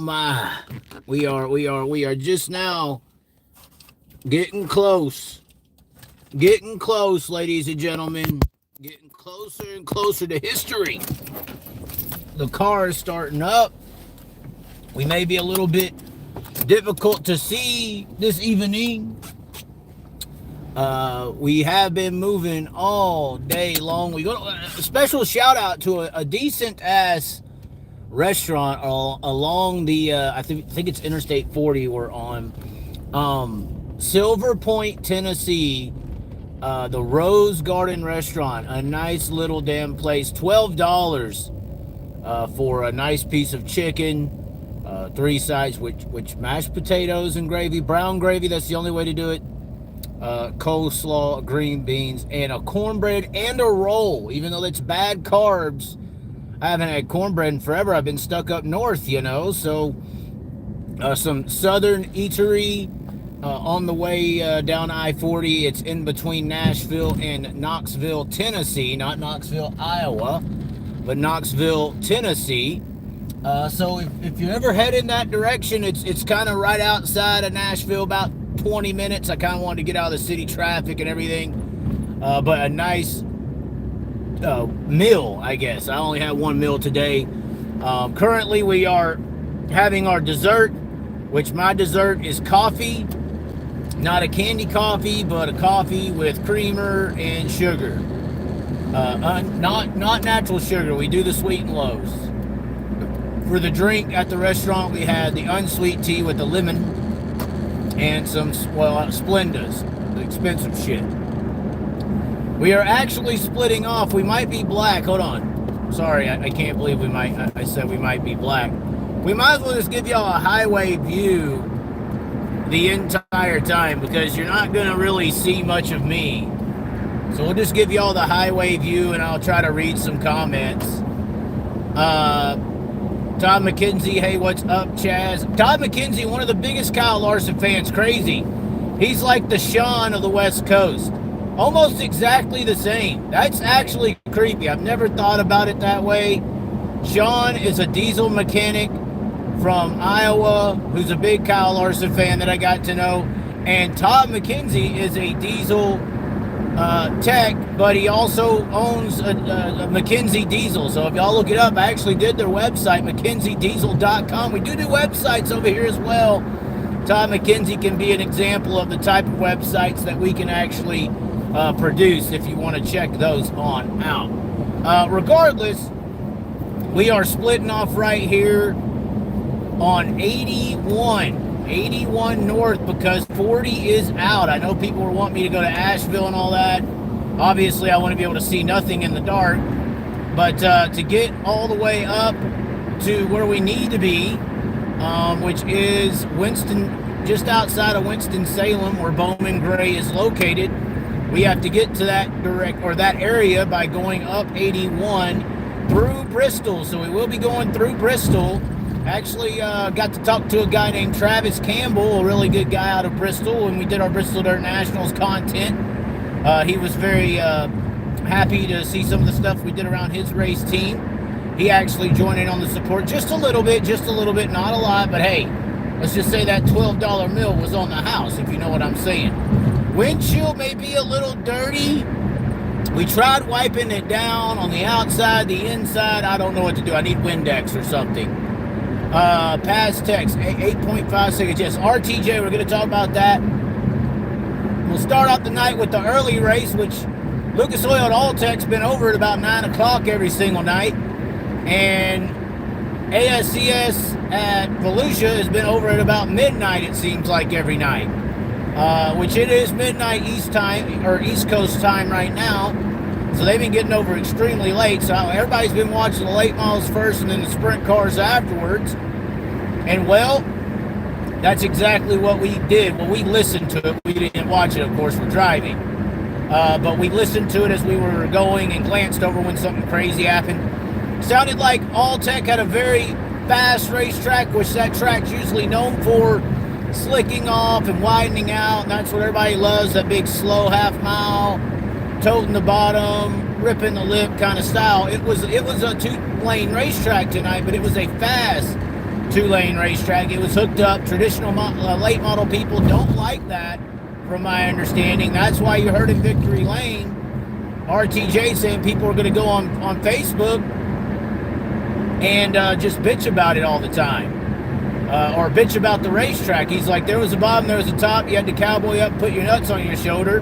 my. We are just now getting close. Getting close, ladies and gentlemen. Getting closer and closer to history. The car is starting up. We may be a little bit difficult to see this evening. We have been moving all day long. We go a special shout out to a decent ass restaurant along the I think it's Interstate 40 we're on. Silver Point, Tennessee. The Rose Garden Restaurant, a nice little damn place. $12 for a nice piece of chicken, 3 sides, which mashed potatoes and gravy, brown gravy. That's the only way to do it. Coleslaw, green beans, and a cornbread and a roll. Even though it's bad carbs, I haven't had cornbread in forever. I've been stuck up north, you know. So some Southern eatery on the way down I-40. It's in between Nashville and Knoxville, Tennessee. Not Knoxville, Iowa, but Knoxville, Tennessee. So if you ever head in that direction, it's kind of right outside of Nashville, about 20 minutes. I kind of wanted to get out of the city traffic and everything. But a nice meal, I guess. I only had one meal today. Currently, we are having our dessert, which my dessert is coffee. Not a candy coffee, but a coffee with creamer and sugar. Not natural sugar. We do the sweet and lows. For the drink at the restaurant, we had the unsweet tea with the lemon and some, Splendas, the expensive shit. We are actually splitting off. We might be black. Hold on. Sorry, I can't believe I said we might be black. We might as well just give y'all a highway view the entire time, because you're not going to really see much of me. So we'll just give y'all the highway view, and I'll try to read some comments. Todd McKenzie, hey, what's up, Chaz? Todd McKenzie, one of the biggest Kyle Larson fans. Crazy. He's like the Sean of the West Coast. Almost exactly the same. That's actually creepy. I've never thought about it that way. Sean is a diesel mechanic from Iowa, who's a big Kyle Larson fan that I got to know. And Todd McKenzie is a diesel tech, but he also owns a McKenzie Diesel. So if y'all look it up, I actually did their website, McKenzieDiesel.com. We do websites over here as well. Todd McKenzie can be an example of the type of websites that we can actually produce if you want to check those on out. Regardless, we are splitting off right here on 81 north, because 40 is out. I know people were wanting me to go to Asheville and all that. Obviously, I want to be able to see nothing in the dark. But to get all the way up to where we need to be, which is Winston, just outside of Winston-Salem, where Bowman Gray is located, we have to get to that that area by going up 81 through Bristol. So we will be going through Bristol. Actually, got to talk to a guy named Travis Campbell, a really good guy out of Bristol, when we did our Bristol Dirt Nationals content. He was very happy to see some of the stuff we did around his race team. He actually joined in on the support just a little bit, not a lot, but hey, let's just say that $12 meal was on the house, if you know what I'm saying. Windshield may be a little dirty. We tried wiping it down on the outside, the inside. I don't know what to do. I need Windex or something. Past text, 8.5 seconds. Yes, RTJ, we're going to talk about that. We'll start out the night with the early race, which Lucas Oil and Alltech's been over at about 9 o'clock every single night. And ASCS at Volusia has been over at about midnight, it seems like, every night. Which it is midnight East time, or East Coast time right now. So they've been getting over extremely late. So everybody's been watching the late models first and then the sprint cars afterwards. And well, that's exactly what we did. Well, we listened to it. We didn't watch it, of course, we're driving. But we listened to it as we were going and glanced over when something crazy happened. Sounded like Alltech had a very fast racetrack, which that track's usually known for slicking off and widening out. And that's what everybody loves, that big slow half mile, toting the bottom, ripping the lip kind of style. It was a 2-lane racetrack tonight, but it was a fast 2-lane racetrack. It was hooked up. Traditional late model people don't like that, from my understanding. That's why you heard in Victory Lane, RTJ saying people are going to go on Facebook and just bitch about it all the time. Or bitch about the racetrack. He's like, there was a bottom, there was a top. You had to cowboy up, put your nuts on your shoulder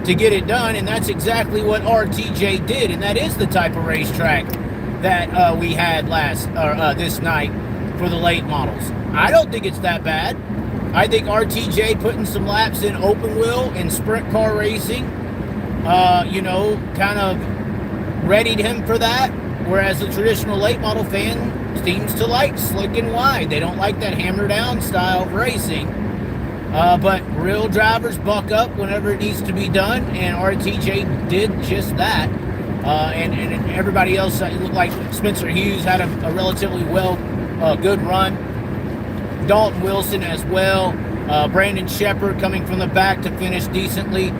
to get it done. And that's exactly what RTJ did. And that is the type of racetrack that we had this night for the late models. I don't think it's that bad. I think RTJ putting some laps in open wheel and sprint car racing, kind of readied him for that. Whereas the traditional late model fan seems to like slick and wide. They don't like that hammer down style of racing. But real drivers buck up whenever it needs to be done, and RTJ did just that. And everybody else, it looked like Spencer Hughes had a relatively good run. Dalton Wilson as well. Brandon Shepard coming from the back to finish decently.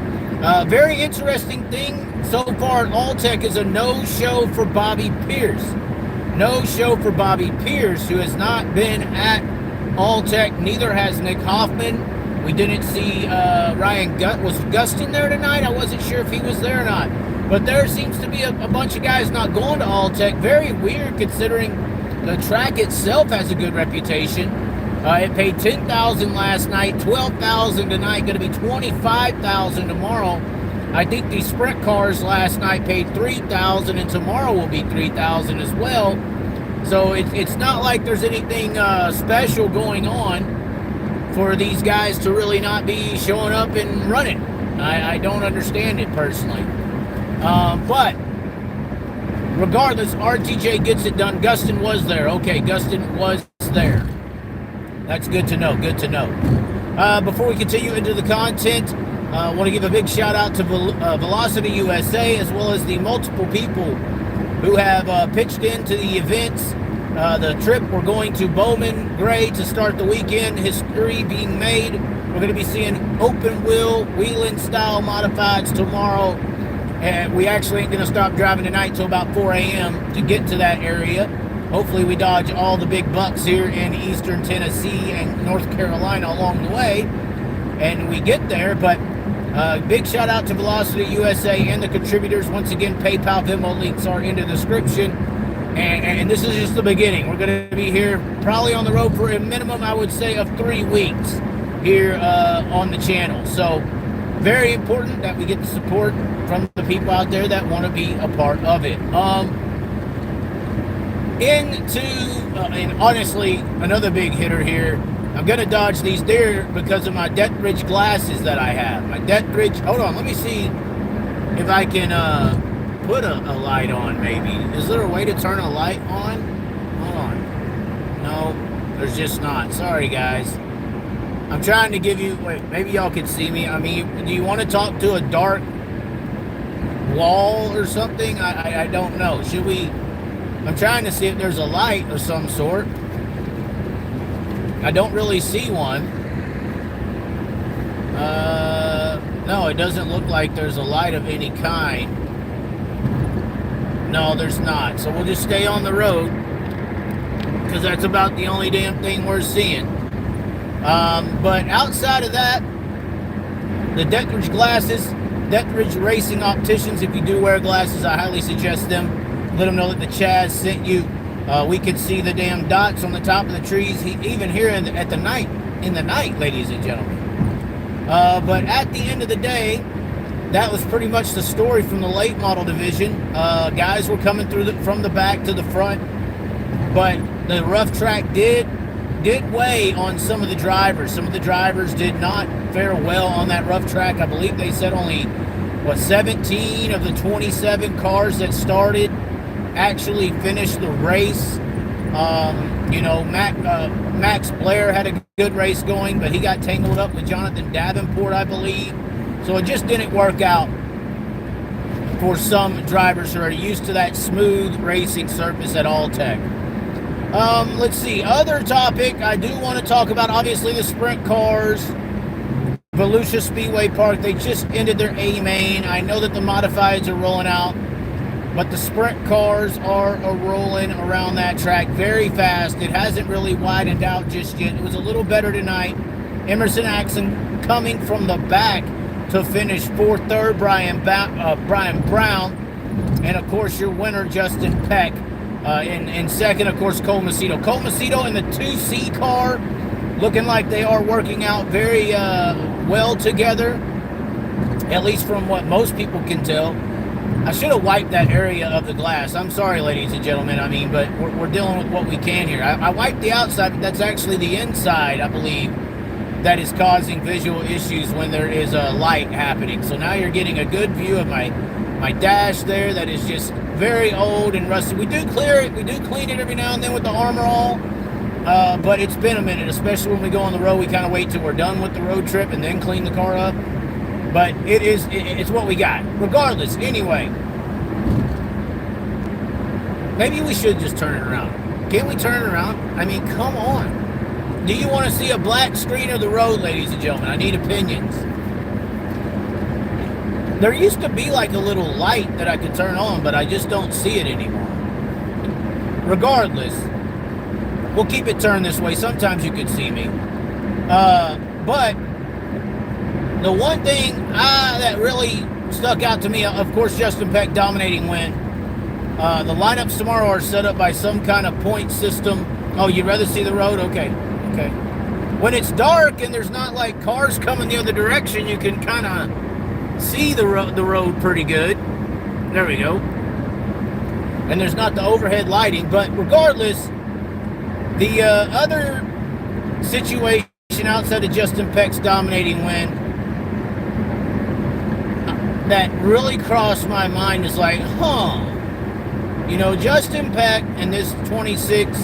Very interesting thing so far at Alltech is a no-show for Bobby Pierce. No show for Bobby Pierce, who has not been at Alltech. Neither has Nick Hoffman. We didn't see Ryan Was Gustin there tonight? I wasn't sure if he was there or not. But there seems to be a bunch of guys not going to Alltech. Very weird considering the track itself has a good reputation. It paid $10,000 last night, $12,000 tonight, going to be $25,000 tomorrow. I think the sprint cars last night paid $3,000, and tomorrow will be $3,000 as well. So it's not like there's anything special going on for these guys to really not be showing up and running. I don't understand it personally. But regardless, RTJ gets it done. Gustin was there. Okay, Gustin was there. That's good to know. Good to know. Before we continue into the content, I want to give a big shout out to Velocity USA, as well as the multiple people who have pitched into the events. The trip, we're going to Bowman Gray to start the weekend. History being made. We're going to be seeing open wheel, wheeling style modifieds tomorrow. And we actually ain't going to stop driving tonight till about 4 a.m. to get to that area. Hopefully we dodge all the big bucks here in eastern Tennessee and North Carolina along the way, and we get there. But big shout out to Velocity USA and the contributors. Once again, PayPal, Venmo links are in the description. And this is just the beginning. We're going to be here probably on the road for a minimum, I would say, of 3 weeks here on the channel. So very important that we get the support from the people out there that want to be a part of it. And honestly, another big hitter here. I'm going to dodge these deer because of my Dethridge glasses that I have. My Dethridge, hold on, let me see if I can put a light on maybe. Is there a way to turn a light on? Hold on. No, there's just not. Sorry, guys. I'm trying to give you, wait, maybe y'all can see me. I mean, do you want to talk to a dark wall or something? I don't know. Should we? I'm trying to see if there's a light of some sort. I don't really see one. No, it doesn't look like there's a light of any kind. No, there's not. So we'll just stay on the road because that's about the only damn thing we're seeing. But outside of that, the Dethridge glasses, Dethridge Racing Opticians, if you do wear glasses, I highly suggest them. Let them know that the Chaz sent you. We can see the damn dots on the top of the trees, even here in the night, ladies and gentlemen. But at the end of the day, that was pretty much the story from the late model division. Guys were coming through from the back to the front, but the rough track did weigh on some of the drivers. Some of the drivers did not fare well on that rough track. I believe they said only 17 of the 27 cars that started actually finished the race. Max Blair had a good race going, but he got tangled up with Jonathan Davenport, I believe. So it just didn't work out for some drivers who are used to that smooth racing surface at Alltech. Let's see. Other topic I do want to talk about, obviously, the sprint cars. Volusia Speedway Park, they just ended their A main. I know that the modifieds are rolling out. But the sprint cars are rolling around that track very fast. It hasn't really widened out just yet. It was a little better tonight. Emerson Axsom coming from the back to finish 4th, 3rd, Brian Brown. And, of course, your winner, Justin Peck. In 2nd, of course, Cole Macedo. Cole Macedo in the 2C car, looking like they are working out very well together, at least from what most people can tell. I should have wiped that area of the glass. I'm sorry, ladies and gentlemen. I mean, but we're dealing with what we can here. I wiped the outside, but that's actually the inside, I believe, that is causing visual issues when there is a light happening. So now you're getting a good view of my dash there that is just very old and rusty. We do clear it. We do clean it every now and then with the Armor All. But it's been a minute, especially when we go on the road. We kind of wait till we're done with the road trip and then clean the car up. But it's what we got. Regardless, anyway, maybe we should just turn it around. Can't we turn it around? I mean, come on. Do you want to see a black screen of the road, ladies and gentlemen? I need opinions. There used to be like a little light that I could turn on, but I just don't see it anymore. Regardless, we'll keep it turned this way. Sometimes you can see me. But the one thing that really stuck out to me, of course, Justin Peck dominating win. The lineups tomorrow are set up by some kind of point system. Oh, you'd rather see the road? Okay. When it's dark and there's not like cars coming the other direction, you can kind of see the road pretty good. There we go. And there's not the overhead lighting. But regardless, the other situation outside of Justin Peck's dominating win that really crossed my mind is like, you know, Justin Peck and this 26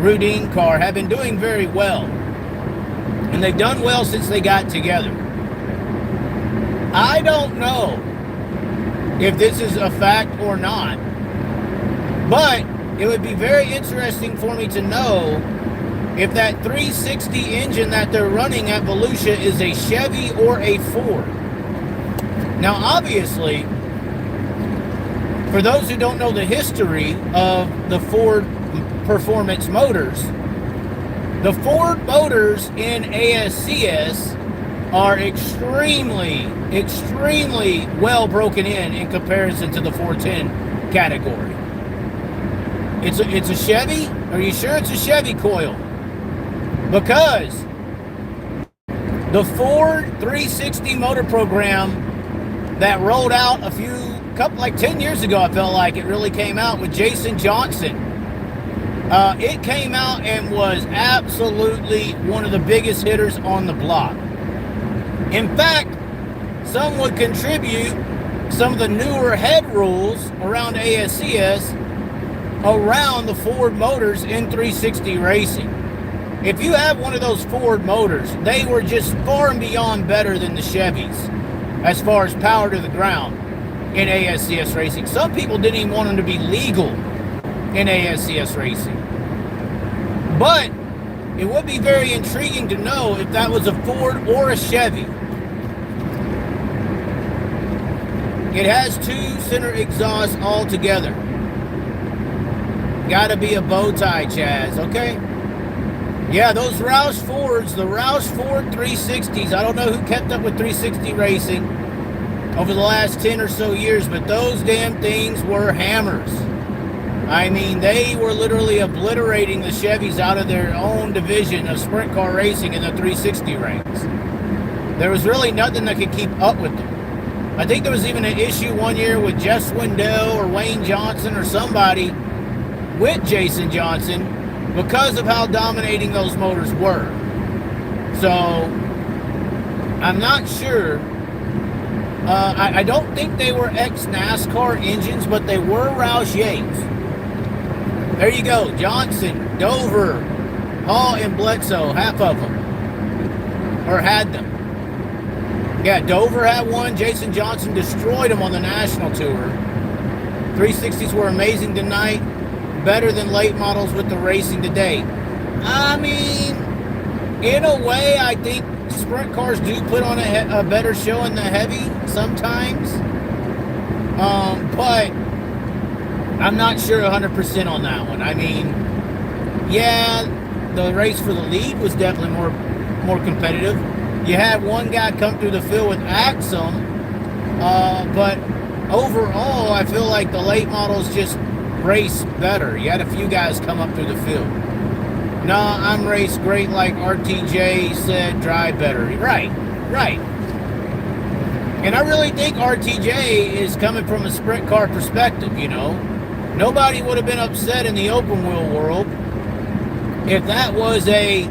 Rudine car have been doing very well. And they've done well since they got together. I don't know if this is a fact or not, but it would be very interesting for me to know if that 360 engine that they're running at Volusia is a Chevy or a Ford. Now, obviously, for those who don't know the history of the Ford Performance motors, the Ford motors in ASCS are extremely well broken in comparison to the 410 category. It's a Chevy? Are you sure it's a Chevy coil? Because the Ford 360 motor program that rolled out like 10 years ago, I felt like it really came out with Jason Johnson. It came out and was absolutely one of the biggest hitters on the block. In fact, some would contribute some of the newer head rules around ASCS around the Ford motors in 360 racing. If you have one of those Ford motors, they were just far and beyond better than the Chevys as far as power to the ground in ASCS racing. Some people didn't even want them to be legal in ASCS racing. But it would be very intriguing to know if that was a Ford or a Chevy. It has two center exhausts all together. Gotta be a bow tie, Chaz, okay? Yeah, those Roush Fords, the Roush Ford 360s, I don't know who kept up with 360 racing over the last 10 or so years, but those damn things were hammers. I mean, they were literally obliterating the Chevys out of their own division of sprint car racing in the 360 ranks. There was really nothing that could keep up with them. I think there was even an issue one year with Jeff Swindell or Wayne Johnson or somebody with Jason Johnson because of how dominating those motors were. So, I'm not sure. I don't think they were ex-NASCAR engines, but they were Roush Yates. There you go. Johnson, Dover, Hall, and Bledsoe, half of them. Or had them. Yeah, Dover had one. Jason Johnson destroyed them on the national tour. 360s were amazing tonight. Better than late models with the racing today. I mean, in a way, I think sprint cars do put on a better show in the heavy sometimes. But I'm not sure 100% on that one. I mean, yeah, the race for the lead was definitely more competitive. You had one guy come through the field with Axsom, but overall, I feel like the late models just race better. You had a few guys come up through the field. No, I'm race great, like RTJ said, drive better. Right. And I really think RTJ is coming from a sprint car perspective, you know. Nobody would have been upset in the open wheel world if that was a,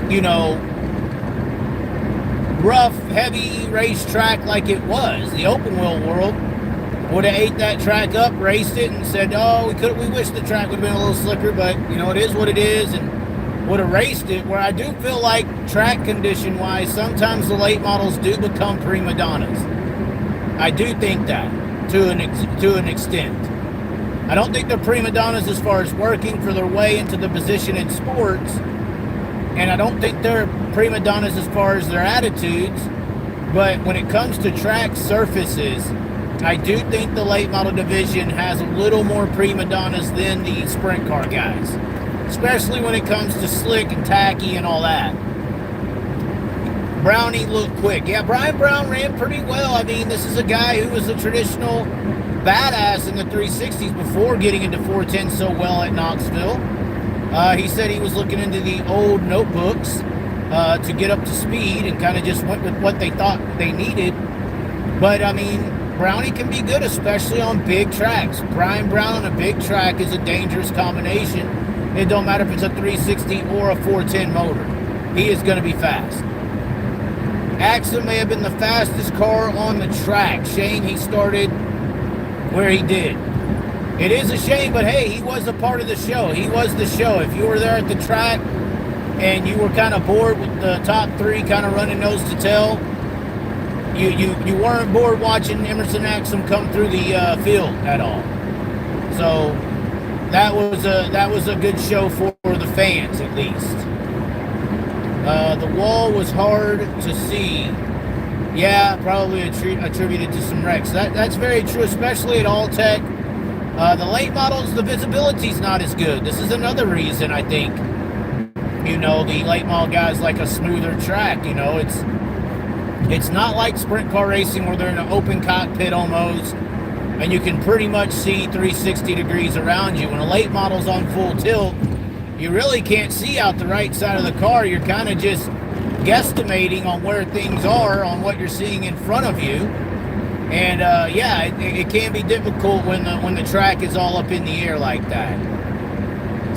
you know, rough, heavy racetrack like it was. The open wheel world would have ate that track up, raced it, and said, oh, we wish the track would have been a little slicker, but, you know, it is what it is, and would have raced it, where I do feel like track condition-wise, sometimes the late models do become prima donnas. I do think that, to an extent. I don't think they're prima donnas as far as working for their way into the position in sports, and I don't think they're prima donnas as far as their attitudes, but when it comes to track surfaces, I do think the late model division has a little more prima donnas than the sprint car guys, especially when it comes to slick and tacky and all that. Brownie looked quick. Yeah, Brian Brown ran pretty well. I mean, this is a guy who was a traditional badass in the 360s before getting into 410 so well at Knoxville. He said he was looking into the old notebooks to get up to speed and kind of just went with what they thought they needed. But, I mean, Brownie can be good, especially on big tracks. Brian Brown on a big track is a dangerous combination. It don't matter if it's a 360 or a 410 motor. He is going to be fast. Axsom may have been the fastest car on the track. Shame he started where he did. It is a shame, but hey, he was a part of the show. He was the show. If you were there at the track and you were kind of bored with the top three kind of running nose to tail, you weren't bored watching Emerson Axsom come through the field at all. So that was a good show for the fans, at least. The wall was hard to see. Yeah, probably attributed to some wrecks. That's very true, especially at All-Tech. The late models, the visibility's not as good. This is another reason, I think, you know, the late model guys like a smoother track. You know, it's not like sprint car racing where they're in an open cockpit almost, and you can pretty much see 360 degrees around you. When a late model's on full tilt, you really can't see out the right side of the car. You're kind of just guesstimating on where things are on what you're seeing in front of you. And yeah, it can be difficult when the track is all up in the air like that.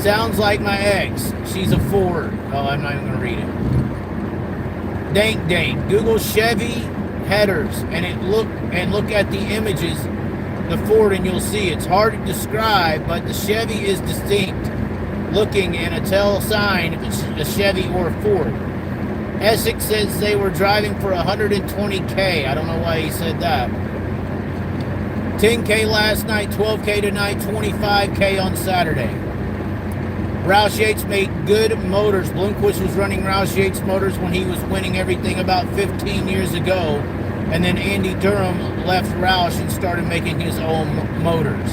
Sounds like my ex. She's a Ford. Oh, I'm not even going to read it. Dank. Google Chevy headers and look at the images, the Ford, and you'll see it's hard to describe, but the Chevy is distinct looking and a tell sign if it's a Chevy or a Ford. Essex says they were driving for 120K. I don't know why he said that. 10K last night, 12K tonight, 25K on Saturday. Roush Yates made good motors. Bloomquist was running Roush Yates motors when he was winning everything about 15 years ago. And then Andy Durham left Roush and started making his own motors.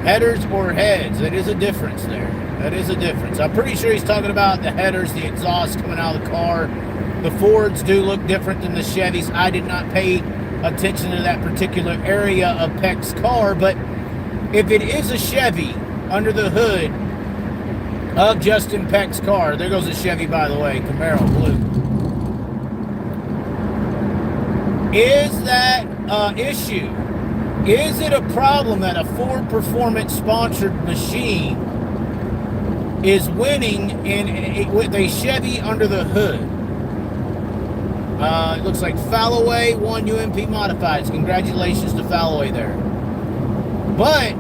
Headers or heads, that is a difference there. That is a difference. I'm pretty sure he's talking about the headers, the exhaust coming out of the car. The Fords do look different than the Chevys. I did not pay attention to that particular area of Peck's car, but if it is a Chevy under the hood of Justin Peck's car, there goes a Chevy, by the way, Camaro blue. Is that an issue? Is it a problem that a Ford Performance-sponsored machine is winning with a Chevy under the hood? It looks like Falloway won UMP Modifieds. Congratulations to Falloway there. But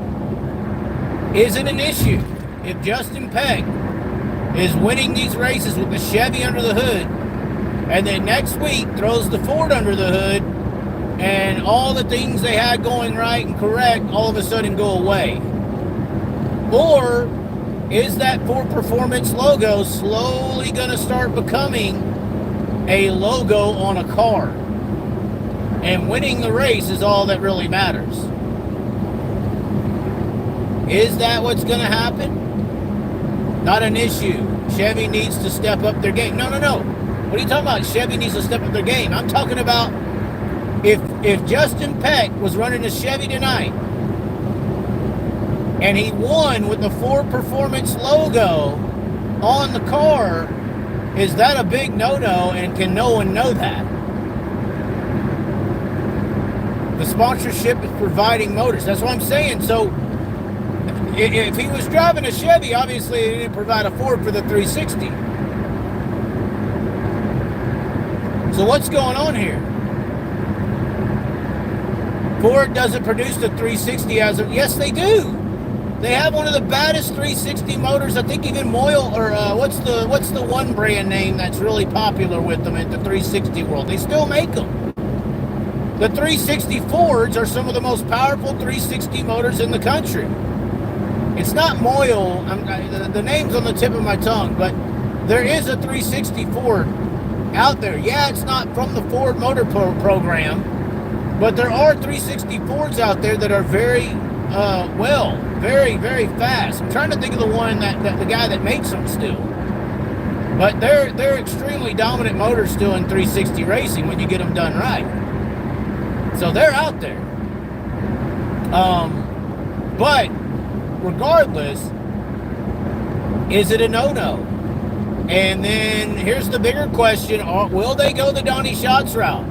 is it an issue if Justin Peck is winning these races with the Chevy under the hood, and then next week throws the Ford under the hood, and all the things they had going right and correct all of a sudden go away? Or is that Ford Performance logo slowly going to start becoming a logo on a car? And winning the race is all that really matters. Is that what's going to happen? Not an issue. Chevy needs to step up their game. No. What are you talking about? Chevy needs to step up their game. I'm talking about if Justin Peck was running a Chevy tonight and he won with the Ford Performance logo on the car, is that a big no-no, and can no one know that? The sponsorship is providing motors. That's what I'm saying. So if he was driving a Chevy, obviously he didn't provide a Ford for the 360. So what's going on here? Ford doesn't produce the 360 as of... Yes, they do. They have one of the baddest 360 motors. I think even Moyle, or what's the one brand name that's really popular with them in the 360 world? They still make them. The 360 Fords are some of the most powerful 360 motors in the country. It's not Moyle. The name's on the tip of my tongue, but there is a 360 Ford out there. Yeah, it's not from the Ford Motor Program, but there are 360 Fords out there that are very very, very fast. I'm trying to think of the one that the guy that makes them still. But they're extremely dominant motors still in 360 racing when you get them done right. So they're out there. But regardless, is it a no-no? And then here's the bigger question. Will they go the Donnie Schatz route?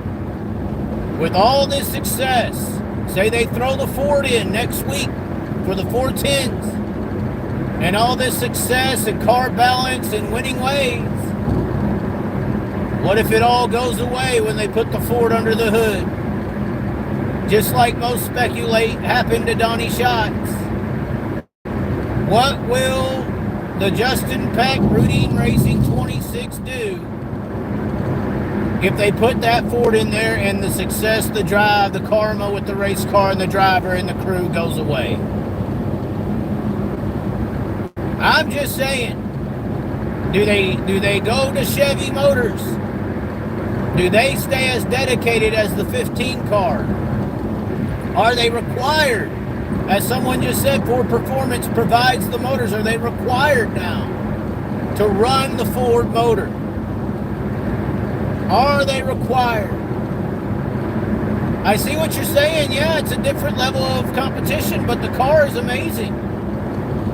With all this success, say they throw the Ford in next week for the 410s, and all this success and car balance and winning ways, what if it all goes away when they put the Ford under the hood? Just like most speculate happened to Donnie Schatz. What will the Justin Peck Routine Racing 26 do if they put that Ford in there and the success, the drive, the karma with the race car and the driver and the crew goes away? I'm just saying, do they go to Chevy Motors? Do they stay as dedicated as the 15 car? Are they required? As someone just said, Ford Performance provides the motors. Are they required now to run the Ford motor? Are they required? I see what you're saying. Yeah, it's a different level of competition, but the car is amazing.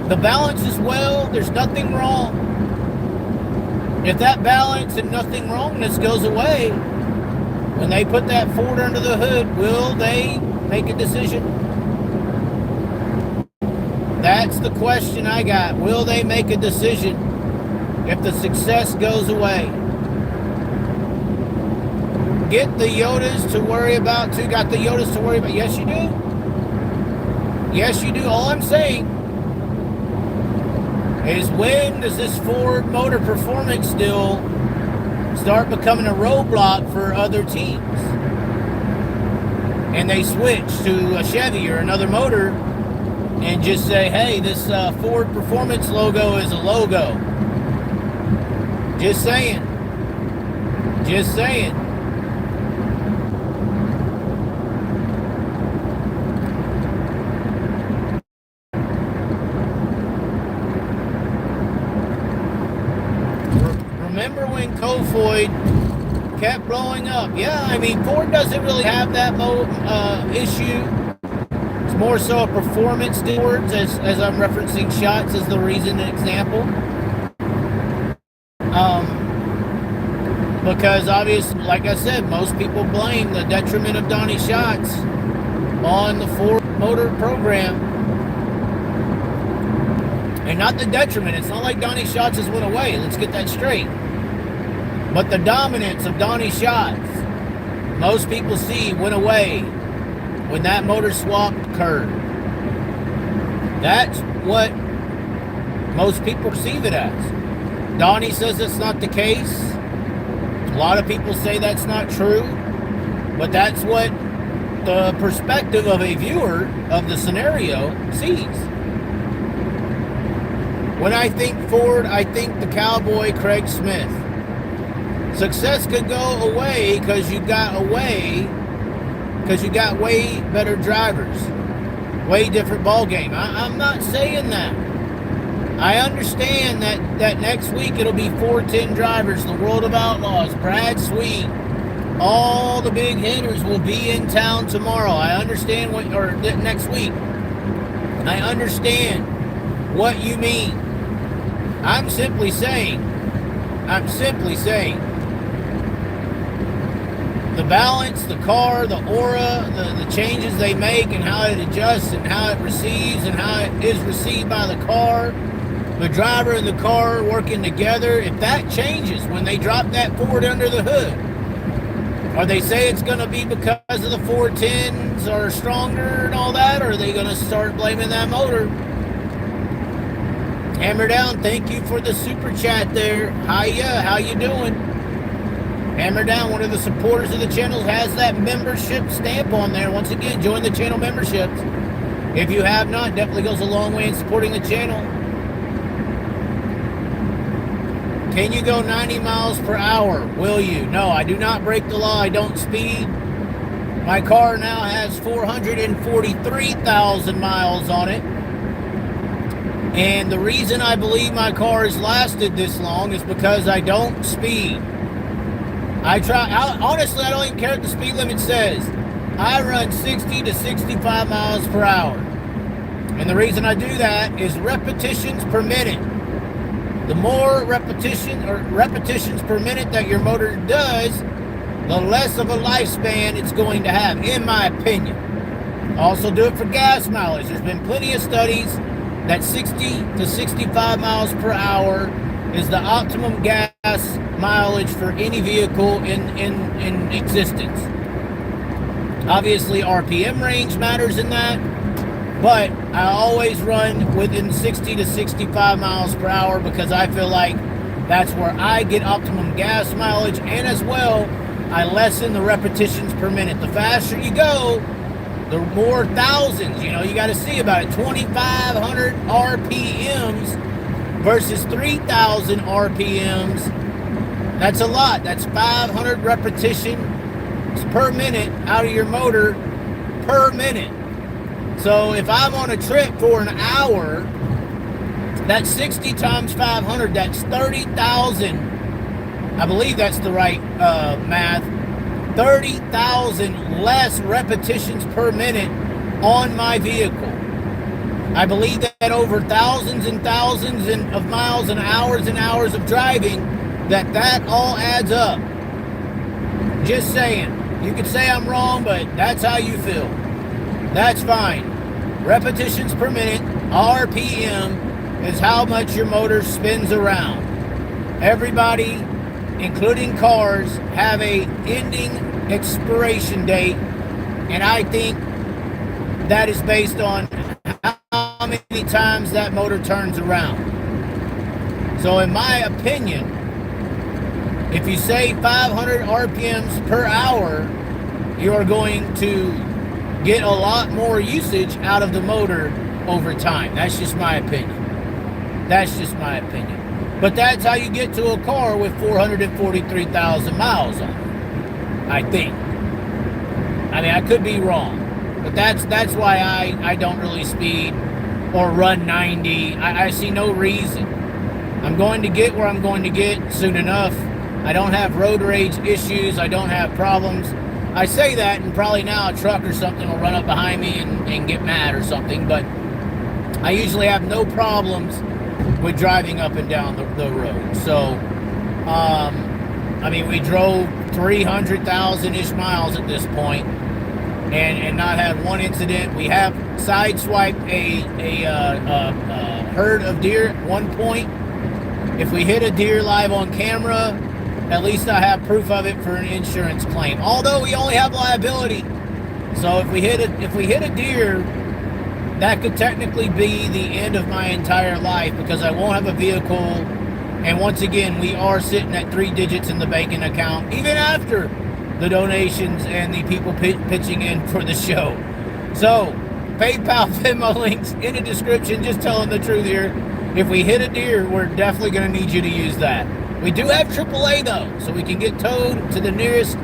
The balance is well. There's nothing wrong. If that balance and nothing wrongness goes away, when they put that Ford under the hood, will they make a decision? That's the question I got. Will they make a decision if the success goes away? Get the Yodas to worry about too. Got the Yodas to worry about. Yes, you do. Yes, you do. All I'm saying is, when does this Ford Motor Performance still start becoming a roadblock for other teams? And they switch to a Chevy or another motor and just say, hey, this Ford Performance logo is a logo. Just saying. Just saying. Remember when Kofoid kept blowing up? Yeah, I mean, Ford doesn't really have that issue. It's more so a performance towards, as I'm referencing Schatz as the reason and example. Because obviously, like I said, most people blame the detriment of Donnie Schatz on the Ford Motor Program. And not the detriment. It's not like Donnie Schatz has went away. Let's get that straight. But the dominance of Donnie Schatz, most people see, went away when that motor swap occurred. That's what most people perceive it as. Donnie says it's not the case. A lot of people say that's not true. But that's what the perspective of a viewer of the scenario sees. When I think Ford, I think the cowboy Craig Smith. Success could go away because you got away because you got way better drivers, way different ball game. I'm not saying that. I understand that next week it'll be 410 drivers, the World of Outlaws, Brad Sweet, all the big hitters will be in town tomorrow. I understand next week. I understand what you mean. I'm simply saying, the balance, the car, the aura, the changes they make and how it adjusts and how it receives and how it is received by the car, the driver and the car working together, if that changes when they drop that Ford under the hood, or they say it's going to be because of the 410s are stronger and all that, or are they going to start blaming that motor? Hammer Down, thank you for the super chat there. Hiya, how you doing? Hammer Down, one of the supporters of the channel, has that membership stamp on there. Once again, join the channel memberships. If you have not, definitely goes a long way in supporting the channel. Can you go 90 miles per hour? Will you? No, I do not break the law. I don't speed. My car now has 443,000 miles on it. And the reason I believe my car has lasted this long is because I don't speed. Honestly, I don't even care what the speed limit says. I run 60 to 65 miles per hour. And the reason I do that is repetitions per minute. The more repetitions per minute that your motor does, the less of a lifespan it's going to have, in my opinion. Also do it for gas mileage. There's been plenty of studies that 60 to 65 miles per hour is the optimum gas mileage for any vehicle in existence. Obviously, RPM range matters in that, but I always run within 60 to 65 miles per hour because I feel like that's where I get optimum gas mileage, and as well, I lessen the repetitions per minute. The faster you go, the more thousands, you got to see about it. 2,500 RPMs versus 3,000 RPMs. That's a lot. That's 500 repetitions per minute out of your motor per minute. So if I'm on a trip for an hour, that's 60 times 500. That's 30,000. I believe that's the right math. 30,000 less repetitions per minute on my vehicle. I believe that over thousands and thousands of miles and hours of driving, that all adds up. Just saying. You could say I'm wrong, but that's how you feel. That's fine. Repetitions per minute, RPM, is how much your motor spins around. Everybody, including cars, have a ending expiration date, and I think that is based on how many times that motor turns around. So in my opinion, if you say 500 RPMs per hour, you are going to get a lot more usage out of the motor over time. That's just my opinion. But that's how you get to a car with 443,000 miles on it, I think. I mean, I could be wrong, but that's why I don't really speed or run 90. I see no reason. I'm going to get where I'm going to get soon enough. I don't have road rage issues. I don't have problems. I say that, and probably now a truck or something will run up behind me and get mad or something, but I usually have no problems with driving up and down the road. So, I mean, we drove 300,000-ish miles at this point and not had one incident. We have sideswiped a herd of deer at one point. If we hit a deer live on camera, at least I have proof of it for an insurance claim. Although we only have liability, so if we hit a deer, that could technically be the end of my entire life because I won't have a vehicle. And once again, we are sitting at 3 digits in the banking account, even after the donations and the people pitching in for the show. So, PayPal, Venmo links in the description. Just telling the truth here. If we hit a deer, we're definitely going to need you to use that. We do have AAA though, so we can get towed to the nearest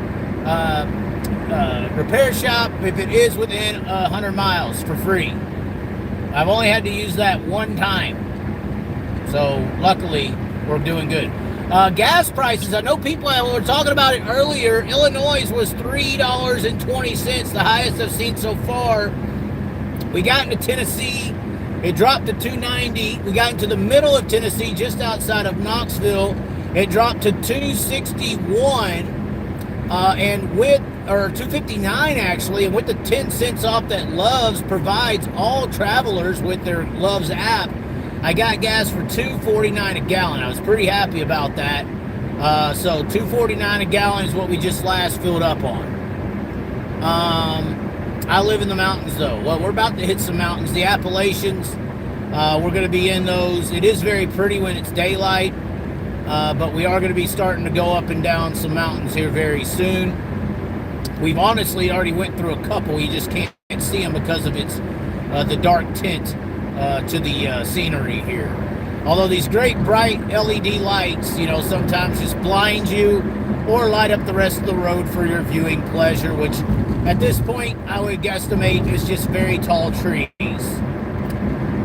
repair shop if it is within 100 miles for free. I've only had to use that one time. So luckily, we're doing good. Gas prices, I know people were talking about it earlier. Illinois was $3.20, the highest I've seen so far. We got into Tennessee, it dropped to $2.90. We got into the middle of Tennessee, just outside of Knoxville, it dropped to $2.61, and with, or $2.59 actually, and with the 10 cents off that Love's provides all travelers with their Love's app, I got gas for $2.49 a gallon. I was pretty happy about that. So $2.49 a gallon is what we just last filled up on. I live in the mountains though. Well, we're about to hit some mountains. The Appalachians, we're going to be in those. It is very pretty when it's daylight, but we are going to be starting to go up and down some mountains here very soon. We've honestly already went through a couple. You just can't see them because of its the dark tint to the scenery here. Although these great bright LED lights, you know, sometimes just blind you or light up the rest of the road for your viewing pleasure, which at this point I would guesstimate is just very tall trees.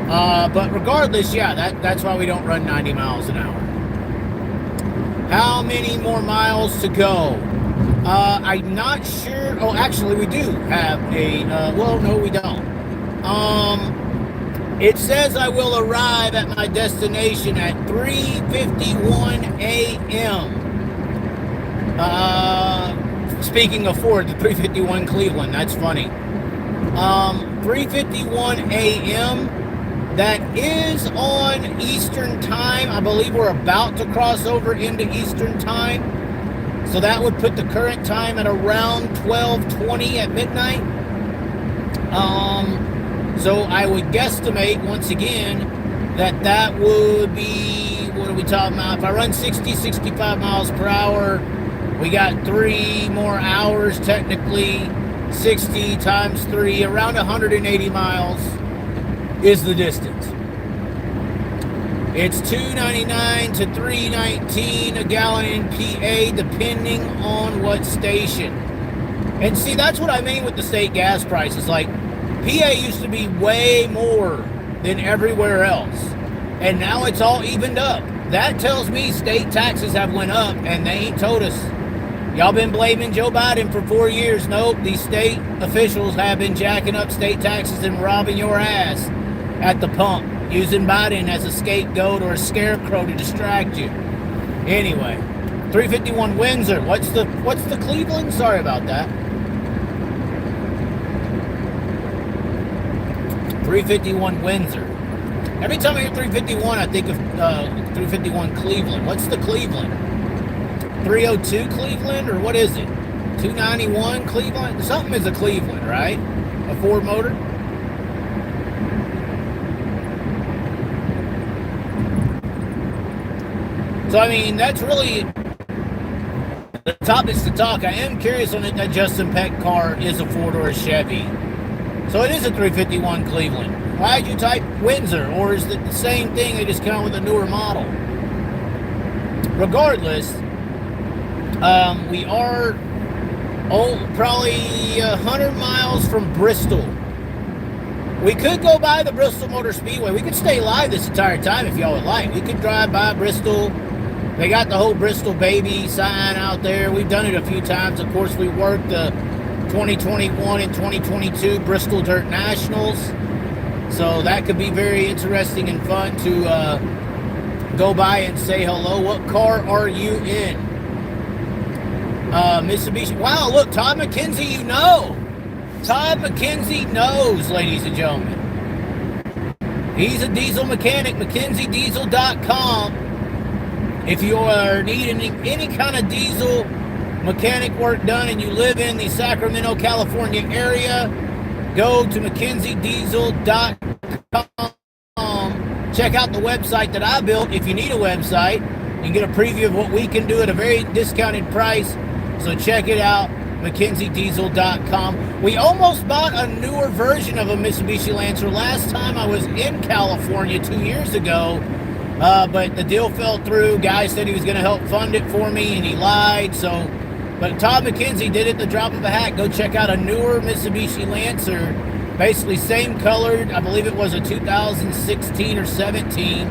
But regardless, yeah, that's why we don't run 90 miles an hour. How many more miles to go? I'm not sure. Oh, actually, we do have a, well, no, we don't. It says I will arrive at my destination at 3:51 a.m. Speaking of Ford, the 351 Cleveland, that's funny. 3:51 a.m. That is on Eastern time. I believe we're about to cross over into Eastern time. So that would put the current time at around 12:20 at midnight. So I would guesstimate, once again, that would be, what are we talking about? If I run 60, 65 miles per hour, we got 3 more hours technically. 60 times 3, around 180 miles is the distance. It's $2.99 to $3.19 a gallon in PA, depending on what station. And see, that's what I mean with the state gas prices. Like, PA used to be way more than everywhere else, and now it's all evened up. That tells me state taxes have went up, and they ain't told us. Y'all been blaming Joe Biden for 4 years. Nope, these state officials have been jacking up state taxes and robbing your ass at the pump, using Biden as a scapegoat or a scarecrow to distract you. Anyway, 351 Windsor. What's the Cleveland? Sorry about that. 351 Windsor. Every time I hear 351, I think of 351 Cleveland. What's the Cleveland? 302 Cleveland, or what is it? 291 Cleveland? Something is a Cleveland, right? A Ford motor? So, I mean, that's really the topics to talk. I am curious on it that Justin Peck car is a Ford or a Chevy. So it is a 351 Cleveland. Why'd you type Windsor? Or is it the same thing, they just come out with a newer model? Regardless, we are probably 100 miles from Bristol. We could go by the Bristol Motor Speedway. We could stay live this entire time if y'all would like. We could drive by Bristol. They got the whole Bristol baby sign out there. We've done it a few times. Of course, we worked the 2021 and 2022 Bristol Dirt Nationals. So that could be very interesting and fun to go by and say hello. What car are you in? Mitsubishi. Wow, look, Todd McKenzie, you know. Todd McKenzie knows, ladies and gentlemen. He's a diesel mechanic, McKenzieDiesel.com. If you are needing any kind of diesel mechanic work done and you live in the Sacramento, California area, go to McKenzieDiesel.com. Check out the website that I built. If you need a website, you can get a preview of what we can do at a very discounted price. So check it out, McKenzieDiesel.com. We almost bought a newer version of a Mitsubishi Lancer last time I was in California 2 years ago. But the deal fell through. Guy said he was going to help fund it for me, and he lied. So But Todd McKenzie did it at the drop of a hat. Go check out a newer Mitsubishi Lancer, basically same colored. I believe it was a 2016 or 17.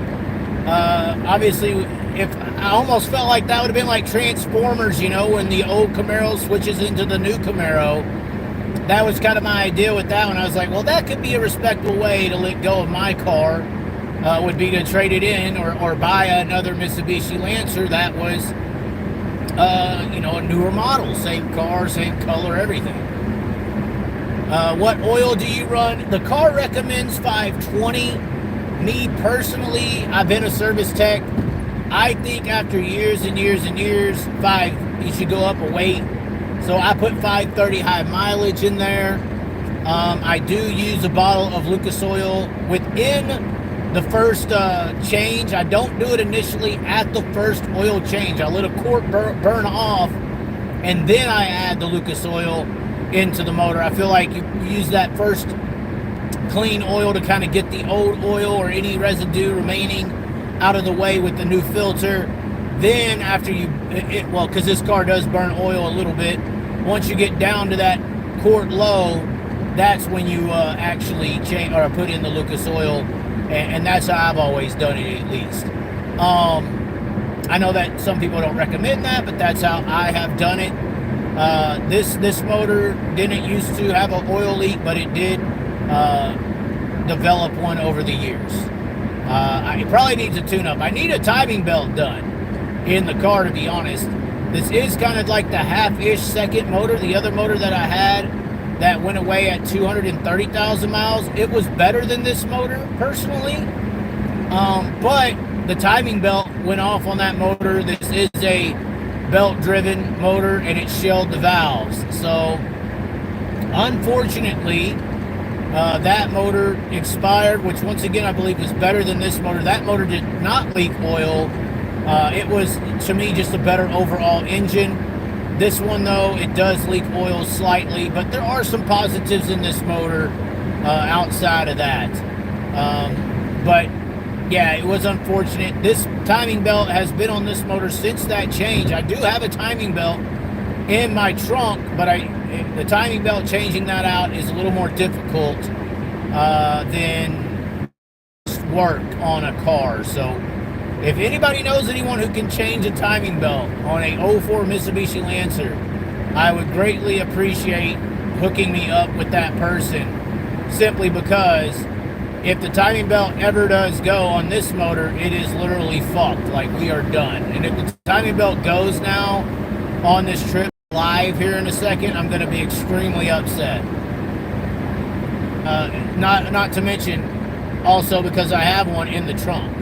Obviously, if I almost felt like that would have been like Transformers, you know, when the old Camaro switches into the new Camaro. That was kind of my idea with that one. I was like, well, that could be a respectable way to let go of my car, would be to trade it in or buy another Mitsubishi Lancer that was, you know, a newer model. Same car, same color, everything. What oil do you run? The car recommends 520. Me personally, I've been a service tech. I think after years and years and years, you should go up a weight. So I put 530 high mileage in there. I do use a bottle of Lucas oil within the first change. I don't do it initially at the first oil change. I let a quart burn off, and then I add the Lucas oil into the motor. I feel like you use that first clean oil to kind of get the old oil or any residue remaining out of the way with the new filter. Then after well, because this car does burn oil a little bit, once you get down to that quart low, that's when you actually change or put in the Lucas oil, and that's how I've always done it, at least. I know that some people don't recommend that, but that's how I have done it. This motor didn't used to have an oil leak, but it did develop one over the years. It probably needs a tune-up. I need a timing belt done in the car, to be honest. This is kind of like the half-ish second motor. The other motor that I had that went away at 230,000 miles, it was better than this motor, personally. But the timing belt went off on that motor. This is a belt-driven motor, and it shelled the valves. So, unfortunately, that motor expired, which once again I believe was better than this motor. That motor did not leak oil. It was, to me, just a better overall engine. This one, though, it does leak oil slightly, but there are some positives in this motor outside of that. But yeah, it was unfortunate. This timing belt has been on this motor since that change. I do have a timing belt in my trunk, but the timing belt, changing that out is a little more difficult than work on a car. So if anybody knows anyone who can change a timing belt on a 04 Mitsubishi Lancer, I would greatly appreciate hooking me up with that person, simply because if the timing belt ever does go on this motor, it is literally fucked. Like, we are done. And if the timing belt goes now on this trip live here in a second, I'm going to be extremely upset. Not to mention also because I have one in the trunk.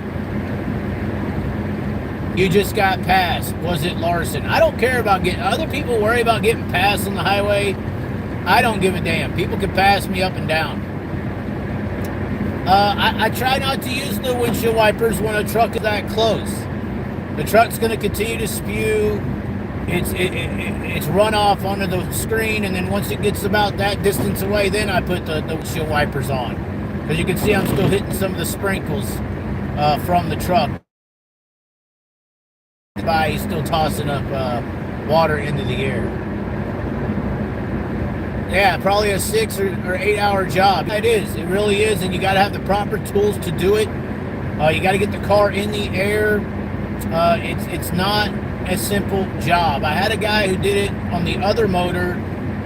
You just got passed. Was it Larson? I don't care about getting... Other people worry about getting passed on the highway. I don't give a damn. People can pass me up and down. I try not to use the windshield wipers when a truck is that close. The truck's going to continue to spew its runoff onto the screen, and then once it gets about that distance away, then I put the windshield wipers on. Because you can see I'm still hitting some of the sprinkles from the truck. He's still tossing up water into the air. Yeah, probably a 6 or 8 hour job. It is. It really is, and you got to have the proper tools to do it. You got to get the car in the air. It's not a simple job. I had a guy who did it on the other motor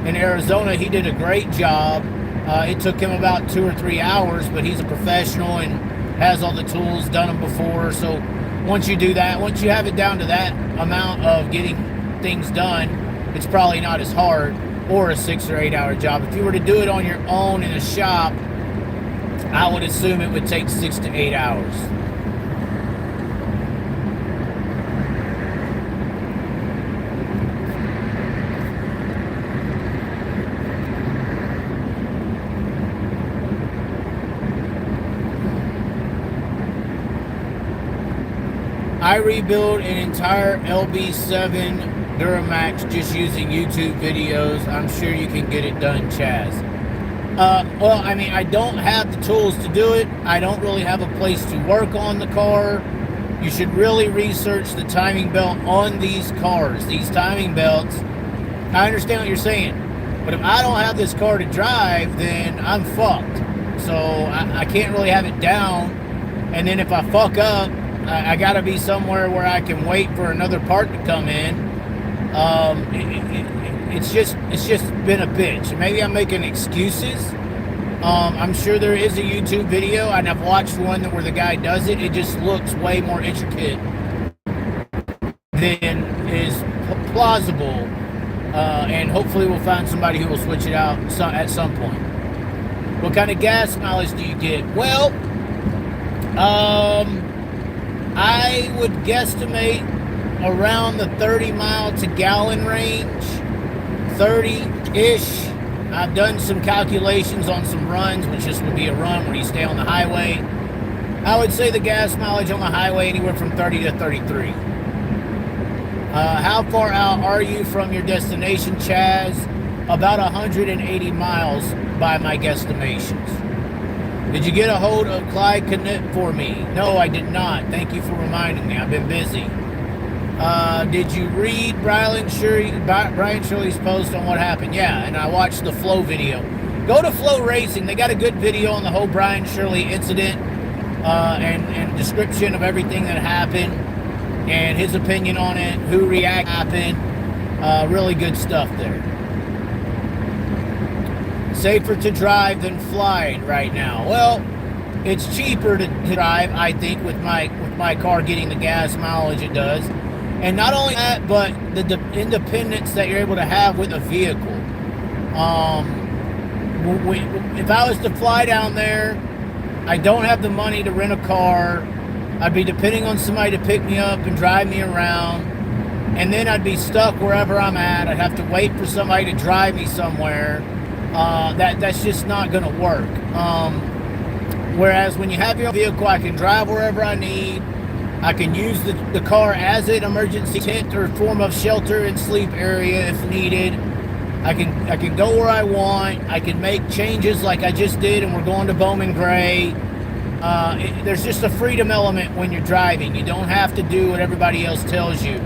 in Arizona. He did a great job. It took him about 2 or 3 hours, but he's a professional and has all the tools, done them before. So once you do that, once you have it down to that amount of getting things done, it's probably not as hard or a 6 or 8 hour job. If you were to do it on your own in a shop, I would assume it would take 6 to 8 hours. I rebuild an entire LB7 Duramax just using YouTube videos. I'm sure you can get it done, Chaz. Well, I mean, I don't have the tools to do it. I don't really have a place to work on the car. You should really research the timing belt on these cars. These timing belts I understand what you're saying. But if I don't have this car to drive, then I'm fucked. So I can't really have it down. And then if I fuck up, I got to be somewhere where I can wait for another part to come in. It's just been a bitch. Maybe I'm making excuses. I'm sure there is a YouTube video, and I've watched one where the guy does it. It just looks way more intricate than is plausible. And hopefully we'll find somebody who will switch it out at some point. What kind of gas mileage do you get? Well, I would guesstimate around the 30 mile to gallon range, 30-ish. I've done some calculations on some runs, which just would be a run where you stay on the highway. I would say the gas mileage on the highway anywhere from 30 to 33. How far out are you from your destination, Chaz? About 180 miles by my guesstimations. Did you get a hold of Clyde Knutt for me? No, I did not. Thank you for reminding me. I've been busy. Did you read Brian Shirley's post on what happened? Yeah, and I watched the Flow video. Go to Flow Racing. They got a good video on the whole Brian Shirley incident and description of everything that happened and his opinion on it, who happened. Really good stuff there. Safer to drive than flying right now. Well, it's cheaper to drive, I think, with my car getting the gas mileage it does. And not only that, but the independence that you're able to have with a vehicle. If I was to fly down there, I don't have the money to rent a car. I'd be depending on somebody to pick me up and drive me around. And then I'd be stuck wherever I'm at. I'd have to wait for somebody to drive me somewhere. That's just not going to work. Whereas when you have your own vehicle, I can drive wherever I need. I can use the car as an emergency tent or form of shelter and sleep area if needed. I can go where I want. I can make changes like I just did, and we're going to Bowman Gray. There's just a freedom element when you're driving. You don't have to do what everybody else tells you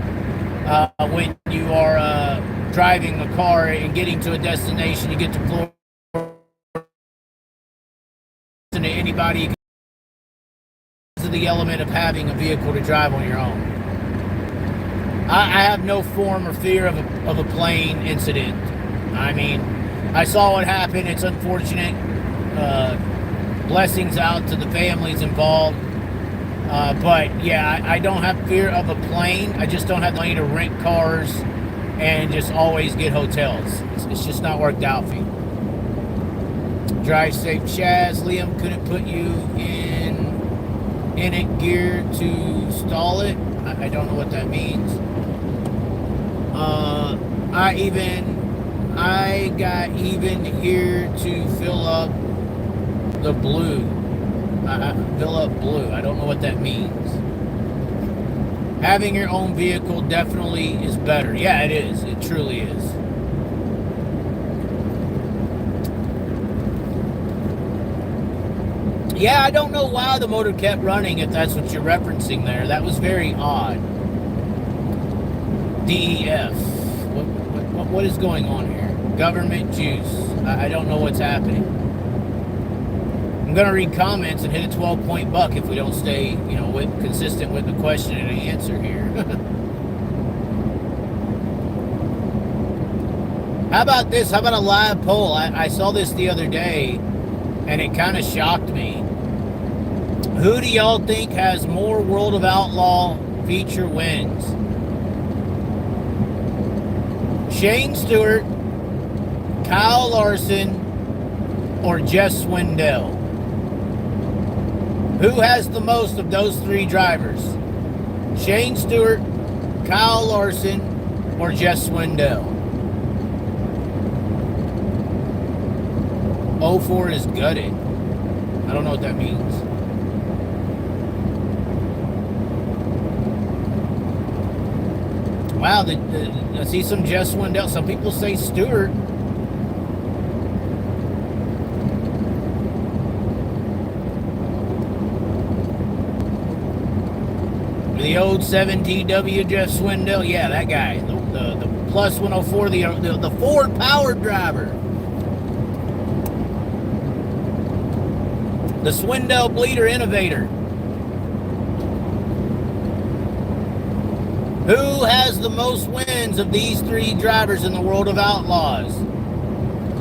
when you are driving a car and getting to a destination. You get to Florida. To anybody. The element of having a vehicle to drive on your own. I have no form or fear of a plane incident. I mean, I saw what happened. It's unfortunate. Blessings out to the families involved. But yeah, I don't have fear of a plane. I just don't have money to rent cars and just always get hotels. It's just not worked out for you. Drive safe, Chaz. Liam couldn't put you in it gear to stall it. I don't know what that means. I got even here to fill up the blue. Fill up blue. I don't know what that means. Having your own vehicle definitely is better. Yeah, it is. It truly is. Yeah, I don't know why the motor kept running, if that's what you're referencing there. That was very odd. DEF. What is going on here? Government juice. I don't know what's happening. I'm going to read comments and hit a 12-point buck if we don't stay, consistent with the question and the answer here. How about this? How about a live poll? I saw this the other day, and it kind of shocked me. Who do y'all think has more World of Outlaw feature wins? Shane Stewart, Kyle Larson, or Jess Swindell? Who has the most of those three drivers? Shane Stewart, Kyle Larson, or Jess Swindell? 04 is gutted. I don't know what that means. Wow, I see some Jess Swindell. Some people say Stewart. The old 7TW Jeff Swindell. Yeah, that guy. The plus 104, the Ford-powered driver. The Swindell Bleeder innovator. Who has the most wins of these three drivers in the World of Outlaws?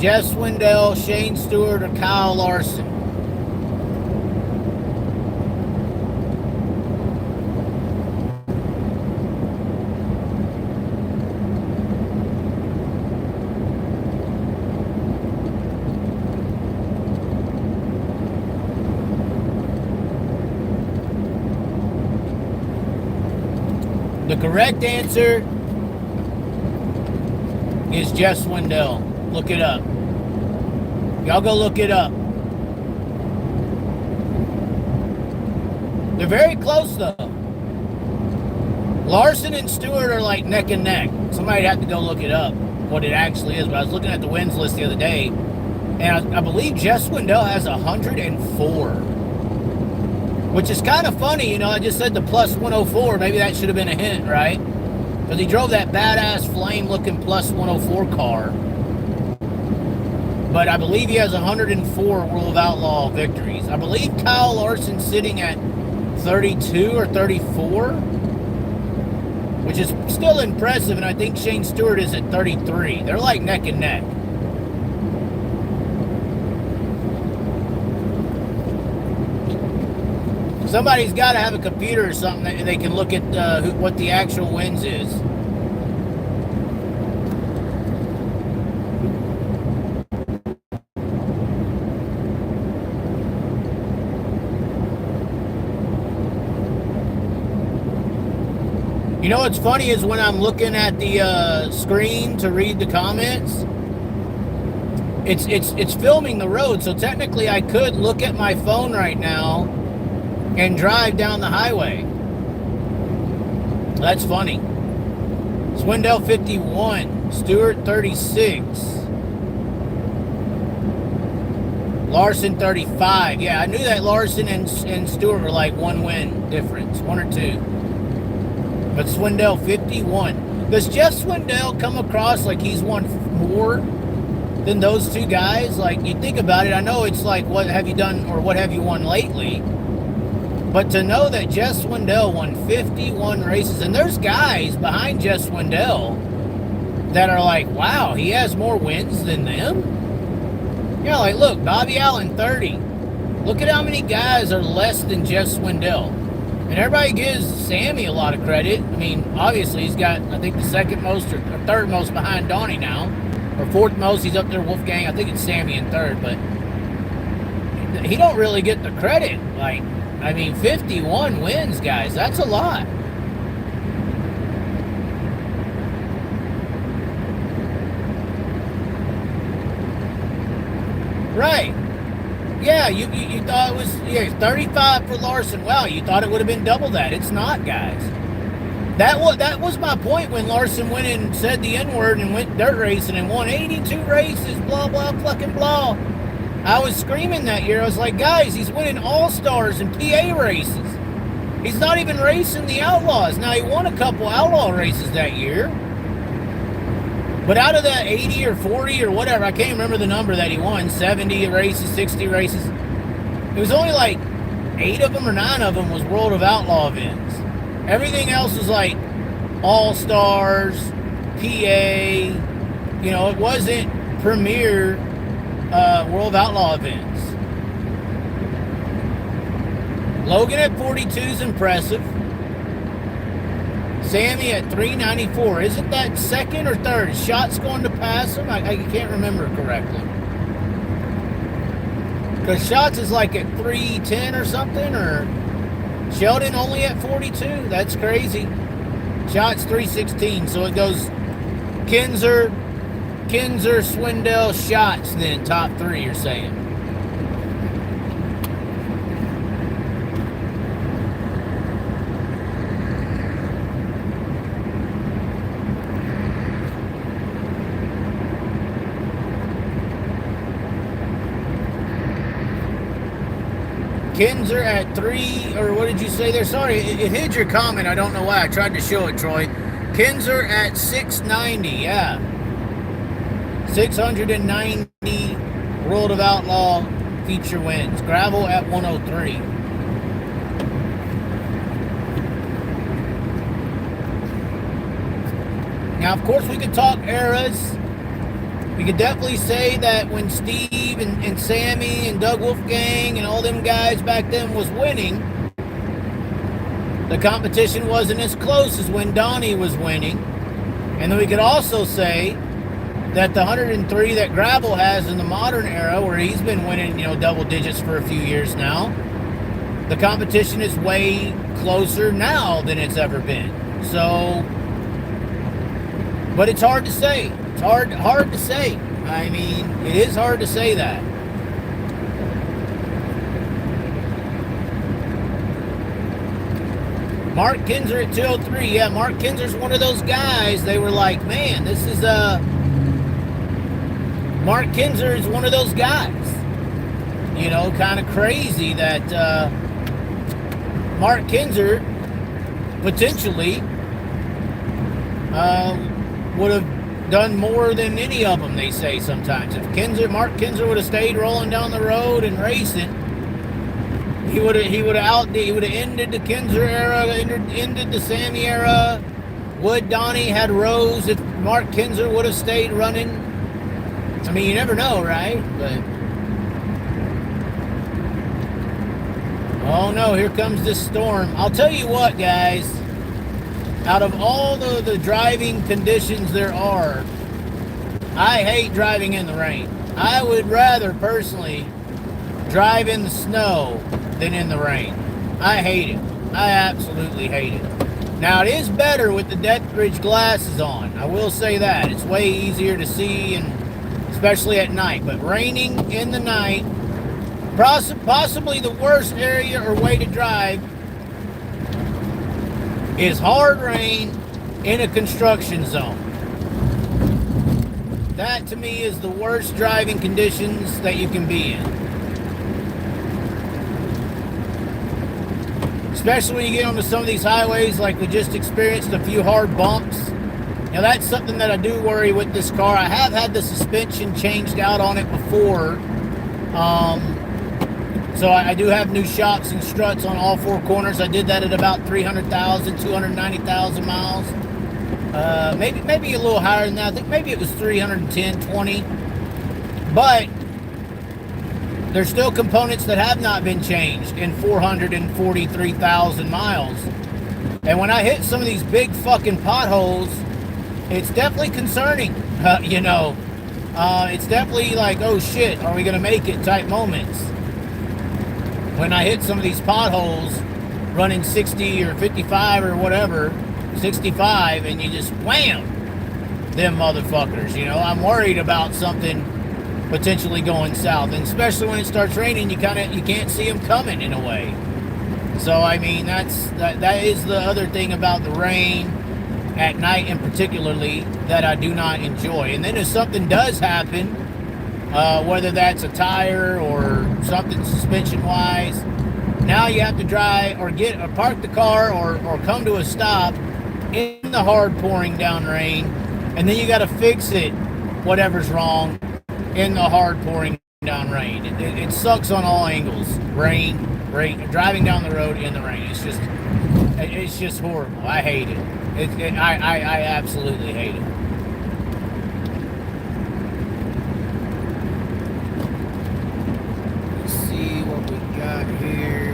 Jeff Swindell, Shane Stewart, or Kyle Larson? The correct answer is Jeff Swindell. Look it up. Y'all go look it up. They're very close, though. Larson and Stewart are like neck and neck. Somebody'd have to go look it up, what it actually is. But I was looking at the wins list the other day, and I believe Jeff Swindell has 104. Which is kind of funny, you know, I just said the plus 104. Maybe that should have been a hint, right? Because he drove that badass flame-looking plus 104 car. But I believe he has 104 World of Outlaw victories. I believe Kyle Larson's sitting at 32 or 34, which is still impressive, and I think Shane Stewart is at 33. They're like neck and neck. Somebody's got to have a computer or something that they can look at what the actual wins is. You know what's funny is when I'm looking at the screen to read the comments, it's filming the road, so technically I could look at my phone right now and drive down the highway. That's funny. Swindell 51, Stewart 36, Larson 35. Yeah, I knew that Larson and Stewart were like one win difference, one or two. But Swindell 51. Does Jeff Swindell come across like he's won more than those two guys? Like, you think about it, I know it's like, what have you done or what have you won lately? But to know that Jeff Swindell won 51 races, and there's guys behind Jeff Swindell that are like, wow, he has more wins than them? Yeah, like, look, Bobby Allen, 30. Look at how many guys are less than Jeff Swindell. And everybody gives Sammy a lot of credit. I mean, obviously, he's got, I think, the second most or third most behind Donnie now. Or fourth most, he's up there, Wolfgang. I think it's Sammy in third, but he don't really get the credit. Like, I mean, 51 wins, guys. That's a lot. Right. Yeah, you thought it was 35 for Larson. Wow, you thought it would have been double that. It's not, guys. That was my point when Larson went and said the N-word and went dirt racing and won 82 races, blah, blah, fucking blah. I was screaming that year. I was like, guys, he's winning All-Stars and PA races. He's not even racing the Outlaws. Now, he won a couple Outlaw races that year. But out of that 80 or 40 or whatever, I can't remember the number that he won, 70 races, 60 races. It was only like 8 of them or 9 of them was World of Outlaw events. Everything else was like All-Stars, PA. You know, it wasn't premier World of Outlaw events. Logan at 42 is impressive. Sammy at 394. Isn't that second or third? Is Shots going to pass him? I can't remember correctly. Because Shots is like at 310 or something, or Sheldon only at 42. That's crazy. Shots 316. So it goes Kinzer, Swindell, Shots, then top 3, you're saying. Kinzer at 3, or what did you say there? Sorry, it hid your comment. I don't know why. I tried to show it, Troy. Kinzer at 690, yeah. 690 World of Outlaw feature wins. Gravel at 103. Now, of course, we could talk eras. We could definitely say that when Steve and Sammy and Doug Wolfgang and all them guys back then was winning, the competition wasn't as close as when Donnie was winning. And then we could also say that the 103 that Gravel has in the modern era, where he's been winning, double digits for a few years now, the competition is way closer now than it's ever been. So, but it's hard to say. It's hard to say. I mean, it is hard to say that. Mark Kinzer at 203. Yeah, Mark Kinzer's one of those guys. They were like, man, this is Mark Kinzer is one of those guys. Kind of crazy that Mark Kinzer potentially would have done more than any of them, they say sometimes. If Mark Kinzer would have stayed rolling down the road and racing, he would have ended the Kinzer era, ended the Sammy era. Would Donnie had Rose if Mark Kinzer would have stayed running? I mean, you never know, right? But oh no, here comes this storm. I'll tell you what, guys. Out of all the driving conditions there are, I hate driving in the rain. I would rather personally drive in the snow than in the rain. I hate it. I absolutely hate it. Now, it is better with the Dethridge glasses on. I will say that. It's way easier to see, and especially at night. But raining in the night, possibly the worst area or way to drive is hard rain in a construction zone. That to me is the worst driving conditions that you can be in. Especially when you get onto some of these highways like we just experienced, a few hard bumps. That's something that I do worry with this car. I have had the suspension changed out on it before. So I do have new shocks and struts on all four corners. I did that at about 300,000, 290,000 miles. Maybe a little higher than that. I think maybe it was 310, 20. But there's still components that have not been changed in 443,000 miles. And when I hit some of these big fucking potholes, it's definitely concerning. It's definitely like, oh shit, are we going to make it type moments. When I hit some of these potholes running 60 or 55 or whatever, 65, and you just wham them motherfuckers, I'm worried about something potentially going south, and especially when it starts raining, you can't see them coming in a way. So I mean, that is the other thing about the rain at night, in particularly, that I do not enjoy. And then if something does happen, whether that's a tire or something suspension-wise, now you have to drive or park the car or come to a stop in the hard pouring down rain, and then you got to fix it, whatever's wrong, in the hard pouring down rain. It sucks on all angles. Rain, driving down the road in the rain. It's just horrible. I hate it. I absolutely hate it. What we got here.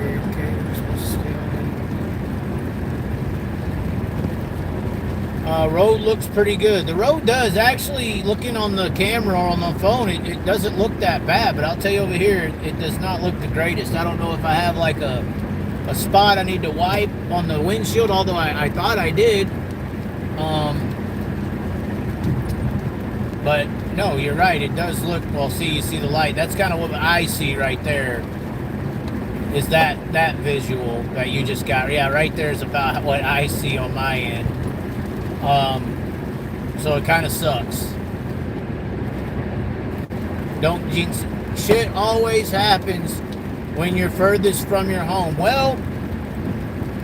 Road looks pretty good. The road does actually, looking on the camera or on the phone, it doesn't look that bad, but I'll tell you over here, it does not look the greatest. I don't know if I have like a spot I need to wipe on the windshield, although I thought I did. But no, you're right, it does look, well, you see the light. That's kind of what I see right there, is that visual that you just got. Yeah, right there is about what I see on my end. So it kind of sucks. Don't jinx. Shit always happens when you're furthest from your home. Well,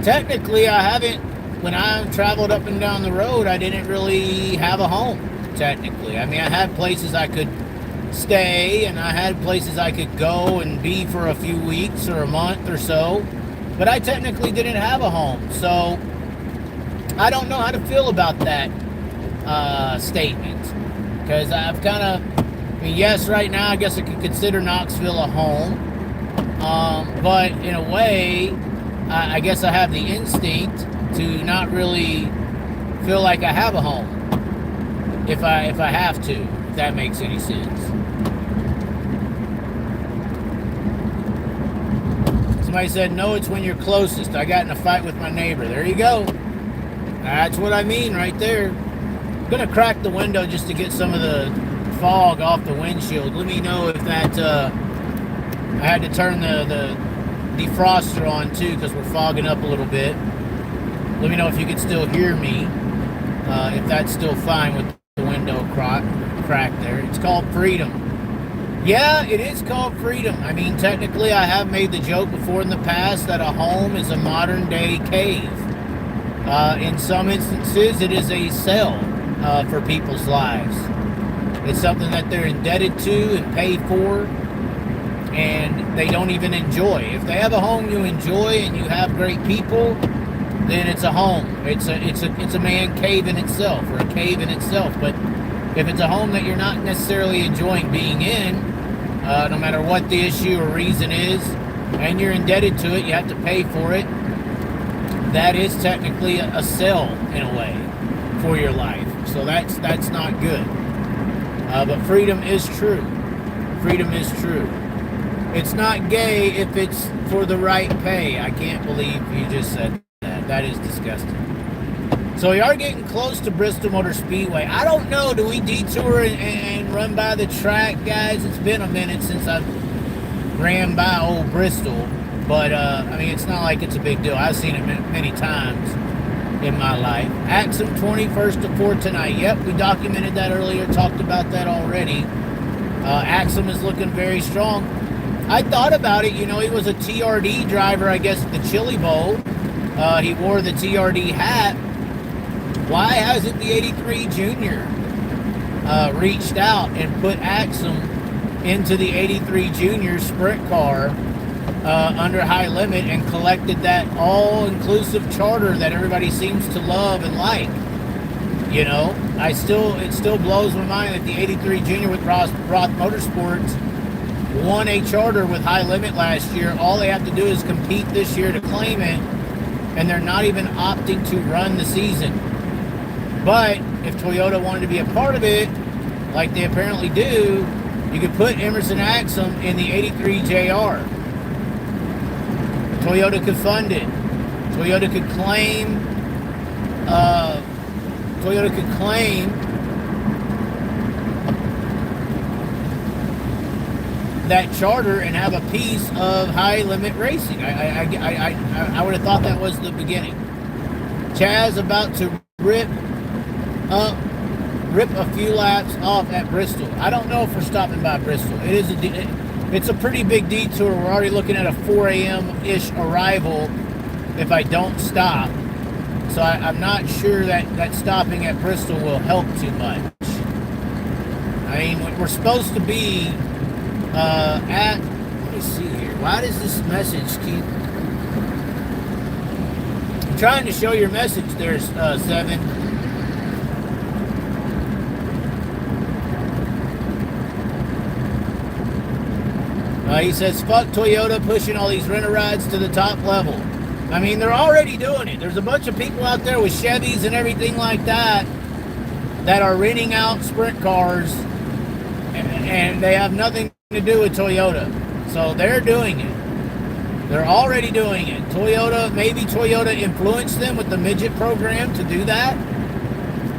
technically I haven't when I traveled up and down the road, I didn't really have a home, technically. I mean, I had places I could stay, and I had places I could go and be for a few weeks or a month or so, but I technically didn't have a home. So I don't know how to feel about that statement, because I've kind of, I mean, yes, right now I guess I could consider Knoxville a home, but in a way, I guess I have the instinct to not really feel like I have a home if I have to, if that makes any sense. Somebody said, no, it's when you're closest. I got in a fight with my neighbor. There you go. That's what I mean right there. I'm going to crack the window just to get some of the fog off the windshield. Let me know if that, I had to turn the defroster on too because we're fogging up a little bit. Let me know if you can still hear me, if that's still fine with the window crack there. It's called freedom. Yeah, it is called freedom. I mean, technically, I have made the joke before in the past that a home is a modern-day cave. In some instances, it is a cell for people's lives. It's something that they're indebted to and pay for, and they don't even enjoy. If they have a home you enjoy and you have great people, then it's a home. It's a man cave in itself, or a cave in itself. But if it's a home that you're not necessarily enjoying being in, no matter what the issue or reason is, and you're indebted to it, you have to pay for it, that is technically a cell in a way for your life. So that's not good. But freedom is true. Freedom is true. It's not gay if it's for the right pay. I can't believe you just said that. That is disgusting. So we are getting close to Bristol Motor Speedway. I don't know. Do we detour and run by the track, guys? It's been a minute since I've ran by old Bristol. But, I mean, it's not like it's a big deal. I've seen it many times in my life. Axsom 21st to 4 tonight. Yep, we documented that earlier. Talked about that already. Axsom is looking very strong. I thought about it. You know, he was a TRD driver, I guess, at the Chili Bowl. He wore the TRD hat. Why hasn't the 83 Junior reached out and put Axsom into the 83 Junior sprint car under high limit and collected that all-inclusive charter that everybody seems to love and like? You know, it still blows my mind that the 83 Junior with Roth Motorsports won a charter with high limit last year. All they have to do is compete this year to claim it, and they're not even opting to run the season. But if Toyota wanted to be a part of it, like they apparently do, you could put Emerson Axsom in the 83 JR. Toyota could fund it. Toyota could claim that charter and have a piece of high limit racing. I would have thought that was the beginning. Chaz about to rip a few laps off at Bristol. I don't know if we're stopping by Bristol. It's a pretty big detour. We're already looking at a 4 a.m.-ish arrival if I don't stop. So I'm not sure that stopping at Bristol will help too much. I mean, we're supposed to be let me see here. Why does this message keep... I'm trying to show your message there, 7. He says, fuck Toyota pushing all these rent-a-rides to the top level. I mean, they're already doing it. There's a bunch of people out there with Chevys and everything like that that are renting out sprint cars, and they have nothing to do with Toyota. So they're doing it. They're already doing it. Maybe Toyota influenced them with the midget program to do that.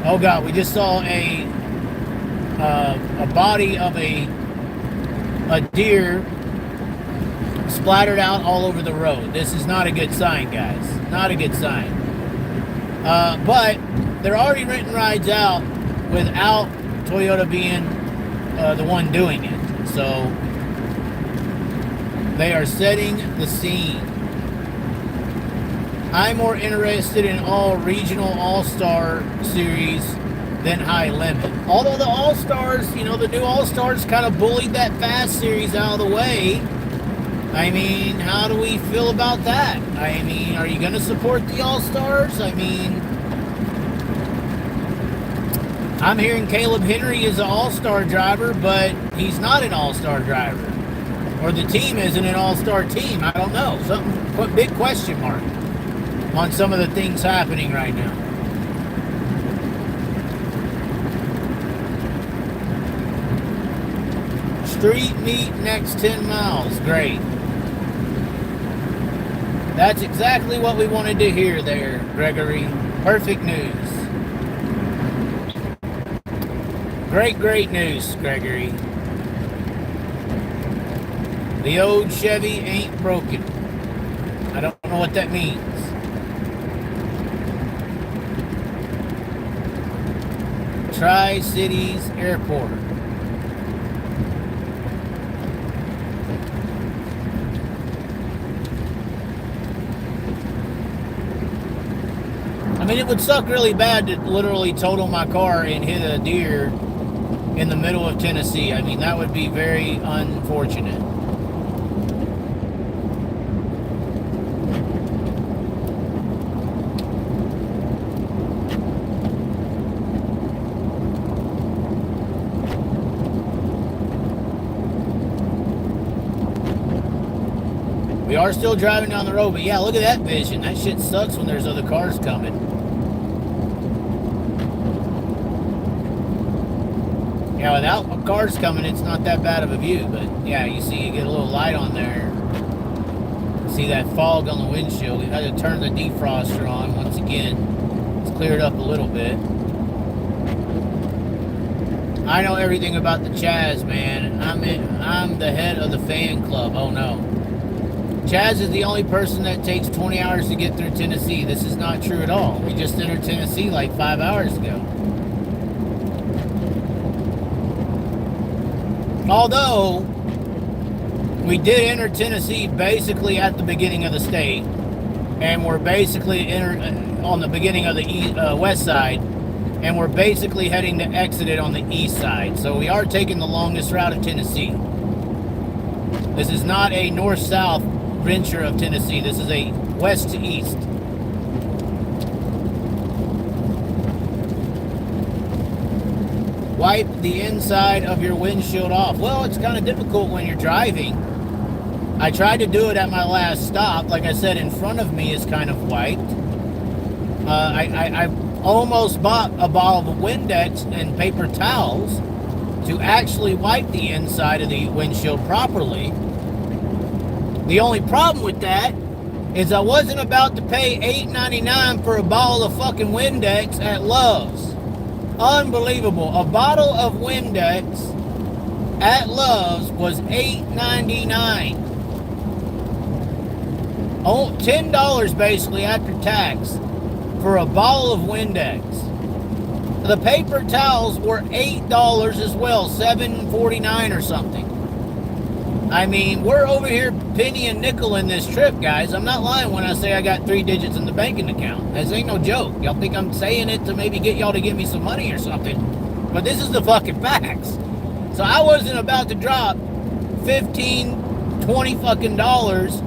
Oh God, we just saw a body of a deer splattered out all over the road. This is not a good sign, guys. Not a good sign. But they're already renting rides out without Toyota being the one doing it. So they are setting the scene. I'm more interested in all regional all-star series than high limit. Although the all-stars, the new all-stars kind of bullied that fast series out of the way. I mean, how do we feel about that? I mean, are you going to support the all-stars? I mean, I'm hearing Caleb Henry is an all-star driver, but he's not an all-star driver. Or the team isn't an all-star team. I don't know. Something, big question mark on some of the things happening right now. Street meet next 10 miles. Great. That's exactly what we wanted to hear there, Gregory. Perfect news. Great news, Gregory. The old Chevy ain't broken. I don't know what that means. Tri-Cities Airport. I mean, it would suck really bad to literally total my car and hit a deer in the middle of Tennessee. I mean, that would be very unfortunate. We are still driving down the road, but yeah, look at that vision. That shit sucks when there's other cars coming. Yeah, without cars coming, it's not that bad of a view, but yeah, you see, you get a little light on there. See that fog on the windshield. We've had to turn the defroster on once again. It's cleared up a little bit. I know everything about the Chaz, man. I'm the head of the fan club. Oh no. Chaz is the only person that takes 20 hours to get through Tennessee. This is not true at all. We just entered Tennessee like 5 hours ago. Although, we did enter Tennessee basically at the beginning of the state. And we're basically on the beginning of the west side. And we're basically heading to exit it on the east side. So we are taking the longest route of Tennessee. This is not a north-south venture of Tennessee. This is a west to east. Wipe the inside of your windshield off. Well, it's kind of difficult when you're driving. I tried to do it at my last stop. Like I said, in front of me is kind of wiped. I almost bought a bottle of Windex and paper towels to actually wipe the inside of the windshield properly. The only problem with that is I wasn't about to pay $8.99 for a bottle of fucking Windex at Love's. Unbelievable. A bottle of Windex at Love's was $8.99. Oh, $10 basically after tax for a bottle of Windex. The paper towels were $8 as well, $7.49 or something. I mean, we're over here penny and nickel in this trip, guys. I'm not lying when I say I got 3 digits in the banking account. This ain't no joke. Y'all think I'm saying it to maybe get y'all to give me some money or something. But this is the fucking facts. So I wasn't about to drop 15, 20 fucking dollars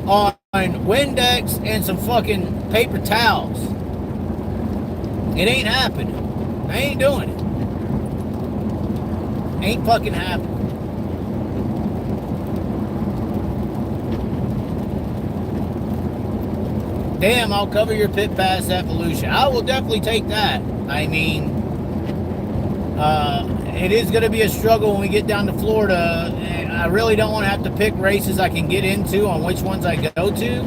on Windex and some fucking paper towels. It ain't happening. I ain't doing it. Ain't fucking happening. Damn, I'll cover your pit pass at Volusia. I will definitely take that. I mean, it is going to be a struggle when we get down to Florida. I really don't want to have to pick races I can get into on which ones I go to.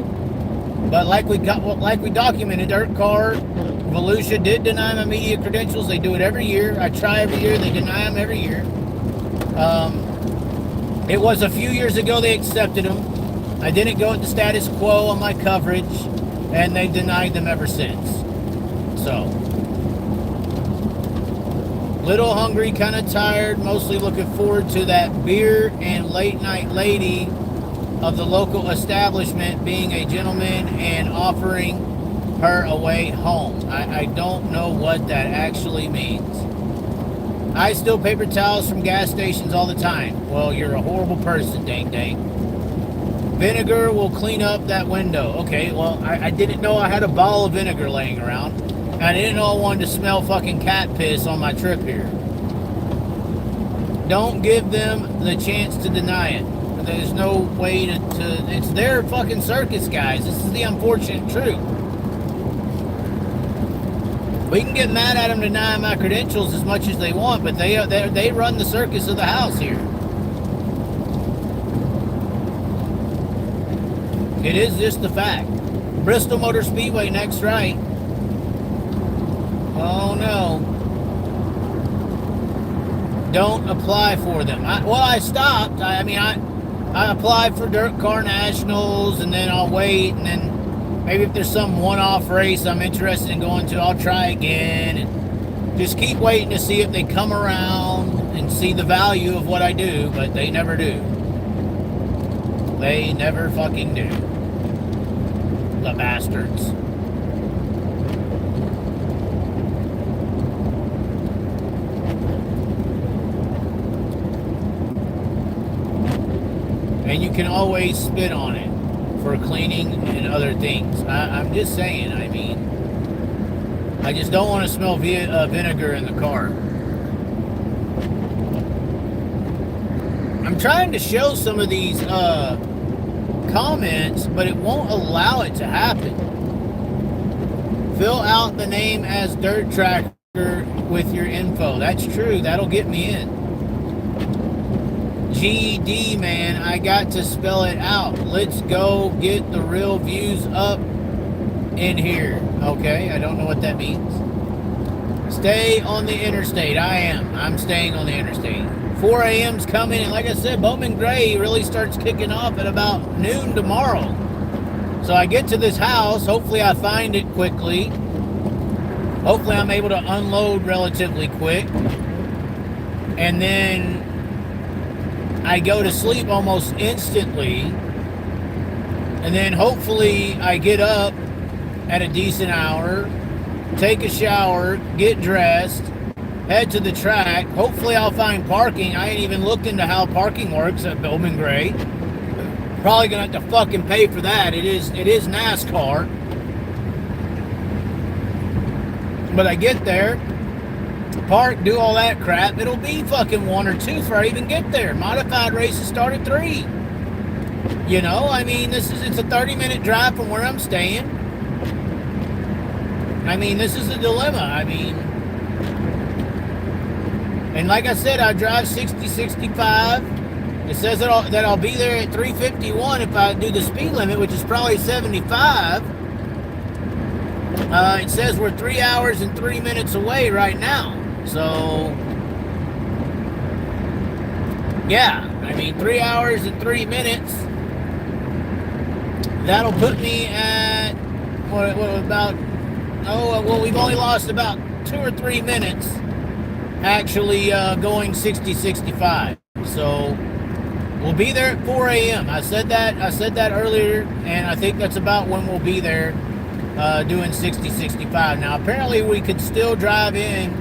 But like we documented, Dirt Car, Volusia did deny my media credentials. They do it every year. I try every year. They deny them every year. It was a few years ago they accepted them. I didn't go at the status quo on my coverage. And they've denied them ever since. So, little hungry, kind of tired, mostly looking forward to that beer and late night lady of the local establishment being a gentleman and offering her a way home. I don't know what that actually means. I steal paper towels from gas stations all the time. Well, you're a horrible person, dang dang. Vinegar will clean up that window. Okay, well, I didn't know I had a bottle of vinegar laying around. And I didn't know I wanted to smell fucking cat piss on my trip here. Don't give them the chance to deny it. There's no way to it's their fucking circus, guys. This is the unfortunate truth. We can get mad at them denying my credentials as much as they want, but they run the circus of the house here. It is just the fact. Bristol Motor Speedway next right. Oh no. Don't apply for them. I stopped. I applied for Dirt Car Nationals, and then I'll wait, and then maybe if there's some one-off race I'm interested in going to, I'll try again, and just keep waiting to see if they come around and see the value of what I do, but they never do. They never fucking do. The bastards. And you can always spit on it for cleaning and other things. I'm just saying, I mean, I just don't want to smell vinegar in the car. I'm trying to show some of these comments, but it won't allow it to happen. Fill out the name as Dirt Tracker with your info. That's true. That'll get me in. GED, man, I got to spell it out. Let's go get the real views up in here. Okay, I don't know what that means. Stay on the interstate. I'm staying on the interstate. 4 a.m.'s coming, and like I said, Bowman Gray really starts kicking off at about noon tomorrow. So I get to this house. Hopefully I find it quickly. Hopefully I'm able to unload relatively quick. And then I go to sleep almost instantly, and then hopefully I get up at a decent hour, take a shower, get dressed, head to the track. Hopefully I'll find parking. I ain't even looked into how parking works at Bowman Gray. Probably gonna have to fucking pay for that. It is NASCAR. But I get there, park, do all that crap. It'll be fucking 1 or 2 before I even get there. Modified races start at 3. You know, I mean, it's a 30-minute drive from where I'm staying. I mean, this is a dilemma. I mean, and like I said, I drive 60, 65. It says that I'll be there at 351 if I do the speed limit, which is probably 75. It says we're 3 hours and 3 minutes away right now. So, yeah, I mean, 3 hours and 3 minutes. That'll put me at, what about, we've only lost about 2 or 3 minutes actually going 60, 65. So, we'll be there at 4 a.m. I said that earlier, and I think that's about when we'll be there doing 60, 65. Now, apparently we could still drive in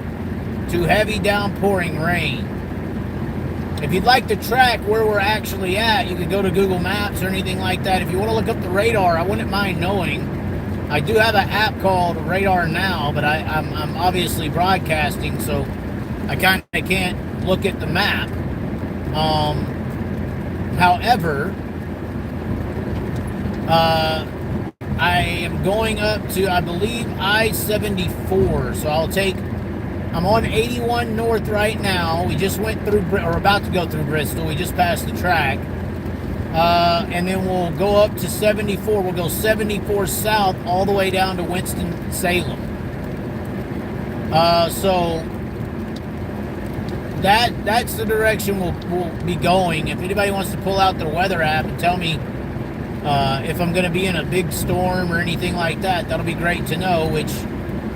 to heavy downpouring rain. If you'd like to track where we're actually at, you could go to Google Maps or anything like that. If you want to look up the radar, I wouldn't mind knowing. I do have an app called Radar Now, but I'm obviously broadcasting, so I kind of can't look at the map. However, I am going up to, I believe, I-74, so I'm on 81 North right now. We just went through, or about to go through Bristol. We just passed the track. And then we'll go up to 74. We'll go 74 South all the way down to Winston-Salem. So that's the direction we'll be going. If anybody wants to pull out their weather app and tell me if I'm going to be in a big storm or anything like that, that'll be great to know, which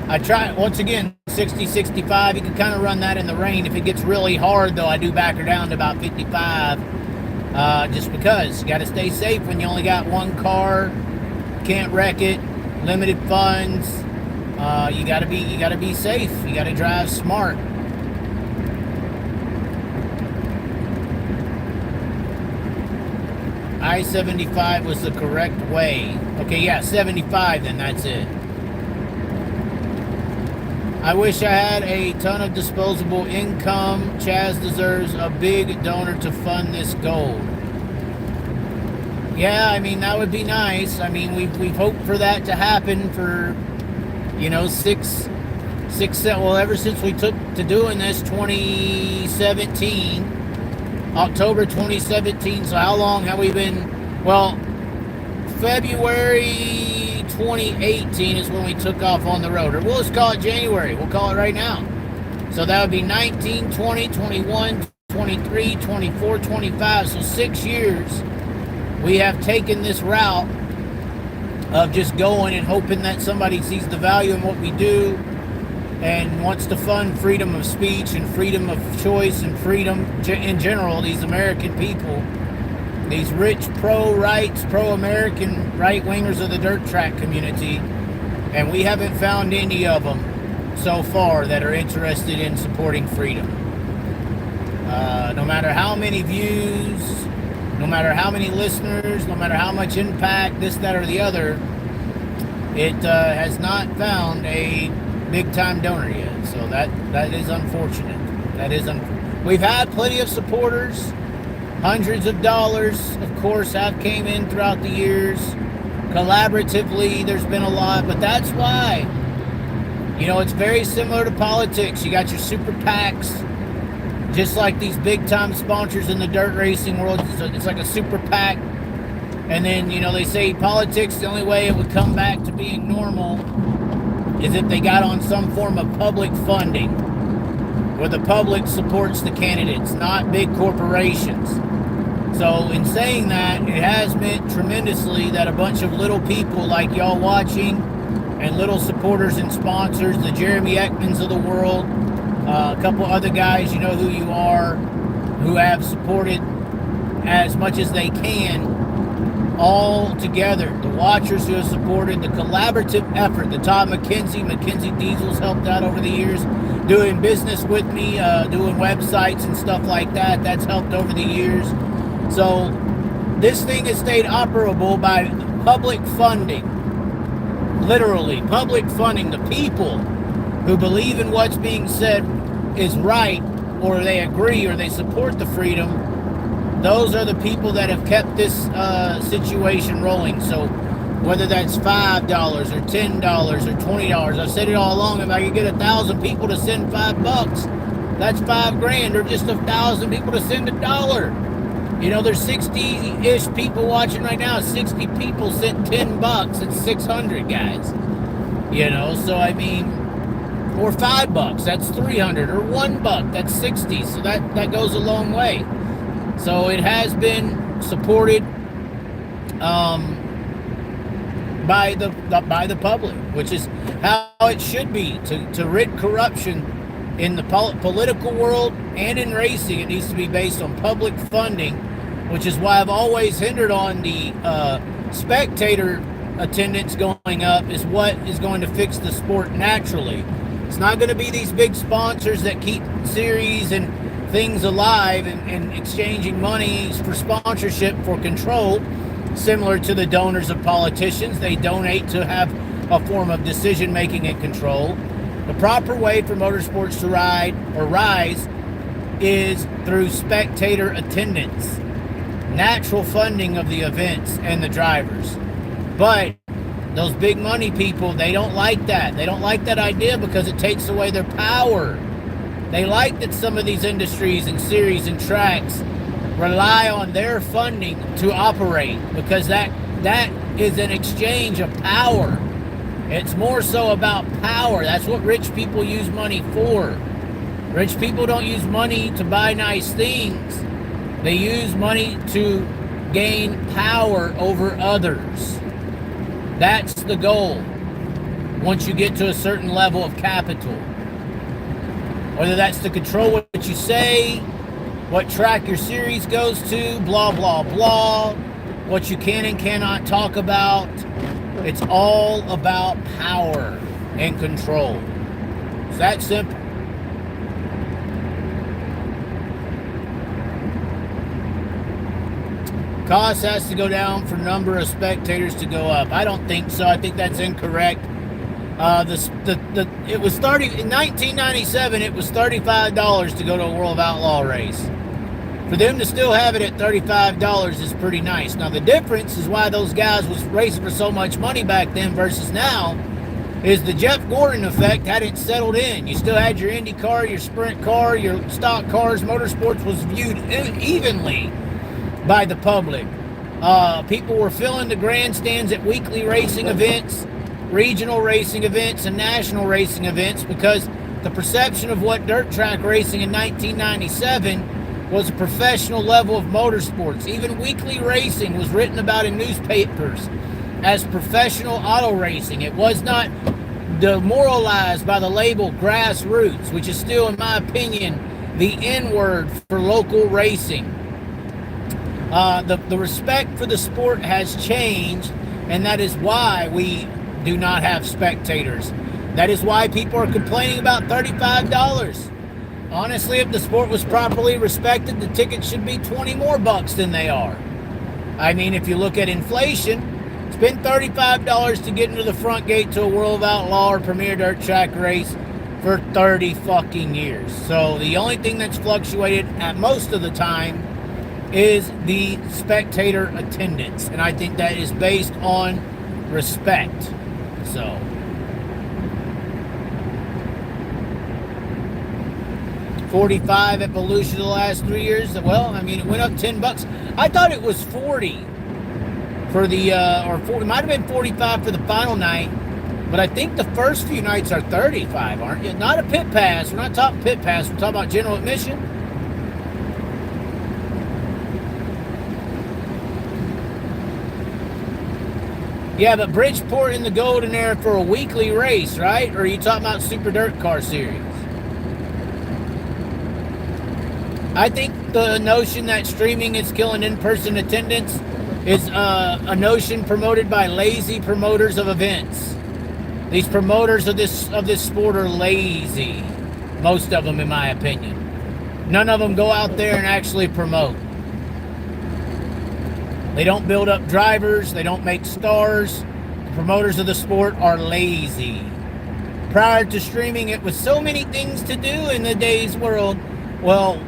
I try, once again, 60, 65, you can kind of run that in the rain. If it gets really hard, though, I do back her down to about 55 Just because you got to stay safe when you only got one car, can't wreck it, limited funds. You gotta be safe. You gotta drive smart. I-75 was the correct way. Okay, yeah, 75 then, that's it. I wish I had a ton of disposable income. Chaz deserves a big donor to fund this goal. Yeah, I mean, that would be nice. I mean, we've hoped for that to happen for, you know, well, ever since we took to doing this, 2017, October 2017. So how long have we been? Well, February 2018 is when we took off on the road. Or we'll just call it January. We'll call it right now. So that would be 19, 20, 21, 23, 24, 25. So 6 years we have taken this route of just going and hoping that somebody sees the value in what we do and wants to fund freedom of speech and freedom of choice and freedom in general. These American people, these rich pro-rights, pro-American right-wingers of the dirt track community, and we haven't found any of them so far that are interested in supporting freedom. No matter how many views, no matter how many listeners, no matter how much impact, this, that, or the other, it has not found a big-time donor yet. So that is unfortunate. We've had plenty of supporters. Hundreds of dollars, of course, have came in throughout the years. Collaboratively, there's been a lot, but that's why, you know, it's very similar to politics. You got your super PACs, just like these big-time sponsors in the dirt racing world. It's like a super PAC. And then, you know, they say politics, the only way it would come back to being normal is if they got on some form of public funding, where the public supports the candidates, not big corporations. So in saying that, it has meant tremendously that a bunch of little people like y'all watching and little supporters and sponsors, the Jeremy Ekmans of the world, a couple other guys, you know who you are, who have supported as much as they can, all together. The watchers who have supported, the collaborative effort, the Todd McKenzie Diesel's helped out over the years, doing business with me, doing websites and stuff like that. That's helped over the years. So this thing has stayed operable by public funding. Literally, public funding. The people who believe in what's being said is right, or they agree, or they support the freedom, those are the people that have kept this situation rolling. So whether that's $5 or $10 or $20, I've said it all along, if I could get 1,000 people to send $5, that's $5,000, or just 1,000 people to send $1. You know, there's 60-ish people watching right now. 60 people sent $10. It's 600 guys. You know, so I mean, or $5, that's 300, or $1, that's 60. So that goes a long way. So it has been supported by the public, which is how it should be. To rid corruption in the political world and in racing, it needs to be based on public funding, which is why I've always hindered on the spectator attendance going up is what is going to fix the sport naturally. It's not going to be these big sponsors that keep series and things alive and exchanging money for sponsorship for control, similar to the donors of politicians. They donate to have a form of decision making and control. The proper way for motorsports to rise is through spectator attendance, natural funding of the events and the drivers. But those big money people, they don't like that. They don't like that idea because it takes away their power. They like that some of these industries and series and tracks rely on their funding to operate, because that is an exchange of power. It's more so about power. That's what rich people use money for. Rich people don't use money to buy nice things. They use money to gain power over others. That's the goal. Once you get to a certain level of capital, whether that's to control what you say, what track your series goes to, blah, blah, blah, what you can and cannot talk about. It's all about power and control. It's that simple. Cost has to go down for number of spectators to go up. I don't think so. I think that's incorrect. It was in 1997. It was $35 to go to a World of Outlaw race. For them to still have it at $35 is pretty nice. Now the difference is why those guys was racing for so much money back then versus now is the Jeff Gordon effect hadn't settled in. You still had your Indy car, your sprint car, your stock cars. Motorsports was viewed evenly by the public. People were filling the grandstands at weekly racing events, regional racing events, and national racing events because the perception of what dirt track racing in 1997 was a professional level of motorsports. Even weekly racing was written about in newspapers as professional auto racing. It was not demoralized by the label grassroots, which is still, in my opinion, the N-word for local racing. The respect for the sport has changed, and that is why we do not have spectators. That is why people are complaining about $35. Honestly, if the sport was properly respected, the tickets should be 20 more bucks than they are. I mean, if you look at inflation, it's been $35 to get into the front gate to a World of Outlaw or Premier Dirt Track race for 30 fucking years. So the only thing that's fluctuated at most of the time is the spectator attendance. And I think that is based on respect. So... $45 at Volusia the last 3 years. Well, I mean, it went up $10. I thought it was 40 for the, or 40, it might have been 45 for the final night, but I think the first few nights are 35, aren't you? Not a pit pass. We're not talking pit pass. We're talking about general admission. Yeah, but Bridgeport in the Golden Era for a weekly race, right? Or are you talking about Super Dirt Car Series? I think the notion that streaming is killing in-person attendance is a notion promoted by lazy promoters of events. These promoters of this sport are lazy. Most of them, in my opinion. None of them go out there and actually promote. They don't build up drivers. They don't make stars. The promoters of the sport are lazy. Prior to streaming, it was so many things to do in the day's world. Well,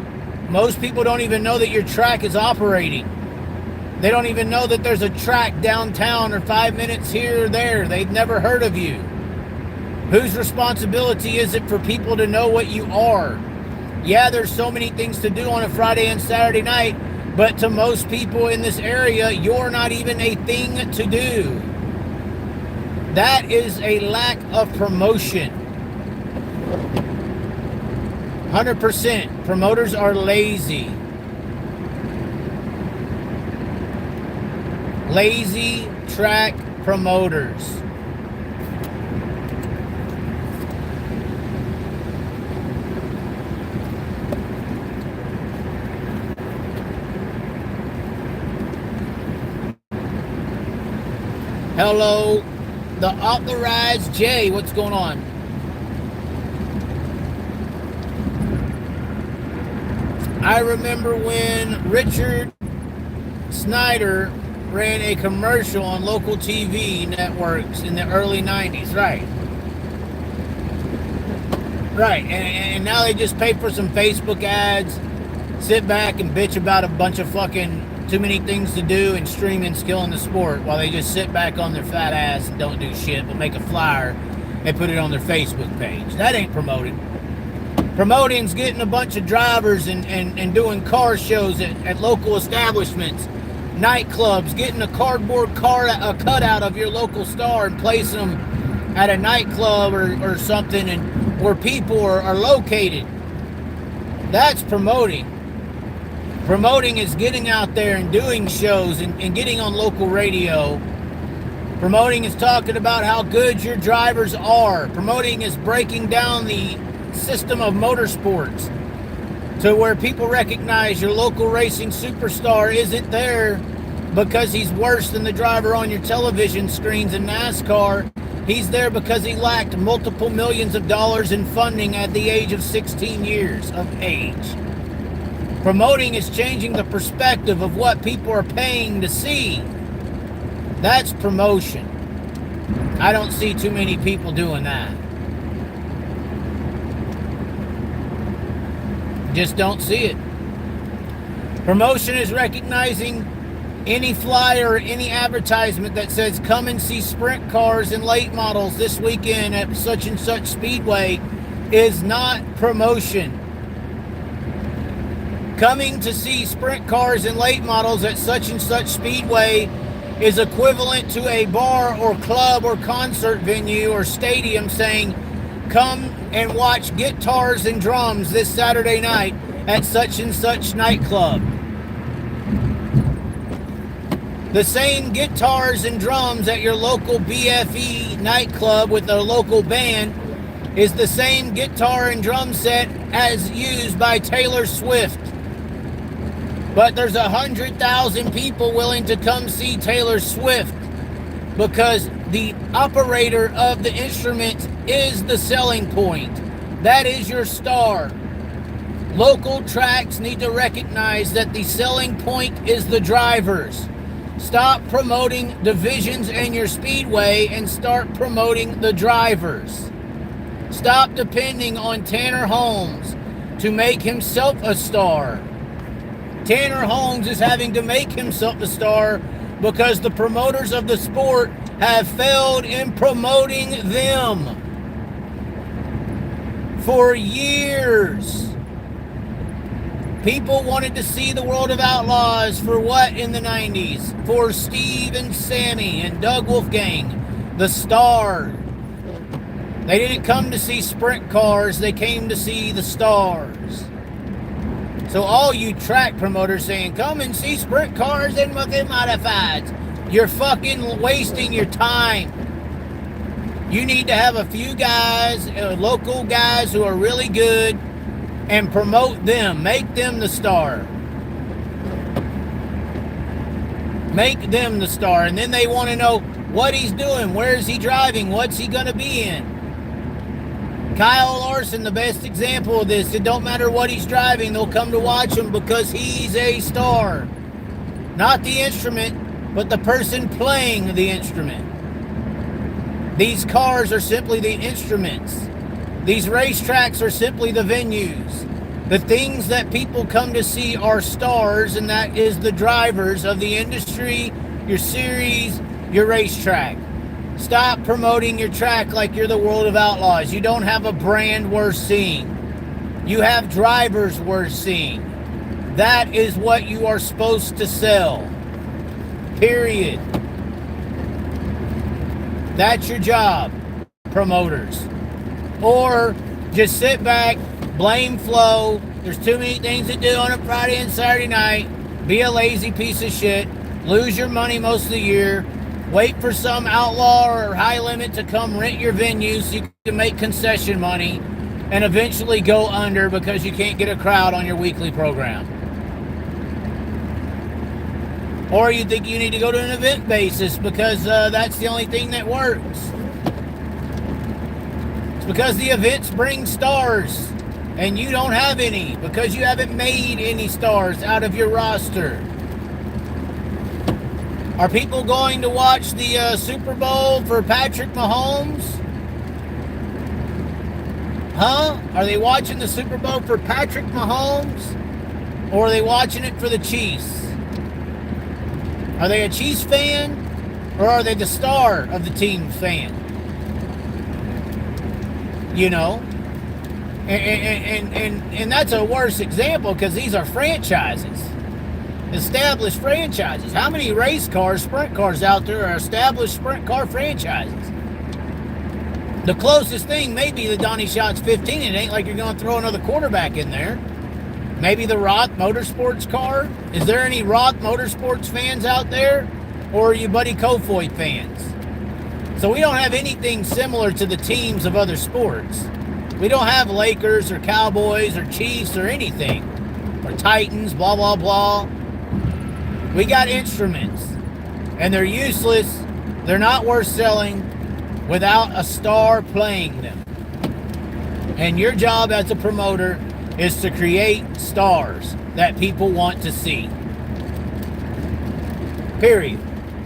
most people don't even know that your track is operating. They don't even know that there's a track downtown or 5 minutes here or there. They've never heard of you. Whose responsibility is it for people to know what you are? Yeah, there's so many things to do on a Friday and Saturday night, but to most people in this area, you're not even a thing to do. That is a lack of promotion. 100%. Promoters are lazy. Lazy track promoters. Hello, the Authorized J. What's going on? I remember when Richard Snyder ran a commercial on local TV networks in the early 90s, right? Right, and now they just pay for some Facebook ads, sit back and bitch about a bunch of fucking too many things to do and streaming's killing the sport while they just sit back on their fat ass and don't do shit but make a flyer and put it on their Facebook page. That ain't promoting. Promoting's getting a bunch of drivers and doing car shows at local establishments, nightclubs, getting a cardboard a cutout of your local star and placing them at a nightclub or something and where people are located. That's promoting. Promoting is getting out there and doing shows and getting on local radio. Promoting is talking about how good your drivers are. Promoting is breaking down the system of motorsports. to where people recognize your local racing superstar isn't there because he's worse than the driver on your television screens in NASCAR. He's there because he lacked multiple millions of dollars in funding at the age of 16 years of age. Promoting is changing the perspective of what people are paying to see. That's promotion. I don't see too many people doing that. Just don't see it. Promotion is recognizing any flyer or any advertisement that says come and see sprint cars and late models this weekend at such and such speedway is not promotion. Coming to see sprint cars and late models at such and such speedway is equivalent to a bar or club or concert venue or stadium saying come and watch guitars and drums this Saturday night at such and such nightclub. The same guitars and drums at your local BFE nightclub with a local band is the same guitar and drum set as used by Taylor Swift. But there's 100,000 people willing to come see Taylor Swift because the operator of the instrument is the selling point. That is your star. Local tracks need to recognize that the selling point is the drivers. Stop promoting divisions in your speedway and start promoting the drivers. Stop depending on Tanner Holmes to make himself a star. Tanner Holmes is having to make himself a star because the promoters of the sport have failed in promoting them for years. People wanted to see the World of Outlaws for what in the 90s? For Steve and Sammy and Doug Wolfgang, the star. They didn't come to see sprint cars, they came to see the stars. So all you track promoters saying, come and see sprint cars and fucking modifieds, you're fucking wasting your time. You need to have a few guys, local guys who are really good, and promote them. Make them the star. Make them the star. And then they want to know what he's doing. Where is he driving? What's he going to be in? Kyle Larson, the best example of this. It don't matter what he's driving. They'll come to watch him because he's a star. Not the instrument, but the person playing the instrument. These cars are simply the instruments. These racetracks are simply the venues. The things that people come to see are stars, and that is the drivers of the industry, your series, your racetrack. Stop promoting your track like you're the World of Outlaws. You don't have a brand worth seeing. You have drivers worth seeing. That is what you are supposed to sell. Period. That's your job, promoters. Or just sit back, blame Flo. There's too many things to do on a Friday and Saturday night. Be a lazy piece of shit. Lose your money most of the year. Wait for some outlaw or high limit to come rent your venue so you can make concession money and eventually go under because you can't get a crowd on your weekly program. Or you think you need to go to an event basis because that's the only thing that works. Because the events bring stars and you don't have any because you haven't made any stars out of your roster. Are people going to watch the Super Bowl for Patrick Mahomes? Huh? Are they watching the Super Bowl for Patrick Mahomes? Or are they watching it for the Chiefs? Are they a Chiefs fan? Or are they the star of the team fan? You know? And that's a worse example because these are franchises. Established franchises. How many race cars, sprint cars out there are established sprint car franchises? The closest thing may be the Donnie Shots 15. It ain't like you're going to throw another quarterback in there. Maybe the Roth Motorsports car. Is there any Roth Motorsports fans out there? Or are you Buddy Kofoid fans? So we don't have anything similar to the teams of other sports. We don't have Lakers or Cowboys or Chiefs or anything. Or Titans, blah, blah, blah. We got instruments. And they're useless. They're not worth selling without a star playing them. And your job as a promoter is to create stars that people want to see. Period.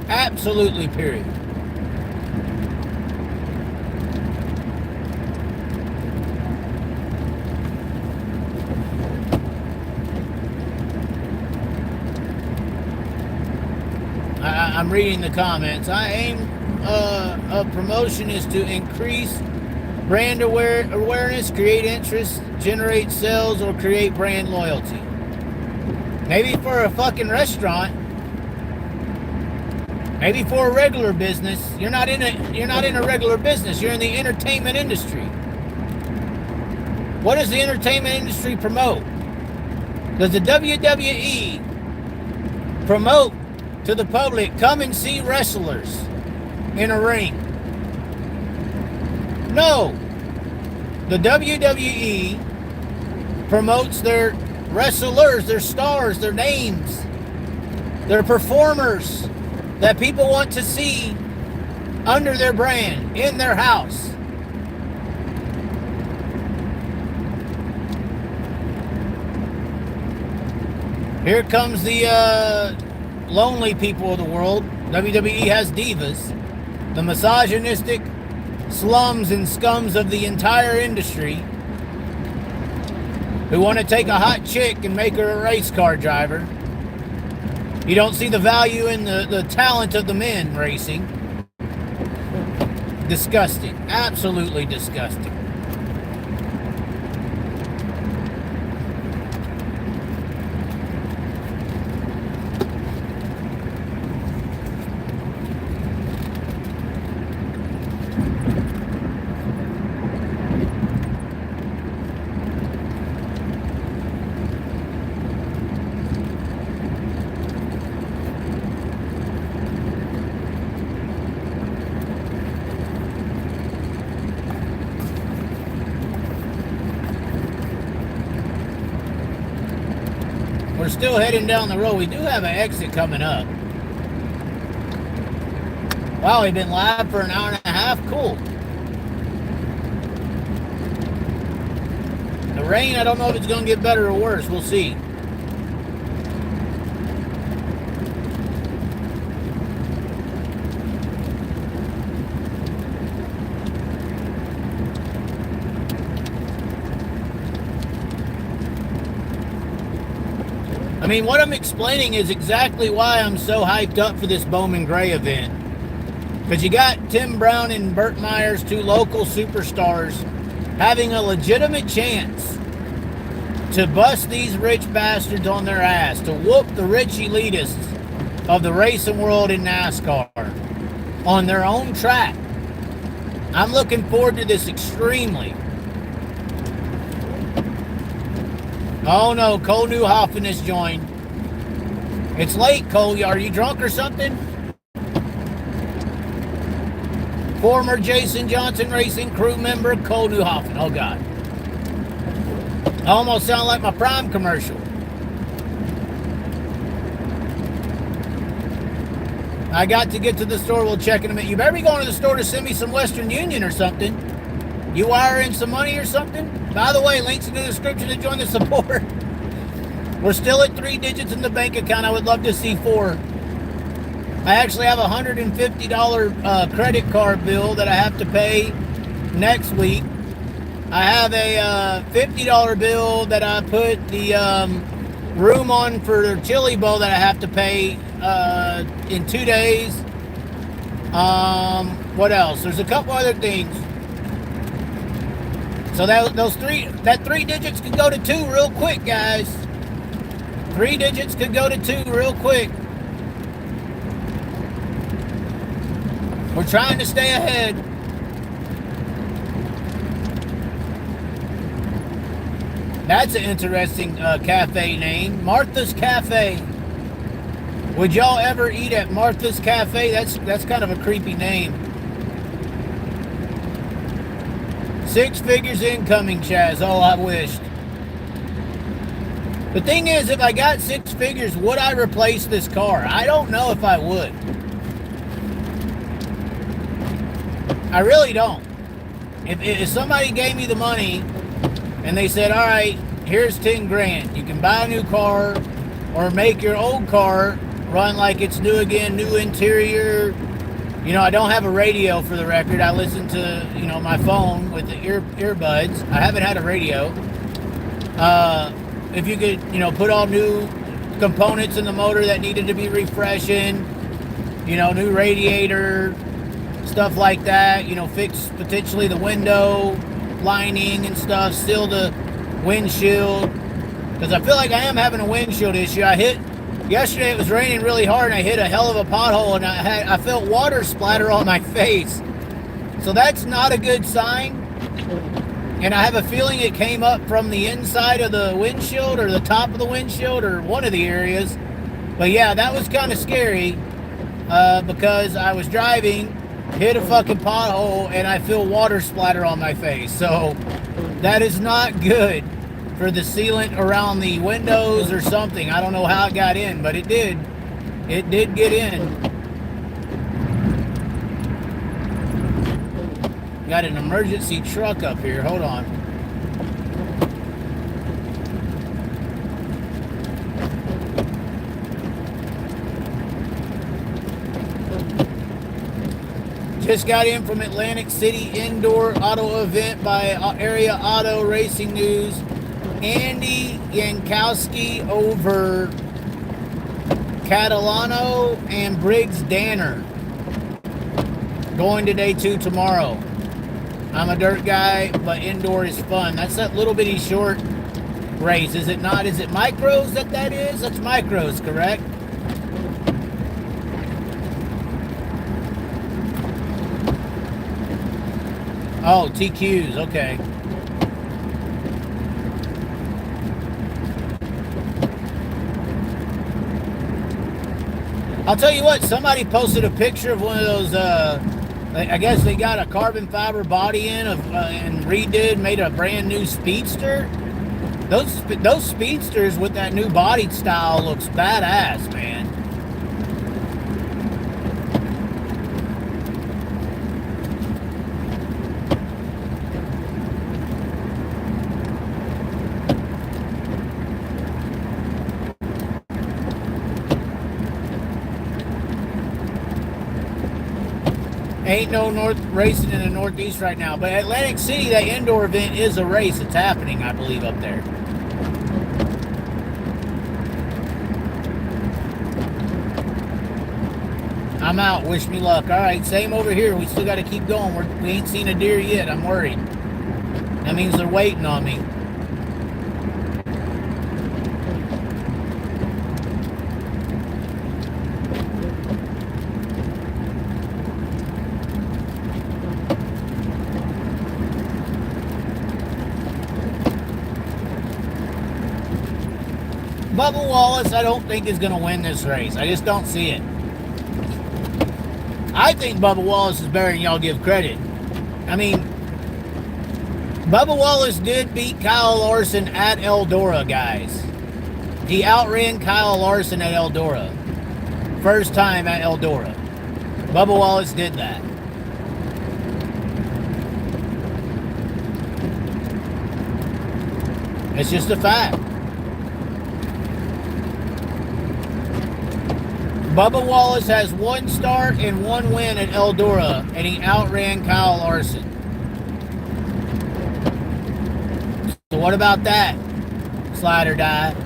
Absolutely, period. I'm reading the comments. I aim of promotion is to increase brand awareness, create interest, generate sales, or create brand loyalty. Maybe for a fucking restaurant. Maybe for a regular business. You're not in a regular business. You're in the entertainment industry. What does the entertainment industry promote? Does the WWE promote to the public, come and see wrestlers in a ring? No. The WWE promotes their wrestlers, their stars, their names, their performers that people want to see under their brand, in their house. Here comes the lonely people of the world. WWE has divas. The misogynistic slums and scums of the entire industry who want to take a hot chick and make her a race car driver. You don't see the value in the talent of the men racing. Disgusting. Absolutely disgusting. We're still heading down the road. We do have an exit coming up. Wow, we've been live for an hour and a half. Cool. The rain, I don't know if it's going to get better or worse. We'll see. I mean, what I'm explaining is exactly why I'm so hyped up for this Bowman Gray event. Because you got Tim Brown and Burt Myers, two local superstars, having a legitimate chance to bust these rich bastards on their ass, to whoop the rich elitists of the racing world in NASCAR on their own track. I'm looking forward to this extremely. Oh no, Cole Newhoffen has joined. It's late, Cole. Are you drunk or something? Former Jason Johnson Racing crew member Cole Newhoffen. Oh God. I almost sound like my Prime commercial. I got to get to the store. We'll check in a minute. You better be going to the store to send me some Western Union or something. You wire in some money or something? By the way, links in the description to join the support. We're still at 3 digits in the bank account. I would love to see 4. I actually have a $150 credit card bill that I have to pay next week. I have a $50 bill that I put the room on for the chili bowl that I have to pay in 2 days. What else? There's a couple other things. So that 3 digits could go to 2 real quick, guys. 3 digits could go to 2 real quick. We're trying to stay ahead. That's an interesting cafe name. Martha's Cafe. Would y'all ever eat at Martha's Cafe? That's kind of a creepy name. 6 figures incoming, Chaz. Oh, I wished. The thing is, if I got 6 figures, would I replace this car? I don't know if I would. I really don't. If somebody gave me the money and they said, all right, here's 10 grand. You can buy a new car or make your old car run like it's new again, new interior. You know, I don't have a radio for the record. I listen to, you know, my phone with the earbuds. I haven't had a radio. If you could, you know, put all new components in the motor that needed to be refreshing, you know, new radiator, stuff like that, you know, fix potentially the window lining and stuff, seal the windshield, because I feel like I am having a windshield issue. Yesterday it was raining really hard and I hit a hell of a pothole and I felt water splatter on my face. So that's not a good sign. And I have a feeling it came up from the inside of the windshield or the top of the windshield or one of the areas. But yeah, that was kind of scary because I was driving, hit a fucking pothole, and I feel water splatter on my face. So that is not good for the sealant around the windows or something. I don't know how it got in, but it did. It did get in. Got an emergency truck up here. Hold on. Just got in from Atlantic City indoor auto event by Area Auto Racing News. Andy Yankowski over Catalano and Briggs Danner. Going to day 2 tomorrow. I'm a dirt guy, but indoor is fun. That's that little bitty short race, is it not? Is it micros that is? That's micros, correct? Oh, TQs, okay. I'll tell you what, somebody posted a picture of one of those, I guess they got a carbon fiber body in and made a brand new Speedster. Those Speedsters with that new body style looks badass, man. Ain't no racing in the Northeast right now. But Atlantic City, that indoor event is a race. It's happening, I believe, up there. I'm out. Wish me luck. All right, same over here. We still got to keep going. We ain't seen a deer yet. I'm worried. That means they're waiting on me. Bubba Wallace, I don't think is going to win this race. I just don't see it. I think Bubba Wallace is better than y'all give credit. I mean, Bubba Wallace did beat Kyle Larson at Eldora, guys. He outran Kyle Larson at Eldora. First time at Eldora. Bubba Wallace did that. It's just a fact. Bubba Wallace has 1 start and 1 win at Eldora, and he outran Kyle Larson. So what about that? Slide or die.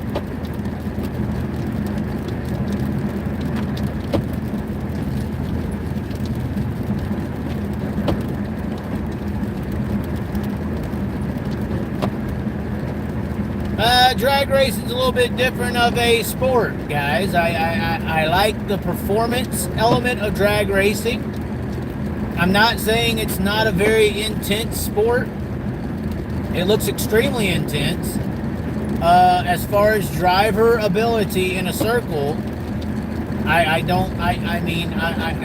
Drag racing is a little bit different of a sport, guys. I like the performance element of drag racing. I'm not saying it's not a very intense sport. It looks extremely intense. As far as driver ability in a circle, I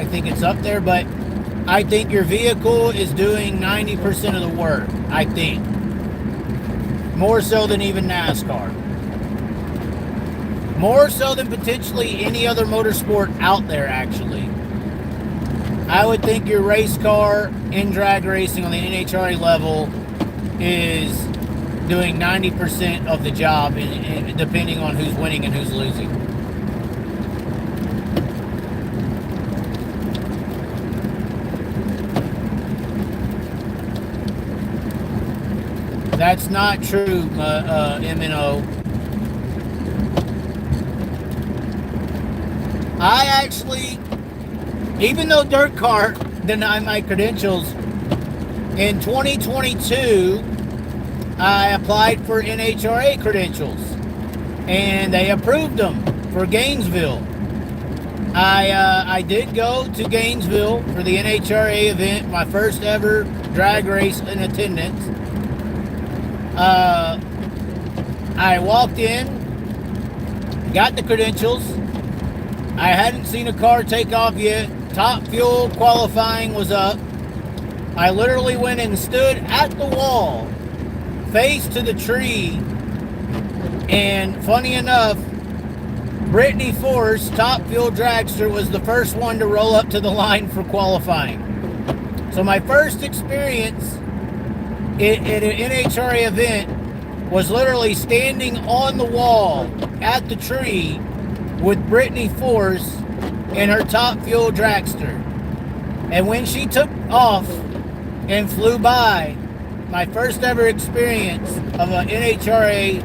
think it's up there, but I think your vehicle is doing 90% of the work, I think. More so than even NASCAR. More so than potentially any other motorsport out there, actually. I would think your race car in drag racing on the NHRA level is doing 90% of the job, depending on who's winning and who's losing. That's not true, MNO. I actually, even though Dukehart denied my credentials, in 2022, I applied for NHRA credentials, and they approved them for Gainesville. I did go to Gainesville for the NHRA event, my first ever drag race in attendance. I walked in, got the credentials. I hadn't seen a car take off yet. Top Fuel qualifying was up. I literally went and stood at the wall, face to the tree, and funny enough, Brittany Force, Top Fuel dragster, was the first one to roll up to the line for qualifying. So my first experience at an NHRA event was literally standing on the wall at the tree with Brittany Force and her Top Fuel dragster. And when she took off and flew by, my first ever experience of an NHRA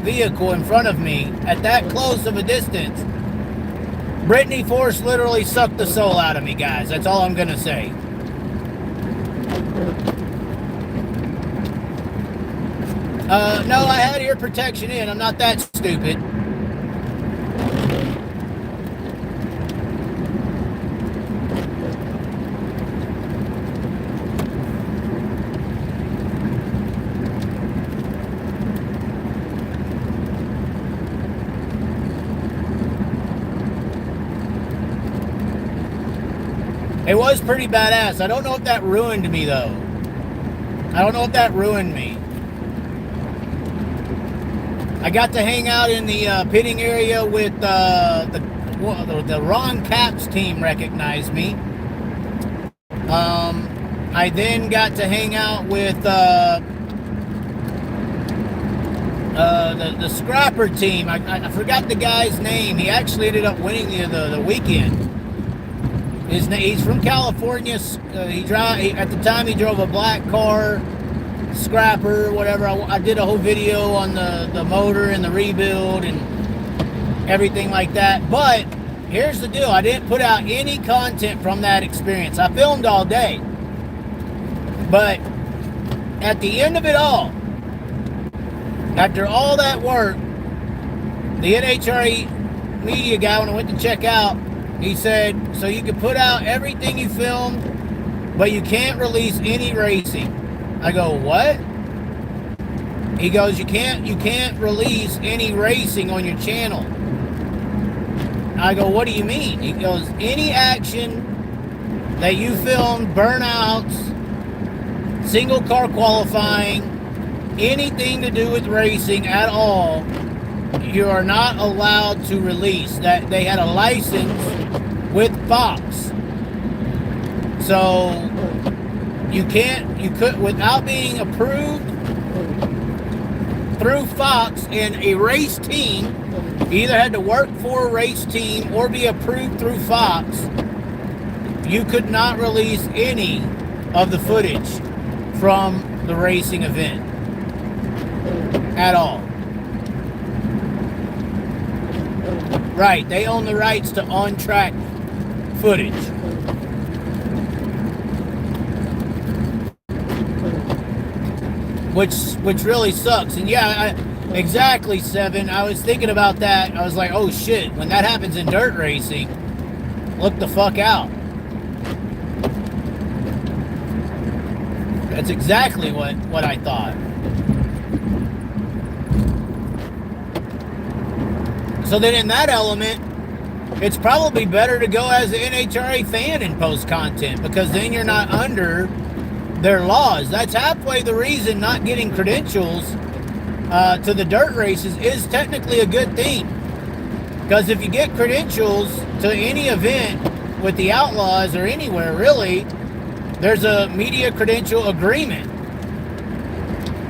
vehicle in front of me at that close of a distance, Brittany Force literally sucked the soul out of me, guys. That's all I'm gonna say. No, I had ear protection in. I'm not that stupid. It was pretty badass. I don't know if that ruined me, though. I don't know if that ruined me. I got to hang out in the pitting area with the Ron Capps team recognized me. I then got to hang out with the Scrapper team. I forgot the guy's name. He actually ended up winning the weekend. He's from California. At the time he drove a black car, Scrapper, whatever. I did a whole video on the motor and the rebuild and everything like that. But here's the deal. I didn't put out any content from that experience. I filmed all day. But at the end of it all, after all that work, the NHRA media guy, when I went to check out, he said, so you can put out everything you filmed, but you can't release any racing. I go, what? He goes, you can't release any racing on your channel. I go, what do you mean? He goes, any action that you filmed, burnouts, single car qualifying, anything to do with racing at all, you are not allowed to release. That they had a license with Fox. So you could, without being approved through Fox and a race team, you either had to work for a race team or be approved through Fox, you could not release any of the footage from the racing event at all. Right, they own the rights to on-track footage. Which really sucks. And yeah, exactly, Seven. I was thinking about that. I was like, oh shit, when that happens in dirt racing, look the fuck out. That's exactly what I thought. So then in that element, it's probably better to go as an NHRA fan and post content, because then you're not under their laws. That's halfway the reason not getting credentials to the dirt races is technically a good thing. Because if you get credentials to any event with the Outlaws or anywhere really, there's a media credential agreement.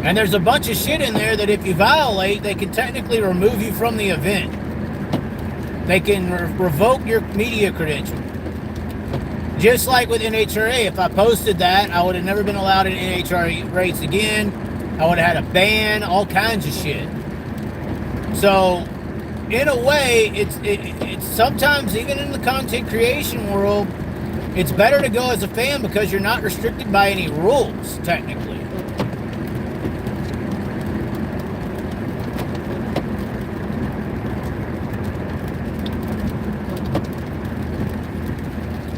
And there's a bunch of shit in there that if you violate, they can technically remove you from the event. They can revoke your media credential. Just like with NHRA, if I posted that, I would have never been allowed an NHRA race again. I would have had a ban, all kinds of shit. So, in a way, it's sometimes, even in the content creation world, it's better to go as a fan because you're not restricted by any rules, technically.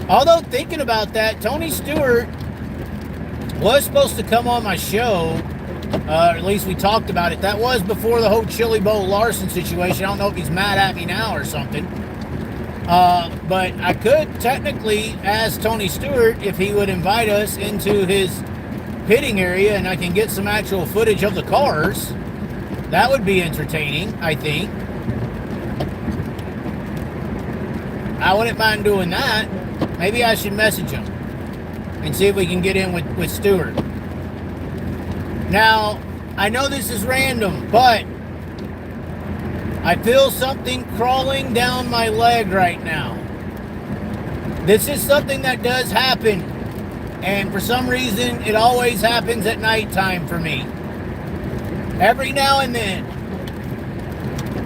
Although, thinking about that, Tony Stewart was supposed to come on my show. At least we talked about it. That was before the whole Chili Bowl Larson situation. I don't know if he's mad at me now or something. But I could technically ask Tony Stewart if he would invite us into his pitting area and I can get some actual footage of the cars. That would be entertaining, I think. I wouldn't mind doing that. Maybe I should message him and see if we can get in with Stewart. Now, I know this is random, but I feel something crawling down my leg right now. This is something that does happen, and for some reason, it always happens at nighttime for me. Every now and then,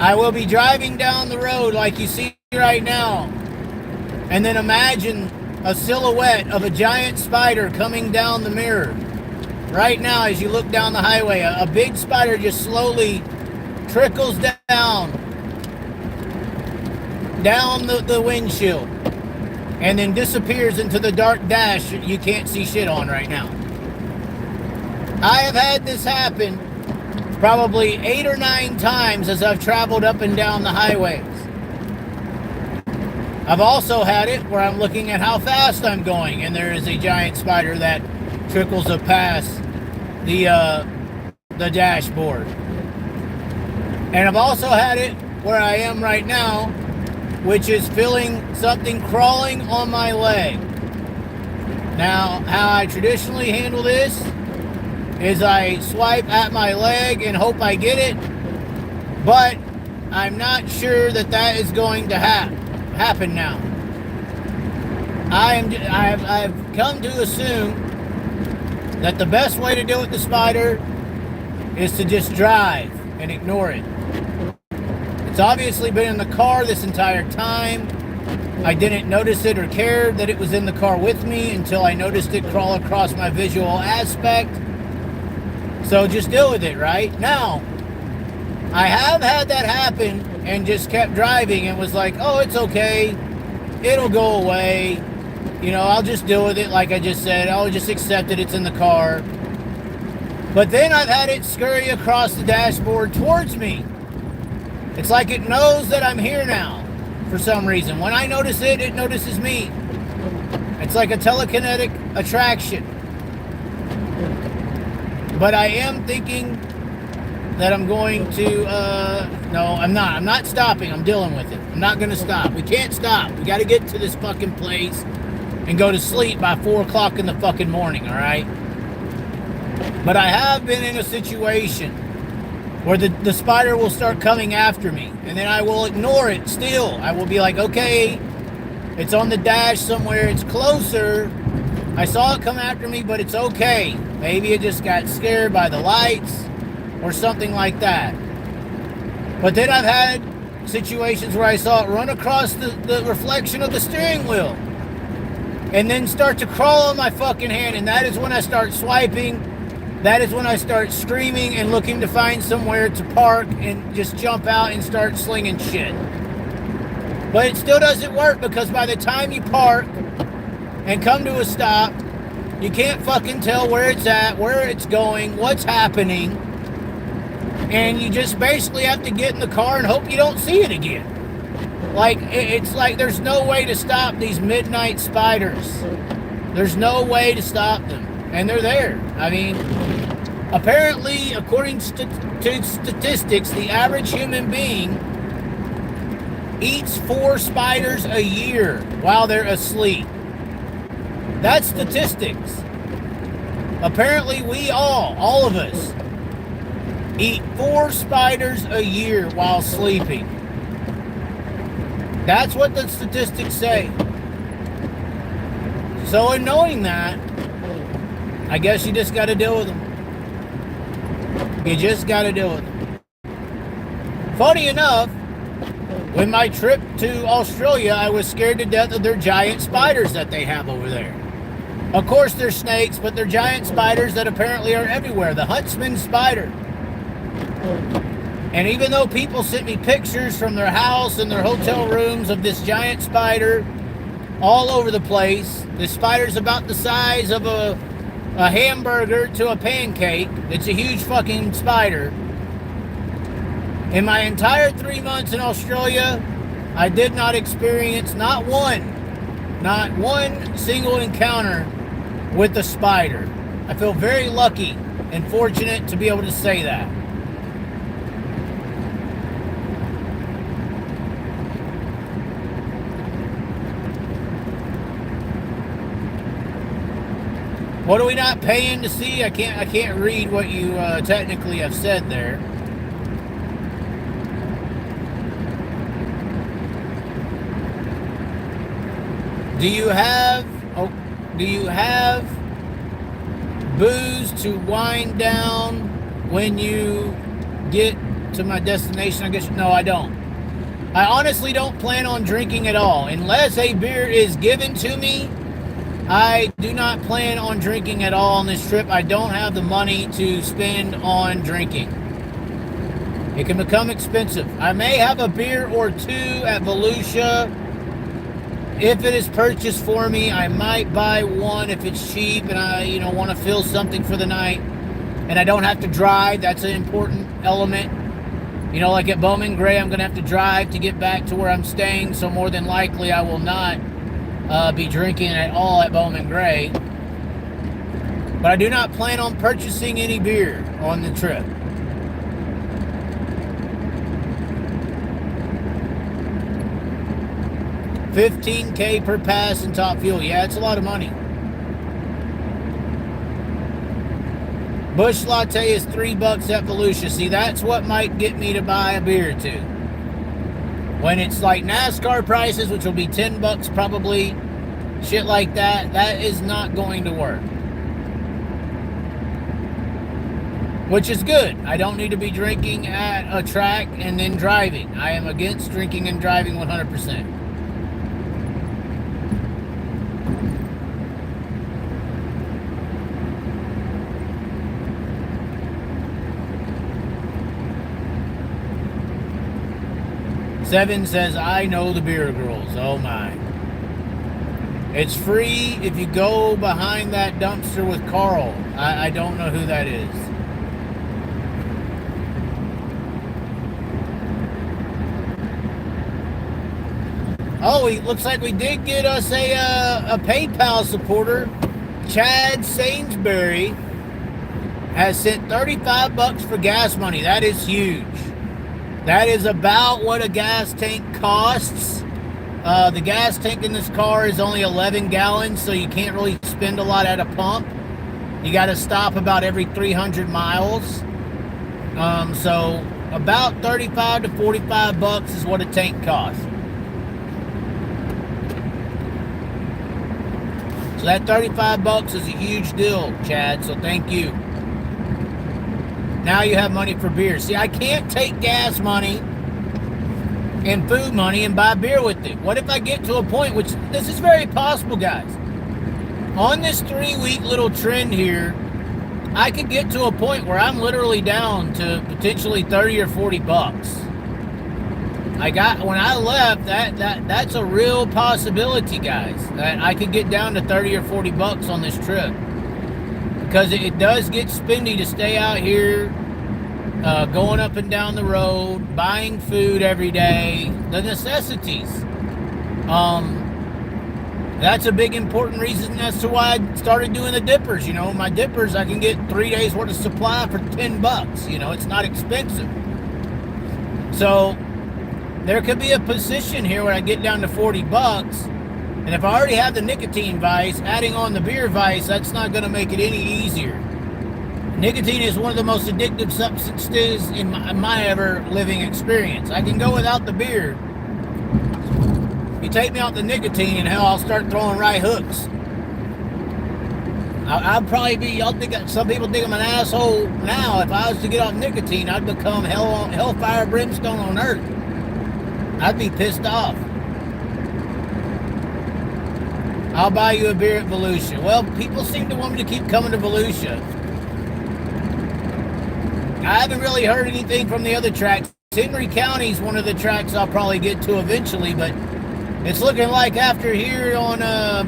I will be driving down the road like you see right now, and then imagine a silhouette of a giant spider coming down the mirror. Right now, as you look down the highway, a big spider just slowly trickles down the windshield and then disappears into the dark dash you can't see shit on right now. I have had this happen probably 8 or 9 times as I've traveled up and down the highways. I've also had it where I'm looking at how fast I'm going and there is a giant spider that trickles up past the dashboard. And I've also had it where I am right now, which is feeling something crawling on my leg. Now, how I traditionally handle this is I swipe at my leg and hope I get it, but I'm not sure that is going to happen now. I've come to assume that the best way to deal with the spider is to just drive and ignore it. It's obviously been in the car this entire time. I didn't notice it or care that it was in the car with me until I noticed it crawl across my visual aspect. So just deal with it, right? Now, I have had that happen and just kept driving and was like, oh, it's okay. It'll go away. You know, I'll just deal with it like I just said. I'll just accept it. It's in the car. But then I've had it scurry across the dashboard towards me. It's like it knows that I'm here now for some reason. When I notice it, it notices me. It's like a telekinetic attraction. But I am thinking that I'm going to, no, I'm not. I'm not stopping. I'm dealing with it. I'm not going to stop. We can't stop. We got to get to this fucking place and go to sleep by 4 o'clock in the fucking morning, all right? But I have been in a situation where the spider will start coming after me, and then I will ignore it still. I will be like, okay, it's on the dash somewhere, it's closer. I saw it come after me, but it's okay. Maybe it just got scared by the lights or something like that. But then I've had situations where I saw it run across the reflection of the steering wheel and then start to crawl on my fucking hand, and that is when I start swiping. That is when I start screaming and looking to find somewhere to park and just jump out and start slinging shit. But it still doesn't work because by the time you park and come to a stop, you can't fucking tell where it's at, where it's going, what's happening. And you just basically have to get in the car and hope you don't see it again. Like, it's like there's no way to stop these midnight spiders. There's no way to stop them. And they're there. I mean, apparently, according to statistics, the average human being eats 4 spiders a year while they're asleep. That's statistics. Apparently, we all of us, eat 4 spiders a year while sleeping. That's what the statistics say. So in knowing that, I guess you just got to deal with them. You just got to deal with them. Funny enough, when my trip to Australia, I was scared to death of their giant spiders that they have over there. Of course, they're snakes, but they're giant spiders that apparently are everywhere. The huntsman spider. And even though people sent me pictures from their house and their hotel rooms of this giant spider all over the place, the spider's about the size of a hamburger to a pancake. It's a huge fucking spider. In my entire 3 months in Australia, I did not experience not one single encounter with a spider. I feel very lucky and fortunate to be able to say that. What are we not paying to see? I can't read what you technically have said there. Do you have booze to wind down when you get to my destination? I guess no, I don't. I honestly don't plan on drinking at all unless a beer is given to me. I do not plan on drinking at all on this trip. I don't have the money to spend on drinking. It can become expensive. I may have a beer or 2 at Volusia. If it is purchased for me, I might buy one if it's cheap and I, want to feel something for the night. And I don't have to drive. That's an important element. Like at Bowman Gray, I'm going to have to drive to get back to where I'm staying. So more than likely, I will not be drinking at all at Bowman Gray. But I do not plan on purchasing any beer on the trip. $15K per pass and top fuel. Yeah, it's a lot of money. Busch Latte is $3 at Volusia. See, that's what might get me to buy a beer or 2. When it's like NASCAR prices, which will be $10 probably, shit like that, that is not going to work. Which is good. I don't need to be drinking at a track and then driving. I am against drinking and driving 100%. Seven says, I know the beer girls. Oh my. It's free if you go behind that dumpster with Carl. I don't know who that is. Oh, it looks like we did get us a PayPal supporter. Chad Sainsbury has sent $35 for gas money. That is huge. That is about what a gas tank costs. The gas tank in this car is only 11 gallons, so you can't really spend a lot at a pump. You got to stop about every 300 miles. So about 35 to 45 bucks is what a tank costs. So that 35 bucks is a huge deal, Chad, so thank you. Now you have money for beer. See, I can't take gas money and food money and buy beer with it. What if I get to a point, which this is very possible, guys. On this 3-week little trend here, I could get to a point where I'm literally down to potentially 30 or 40 bucks. When I left, that's a real possibility, guys. That I could get down to 30 or 40 bucks on this trip. Because it does get spendy to stay out here going up and down the road, buying food every day, the necessities. That's a big important reason as to why I started doing the dippers. You know, my dippers, I can get 3 days worth of supply for $10. You know, it's not expensive. So there could be a position here where I get down to $40. And if I already have the nicotine vice, adding on the beer vice, that's not going to make it any easier. Nicotine is one of the most addictive substances in my ever living experience. I can go without the beer. You take me out the nicotine and hell, I'll start throwing right hooks. I'd probably be, some people think I'm an asshole now. If I was to get off nicotine, I'd become hellfire brimstone on earth. I'd be pissed off. I'll buy you a beer at Volusia. Well, people seem to want me to keep coming to Volusia. I haven't really heard anything from the other tracks. Henry County's one of the tracks I'll probably get to eventually, but it's looking like after here on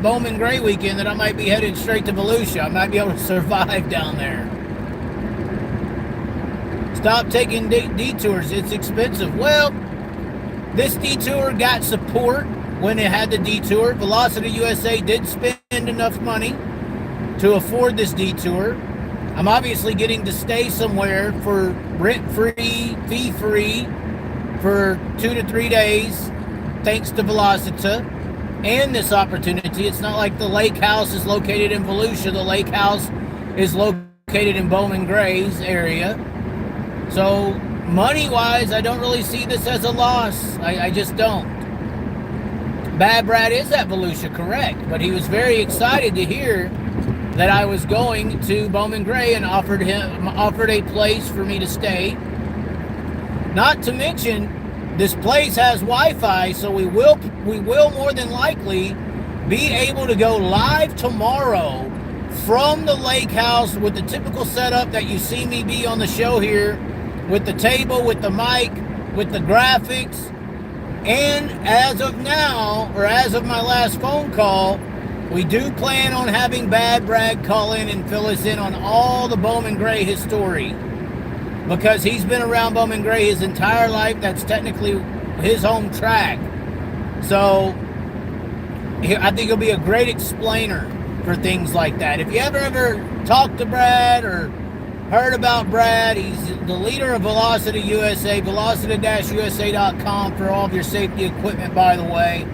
Bowman Gray weekend that I might be headed straight to Volusia. I might be able to survive down there. Stop taking detours. It's expensive. Well, this detour got support when it had the detour. Velocity USA did spend enough money to afford this detour. I'm obviously getting to stay somewhere for rent-free, fee-free for 2 to 3 days, thanks to Velocita and this opportunity. It's not like the lake house is located in Volusia. The lake house is located in Bowman Gray's area. So money-wise, I don't really see this as a loss. I just don't. Bad Brad is at Volusia, correct, but he was very excited to hear that I was going to Bowman Gray and offered a place for me to stay. Not to mention, this place has Wi-Fi, so we will more than likely be able to go live tomorrow from the lake house with the typical setup that you see me be on the show here, with the table, with the mic, with the graphics. And as of now, or as of my last phone call, we do plan on having Bad Brad call in and fill us in on all the Bowman Gray history. Because he's been around Bowman Gray his entire life. That's technically his home track. So I think he'll be a great explainer for things like that. If you ever talked to Brad or heard about Brad, he's the leader of Velocity USA, velocity-usa.com for all of your safety equipment, by the way.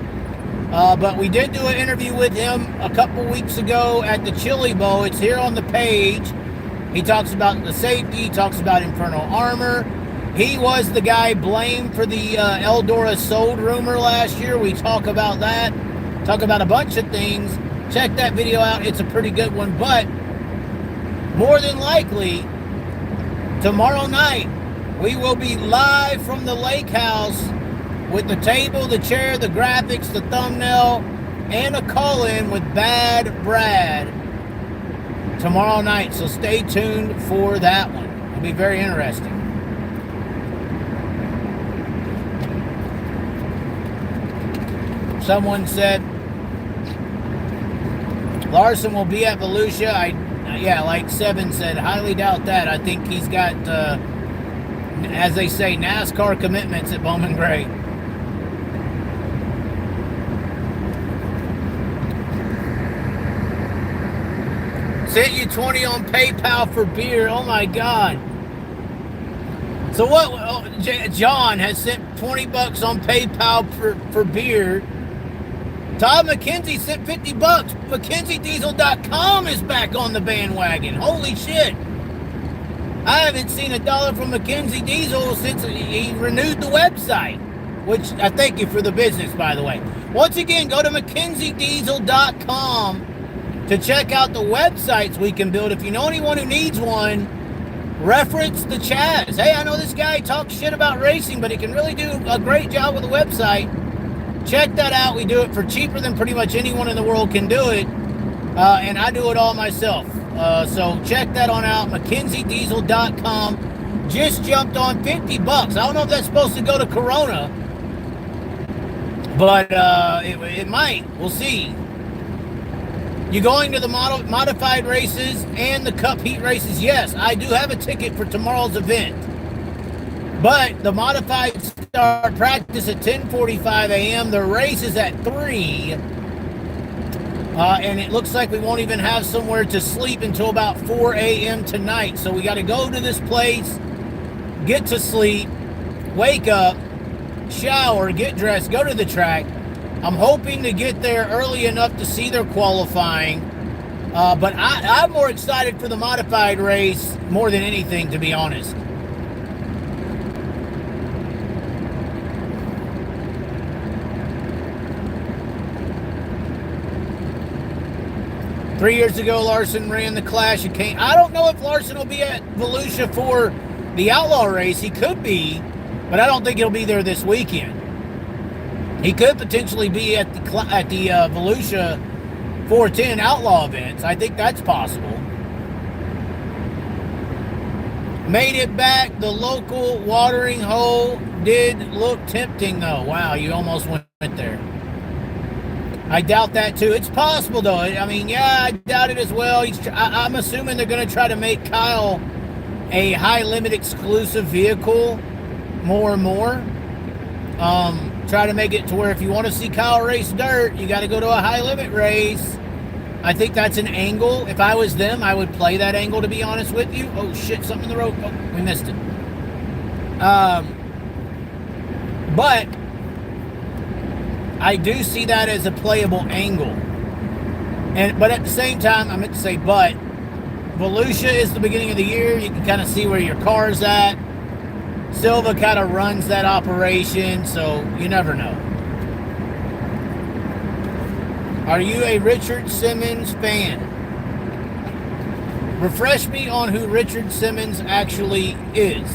But we did do an interview with him a couple weeks ago at the Chili Bowl. It's here on the page. He talks about the safety. He talks about Infernal Armor. He was the guy blamed for the Eldora sold rumor last year. We talk about that. Talk about a bunch of things. Check that video out. It's a pretty good one. But more than likely, tomorrow night, we will be live from the lake house with the table, the chair, the graphics, the thumbnail, and a call-in with Bad Brad tomorrow night. So stay tuned for that one. It'll be very interesting. Someone said Larson will be at Volusia. Yeah, like Seven said, highly doubt that. I think he's got, as they say, NASCAR commitments at Bowman Gray. Sent you 20 on PayPal for beer. Oh my God. So what? Oh, John has sent $20 on PayPal for beer. Todd McKenzie sent $50. McKenzieDiesel.com is back on the bandwagon. Holy shit. I haven't seen $1 from Mackenzie Diesel since he renewed the website. Which I thank you for the business, by the way. Once again, go to McKenzieDiesel.com to check out the websites we can build. If you know anyone who needs one, reference the Chaz. Hey, I know this guy talks shit about racing, but he can really do a great job with the website. Check that out. We do it for cheaper than pretty much anyone in the world can do it. And I do it all myself. So check that on out. McKenzieDiesel.com. Just jumped on $50. I don't know if that's supposed to go to Corona, but it might. We'll see. You going to the modified races and the Cup Heat races? Yes, I do have a ticket for tomorrow's event. But the modified start practice at 10:45 a.m. The race is at 3. And it looks like we won't even have somewhere to sleep until about 4 a.m. tonight. So we got to go to this place, get to sleep, wake up, shower, get dressed, go to the track. I'm hoping to get there early enough to see their qualifying. But I'm more excited for the modified race more than anything, to be honest. Three years ago, Larson ran the Clash of Kane. I don't know if Larson will be at Volusia for the Outlaw race. He could be, but I don't think he'll be there this weekend. He could potentially be at the Volusia 410 Outlaw events. I think that's possible. Made it back. The local watering hole did look tempting, though. Wow, you almost went there. I doubt that, too. It's possible, though. I mean, yeah, I doubt it as well. I'm assuming they're going to try to make Kyle a high-limit exclusive vehicle more and more. Try to make it to where if you want to see Kyle race dirt, you got to go to a high-limit race. I think that's an angle. If I was them, I would play that angle, to be honest with you. Oh, shit, something in the road. Oh, we missed it. But I do see that as a playable angle. But at the same time, I meant to say but, Volusia is the beginning of the year. You can kind of see where your car's at. Silva kind of runs that operation, so you never know. Are you a Richard Simmons fan? Refresh me on who Richard Simmons actually is.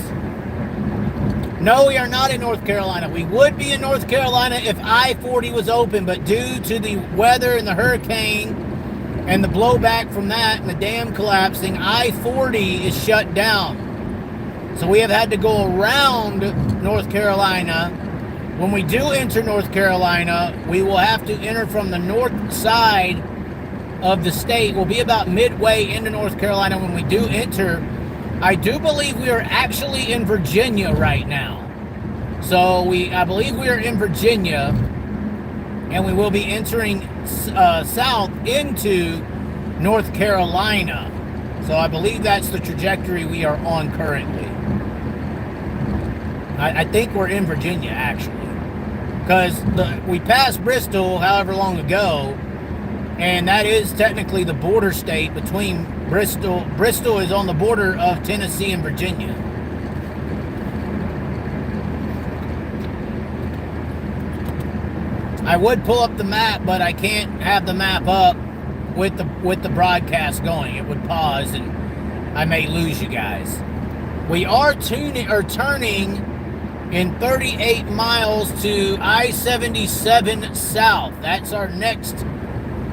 No, we are not in North Carolina. We would be in North Carolina if I-40 was open, but due to the weather and the hurricane and the blowback from that and the dam collapsing, I-40 is shut down. So we have had to go around North Carolina. When we do enter North Carolina, we will have to enter from the north side of the state. We'll be about midway into North Carolina when we do enter. I do believe we are actually in Virginia right now. So I believe we are in Virginia, and we will be entering south into North Carolina. So I believe that's the trajectory we are on currently. I think we're in Virginia, actually. Because we passed Bristol however long ago, and that is technically the border state between Bristol. Bristol is on the border of Tennessee and Virginia. I would pull up the map, but I can't have the map up with the broadcast going. It would pause, and I may lose you guys. We are turning in 38 miles to I-77 South. That's our next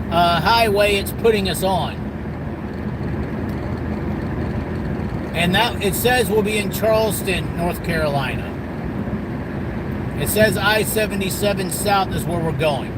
highway it's putting us on. And that it says we'll be in Charleston, North Carolina. It says I-77 South is where we're going.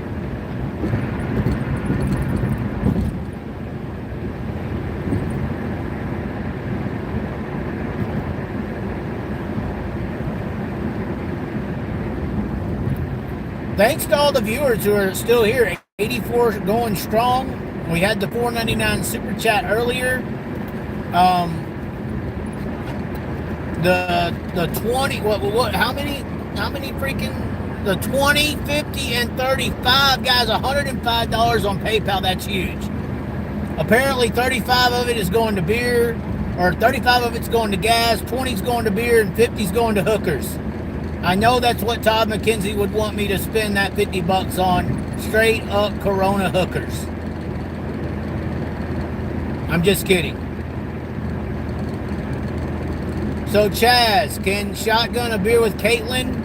Thanks to all the viewers who are still here. 84 going strong. We had the $4.99 super chat earlier. The 20, how many freaking, the 20, 50, and 35, guys, $105 on PayPal. That's huge. Apparently 35 of it is going to beer, or 35 of it's going to gas, 20's going to beer, and 50's going to hookers. I know that's what Todd McKenzie would want me to spend that $50 on, straight up Corona hookers. I'm just kidding. So Chaz, can shotgun a beer with Caitlin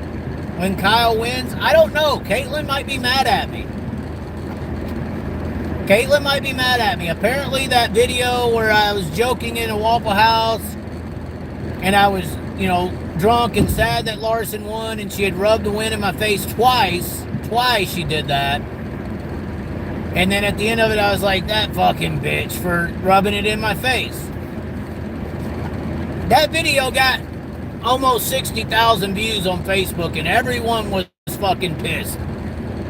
when Kyle wins? I don't know. Caitlin might be mad at me. Caitlin might be mad at me. Apparently that video where I was joking in a Waffle House and I was, drunk and sad that Larson won, and she had rubbed the win in my face twice. Twice she did that. And then at the end of it, I was like, that fucking bitch for rubbing it in my face. That video got almost 60,000 views on Facebook, and everyone was fucking pissed.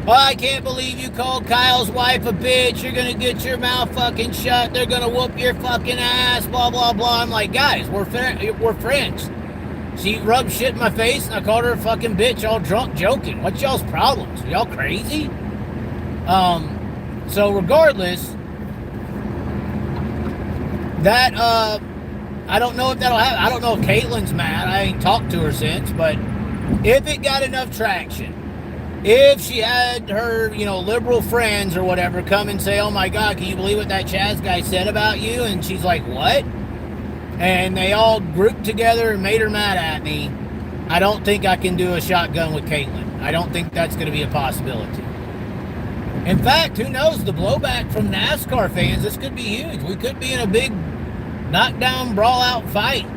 Oh, I can't believe you called Kyle's wife a bitch. You're gonna get your mouth fucking shut. They're gonna whoop your fucking ass. Blah blah blah. I'm like, guys, we're friends. She rubbed shit in my face, and I called her a fucking bitch, all drunk, joking. What's y'all's problems? Are y'all crazy? So regardless, that I don't know if that'll happen. I don't know if Caitlin's mad. I ain't talked to her since, but if it got enough traction. If she had her, liberal friends or whatever come and say, oh my God, can you believe what that Chaz guy said about you? And she's like, what? And they all grouped together and made her mad at me. I don't think I can do a shotgun with Caitlin. I don't think that's going to be a possibility. In fact, who knows? The blowback from NASCAR fans, this could be huge. We could be in a big knockdown, brawl-out fight.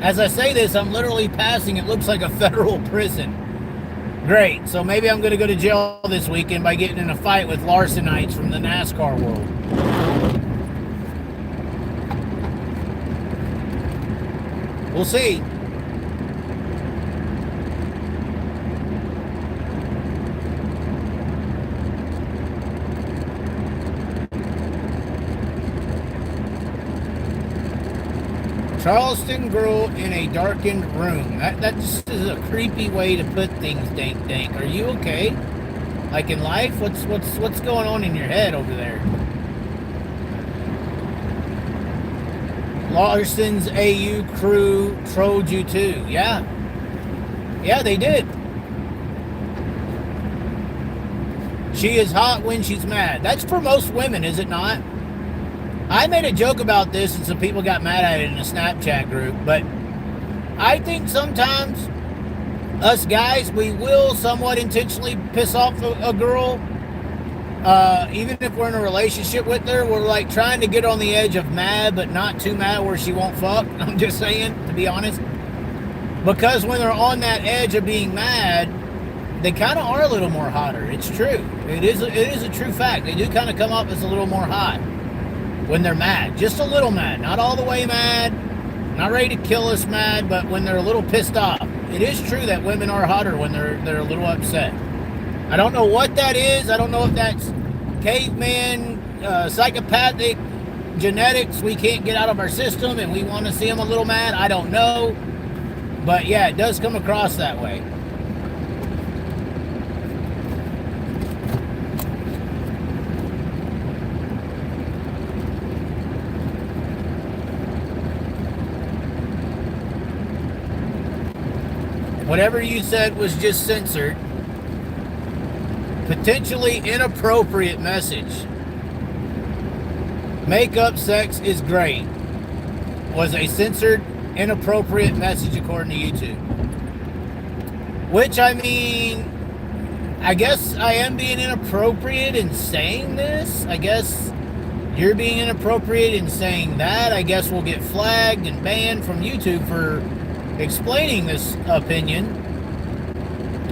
As I say this, I'm literally passing. It looks like a federal prison. Great. So maybe I'm going to go to jail this weekend by getting in a fight with Larsonites from the NASCAR world. We'll see. Charleston girl in a darkened room. That just is a creepy way to put things, Dank. Are you okay? Like in life? What's going on in your head over there? Larson's AU crew trolled you too. Yeah. Yeah, they did. She is hot when she's mad. That's for most women, is it not? I made a joke about this and some people got mad at it in a Snapchat group, but I think sometimes us guys, we will somewhat intentionally piss off a girl. Even if we're in a relationship with her, we're like trying to get on the edge of mad, but not too mad where she won't fuck. I'm just saying, to be honest. Because when they're on that edge of being mad, they kind of are a little more hotter. It's true. It is a true fact. They do kind of come up as a little more hot when they're mad. Just a little mad. Not all the way mad. Not ready to kill us mad, but when they're a little pissed off. It is true that women are hotter when they're a little upset. I don't know what that is. I don't know if that's caveman, psychopathic genetics we can't get out of our system and we want to see them a little mad. I don't know. But yeah, it does come across that way. Whatever you said was just censored. Potentially inappropriate message. Makeup sex is great. Was a censored, inappropriate message according to YouTube. Which, I mean, I guess I am being inappropriate in saying this. I guess you're being inappropriate in saying that. I guess we'll get flagged and banned from YouTube for explaining this opinion.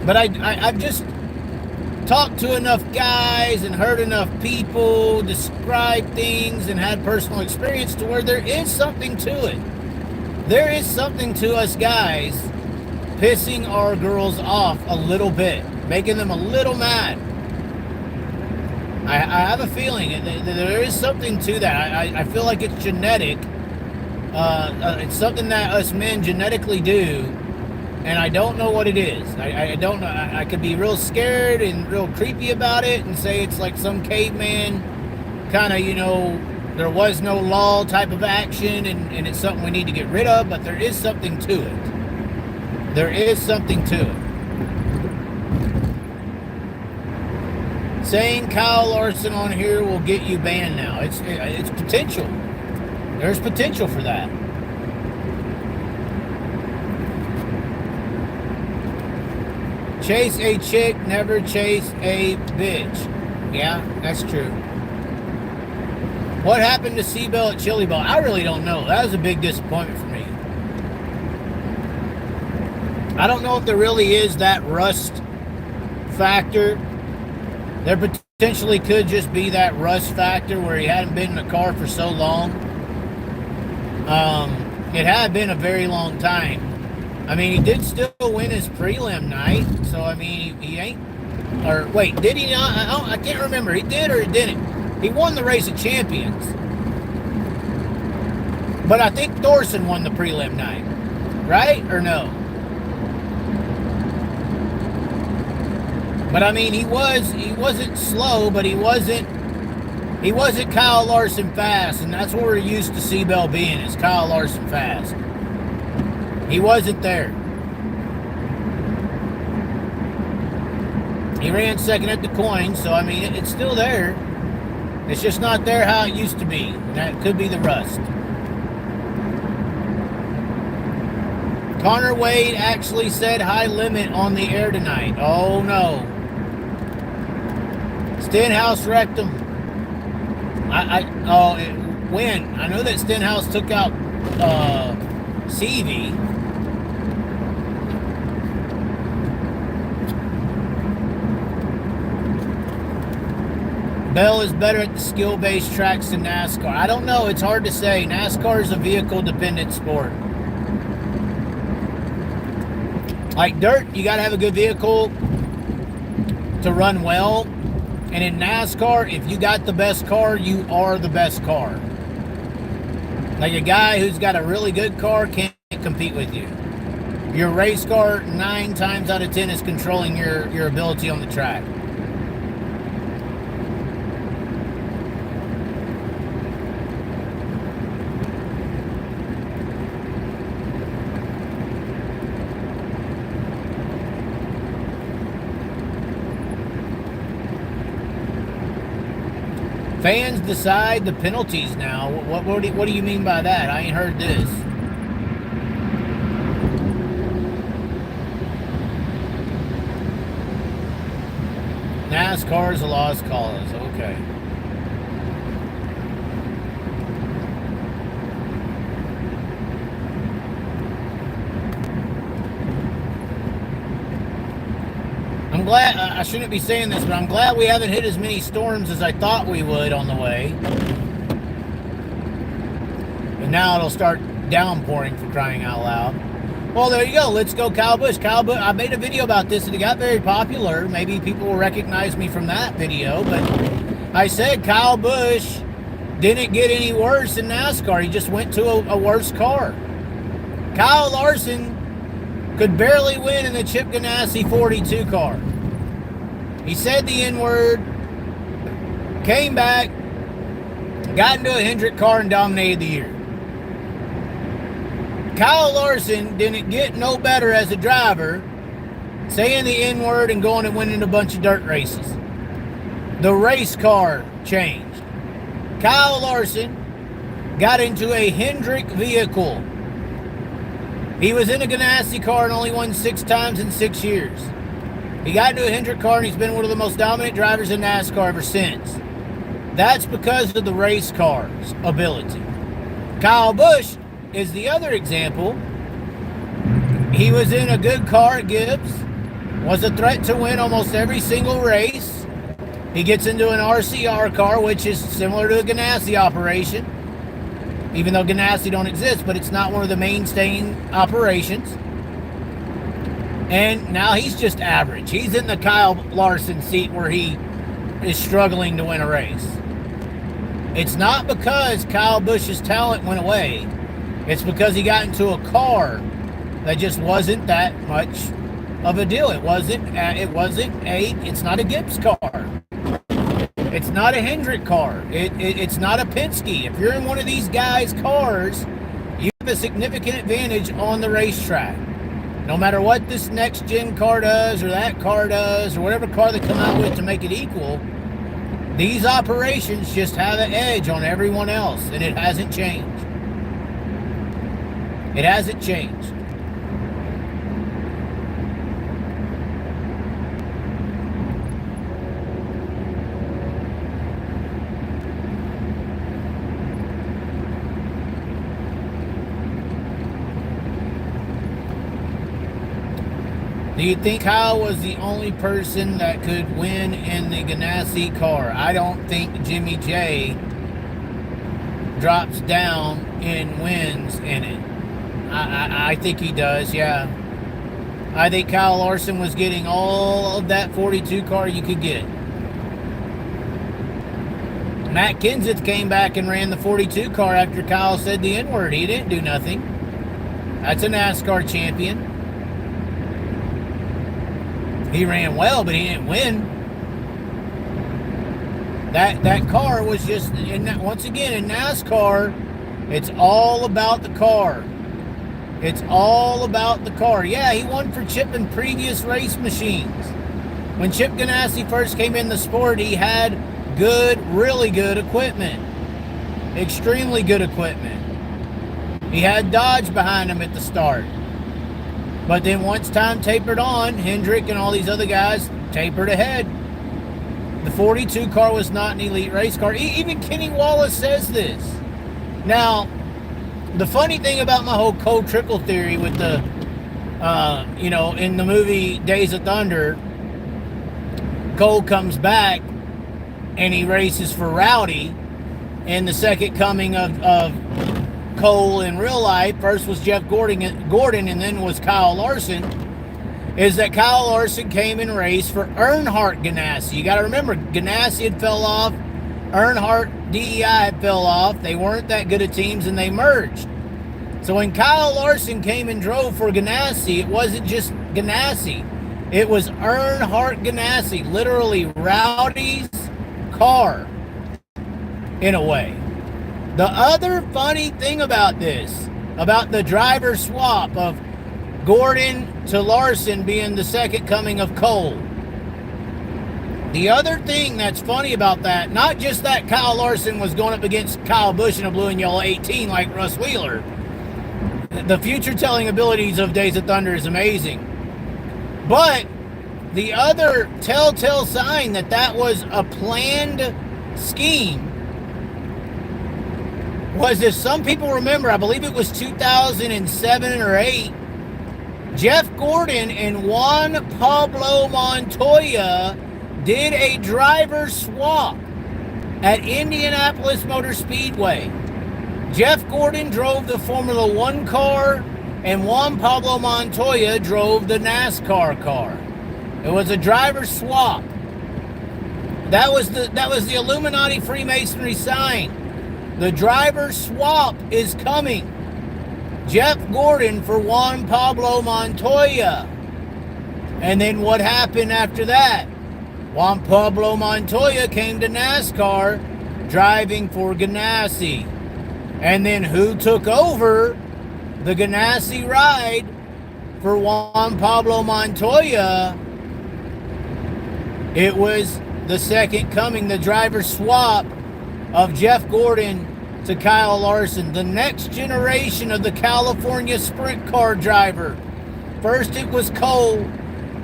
But I've just talked to enough guys and heard enough people describe things and had personal experience to where there is something to it. There is something to us guys pissing our girls off a little bit, making them a little mad. I have a feeling there is something to that. I feel like it's genetic. It's something that us men genetically do, and I don't know what it is. I don't know. I could be real scared and real creepy about it and say it's like some caveman kind of, there was no law type of action and it's something we need to get rid of, but there is something to it. There is something to it. Saying Kyle Larson on here will get you banned now. It's potential. There's potential for that. Chase a chick, never chase a bitch. Yeah, that's true. What happened to Seabell at Chili Ball? I really don't know. That was a big disappointment for me. I don't know if there really is that rust factor. There potentially could just be that rust factor where he hadn't been in a car for so long. It had been a very long time. I mean, he did still win his prelim night, so I mean, he ain't. Or wait, did he not? I can't remember. He did or he didn't. He won the Race of Champions, but I think Thorson won the prelim night, right or no? But I mean, he wasn't slow, but he wasn't Kyle Larson fast, and that's what we're used to Seabell being, is Kyle Larson fast. He wasn't there. He ran second at the coin, so I mean, it's still there. It's just not there how it used to be. And that could be the rust. Connor Wade actually said high limit on the air tonight. Oh no. Stenhouse wrecked him. When? I know that Stenhouse took out CV. Bell is better at the skill-based tracks than NASCAR. I don't know. It's hard to say. NASCAR is a vehicle-dependent sport. Like dirt, you got to have a good vehicle to run well. And in NASCAR, if you got the best car, you are the best car. Like a guy who's got a really good car can't compete with you. Your race car, 9 times out of 10, is controlling your ability on the track. Fans decide the penalties now. What do you mean by that? I ain't heard this. NASCAR is a lost cause. Okay. I'm glad, I shouldn't be saying this, but I'm glad we haven't hit as many storms as I thought we would on the way. And now it'll start downpouring, for crying out loud. Well, there you go. Let's go Kyle Busch. Kyle Busch, I made a video about this and it got very popular. Maybe people will recognize me from that video, but I said Kyle Busch didn't get any worse in NASCAR. He just went to a worse car. Kyle Larson could barely win in the Chip Ganassi 42 car. He said the N-word, came back, got into a Hendrick car and dominated the year. Kyle Larson didn't get no better as a driver saying the N-word and going and winning a bunch of dirt races. The race car changed. Kyle Larson got into a Hendrick vehicle. He was in a Ganassi car and only won 6 times in 6 years. He got into a Hendrick car and he's been one of the most dominant drivers in NASCAR ever since. That's because of the race car's ability. Kyle Busch is the other example. He was in a good car at Gibbs, was a threat to win almost every single race. He gets into an RCR car, which is similar to a Ganassi operation. Even though Ganassi don't exist, but it's not one of the mainstay operations. And now he's just average. He's in the Kyle Larson seat where he is struggling to win a race. It's not because Kyle Busch's talent went away. It's because he got into a car that just wasn't that much of a deal. It's not a Gibbs car. It's not a Hendrick car. It's not a Penske. If you're in one of these guys' cars, you have a significant advantage on the racetrack. No matter what this next-gen car does or that car does or whatever car they come out with to make it equal, these operations just have an edge on everyone else, and it hasn't changed. It hasn't changed. Do you think Kyle was the only person that could win in the Ganassi car? I don't think Jimmy J drops down and wins in it. I think he does, yeah. I think Kyle Larson was getting all of that 42 car you could get. Matt Kenseth came back and ran the 42 car after Kyle said the N-word. He didn't do nothing. That's a NASCAR champion. He ran well, but he didn't win. That car was just, once again, in NASCAR, it's all about the car. It's all about the car. Yeah, he won for Chip in previous race machines. When Chip Ganassi first came in the sport, he had good, really good equipment. Extremely good equipment. He had Dodge behind him at the start. But then once time tapered on, Hendrick and all these other guys tapered ahead. The 42 car was not an elite race car. Even Kenny Wallace says this. Now, the funny thing about my whole Cole Trickle theory with the, in the movie Days of Thunder, Cole comes back and he races for Rowdy in the second coming of Cole in real life. First was Jeff Gordon and then was Kyle Larson. Is that Kyle Larson came and raced for Earnhardt Ganassi. You got to remember, Ganassi had fell off. Earnhardt DEI had fell off. They weren't that good of teams, and they merged. So when Kyle Larson came and drove for Ganassi, it wasn't just Ganassi. It was Earnhardt Ganassi, literally Rowdy's car, in a way. The other funny thing about this, about the driver swap of Gordon to Larson being the second coming of Cole. The other thing that's funny about that, not just that Kyle Larson was going up against Kyle Busch in a blue and yellow 18 like Russ Wheeler. The future telling abilities of Days of Thunder is amazing. But the other telltale sign that was a planned scheme was, if some people remember, I believe it was 2007 or 8, Jeff Gordon and Juan Pablo Montoya did a driver swap at Indianapolis Motor Speedway. Jeff Gordon drove the Formula One car and Juan Pablo Montoya drove the NASCAR car. It was a driver swap. That was the Illuminati Freemasonry sign. The driver swap is coming. Jeff Gordon for Juan Pablo Montoya. And then what happened after that? Juan Pablo Montoya came to NASCAR driving for Ganassi. And then who took over the Ganassi ride for Juan Pablo Montoya? It was the second coming, the driver swap of Jeff Gordon to Kyle Larson, the next generation of the California sprint car driver. First it was Cole,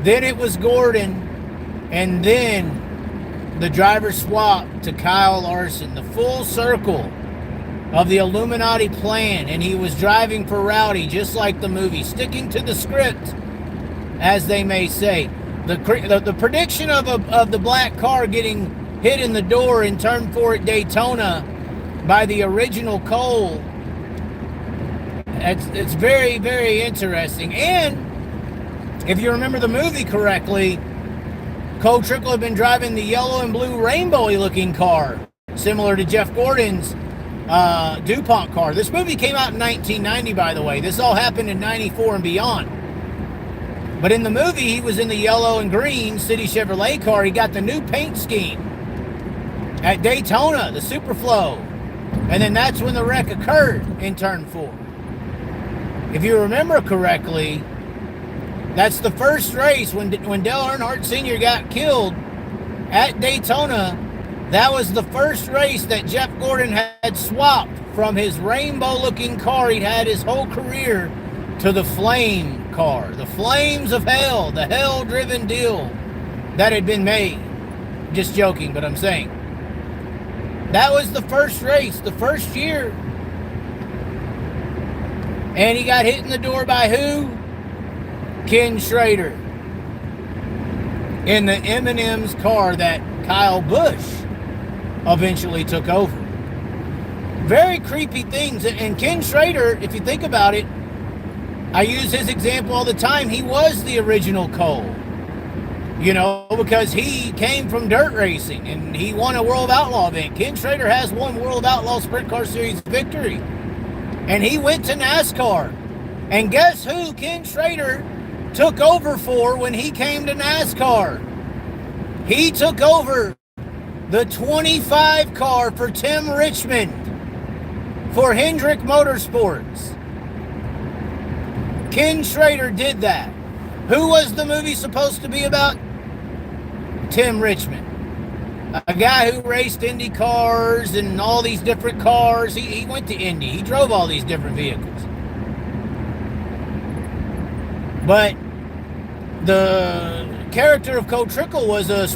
then it was Gordon, and then the driver swap to Kyle Larson, the full circle of the Illuminati plan. And he was driving for Rowdy, just like the movie, sticking to the script, as they may say. The prediction of the black car getting hit in the door in turn 4 at Daytona by the original Cole, it's very, very interesting. And if you remember the movie correctly, Cole Trickle had been driving the yellow and blue rainbowy looking car, similar to Jeff Gordon's DuPont car. This movie came out in 1990, by the way. This all happened in 94 and beyond. But in the movie, he was in the yellow and green City Chevrolet car. He got the new paint scheme at Daytona, the Superflow. And then that's when the wreck occurred in turn 4. If you remember correctly, that's the first race when Dale Earnhardt Sr. got killed at Daytona. That was the first race that Jeff Gordon had swapped from his rainbow-looking car he'd had his whole career to the flame car, the flames of hell, the hell-driven deal that had been made. Just joking, but I'm saying. That was the first race, the first year. And he got hit in the door by who? Ken Schrader. In the M&M's car that Kyle Busch eventually took over. Very creepy things. And Ken Schrader, if you think about it, I use his example all the time. He was the original Cole, you know, because he came from dirt racing and he won a World of Outlaw event. Ken Schrader has won World of Outlaw Sprint Car Series victory, and he went to NASCAR. And guess who Ken Schrader took over for when he came to NASCAR? He took over the 25 car for Tim Richmond for Hendrick Motorsports. Ken Schrader did that. Who was the movie supposed to be about? Tim Richmond. A guy who raced Indy cars and all these different cars. He went to Indy. He drove all these different vehicles. But the character of Cole Trickle was a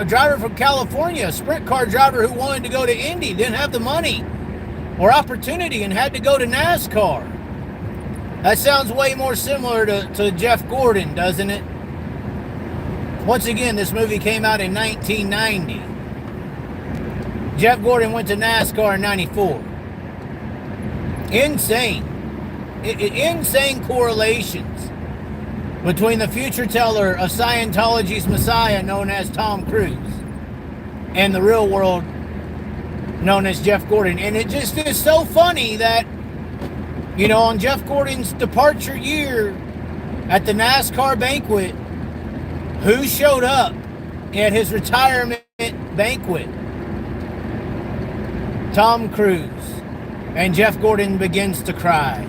driver from California, a sprint car driver who wanted to go to Indy, didn't have the money or opportunity, and had to go to NASCAR. That sounds way more similar to Jeff Gordon, doesn't it? Once again, this movie came out in 1990. Jeff Gordon went to NASCAR in 94. Insane. Insane correlations between the future teller of Scientology's Messiah, known as Tom Cruise, and the real world, known as Jeff Gordon. And it just is so funny that, you know, on Jeff Gordon's departure year at the NASCAR banquet, who showed up at his retirement banquet? Tom Cruise. And Jeff Gordon begins to cry.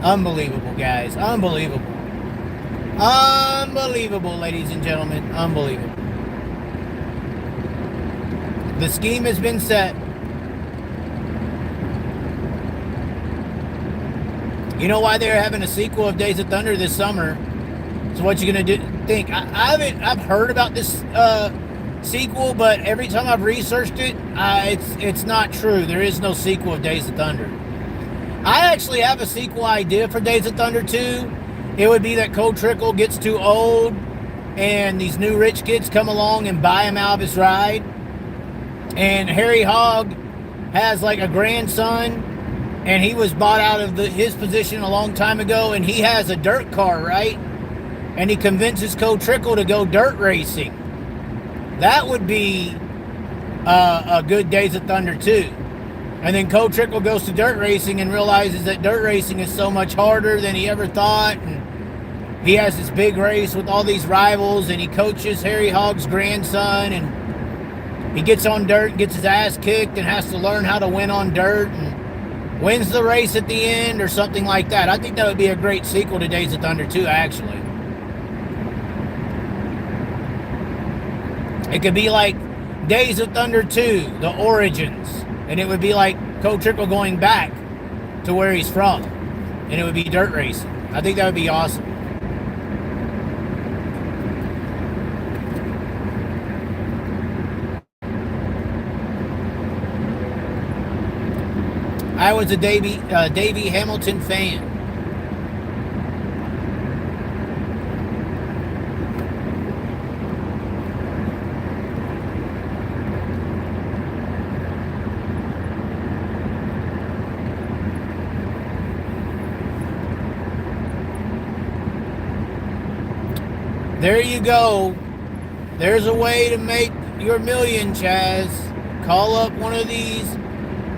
Unbelievable, guys. Unbelievable. Unbelievable, ladies and gentlemen. Unbelievable. The scheme has been set. You know why they're having a sequel of Days of Thunder this summer? So what you gonna think? I've heard about this sequel, but every time I've researched it, it's not true. There is no sequel of Days of Thunder. I actually have a sequel idea for Days of Thunder 2. It would be that Cole Trickle gets too old and these new rich kids come along and buy him out of his ride. And Harry Hogg has like a grandson, and he was bought out of his position a long time ago, and he has a dirt car, right? And he convinces Cole Trickle to go dirt racing. That would be a good Days of Thunder 2. And then Cole Trickle goes to dirt racing and realizes that dirt racing is so much harder than he ever thought. And he has this big race with all these rivals, and he coaches Harry Hogg's grandson, and he gets on dirt and gets his ass kicked and has to learn how to win on dirt and wins the race at the end or something like that. I think that would be a great sequel to Days of Thunder 2, actually. It could be like Days of Thunder 2, The Origins. And it would be like Cole Trickle going back to where he's from. And it would be dirt racing. I think that would be awesome. I was a Davey Hamilton fan. There you go. There's a way to make your million, Chaz. Call up one of these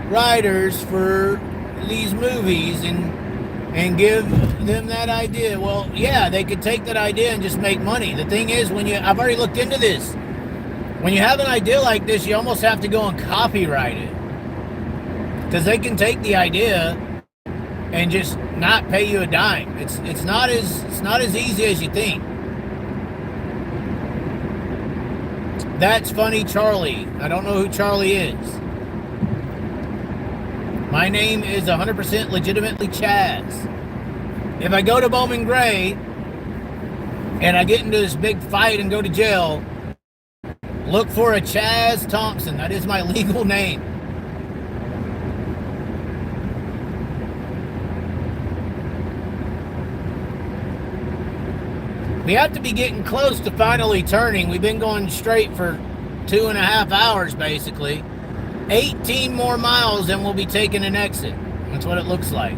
writers for these movies and give them that idea. Well, yeah, they could take that idea and just make money. The thing is, I've already looked into this. When you have an idea like this, you almost have to go and copyright it. Because they can take the idea and just not pay you a dime. It's not as easy as you think. That's funny, Charlie. I don't know who Charlie is. My name is 100% legitimately Chaz. If I go to Bowman Gray and I get into this big fight and go to jail, look for a Chaz Thompson. That is my legal name. We have to be getting close to finally turning. We've been going straight for 2.5 hours, basically. 18 more miles and we'll be taking an exit. That's what it looks like.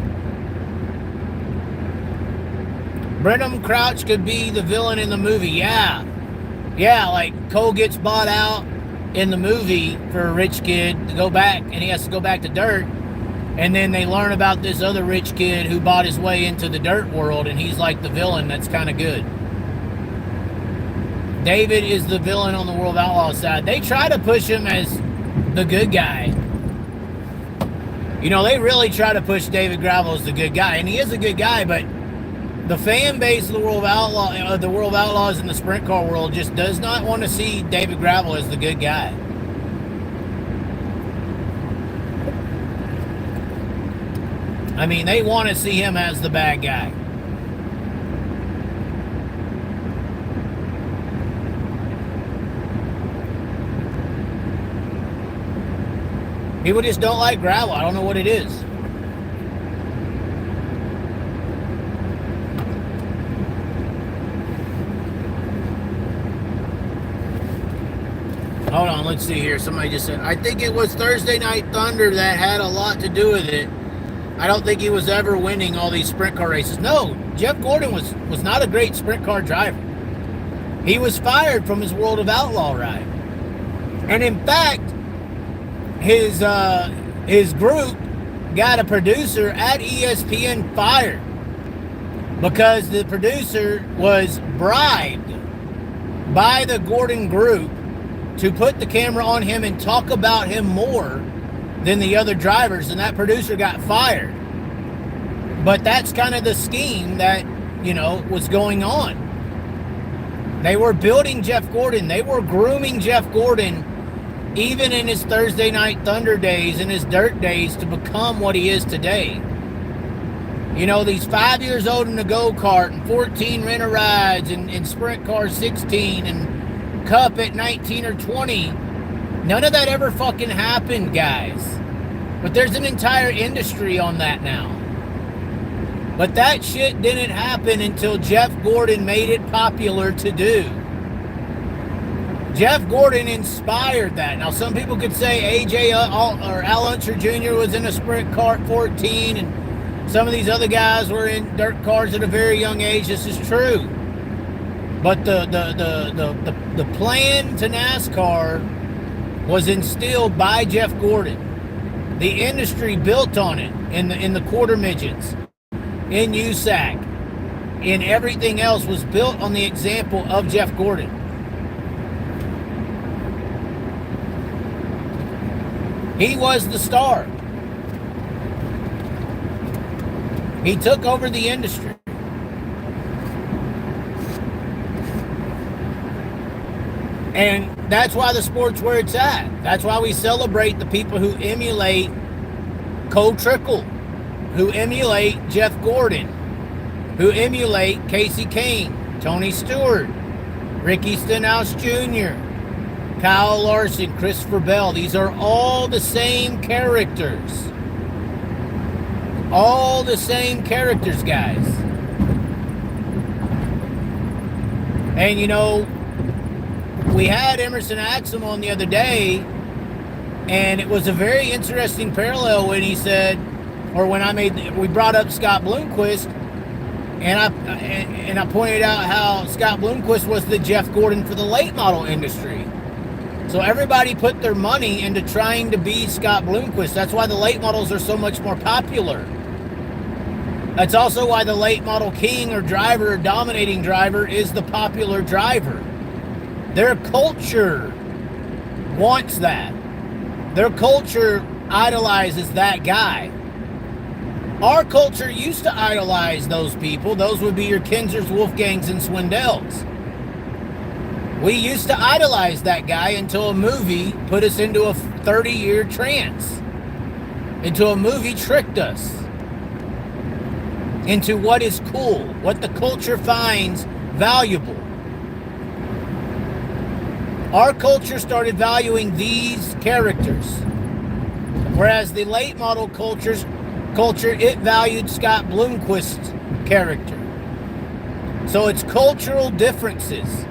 Brenham Crouch could be the villain in the movie. Yeah, like Cole gets bought out in the movie for a rich kid to go back, and he has to go back to dirt, and then they learn about this other rich kid who bought his way into the dirt world, and he's like the villain. That's kind of good. David is the villain on the World of Outlaws side. They try to push him as the good guy. You know, they really try to push David Gravel as the good guy, and he is a good guy, but the fan base of the World of Outlaws in the sprint car world just does not want to see David Gravel as the good guy. I mean, they want to see him as the bad guy. People just don't like gravel. I don't know what it is. Hold on, let's see here. Somebody just said, I think it was Thursday Night Thunder that had a lot to do with it. I don't think he was ever winning all these sprint car races. No, Jeff Gordon was not a great sprint car driver. He was fired from his World of Outlaw ride. And in fact, his group got a producer at ESPN fired because the producer was bribed by the Gordon group to put the camera on him and talk about him more than the other drivers, and that producer got fired. But that's kind of the scheme that, you know, was going on. They were building Jeff Gordon. They were grooming Jeff Gordon even in his Thursday Night Thunder days and his dirt days to become what he is today. You know, these 5 years old in the go-kart and 14 rent-a-rides and sprint car 16 and cup at 19 or 20. None of that ever fucking happened, guys. But there's an entire industry on that now. But that shit didn't happen until Jeff Gordon made it popular to do. Jeff Gordon inspired that. Now, some people could say AJ or Al Unser Jr. was in a sprint car at 14, and some of these other guys were in dirt cars at a very young age. This is true. But the plan to NASCAR was instilled by Jeff Gordon. The industry built on it in the quarter midgets, in USAC, in everything else was built on the example of Jeff Gordon. He was the star. He took over the industry. And that's why the sport's where it's at. That's why we celebrate the people who emulate Cole Trickle, who emulate Jeff Gordon, who emulate Casey Kane, Tony Stewart, Ricky Stenhouse Jr., Kyle Larson, Christopher Bell. These are all the same characters. All the same characters, guys. And you know, we had Emerson Axsom on the other day, and it was a very interesting parallel when he said, or when we brought up Scott Bloomquist, and I pointed out how Scott Bloomquist was the Jeff Gordon for the late model industry. So everybody put their money into trying to be Scott Bloomquist. That's why the late models are so much more popular. That's also why the late model king or driver or dominating driver is the popular driver. Their culture wants that. Their culture idolizes that guy. Our culture used to idolize those people. Those would be your Kinsers, Wolfgangs, and Swindells. We used to idolize that guy until a movie put us into a 30-year trance. Until a movie tricked us into what is cool, what the culture finds valuable. Our culture started valuing these characters, whereas the late model culture, it valued Scott Bloomquist's character. So it's cultural differences.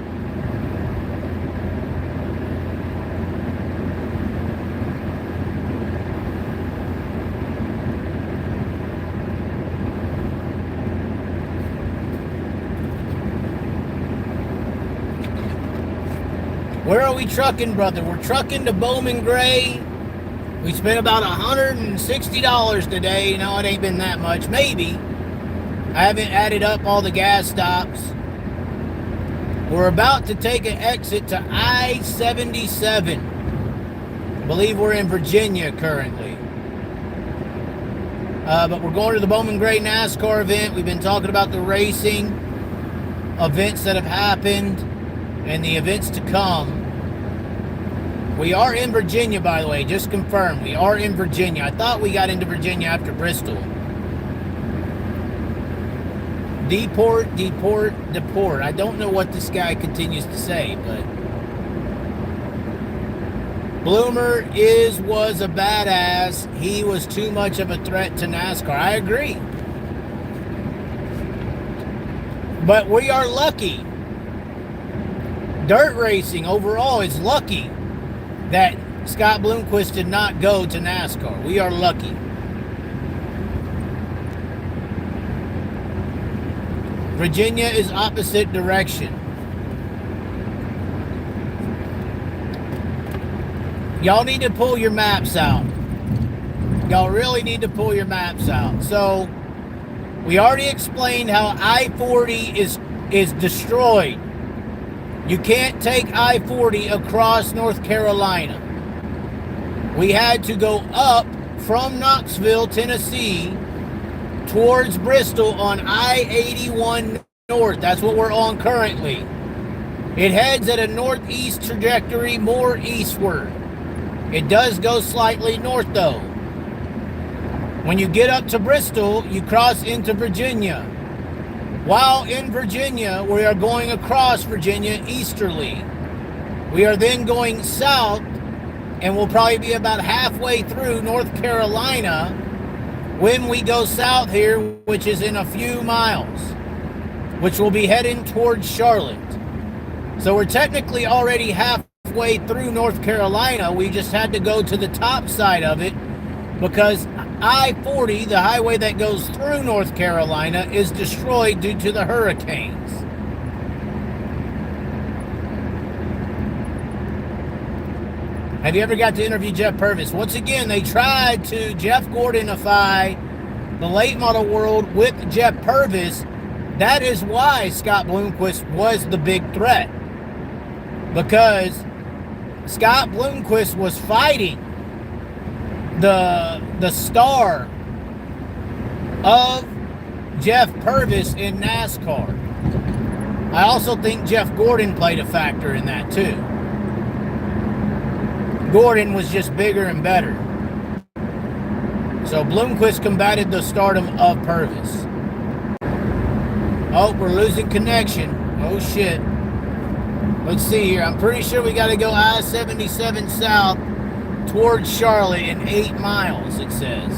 Where are we trucking, brother? We're trucking to Bowman Gray. We spent about $160 today. No, it ain't been that much. Maybe. I haven't added up all the gas stops. We're about to take an exit to I-77. I believe we're in Virginia currently. But we're going to the Bowman Gray NASCAR event. We've been talking about the racing events that have happened and the events to come. We are in Virginia, by the way. Just confirmed. We are in Virginia. I thought we got into Virginia after Bristol. Deport. I don't know what this guy continues to say, but Bloomer was a badass. He was too much of a threat to NASCAR. I agree. But we are lucky. Dirt racing overall is lucky that Scott Bloomquist did not go to NASCAR. We are lucky. Virginia is opposite direction. Y'all need to pull your maps out. Y'all really need to pull your maps out. So, we already explained how I-40 is destroyed. You can't take I-40 across North Carolina. We had to go up from Knoxville, Tennessee, towards Bristol on I-81 North. That's what we're on currently. It heads at a northeast trajectory, more eastward. It does go slightly north, though. When you get up to Bristol, you cross into Virginia. While in Virginia, we are going across Virginia easterly. We are then going south, and we'll probably be about halfway through North Carolina when we go south here, which is in a few miles, which will be heading towards Charlotte. So we're technically already halfway through North Carolina. We just had to go to the top side of it because I-40, the highway that goes through North Carolina, is destroyed due to the hurricanes. Have you ever got to interview Jeff Purvis? Once again, they tried to Jeff Gordonify the late model world with Jeff Purvis. That is why Scott Bloomquist was the big threat. Because Scott Bloomquist was fighting the star of Jeff Purvis in NASCAR. I also think Jeff Gordon played a factor in that too. Gordon was just bigger and better. So Bloomquist combated the stardom of Purvis. Oh, we're losing connection. Oh shit. Let's see here. I'm pretty sure we got to go I-77 south towards Charlotte in 8 miles, it says.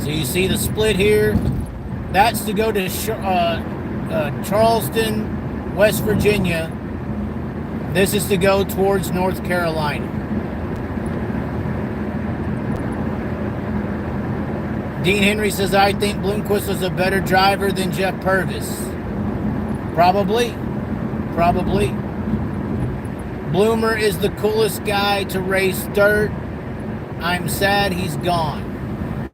So you see the split here. That's to go to Charleston, West Virginia. This is to go towards North Carolina. Dean Henry says, I think Bloomquist was a better driver than Jeff Purvis. Probably. Bloomer is the coolest guy to race dirt. I'm sad he's gone.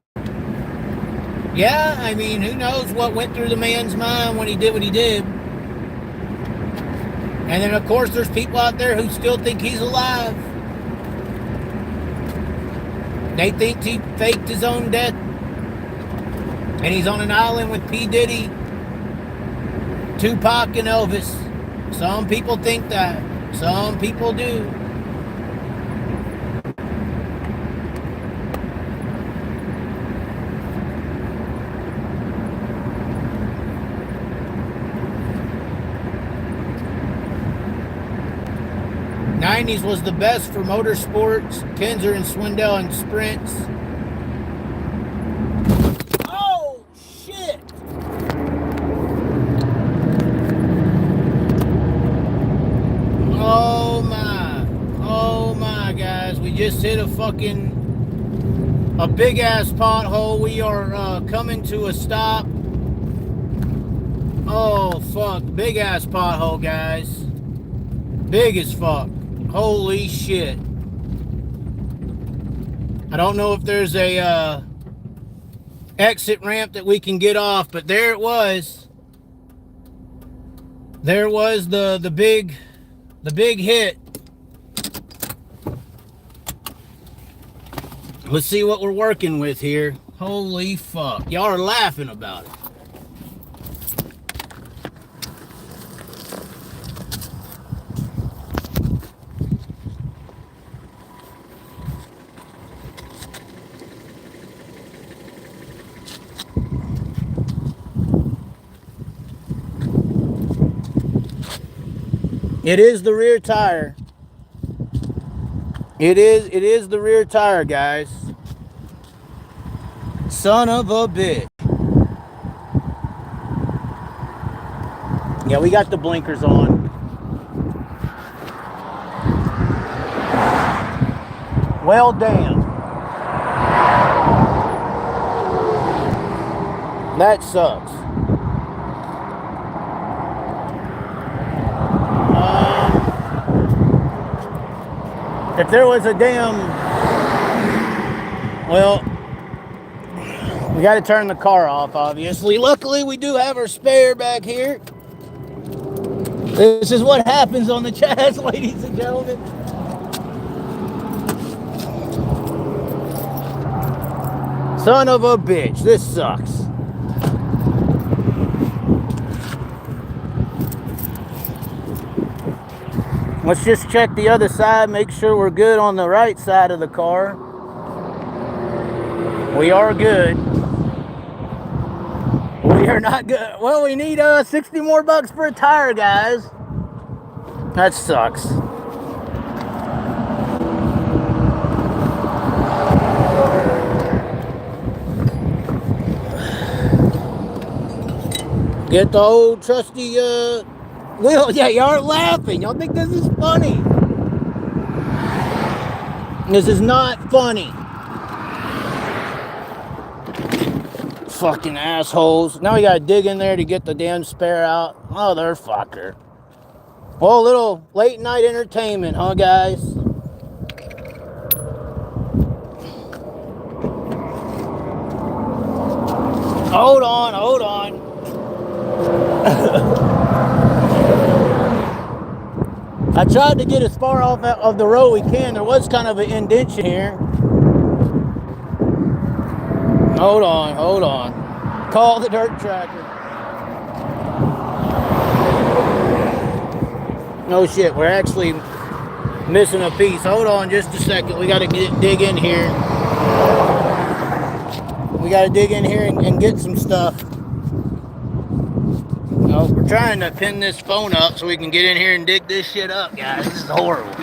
Yeah, I mean, who knows what went through the man's mind when he did what he did. And then, of course, there's people out there who still think he's alive. They think he faked his own death. And he's on an island with P. Diddy, Tupac, and Elvis. Some people think that. Some people do. '90s was the best for motorsports. Kinzer and Swindell and sprints. Oh, shit! Oh my, guys. We just hit a big-ass pothole. We are coming to a stop. Oh, fuck. Big ass pothole, guys. Big as fuck. Holy shit. I don't know if there's a exit ramp that we can get off, but there it was. There was the big hit. Let's see what we're working with here. Holy fuck. Y'all are laughing about it. It is the rear tire. It is the rear tire, guys. Son of a bitch. Yeah, we got the blinkers on. Well, damn. That sucks. If there was a damn... Well, we got to turn the car off, obviously. Luckily, we do have our spare back here. This is what happens on the Chaz, ladies and gentlemen. Son of a bitch, this sucks. Let's just check the other side, make sure we're good on the right side of the car. We are good. We are not good. Well, we need 60 more bucks for a tire, guys. That sucks. Get the old trusty wheel. Yeah, y'all are laughing. Y'all think this is funny. This is not funny. Fucking assholes. Now we gotta dig in there to get the damn spare out. Motherfucker. Well, a little late night entertainment, huh, guys? Hold on, hold on. I tried to get as far off of the road we can. There was kind of an indentation here. Hold on, hold on. Call the dirt tracker. No shit, we're actually missing a piece. Hold on just a second. We gotta dig in here. We gotta dig in here and get some stuff. No, we're trying to pin this phone up so we can get in here and dig this shit up, guys. This is horrible.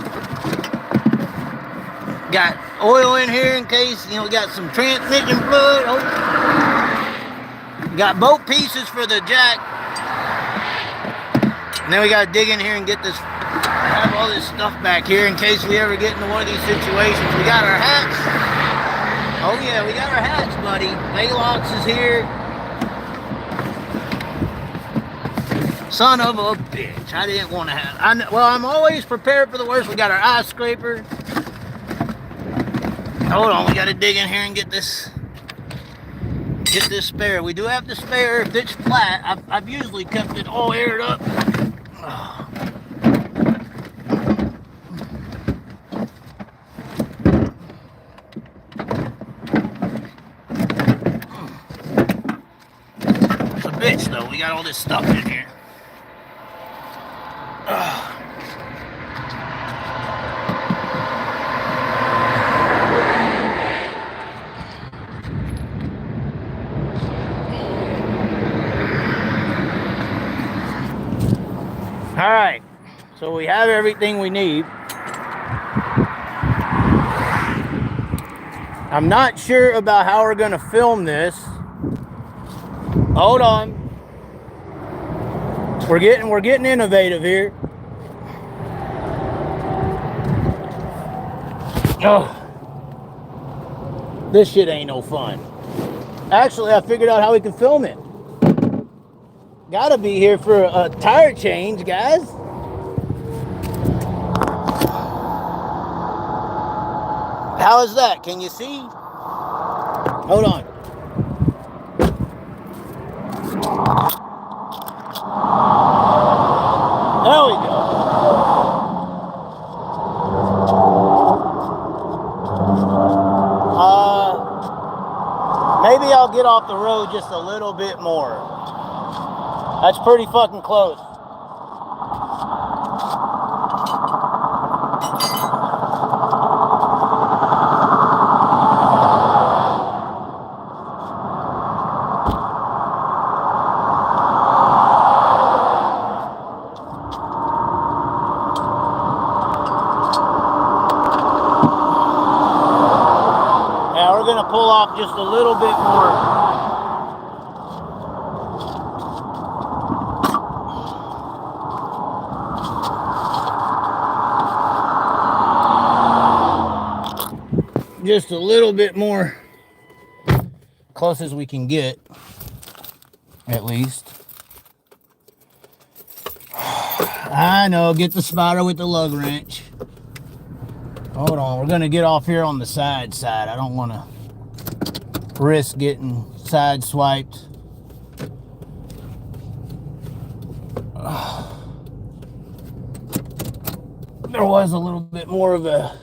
Got oil in here in case, you know, we got some transmission fluid. Oh. Got both pieces for the jack. And then we got to dig in here and get this, have all this stuff back here in case we ever get into one of these situations. We got our hats. Oh yeah, we got our hats, buddy. Maylox is here. Son of a bitch. I didn't want to have... Well, I'm always prepared for the worst. We got our ice scraper. Hold on, we got to dig in here and get this spare. We do have the spare. If it's flat, I've usually kept it all aired up. Oh. It's a bitch, though. We got all this stuff in here. All right, so we have everything we need. I'm not sure about how we're going to film this. Hold on. We're getting innovative here. Oh, this shit ain't no fun. Actually, I figured out how we can film it. Gotta be here for a tire change, guys. How is that? Can you see? Hold on. There we go. Maybe I'll get off the road just a little bit more. That's pretty fucking close. Yeah, we're gonna pull off just a little bit more. Just a little bit more, close as we can get, at least. I know, get the spider with the lug wrench. Hold on, we're gonna get off here on the side. I don't want to risk getting side swiped. There was a little bit more of a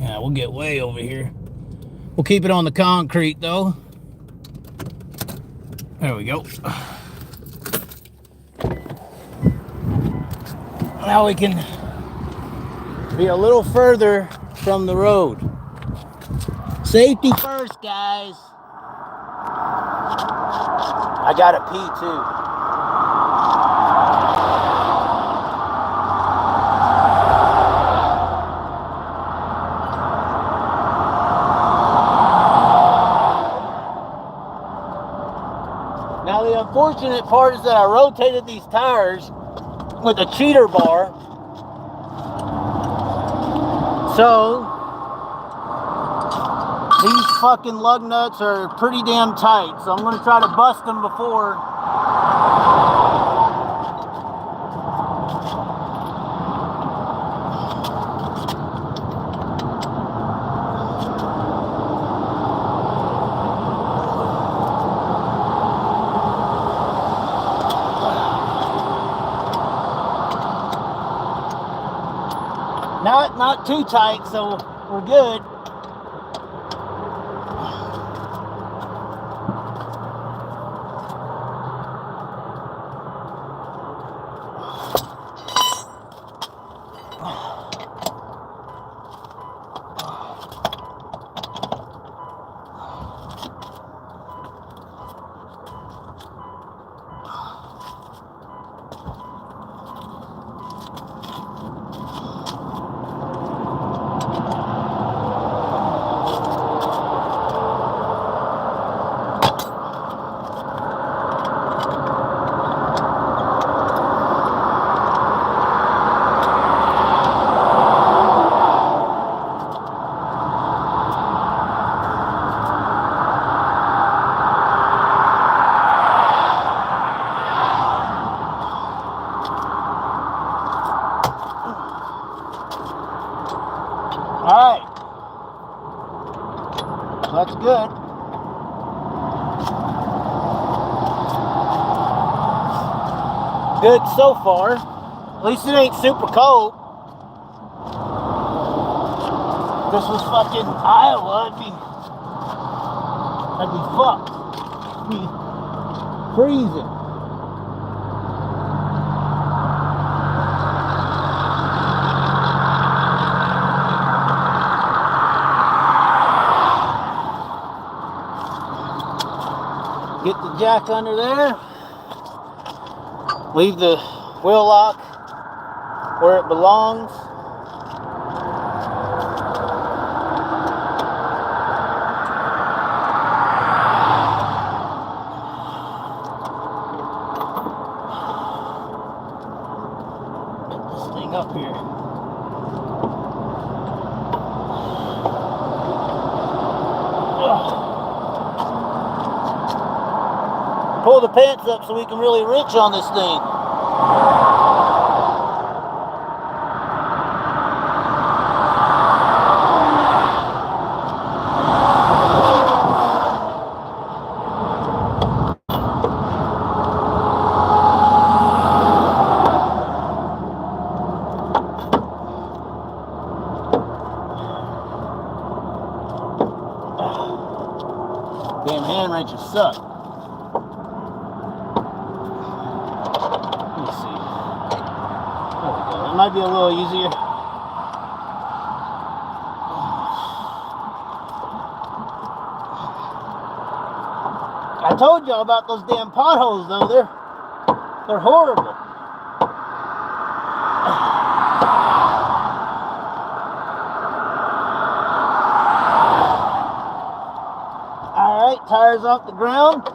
yeah, we'll get way over here. We'll keep it on the concrete though. There we go. Now we can be a little further from the road. Safety first, guys. I gotta pee too. Now the unfortunate part is that I rotated these tires with a cheater bar. So these fucking lug nuts are pretty damn tight. So I'm gonna try to bust them before. Not too tight, so we're good. That's good. Good so far. At least it ain't super cold. If this was fucking Iowa, I'd be fucked. It'd be freezing. Get the jack under there. Leave the wheel lock where it belongs. Get this thing up here. Ugh. pull the pants up so we can really wrench on this thing. Damn hand wrenches suck. Let me see. There we go. It might be a little easier. I told y'all about those damn potholes though. They're horrible. Alright, tires off the ground.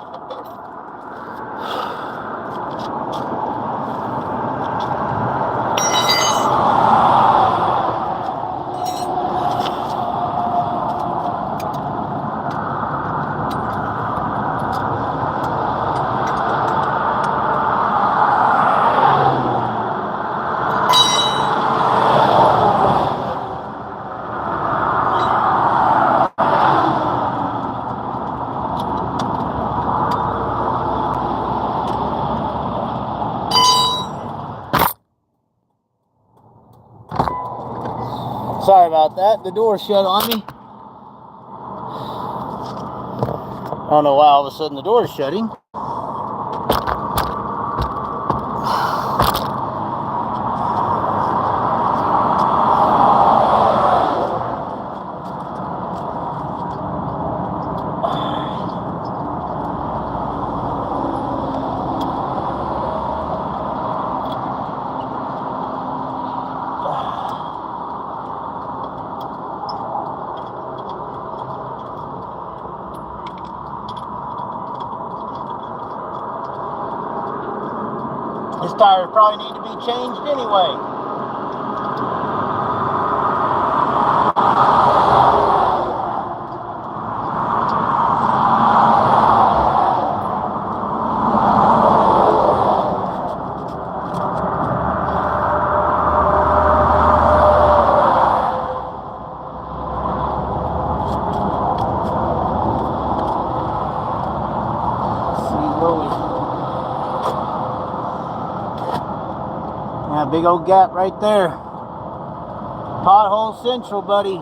Sorry about that. The door shut on me. I don't know why all of a sudden the door is shutting. This tire probably need to be changed anyway. Big old gap right there. Pothole central, buddy.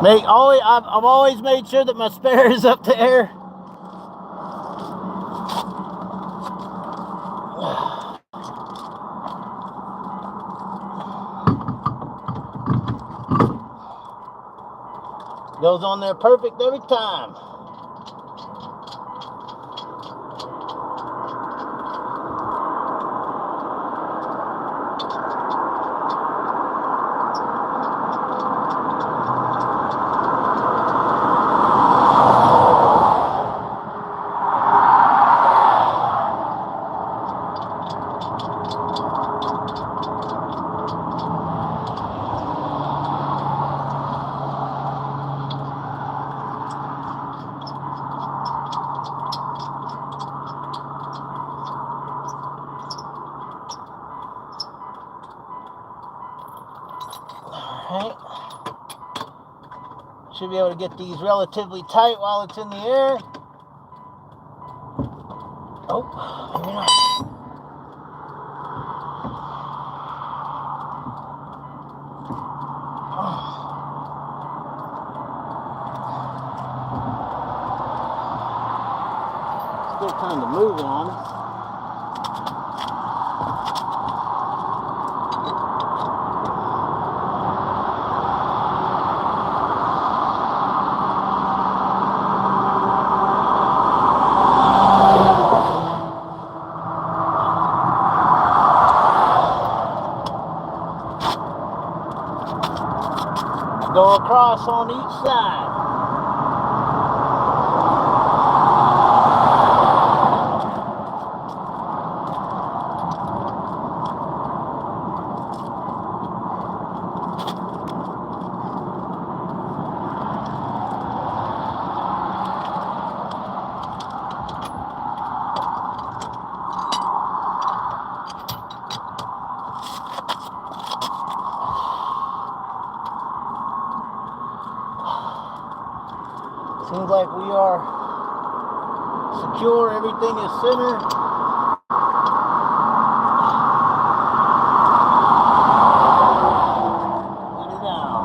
I've always made sure that my spare is up to air. Goes on there perfect every time. Should be able to get these relatively tight while it's in the air. Oh, maybe not. Still kind of moving on it. Go across on each side. Seems like we are secure. Everything is centered. Get it out.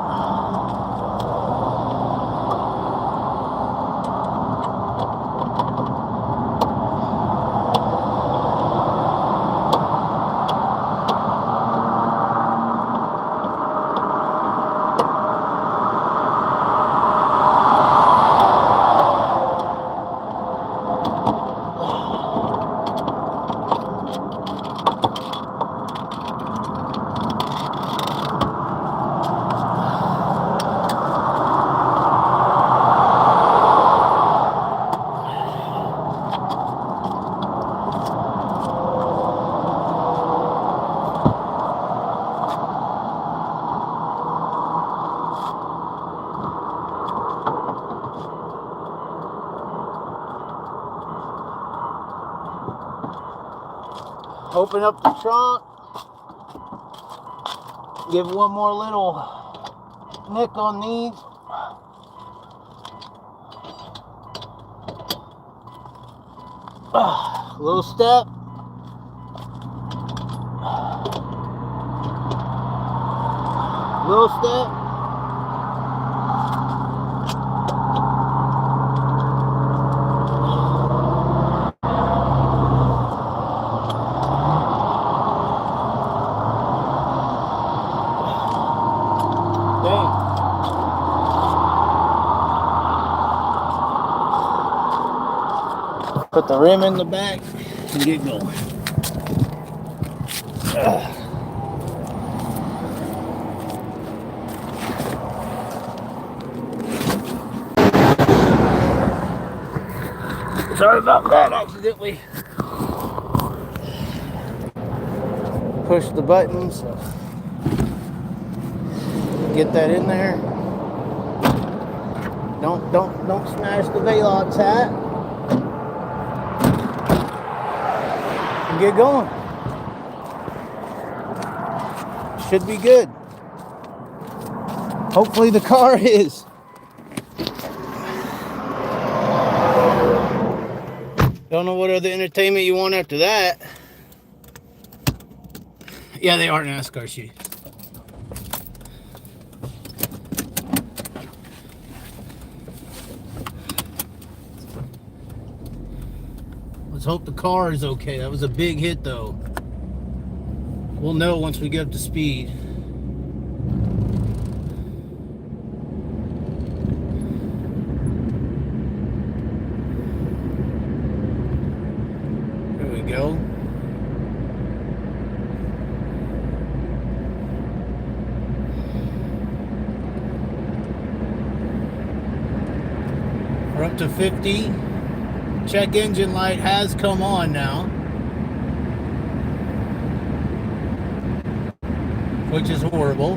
Open up the trunk, give one more little nick on these. Little step. Little step. Put the rim in the back and get going. Sorry about that, accidentally pushed the button, so get that in there. Don't smash the Velox hat. Get going. Should be good. Hopefully the car is. Don't know what other entertainment you want after that. Yeah, they are NASCAR shoes. Let's hope the car is okay. That was a big hit, though. We'll know once we get up to speed. There we go. We're up to 50. Check engine light has come on now, which is horrible.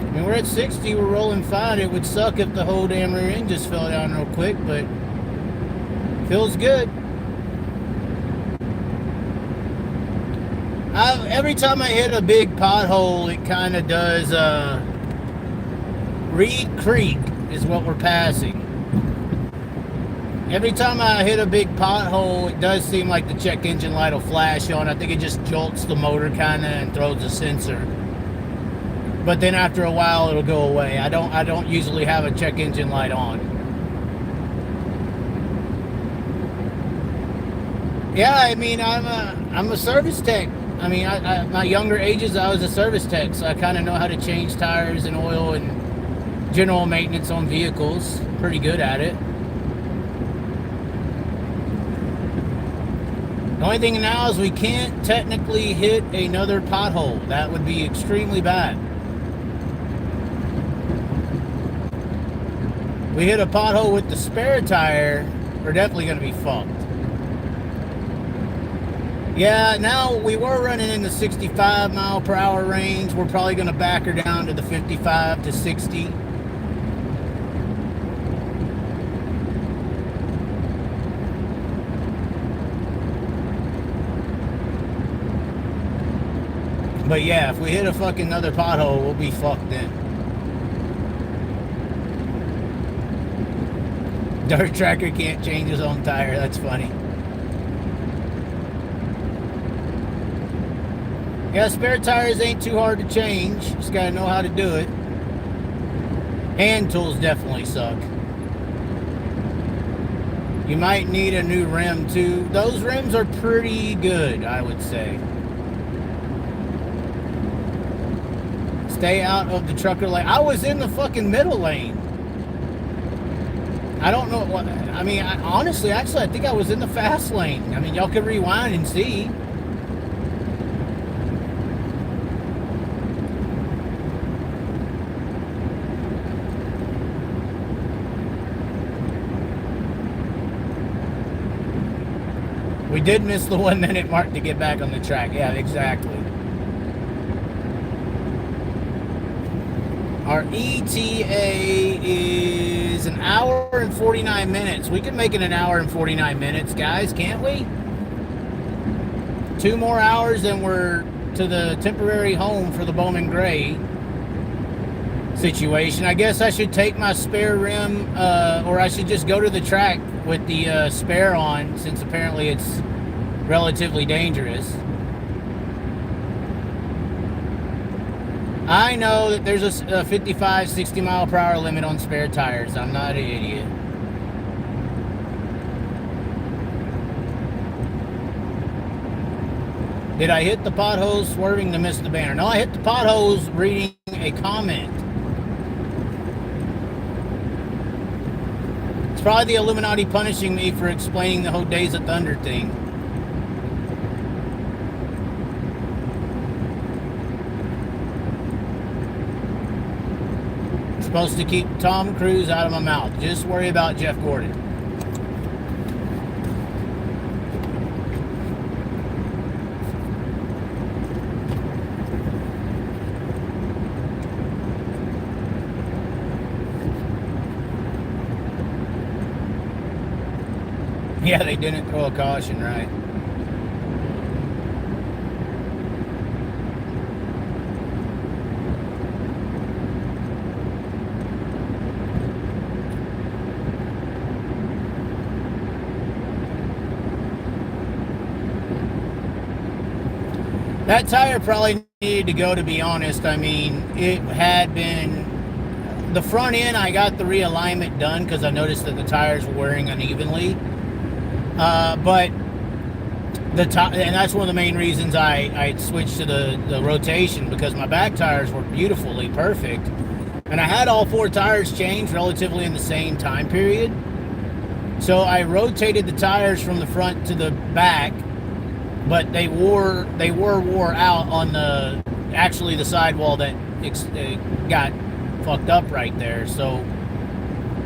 I mean, we're at 60, we're rolling fine. It would suck if the whole damn rear end just fell down real quick, but feels good. Every time I hit a big pothole, it kind of does, Reed Creek is what we're passing. Every time I hit a big pothole, it does seem like the check engine light will flash on. I think it just jolts the motor kind of and throws a sensor. But then after a while, it'll go away. I don't usually have a check engine light on. Yeah, I mean, I'm a service tech. I mean, my younger ages, I was a service tech, so I kind of know how to change tires and oil and general maintenance on vehicles. Pretty good at it. The only thing now is we can't technically hit another pothole. That would be extremely bad. We hit a pothole with the spare tire, we're definitely going to be fucked. Yeah, now we were running in the 65 mile per hour range. We're probably going to back her down to the 55 to 60. But yeah, if we hit a fucking another pothole, we'll be fucked then. Dirt tracker can't change his own tire. That's funny. Yeah, spare tires ain't too hard to change. Just gotta know how to do it. Hand tools definitely suck. You might need a new rim too. Those rims are pretty good, I would say. Stay out of the trucker lane. I was in the fucking middle lane. I don't know what, I mean, honestly, actually, I think I was in the fast lane. I mean, y'all could rewind and see. We did miss the 1 minute mark to get back on the track. Yeah, exactly. Our ETA is an hour and 49 minutes. We can make it an hour and 49 minutes, guys, can't we? 2 more hours and we're to the temporary home for the Bowman Gray situation. I guess I should take my spare rim, or I should just go to the track with the spare on, since apparently it's relatively dangerous. I know that there's a 55, 60 mile per hour limit on spare tires. I'm not an idiot. Did I hit the potholes swerving to miss the banner? No, I hit the potholes reading a comment. It's probably the Illuminati punishing me for explaining the whole Days of Thunder thing. Supposed to keep Tom Cruise out of my mouth. Just worry about Jeff Gordon. Yeah, they didn't throw a caution, right? That tire probably needed to go, to be honest. I mean, it had been... The front end, I got the realignment done because I noticed that the tires were wearing unevenly. But the and that's one of the main reasons I switched to the rotation, because my back tires were beautifully perfect. And I had all 4 tires changed relatively in the same time period. So I rotated the tires from the front to the back, but they were wore out on the sidewall that got fucked up right there. So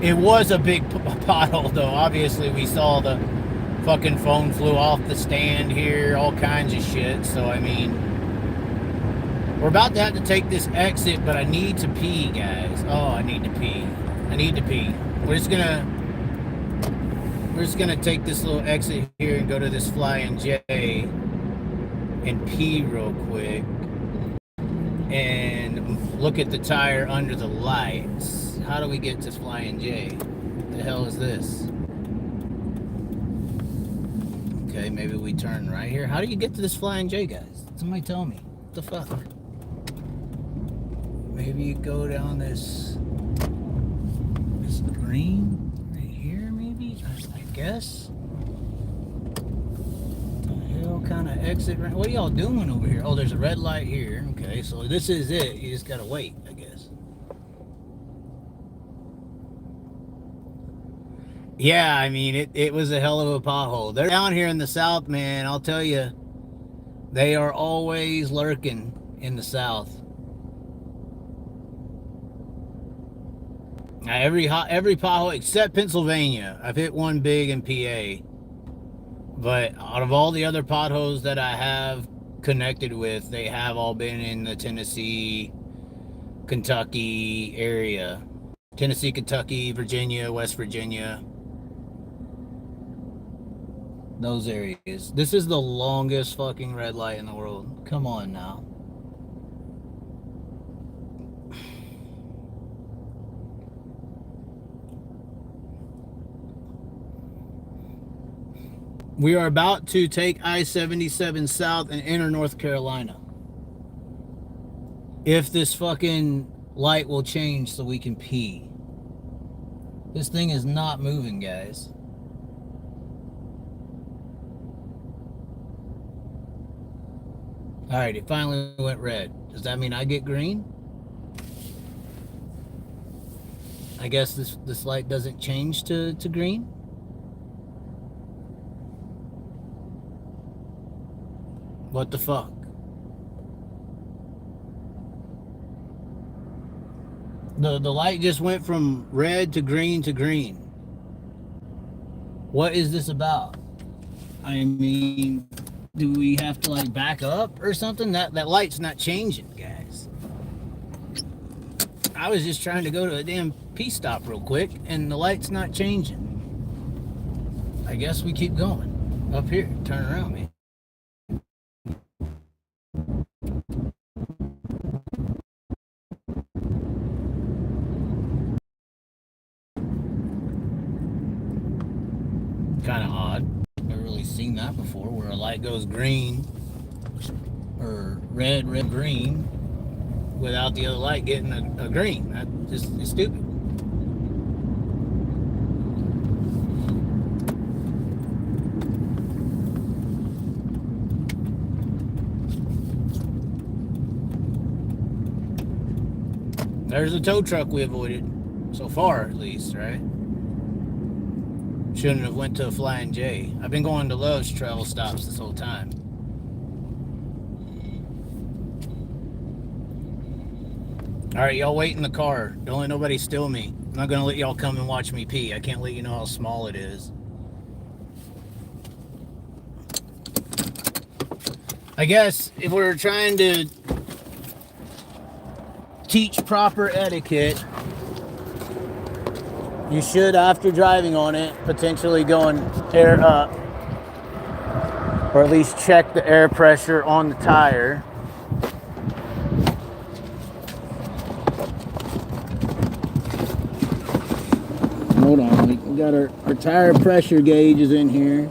it was a big pothole, though. Obviously, we saw the fucking phone flew off the stand here, all kinds of shit. So I mean, we're about to have to take this exit, but I need to pee, guys. Oh, I need to pee. I need to pee. We're just gonna take this little exit here and go to this Flying J and pee real quick and look at the tire under the lights. How do we get to Flying J? What the hell is this? Okay, maybe we turn right here. How do you get to this Flying J, guys? Somebody tell me. What the fuck? Maybe you go down this green right here, maybe? I guess. What the hell kind of exit? What are y'all doing over here? Oh, there's a red light here. Okay, so this is it. You just gotta wait, I guess. Yeah, I mean, it was a hell of a pothole. They're down here in the south, man. I'll tell you, they are always lurking in the south. Every pothole except Pennsylvania. I've hit one big in PA. But out of all the other potholes that I have connected with, they have all been in the Tennessee, Kentucky area. Tennessee, Kentucky, Virginia, West Virginia. Those areas. This is the longest fucking red light in the world. Come on now. We are about to take I-77 south and enter North Carolina. If this fucking light will change so we can pee. This thing is not moving, guys. Alright, it finally went red. Does that mean I get green? I guess this light doesn't change to green? What the fuck? The light just went from red to green to green. What is this about? I mean, do we have to like back up or something? That light's not changing, guys. I was just trying to go to a damn pee stop real quick and the light's not changing. I guess we keep going. Up here, turn around, man. Kind of odd. Never really seen that before, where a light goes green or red, green without the other light getting a green. That just is stupid. There's a tow truck we avoided, so far at least, right? Shouldn't have went to a Flying J. I've been going to Love's travel stops this whole time. Alright, y'all wait in the car. Don't let nobody steal me. I'm not going to let y'all come and watch me pee. I can't let you know how small it is. I guess if we're trying to teach proper etiquette, you should, after driving on it, potentially go and air up, or at least check the air pressure on the tire. Hold on, we got our tire pressure gauge is in here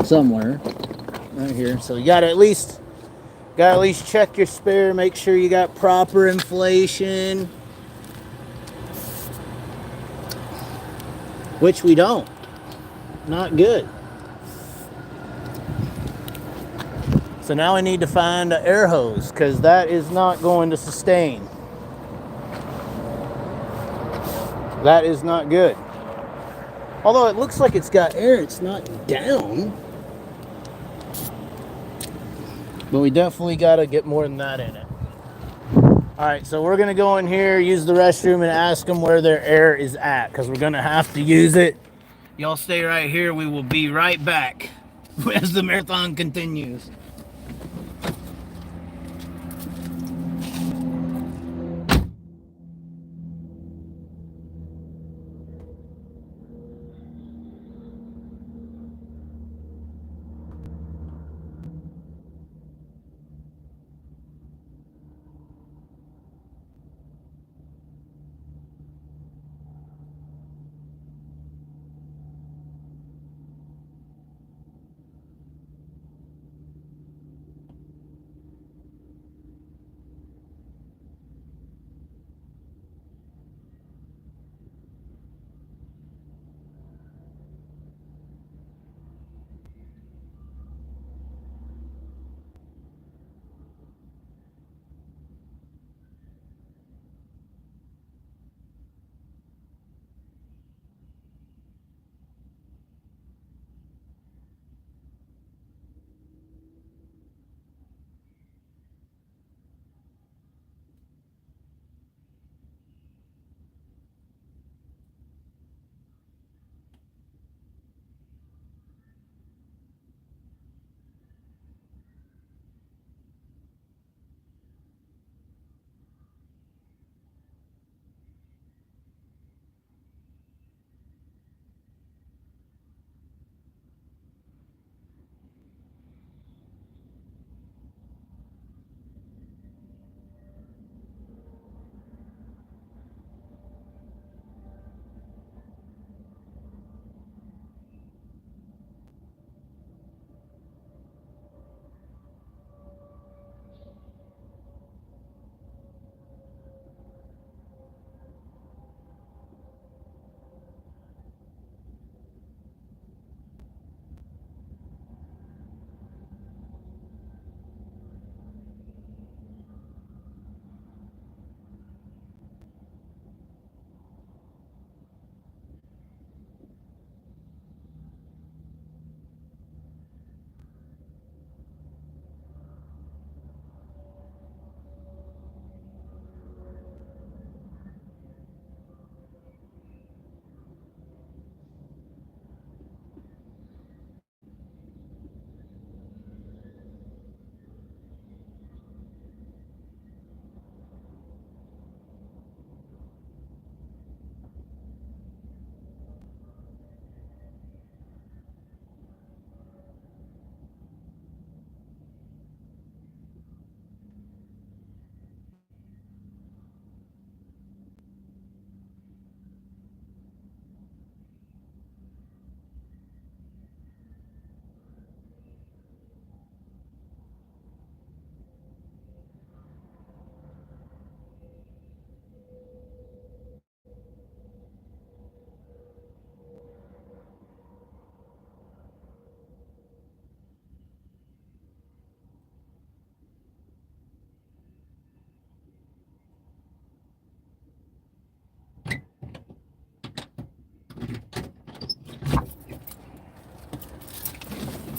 somewhere, right here. So you gotta at least check your spare, make sure you got proper inflation. Which we don't. Not good. So now I need to find an air hose, because that is not going to sustain. That is not good. Although it looks like it's got air, it's not down. But we definitely got to get more than that in it. Alright, so we're going to go in here, use the restroom, and ask them where their air is at, because we're going to have to use it. Y'all stay right here. We will be right back as the marathon continues.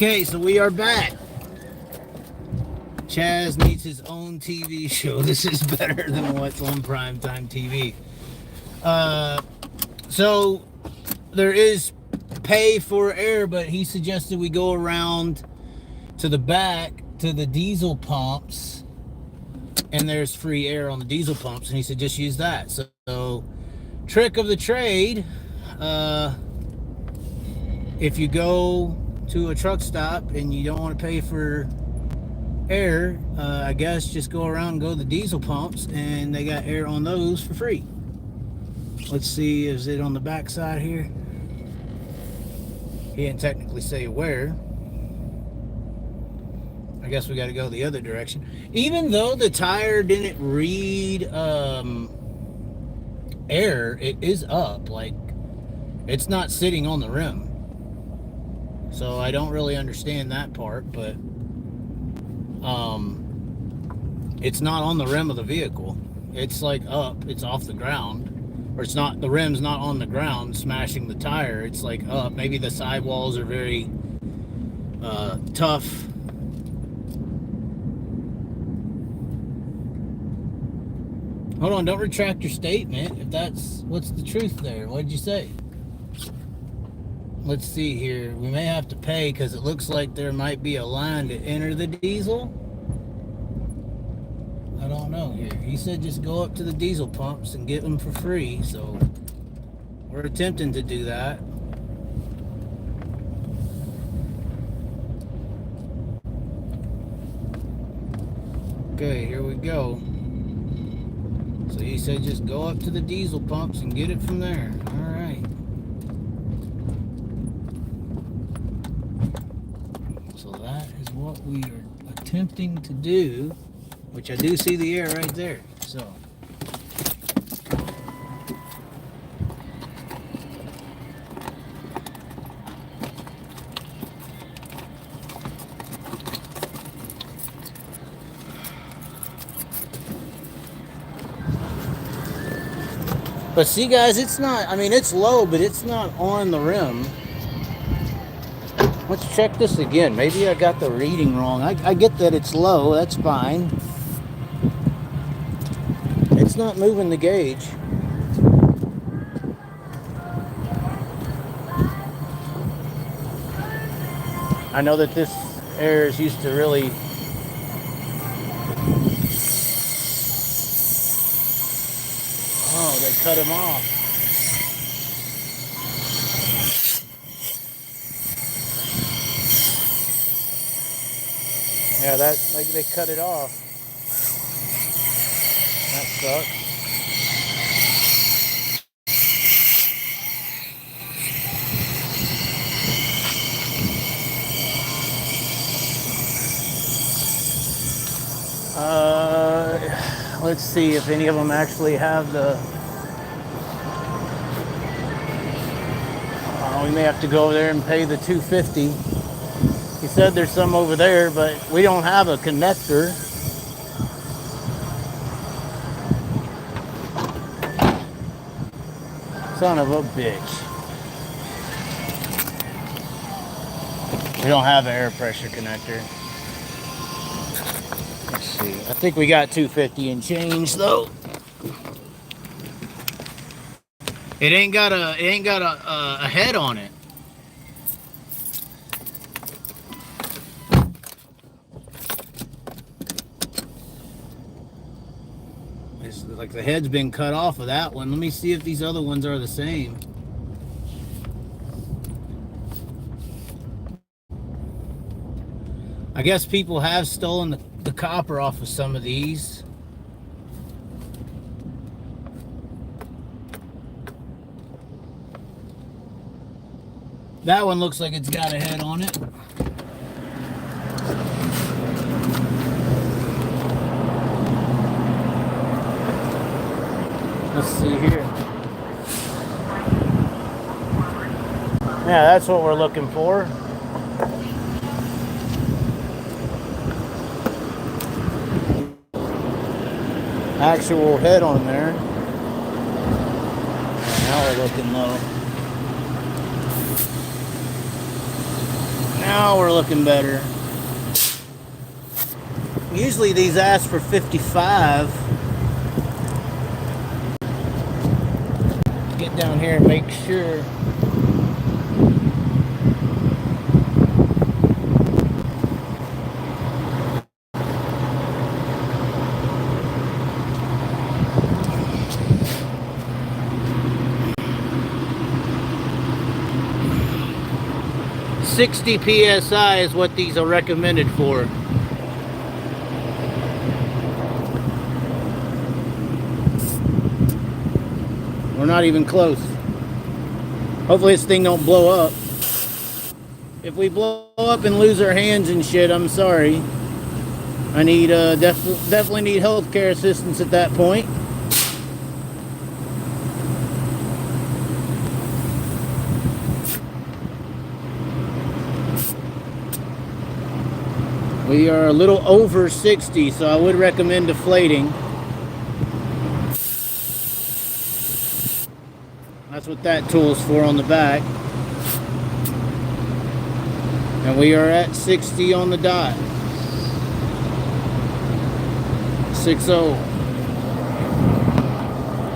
Okay, so we are back. Chaz needs his own TV show. This is better than what's on primetime TV. So there is pay for air, but he suggested we go around to the back to the diesel pumps, and there's free air on the diesel pumps, and he said just use that. So trick of the trade, if you go to a truck stop and you don't want to pay for air, I guess just go around and go to the diesel pumps, and they got air on those for free. Let's see, is it on the back side here? He didn't technically say where. I guess we got to go the other direction. Even though the tire didn't read air, it is up. Like, it's not sitting on the rim. So I don't really understand that part, but it's not on the rim of the vehicle. It's like up, it's off the ground. Or it's not, the rim's not on the ground smashing the tire. It's like up. Maybe the sidewalls are very tough. Hold on, don't retract your statement. If that's, what's the truth there? What did you say? Let's see here. We may have to pay because it looks like there might be a line to enter the diesel. I don't know here. He said just go up to the diesel pumps and get them for free. So we're attempting to do that. Okay, here we go. So he said just go up to the diesel pumps and get it from there. All right. So that is what we are attempting to do, which I do see the air right there. So but see, guys, it's not, I mean, it's low, but it's not on the rim. Let's check this again. Maybe I got the reading wrong. I get that it's low. That's fine. It's not moving the gauge. I know that this air is used to really... Oh, they cut him off. Yeah, that, like, they cut it off. That sucks. Let's see if any of them actually have the... we may have to go over there and pay the $250. He said there's some over there, but we don't have a connector. Son of a bitch. We don't have an air pressure connector. Let's see. I think we got $250 and change though. It ain't got a head on it. It's like the head's been cut off of that one. Let me see if these other ones are the same. I guess people have stolen the copper off of some of these. That one looks like it's got a head on it. Let's see here. Yeah, that's what we're looking for. Actual head on there. Now we're looking low. Now we're looking better. Usually these ask for 55. Get down here and make sure. .60 PSI is what these are recommended for. We're not even close. Hopefully this thing don't blow up. If we blow up and lose our hands and shit, I'm sorry. I need definitely need healthcare assistance at that point. We are a little over 60, so I would recommend deflating. That's what that tool's for on the back. And we are at 60 on the dot. 60.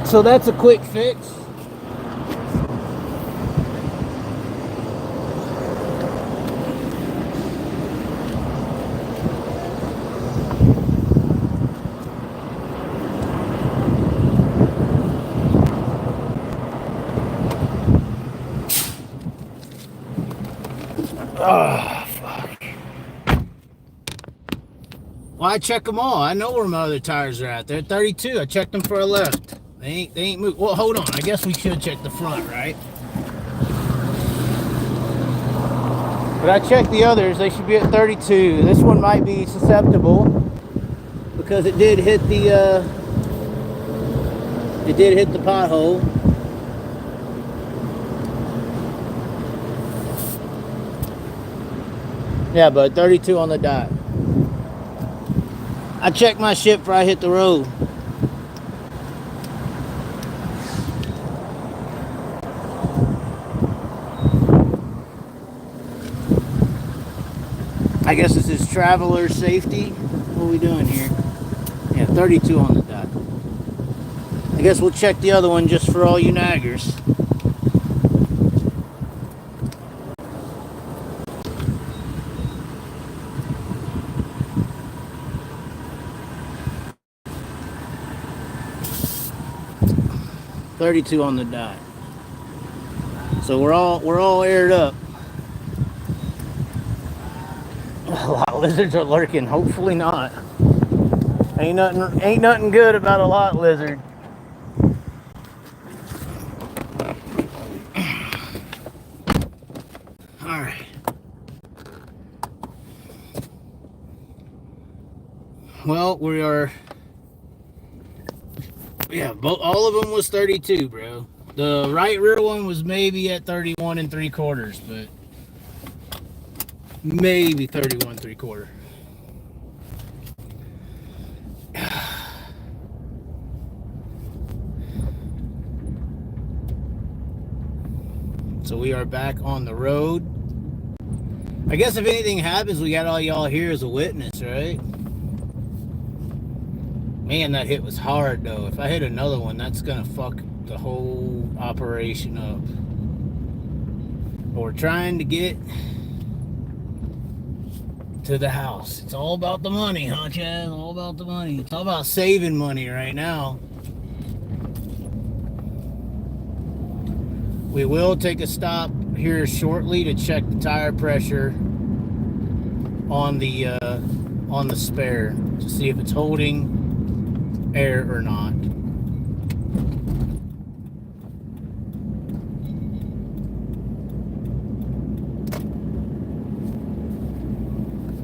So that's a quick fix. Oh, fuck. Well, I check them all. I know where my other tires are at. They're 32. I checked them for a left. They ain't moved. Well, hold on. I guess we should check the front, right? But I checked the others. They should be at 32. This one might be susceptible because it did hit the pothole. Yeah, but 32 on the dot. I checked my shit before I hit the road. I guess this is traveler safety. What are we doing here? Yeah, 32 on the dot. I guess we'll check the other one just for all you naggers. .32 on the dot. So we're all aired up. A lot of lizards are lurking. Hopefully not. Ain't nothing good about a lot lizard. All right. Well, we are. Yeah, all of them was 32, bro. The right rear one was maybe at 31 3/4, but maybe 31 3/4. So we are back on the road. I guess if anything happens, we got all y'all here as a witness, right? Man, that hit was hard, though. If I hit another one, that's going to fuck the whole operation up. But we're trying to get to the house. It's all about the money, huh, Chaz? All about the money. It's all about saving money right now. We will take a stop here shortly to check the tire pressure on the spare to see if it's holding air or not.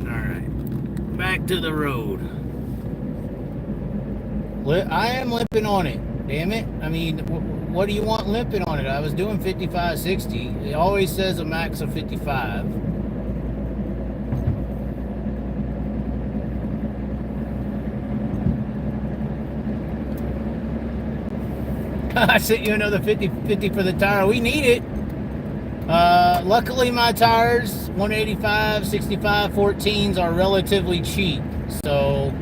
Alright, back to the road. I am limping on it, damn it. I mean, what do you want limping on it? I was doing 55, 60. It always says a max of 55. I sent you another 50 for the tire. We need it. Luckily my tires, 185, 65, 14s are relatively cheap. So,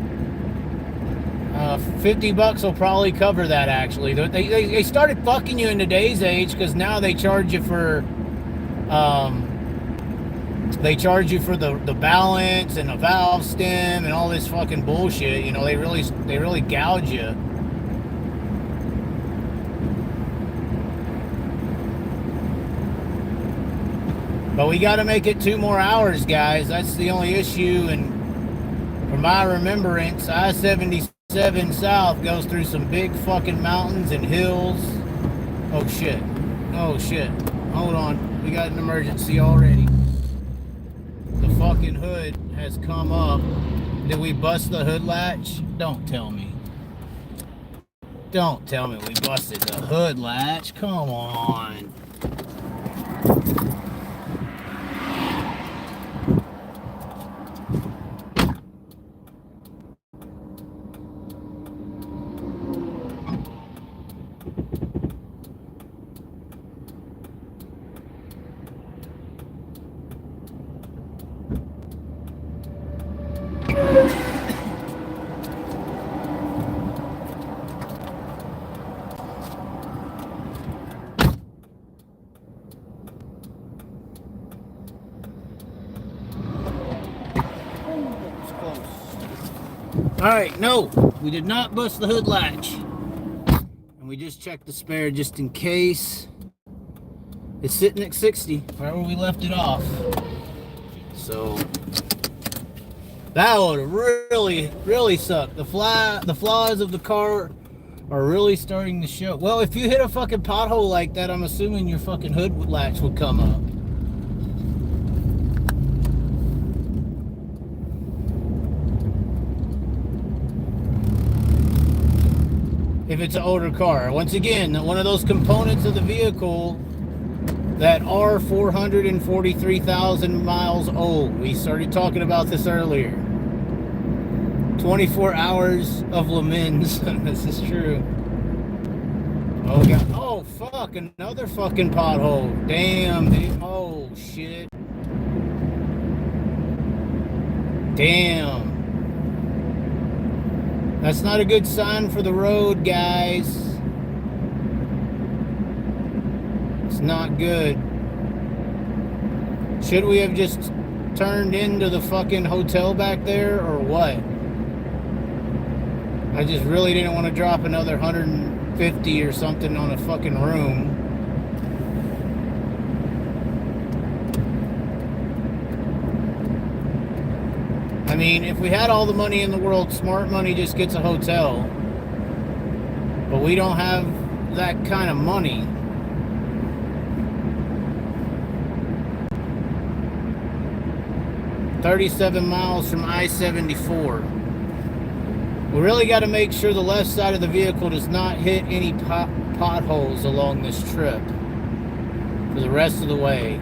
$50 will probably cover that actually. They started fucking you in today's age because now they charge you for, the balance and the valve stem and all this fucking bullshit. You know, they really gouge you. But we got to make it 2 more hours, guys. That's the only issue. And from my remembrance, I-77 South goes through some big fucking mountains and hills. Oh, shit. Oh, shit. Hold on. We got an emergency already. The fucking hood has come up. Did we bust the hood latch? Don't tell me. Don't tell me we busted the hood latch. Come on. Alright, no, we did not bust the hood latch. And we just checked the spare just in case. It's sitting at 60, right where we left it off. So, that would really suck. The flaws of the car are really starting to show. Well, if you hit a fucking pothole like that, I'm assuming your fucking hood latch would come up. If it's an older car. Once again, one of those components of the vehicle that are 443,000 miles old. We started talking about this earlier. 24 hours of Le Mans. This is true. Oh, God. Oh, fuck. Another fucking pothole. Damn, dude. Oh, shit. Damn. That's not a good sign for the road, guys. It's not good. Should we have just turned into the fucking hotel back there or what? I just really didn't want to drop another 150 or something on a fucking room. I mean, if we had all the money in the world, smart money just gets a hotel. But we don't have that kind of money. $37 miles from I-74. We really got to make sure the left side of the vehicle does not hit any potholes along this trip for the rest of the way.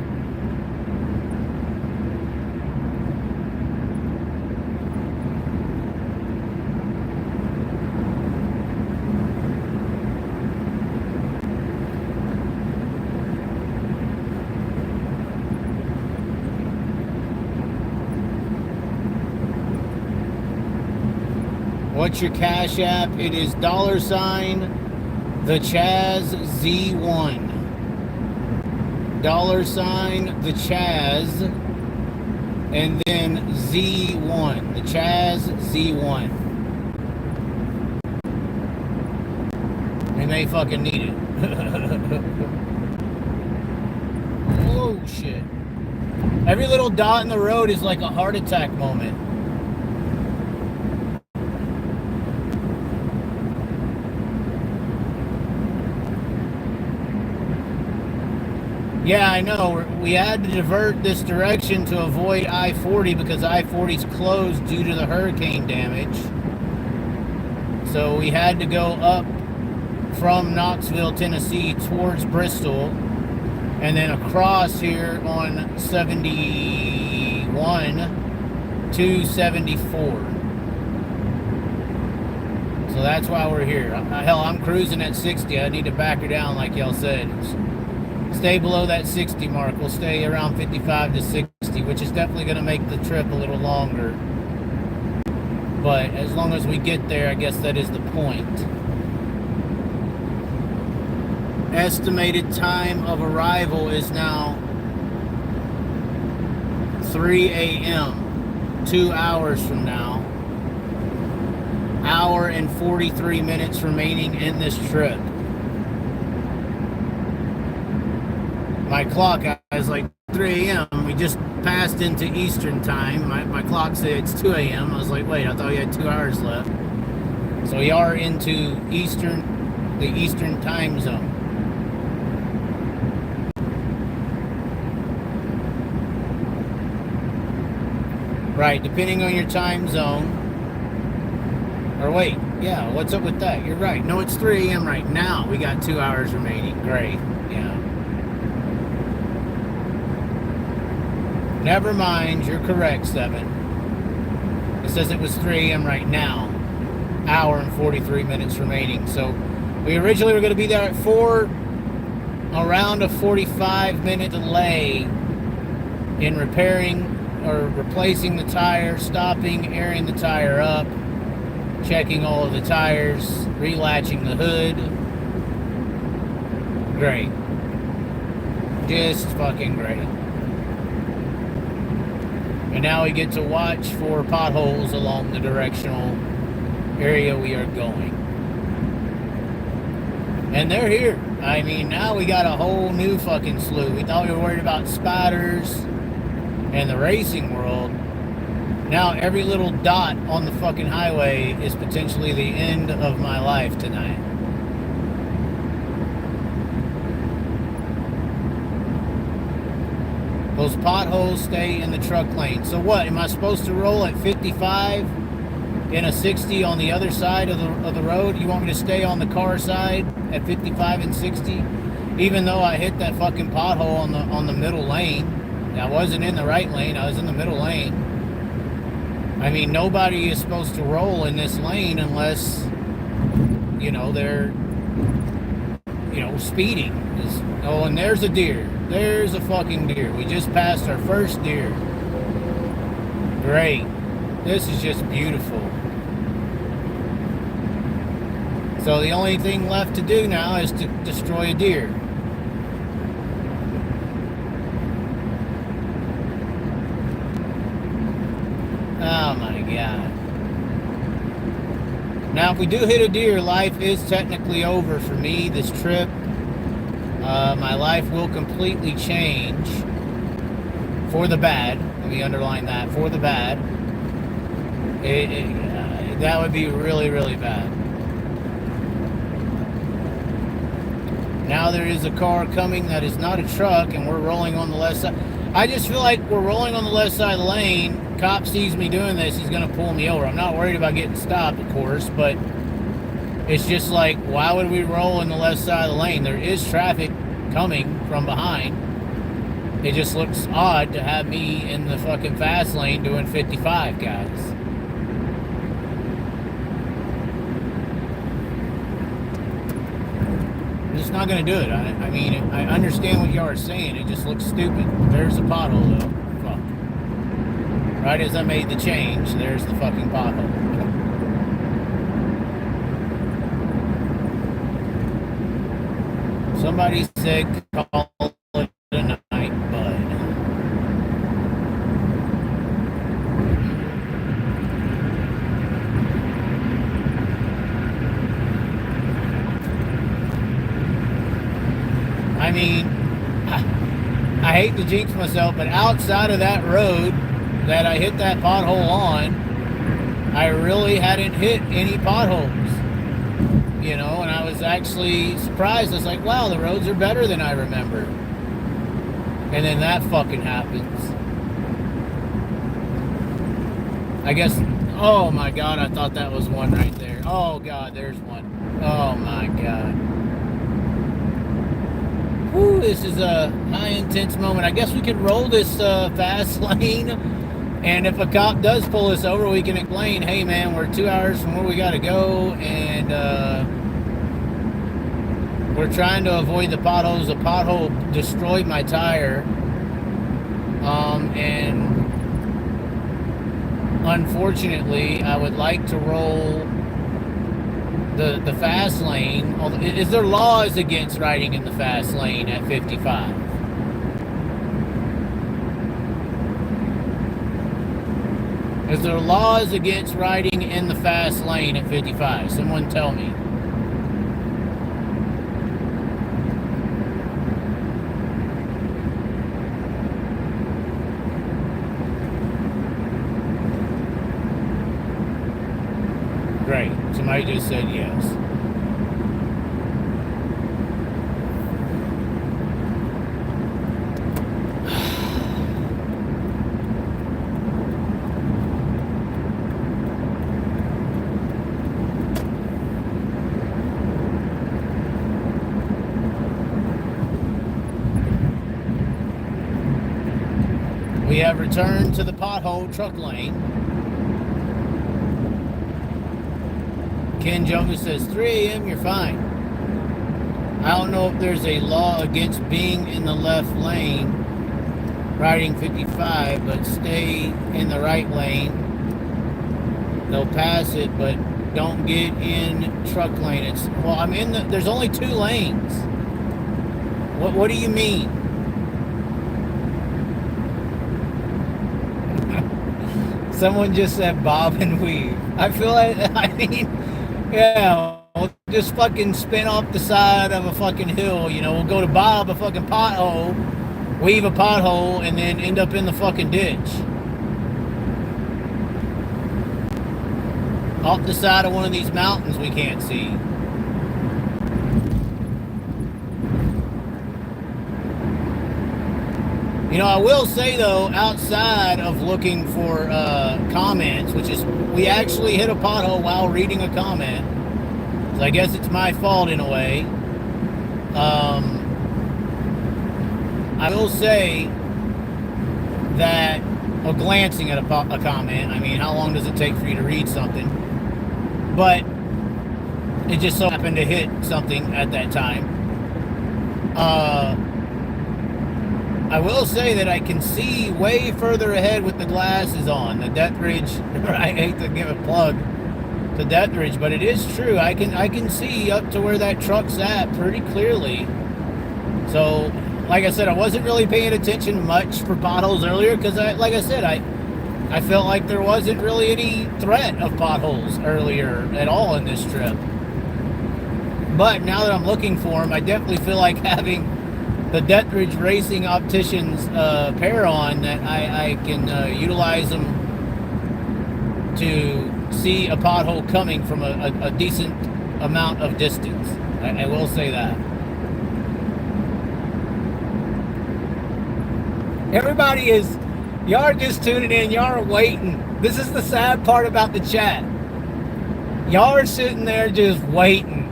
What's your Cash App? It is $sign the Chaz Z1. $sign the Chaz and then Z1. The Chaz Z1. They may fucking need it. Oh shit. Every little dot in the road is like a heart attack moment. Yeah, I know. We had to divert this direction to avoid I-40 because I-40's closed due to the hurricane damage. So we had to go up from Knoxville, Tennessee towards Bristol and then across here on 71 to 74. So that's why we're here. Hell, I'm cruising at 60. I need to back her down like y'all said. stay below that 60 mark. We'll stay around 55 to 60, which is definitely going to make the trip a little longer. But as long as we get there, I guess that is the point. Estimated time of arrival is now 3 a.m. 2 hours from now. Hour and 43 minutes remaining in this trip. My clock is like 3 a.m. We just passed into Eastern time. My clock said it's 2 a.m. I was like, wait, I thought we had 2 hours left. So we are into the Eastern time zone. Right, depending on your time zone. Or wait, yeah, what's up with that? You're right. No, it's 3 a.m. right now. We got 2 hours remaining. Great, yeah. Never mind, you're correct, 7. It says it was 3 a.m. right now. Hour and 43 minutes remaining. So we originally were going to be there at 4. Around a 45-minute delay in repairing or replacing the tire, stopping, airing the tire up, checking all of the tires, relatching the hood. Great. Just fucking great. And now we get to watch for potholes along the directional area we are going. And they're here. I mean, now we got a whole new fucking slew. We thought we were worried about spiders and the racing world. Now every little dot on the fucking highway is potentially the end of my life tonight. Those potholes stay in the truck lane. So what, am I supposed to roll at 55 in a 60 on the other side of the road? You want me to stay on the car side at 55 and 60? Even though I hit that fucking pothole on the middle lane. I wasn't in the right lane, I was in the middle lane. I mean, nobody is supposed to roll in this lane unless, you know, they're, you know, speeding. Oh, and there's a deer. There's a fucking deer. We just passed our first deer. Great. This is just beautiful. So the only thing left to do now is to destroy a deer. Oh my God. Now if we do hit a deer, life is technically over for me this trip. My life will completely change for the bad. Let me underline that, for the bad. That would be really, really bad. Now there is a car coming that is not a truck, and we're rolling on the left side. I just feel like we're rolling on the left side of the lane. Cop sees me doing this, he's going to pull me over. I'm not worried about getting stopped, of course, but it's just like, why would we roll in the left side of the lane? There is traffic coming from behind. It just looks odd to have me in the fucking fast lane doing 55, guys. I'm just not going to do it. I mean, I understand what y'all are saying. It just looks stupid. There's a pothole, though. Fuck. Right as I made the change, there's the fucking pothole. Somebody said call it a night, bud. I mean, I hate to jinx myself, but outside of that road that I hit that pothole on, I really hadn't hit any potholes. You know, and I was actually surprised. I was like, wow, the roads are better than I remember. And then that fucking happens. I guess, oh my God, I thought that was one right there. Oh God, there's one. Oh my God. Whew, this is a high intense moment. I guess we could roll this fast lane. And if a cop does pull us over, we can explain, hey man, we're 2 hours from where we gotta go, and we're trying to avoid the potholes. A pothole destroyed my tire. And unfortunately, I would like to roll the fast lane. Is there laws against riding in the fast lane at 55? Is there laws against riding in the fast lane at 55? Someone tell me. Great. Somebody just said yes. We have returned to the pothole truck lane. Ken Jones says 3 a.m. you're fine. I don't know if there's a law against being in the left lane riding 55, but stay in the right lane. They'll pass it, but don't get in truck lane. I'm in there's only 2 lanes. What do you mean? Someone just said bob and weave. I feel like, yeah, we'll just fucking spin off the side of a fucking hill. You know, we'll go to bob a fucking pothole, weave a pothole, and then end up in the fucking ditch. Off the side of one of these mountains we can't see. You know, I will say, though, outside of looking for comments, which is, we actually hit a pothole while reading a comment. So I guess it's my fault in a way. I will say that, or glancing at a comment, I mean, how long does it take for you to read something? But it just so happened to hit something at that time. I will say that I can see way further ahead with the glasses on. The Dethridge, I hate to give a plug to Dethridge, but it is true. I can see up to where that truck's at pretty clearly. So, like I said, I wasn't really paying attention much for potholes earlier because, like I said, I felt like there wasn't really any threat of potholes earlier at all in this trip. But now that I'm looking for them, I definitely feel like having the DnF Racing Opticians pair on, that I can utilize them to see a pothole coming from a decent amount of distance. I will say that. Everybody is, y'all are just tuning in, y'all are waiting. This is the sad part about the chat. Y'all are sitting there just waiting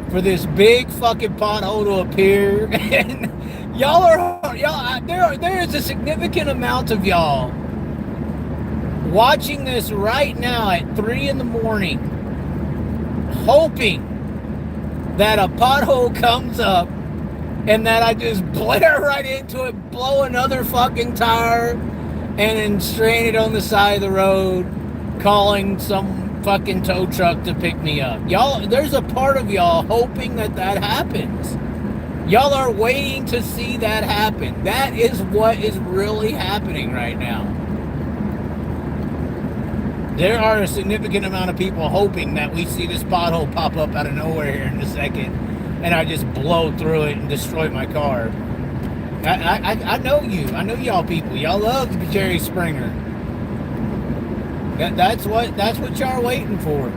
for this big fucking pothole to appear, and there is a significant amount of y'all watching this right now at 3 in the morning, hoping that a pothole comes up and that I just blare right into it, blow another fucking tire, and then strain it on the side of the road, calling some fucking tow truck to pick me up. Y'all, there's a part of y'all hoping that happens. Y'all are waiting to see that happen. That is what is really happening right now. There are a significant amount of people hoping that we see this pothole pop up out of nowhere here in a second, and I just blow through it and destroy my car. I know you. I know y'all people. Y'all love the Jerry Springer. That's what y'all are waiting for.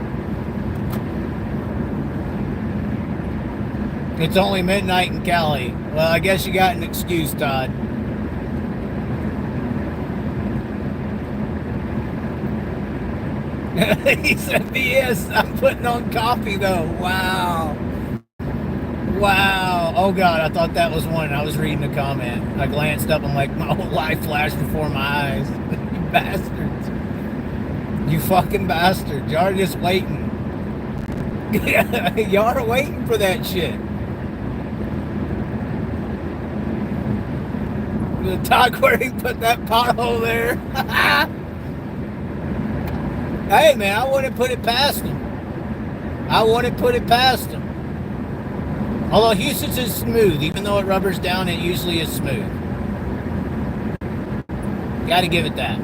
It's only midnight in Cali. Well, I guess you got an excuse, Todd. He said, BS, I'm putting on coffee, though. Wow. Wow. Oh, God, I thought that was one. I was reading the comment. I glanced up. I'm like, my whole life flashed before my eyes. You bastards. You fucking bastards. Y'all are just waiting. Y'all are waiting for that shit. the Todd Query put that pothole there. Hey, man, I wouldn't put it past him. Although Houston's is smooth, even though it rubbers down, it usually is smooth. Got to give it that.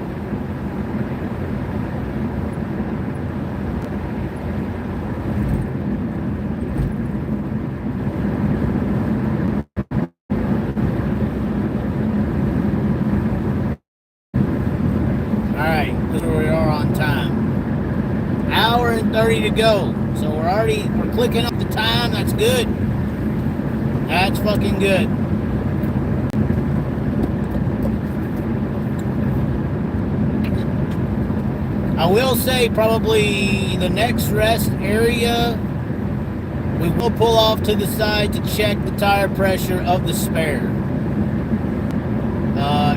Hour and 30 to go. So we're clicking up the time. That's good. That's fucking good. I will say probably the next rest area, we will pull off to the side to check the tire pressure of the spare.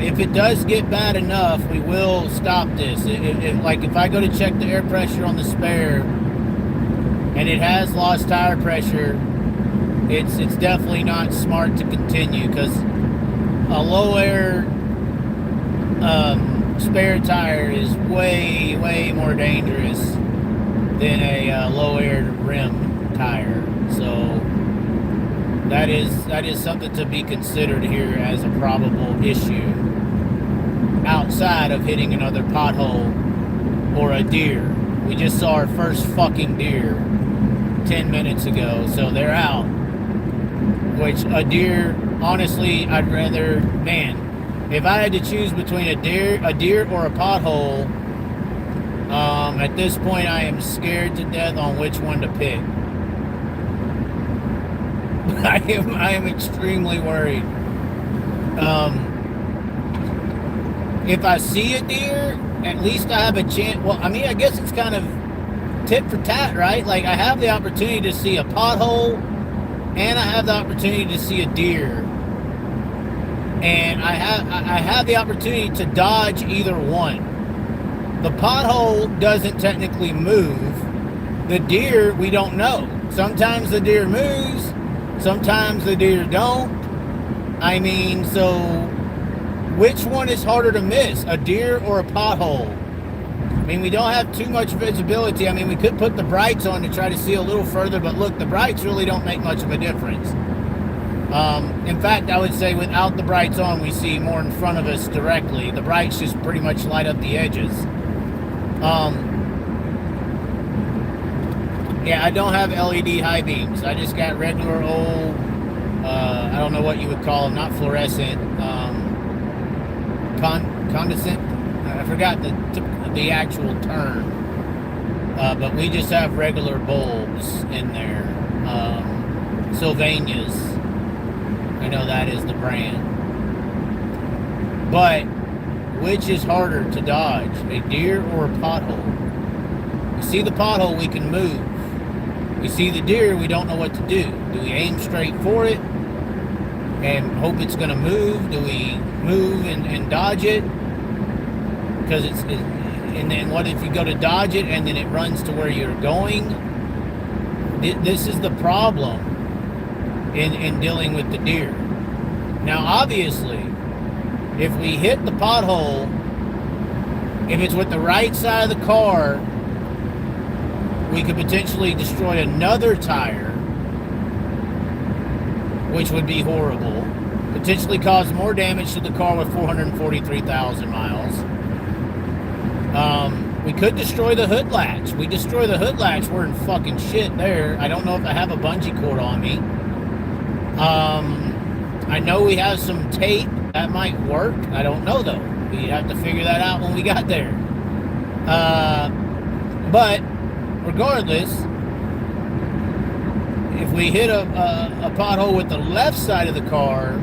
If it does get bad enough, we will stop this. If I go to check the air pressure on the spare and it has lost tire pressure, it's definitely not smart to continue, because a low air spare tire is way more dangerous than a low air rim tire. So that is something to be considered here as a probable issue, outside of hitting another pothole or a deer. We just saw our first fucking deer 10 minutes ago, so they're out. Which a deer, honestly, I'd rather, man, if I had to choose between a deer or a pothole, at this point I am scared to death on which one to pick. I am extremely worried. If I see a deer, at least I have a chance. Well, I mean, I guess it's kind of tit for tat, right? Like, I have the opportunity to see a pothole, and I have the opportunity to see a deer, and I have the opportunity to dodge either one. The pothole doesn't technically move. The deer, we don't know. Sometimes the deer moves, sometimes the deer don't. I mean, so which one is harder to miss, a deer or a pothole? I mean, we don't have too much visibility. I mean, we could put the brights on to try to see a little further, but look, the brights really don't make much of a difference. In fact, I would say without the brights on, we see more in front of us directly. The brights just pretty much light up the edges. Yeah, I don't have LED high beams. I just got regular old, I don't know what you would call them, not fluorescent, condensate. I forgot the actual term. But we just have regular bulbs in there. Sylvania's. I know that is the brand. But which is harder to dodge, a deer or a pothole? You see the pothole, we can move. We see the deer, we don't know what to do. Do we aim straight for it and hope it's going to move? Do we move and dodge it? Because and then what if you go to dodge it and then it runs to where you're going? This is the problem in dealing with the deer. Now, obviously, if we hit the pothole, if it's with the right side of the car, we could potentially destroy another tire, which would be horrible. Potentially cause more damage to the car with 443,000 miles. We could destroy the hood latch. We destroy the hood latch, we're in fucking shit there. I don't know if I have a bungee cord on me. I know we have some tape. That might work. I don't know, though. We'd have to figure that out when we got there. But regardless, if we hit a pothole with the left side of the car,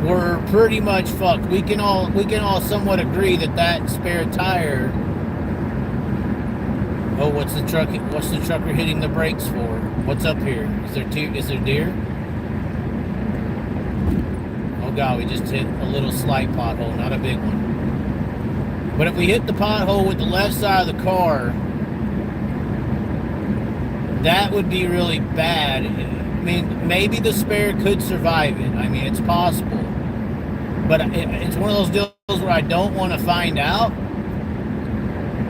we're pretty much fucked. We can all somewhat agree that spare tire. Oh, what's the trucker hitting the brakes for? What's up here? Is there deer? Oh god, we just hit a little slight pothole, not a big one. But if we hit the pothole with the left side of the car, that would be really bad. I mean, maybe the spare could survive it. I mean, it's possible. But it's one of those deals where I don't want to find out,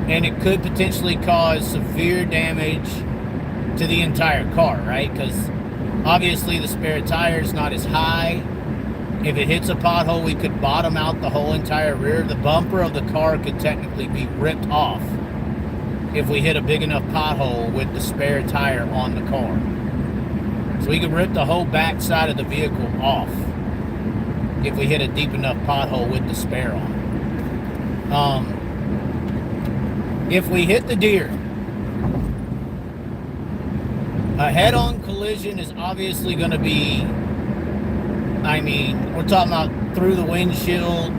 and it could potentially cause severe damage to the entire car, right? Because obviously the spare tire is not as high. If it hits a pothole, we could bottom out the whole entire rear. The bumper of the car could technically be ripped off if we hit a big enough pothole with the spare tire on the car. So we could rip the whole back side of the vehicle off if we hit a deep enough pothole with the spare on. If we hit the deer, a head-on collision is obviously going to be, I mean, we're talking about through the windshield,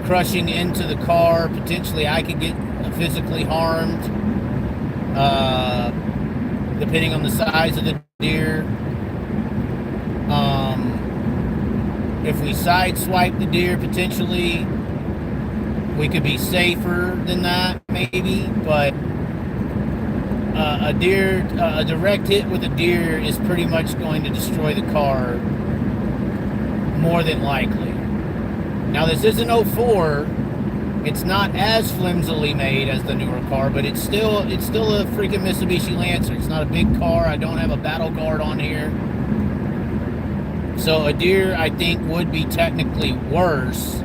crushing into the car. Potentially I could get physically harmed, depending on the size of the deer. If we sideswipe the deer, potentially we could be safer than that, maybe. But a direct hit with a deer is pretty much going to destroy the car, more than likely. Now, this is an 04. It's not as flimsily made as the newer car, but it's still a freaking Mitsubishi Lancer. It's not a big car. I don't have a battle guard on here. So a deer, I think, would be technically worse.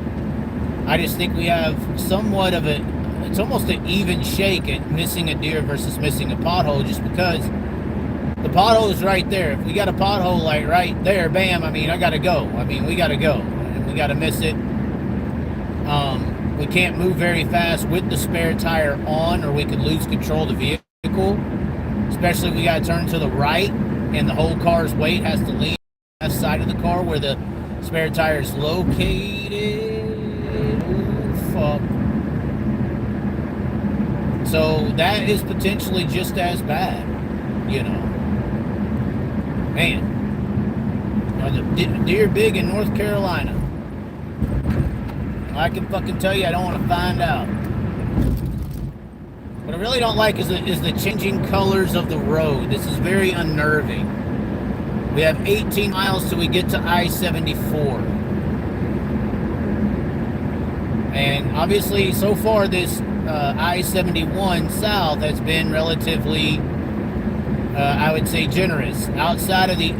I just think we have somewhat of it's almost an even shake at missing a deer versus missing a pothole, just because the pothole is right there. If we got a pothole like right there, bam, I mean, I gotta go. I mean, we gotta go. And we gotta miss it. We can't move very fast with the spare tire on, or we could lose control of the vehicle. Especially if we gotta turn to the right and the whole car's weight has to lean on the left side of the car where the spare tire is located. Ooh, fuck. So that is potentially just as bad, you know. Man, are the deer big in North Carolina? I can fucking tell you, I don't want to find out. What I really don't like is the changing colors of the road. This is very unnerving. We have 18 miles till we get to I-74. And obviously, so far, this I-71 South has been relatively, I would say, generous. Outside of the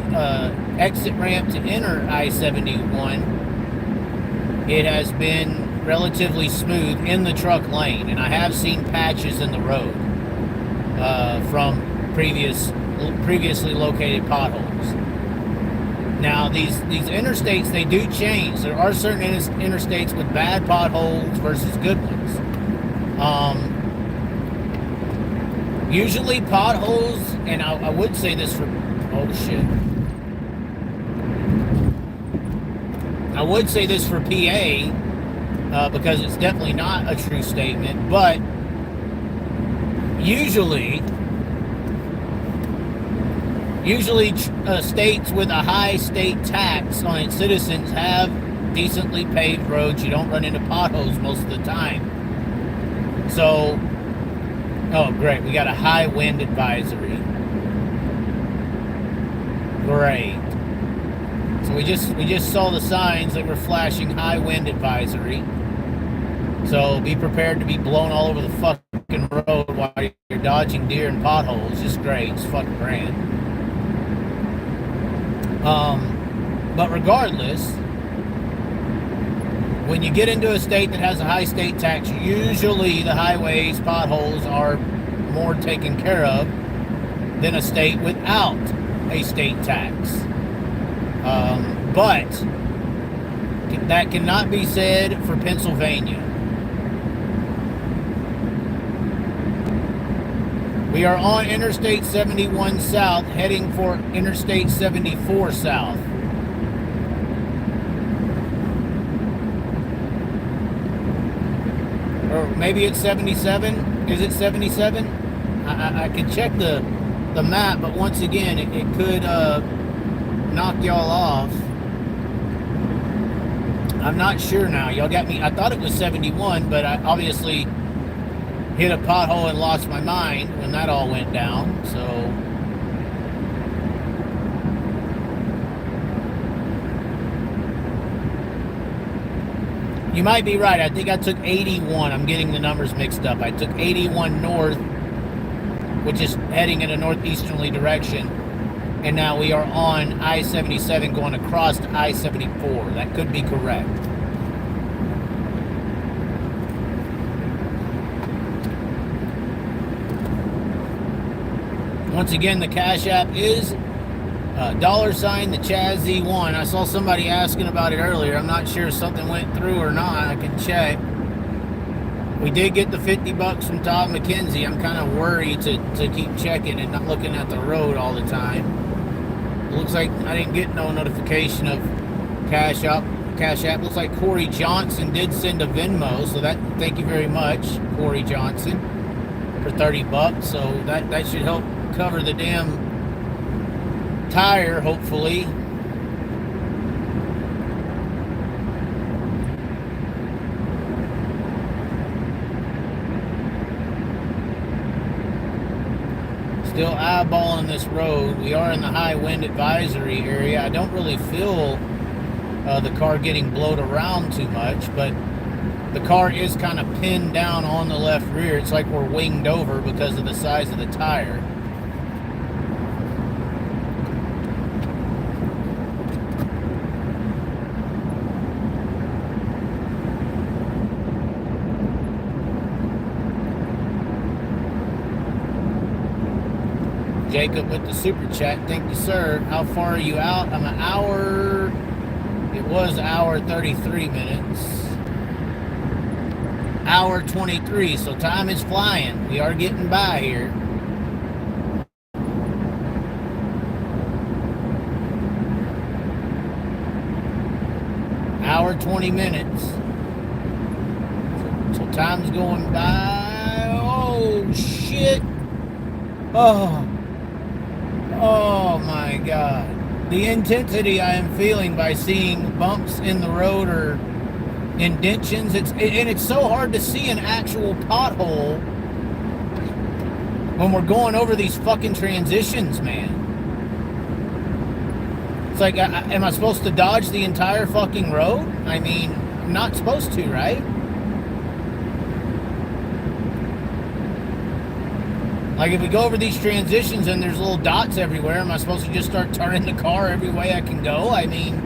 exit ramp to enter I-71, it has been relatively smooth in the truck lane, and I have seen patches in the road from previously located potholes. Now, these interstates, they do change. There are certain interstates with bad potholes versus good ones. Usually potholes, and I would say this for, oh shit. I would say this for PA, because it's definitely not a true statement, but usually states with a high state tax on its citizens have decently paved roads. You don't run into potholes most of the time. So, oh great, we got a high wind advisory. Great. So we just saw the signs that were flashing high wind advisory. So be prepared to be blown all over the fucking road while you're dodging deer and potholes. Just great. It's fucking grand. But regardless, when you get into a state that has a high state tax, usually the highways, potholes are more taken care of than a state without a state tax. But that cannot be said for Pennsylvania. We are on Interstate 71 South, heading for Interstate 74 South. Or maybe it's 77. Is it 77? I can check the map, but once again, it could knock y'all off. I'm not sure now. Y'all got me. I thought it was 71, but I obviously hit a pothole and lost my mind when that all went down. So You might be right. I think I took 81. I'm getting the numbers mixed up. I took 81 north, which is heading in a northeasterly direction. And now we are on I-77 going across to I-74. That could be correct. Once again, the Cash App is $, the Chaz Z1. I saw somebody asking about it earlier. I'm not sure if something went through or not. I can check. We did get the $50 from Todd McKenzie. I'm kind of worried to keep checking and not looking at the road all the time. It looks like I didn't get no notification of Cash App. Looks like Corey Johnson did send a Venmo, so thank you very much, Corey Johnson, for $30. So that should help cover the damn tire, hopefully. Still eyeballing this road. We are in the high wind advisory area. I don't really feel the car getting blowed around too much, but the car is kind of pinned down on the left rear. It's like we're winged over because of the size of the tire. Jacob with the super chat. Thank you, sir. How far are you out? I'm an hour. It was hour 33 minutes. Hour 23. So time is flying. We are getting by here. Hour 20 minutes. So time's going by. Oh, shit. Oh my God. The intensity I am feeling by seeing bumps in the road or indentions. It's so hard to see an actual pothole when we're going over these fucking transitions, man. It's like, am I supposed to dodge the entire fucking road? I mean, I'm not supposed to, right? Like, if we go over these transitions and there's little dots everywhere, am I supposed to just start turning the car every way I can go? I mean,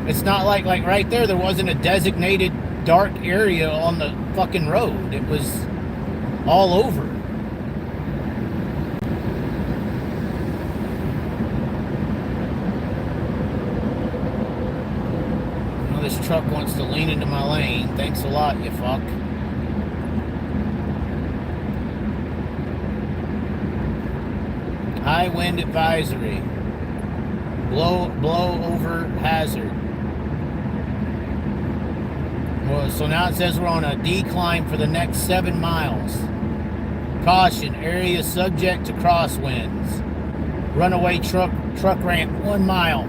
it's not like right there wasn't a designated dark area on the fucking road. It was all over. You know, this truck wants to lean into my lane. Thanks a lot, you fuck. High wind advisory. Blow over hazard. Well, so now it says we're on a decline for the next 7 miles. Caution, area subject to crosswinds. Runaway truck ramp 1 mile.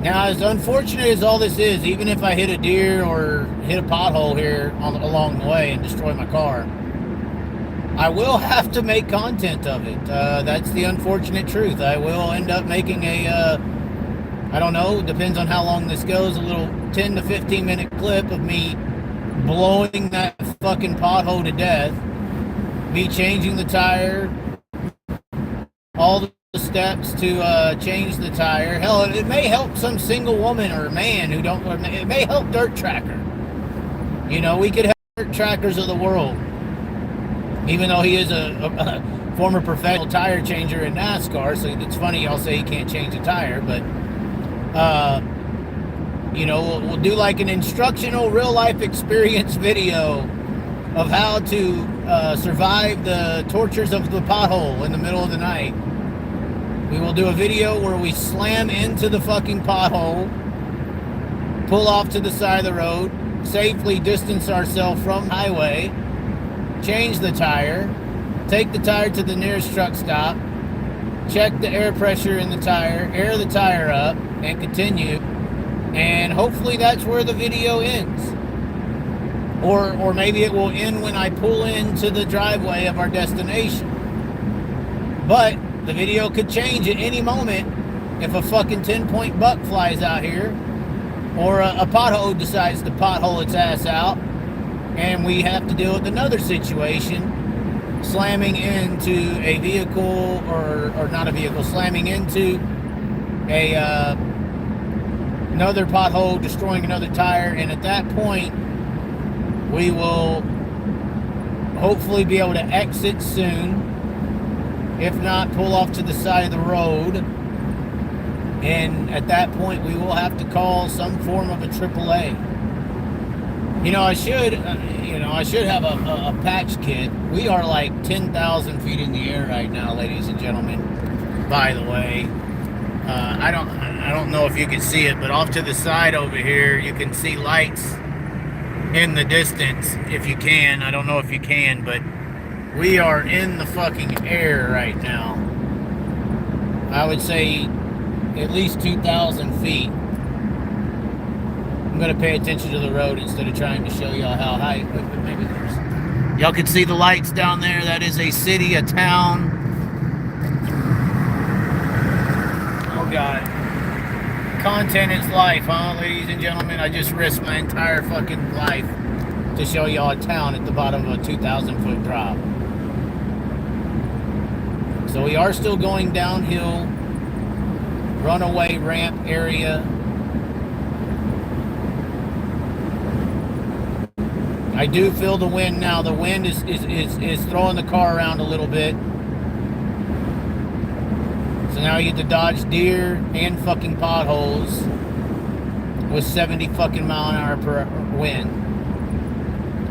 Now, as unfortunate as all this is, even if I hit a deer or hit a pothole here along the way and destroy my car, I will have to make content of it. That's the unfortunate truth. I will end up making a, I don't know, depends on how long this goes, a little 10 to 15 minute clip of me blowing that fucking pothole to death, me changing the tire, all the steps to change the tire. Hell, it may help some single woman or man who don't, it may help Dirt Tracker. You know, we could help Dirt Trackers of the world. Even though he is a former professional tire changer in NASCAR, so it's funny y'all say he can't change a tire, but you know, we'll do like an instructional real life experience video of how to survive the tortures of the pothole in the middle of the night. We will do a video where we slam into the fucking pothole, pull off to the side of the road, safely distance ourselves from highway, change the tire, take the tire to the nearest truck stop, check the air pressure in the tire, air the tire up, and continue. And hopefully that's where the video ends. Or maybe it will end when I pull into the driveway of our destination. But the video could change at any moment if a fucking 10-point buck flies out here, or a pothole decides to pothole its ass out, and we have to deal with another situation, slamming into a vehicle, or not a vehicle, slamming into a another pothole, destroying another tire. And at that point, we will hopefully be able to exit soon. If not, pull off to the side of the road. And at that point, we will have to call some form of a AAA. You know, I should have a patch kit. We are like 10,000 feet in the air right now, ladies and gentlemen. By the way, I don't know if you can see it, but off to the side over here, you can see lights in the distance. If you can, I don't know if you can, but we are in the fucking air right now. I would say at least 2,000 feet. I'm going to pay attention to the road instead of trying to show y'all how high. Maybe there's... Y'all can see the lights down there. That is a city, a town. Oh, God. Content is life, huh, ladies and gentlemen? I just risked my entire fucking life to show y'all a town at the bottom of a 2,000-foot drop. So we are still going downhill, runaway ramp area. I do feel the wind now. The wind is throwing the car around a little bit. So now you get to dodge deer and fucking potholes with 70 fucking mile an hour per wind.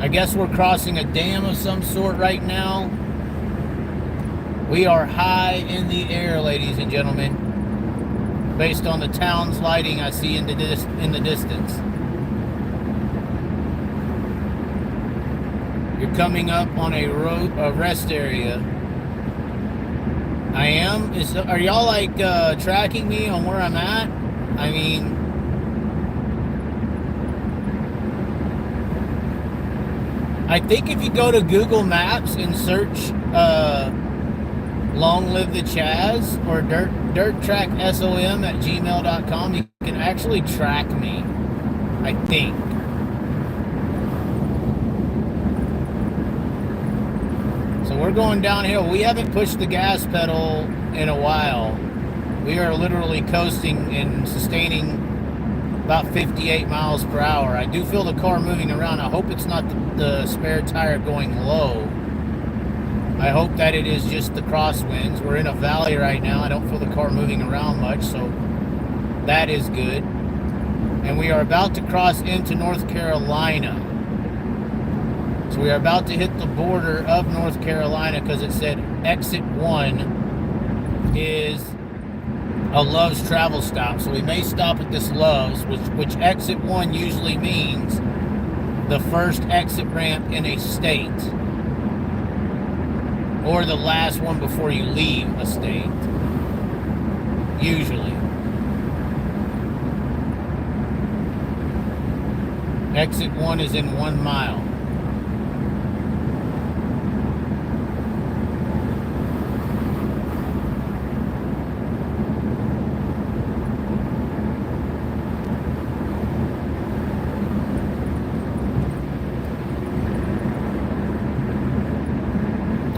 I guess we're crossing a dam of some sort right now. We are high in the air, ladies and gentlemen, based on the town's lighting I see in the distance. You're coming up on a rest area. I am. Are y'all like tracking me on where I'm at? I mean, I think if you go to Google Maps and search Long Live the Chaz or dirttracksom@gmail.com, you can actually track me, I think. So we're going downhill. We haven't pushed the gas pedal in a while. We are literally coasting and sustaining about 58 miles per hour. I do feel the car moving around. I hope it's not the spare tire going low. I hope that it is just the crosswinds. We're in a valley right now. I don't feel the car moving around much, so that is good. And we are about to cross into North Carolina. So we are about to hit the border of North Carolina because it said exit 1 is a Love's travel stop. So we may stop at this Love's, which exit 1 usually means the first exit ramp in a state, or the last one before you leave a state, usually. Exit 1 is in 1 mile.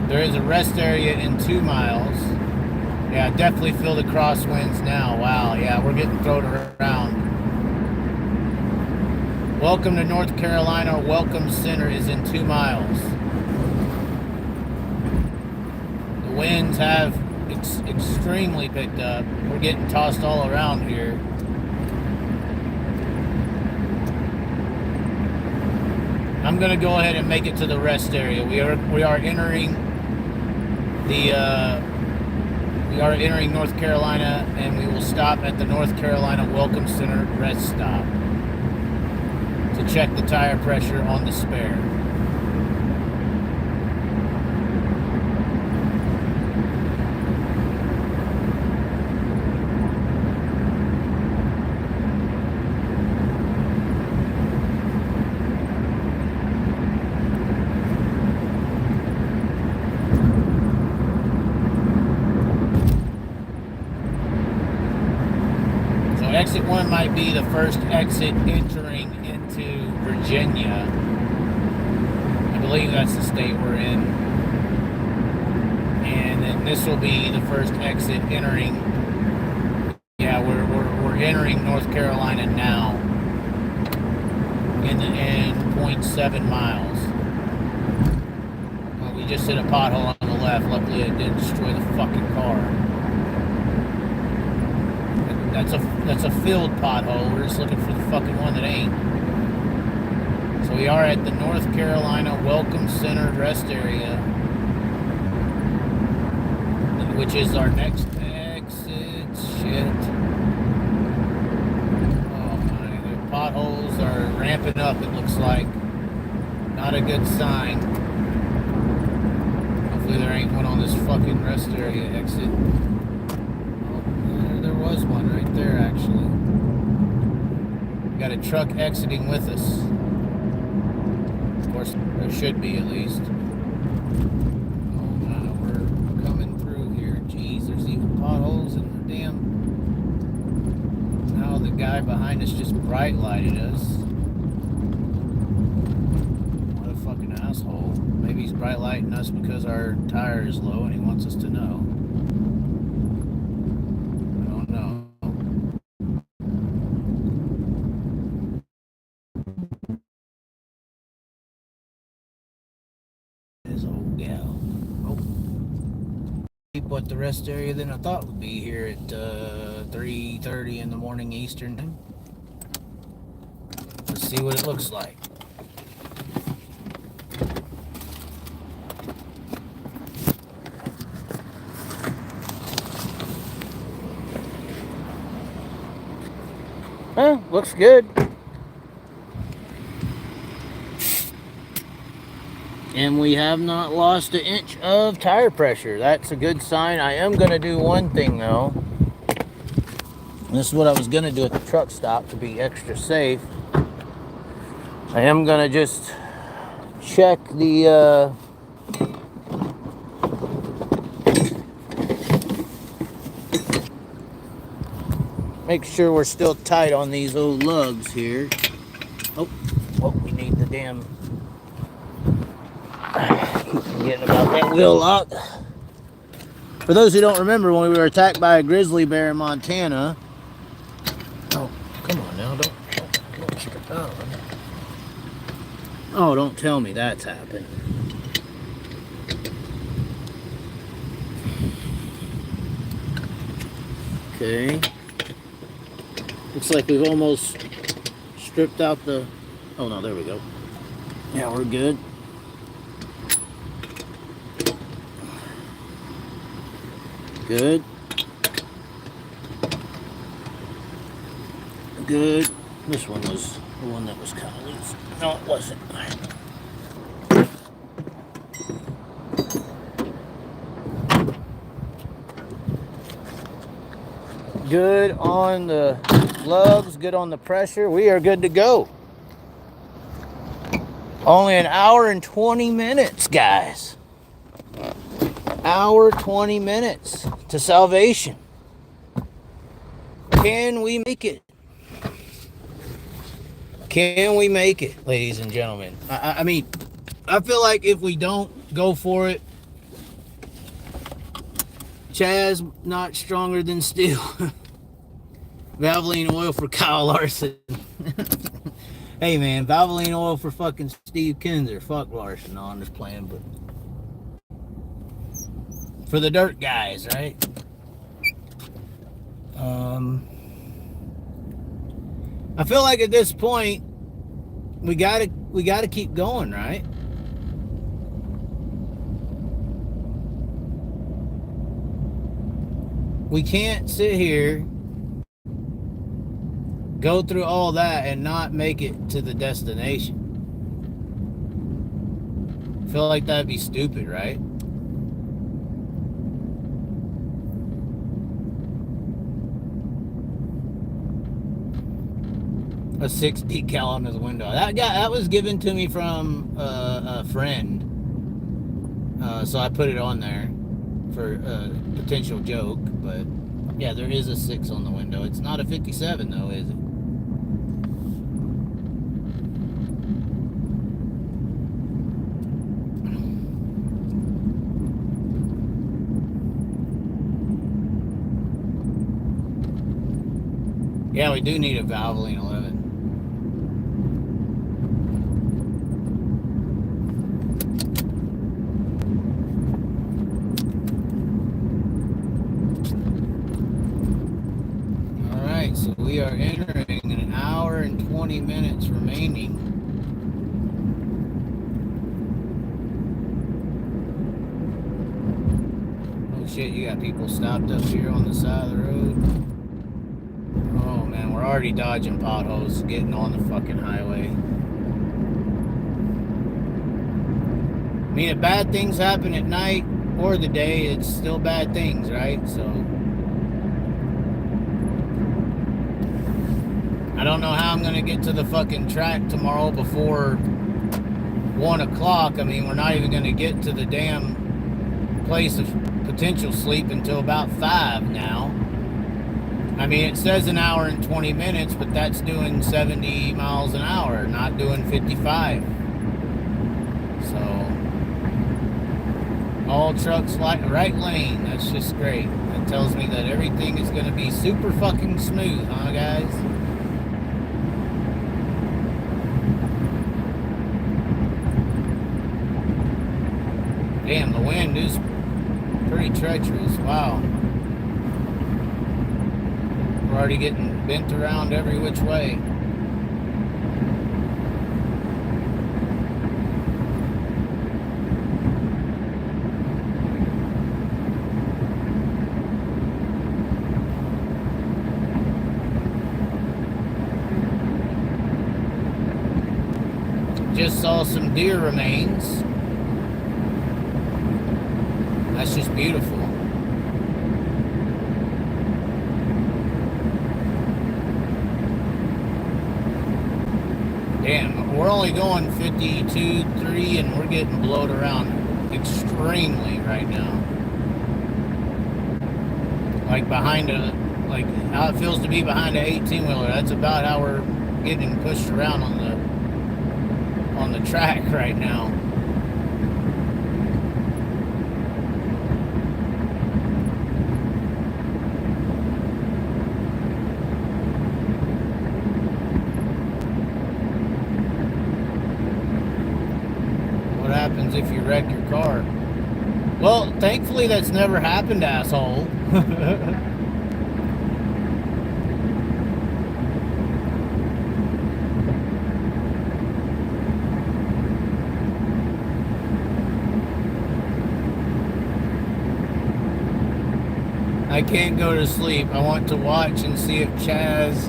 There is a rest area in 2 miles. Yeah, I definitely feel the crosswinds now. Wow, yeah, we're getting thrown around. Welcome to North Carolina. Welcome Center is in 2 miles. The winds have extremely picked up. We're getting tossed all around here. I'm gonna go ahead and make it to the rest area. We are entering North Carolina, and we will stop at the North Carolina Welcome Center rest stop to check the tire pressure on the spare. might be the first exit entering into Virginia. I believe that's the state we're in. And then this will be the first exit entering. Yeah, we're entering North Carolina now. In 0.7 miles. Well, we just hit a pothole on the left. Luckily, it didn't destroy the fucking car. That's a filled pothole. We're just looking for the fucking one that ain't. So we are at the North Carolina Welcome Center rest area, which is our next exit. Shit. Oh my, the potholes are ramping up, it looks like. Not a good sign. Hopefully there ain't one on this fucking rest area exit. There was one right there, actually. Got a truck exiting with us. Of course, there should be at least. Oh, wow, we're coming through here. Jeez, there's even potholes in the damn... Now the guy behind us just bright lighted us. What a fucking asshole. Maybe he's bright lighting us because our tire is low and he wants us to know. What the rest area than I thought would be here at 3:30 in the morning Eastern time. Let's see what it looks like. Looks good. And we have not lost an inch of tire pressure. That's a good sign. I am going to do one thing, though. This is what I was going to do at the truck stop to be extra safe. I am going to just check the... make sure we're still tight on these old lugs here. Oh, we need the damn... Getting about that wheel lock. For those who don't remember, when we were attacked by a grizzly bear in Montana. Oh, come on now, don't strip out. Oh, don't tell me that's happened. Okay. Looks like we've almost stripped out the... Oh no, there we go. Yeah, we're good. Good. Good. This one was the one that was kind of loose. No, it wasn't. Good on the lugs, good on the pressure. We are good to go. Only an hour and 20 minutes, guys. Hour 20 minutes to salvation. Can we make it? Can we make it, ladies and gentlemen? I mean, I feel like if we don't go for it, Chaz not stronger than steel. Valvoline oil for Kyle Larson. Hey man, Valvoline oil for fucking Steve Kinzer. Fuck Larson. No, I'm just playing, but for the dirt guys, right? I feel like at this point we gotta keep going, right? We can't sit here, go through all that and not make it to the destination. I feel like that'd be stupid, right? A 6 decal on his window. That was given to me from a friend. So I put it on there for a potential joke, but Yeah, there is a 6 on the window. It's not a 57 though, is it? Yeah, we do need a Valvoline 11. All right, so we are entering an hour and 20 minutes remaining. Oh shit, you got people stopped up here on the side of the road. Oh man, we're already dodging potholes, getting on the fucking highway. I mean, if bad things happen at night or the day, it's still bad things, right? So I don't know how I'm gonna get to the fucking track tomorrow before 1 o'clock. I mean, we're not even gonna get to the damn place of potential sleep until about 5 now. I mean, it says an hour and 20 minutes, but that's doing 70 miles an hour, not doing 55. So, all trucks like right lane. That's just great. That tells me that everything is going to be super fucking smooth, huh, guys? Damn, the wind is pretty treacherous. Wow. We're already getting bent around every which way. Just saw some deer remains. That's just beautiful. Damn, we're only going 52.3 and we're getting blowed around extremely right now. Like behind a, like how it feels to be behind an 18-wheeler. That's about how we're getting pushed around on the track right now. What happens if you wreck your car? Well, thankfully that's never happened, asshole. I can't go to sleep. I want to watch and see if Chaz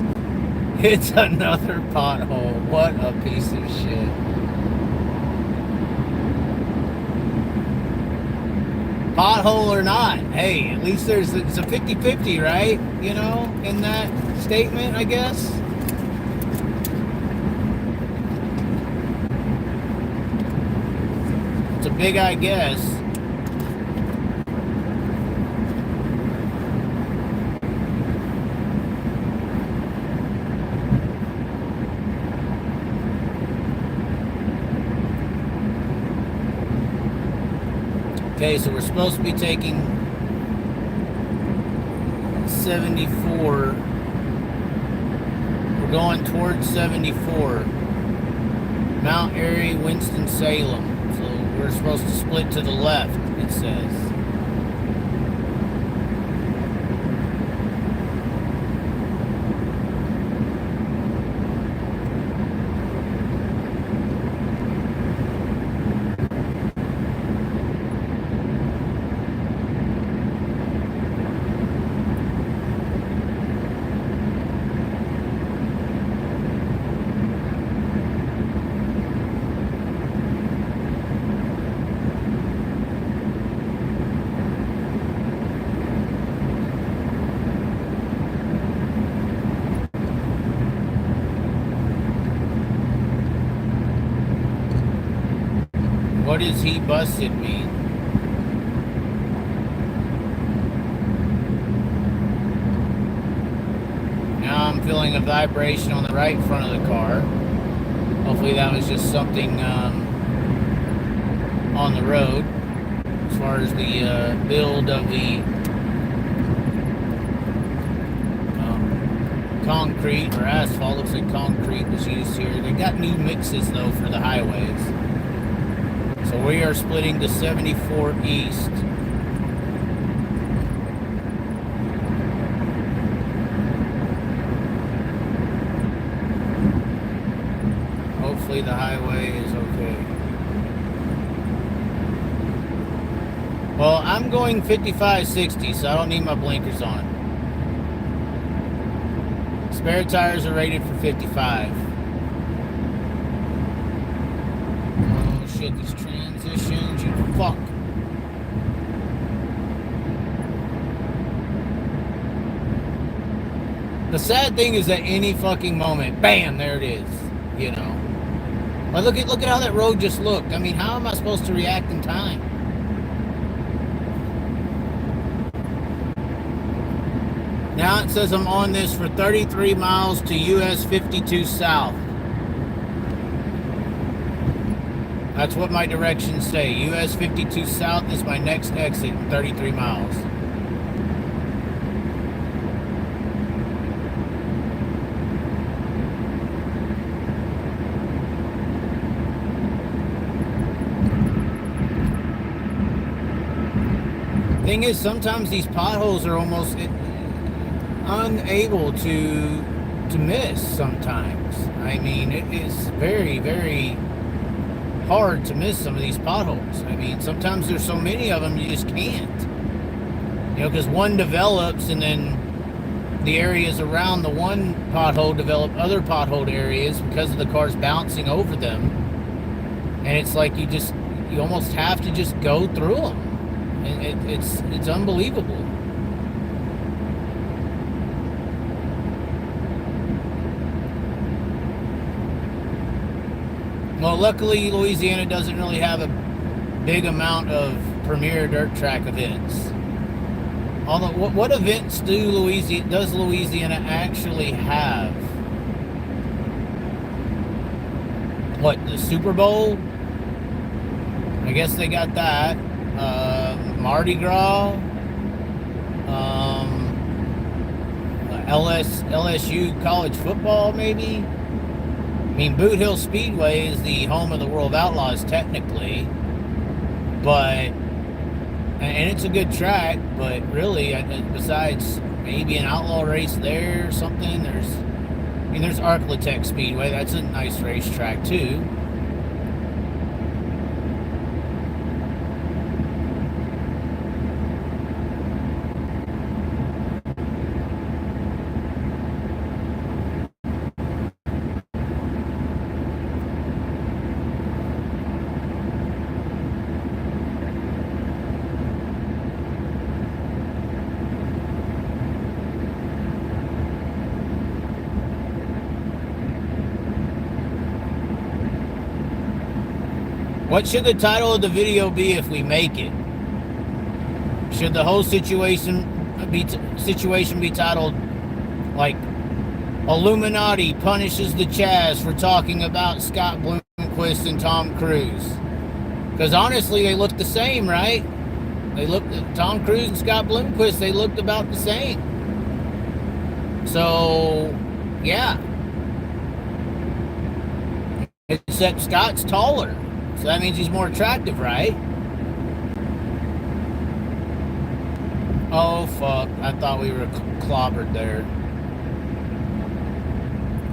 hits another pothole. What a piece of shit. Pothole or not, hey, at least it's a 50-50, right? You know, in that statement, I guess. It's a big I guess. Okay, so we're supposed to be taking 74. We're going towards 74. Mount Airy, Winston-Salem. So we're supposed to split to the left, it says. What does he busted mean? I'm feeling a vibration on the right front of the car. Hopefully that was just something on the road. As far as the build of the concrete or asphalt, looks like concrete was used here. They got new mixes though for the highways. So we are splitting to 74 East. Hopefully the highway is okay. Well, I'm going 55-60, so I don't need my blinkers on. Spare tires are rated for 55. Oh shit, these transitions, you fuck. The sad thing is that any fucking moment, bam, there it is, you know. But look at how that road just looked. I mean, how am I supposed to react in time? Now it says I'm on this for 33 miles to US 52 South. That's what my directions say. US 52 South is my next exit in 33 miles. Thing is, sometimes these potholes are almost unable to miss sometimes. I mean, it is very, very hard to miss some of these potholes. I mean, sometimes there's so many of them you just can't. You know, because one develops and then the areas around the one pothole develop other potholed areas because of the cars bouncing over them. And it's like you almost have to just go through them. And it's unbelievable. Well, luckily Louisiana doesn't really have a big amount of premier dirt track events. Although, what events does Louisiana actually have? What, the Super Bowl? I guess they got that. Mardi Gras, LSU college football, maybe. I mean, Boot Hill Speedway is the home of the World of Outlaws, technically, and it's a good track. But really, besides maybe an outlaw race there or something, there's Arclitect Speedway. That's a nice racetrack too. What should the title of the video be if we make it? Should the whole situation be titled like Illuminati punishes the Chaz for talking about Scott Bloomquist and Tom Cruise? Because honestly, they look the same, right? Tom Cruise and Scott Bloomquist, they looked about the same. So, yeah. Except Scott's taller. So that means he's more attractive, right? Oh, fuck. I thought we were clobbered there.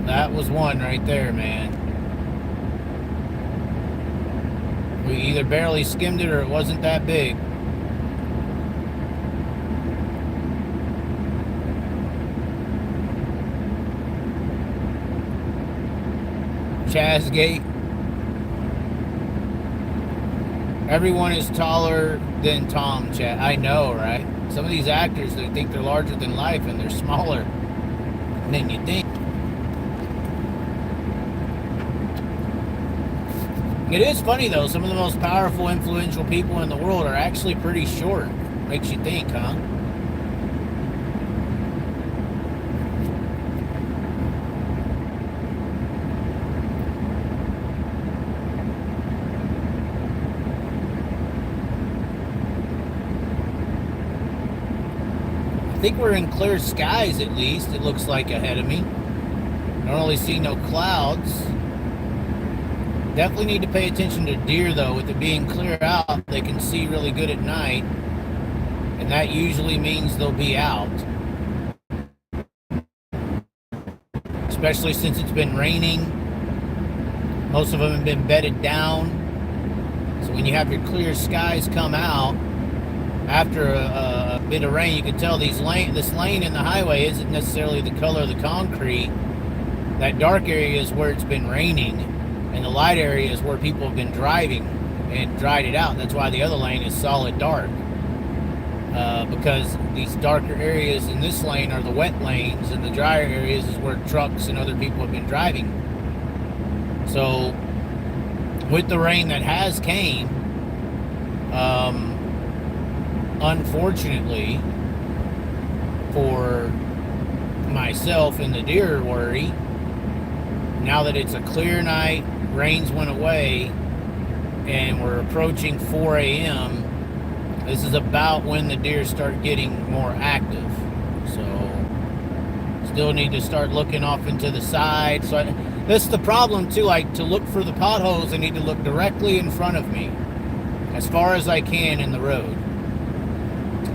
That was one right there, man. We either barely skimmed it or it wasn't that big. Chaz Gate. Everyone is taller than Tom, Chad. I know, right? Some of these actors, they think they're larger than life and they're smaller than you think. It is funny, though. Some of the most powerful, influential people in the world are actually pretty short. Makes you think, huh? think we're in clear skies at least, it looks like ahead of me. I don't really see no clouds. Definitely need to pay attention to deer though. With it being clear out, they can see really good at night. And that usually means they'll be out. Especially since it's been raining. Most of them have been bedded down. So when you have your clear skies come out, after a bit of rain, you can tell this lane in the highway isn't necessarily the color of the concrete. That dark area is where it's been raining, and the light area is where people have been driving and dried it out. That's why the other lane is solid dark, because these darker areas in this lane are the wet lanes, and the drier areas is where trucks and other people have been driving. So with the rain that has came, unfortunately for myself and the deer worry, now that it's a clear night, rains went away, and we're approaching 4 a.m., this is about when the deer start getting more active. So still need to start looking off into the side. So this is the problem too, like to look for the potholes, I need to look directly in front of me as far as I can in the road.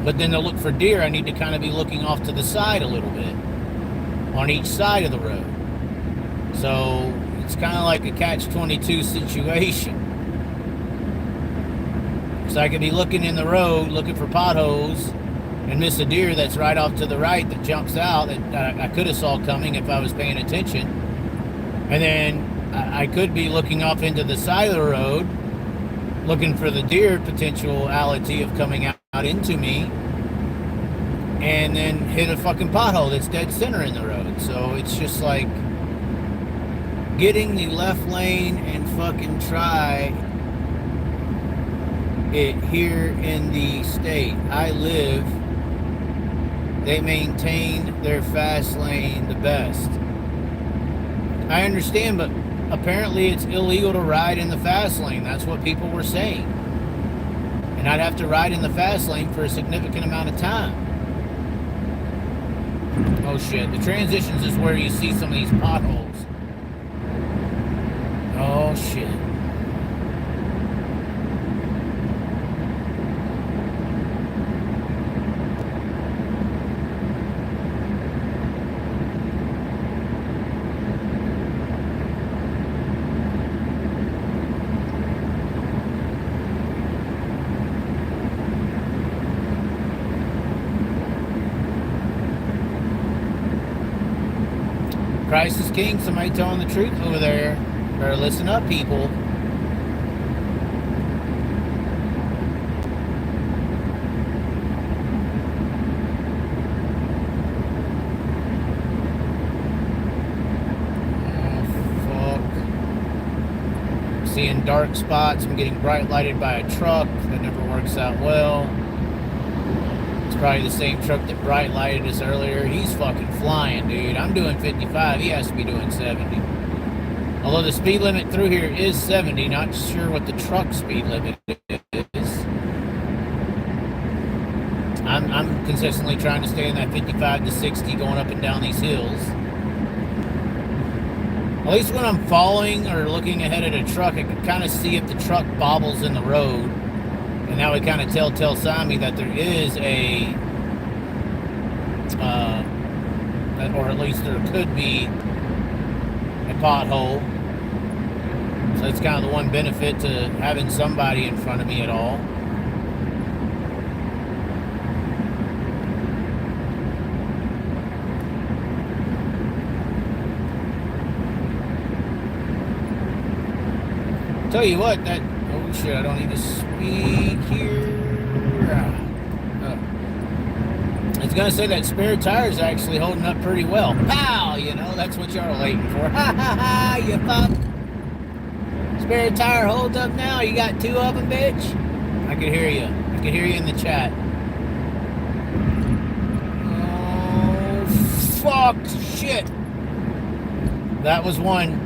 But then to look for deer, I need to kind of be looking off to the side a little bit on each side of the road. So it's kind of like a catch-22 situation. So I could be looking in the road, looking for potholes, and miss a deer that's right off to the right that jumps out that I could have saw coming if I was paying attention. And then I could be looking off into the side of the road, looking for the deer potentiality of coming out into me, and then hit a fucking pothole that's dead center in the road. So it's just like getting the left lane and fucking try it here in the state I live. They maintain their fast lane the best. I understand, but apparently it's illegal to ride in the fast lane. That's what people were saying. And I'd have to ride in the fast lane for a significant amount of time. Oh shit, the transitions is where you see some of these potholes. Oh shit. Christ is king. Somebody telling the truth over there. Better listen up, people. Oh, fuck. Seeing dark spots. I'm getting bright lighted by a truck. That never works out well. It's probably the same truck that bright lighted us earlier. He's fucking flying, dude. I'm doing 55. He has to be doing 70. Although the speed limit through here is 70. Not sure what the truck speed limit is. I'm consistently trying to stay in that 55 to 60 going up and down these hills. At least when I'm following or looking ahead at a truck, I can kind of see if the truck bobbles in the road. And that would kind of telltale sign me that there is a, or at least there could be a pothole. So that's kind of the one benefit to having somebody in front of me at all. Tell you what, that, oh shit, I don't need to speak here. I was gonna say that spare tire is actually holding up pretty well. Pow! You know, that's what y'all are waiting for. Ha ha ha, you fuck. Spare tire holds up now. You got two of them, bitch? I can hear you. I can hear you in the chat. Oh, fuck. Shit. That was one.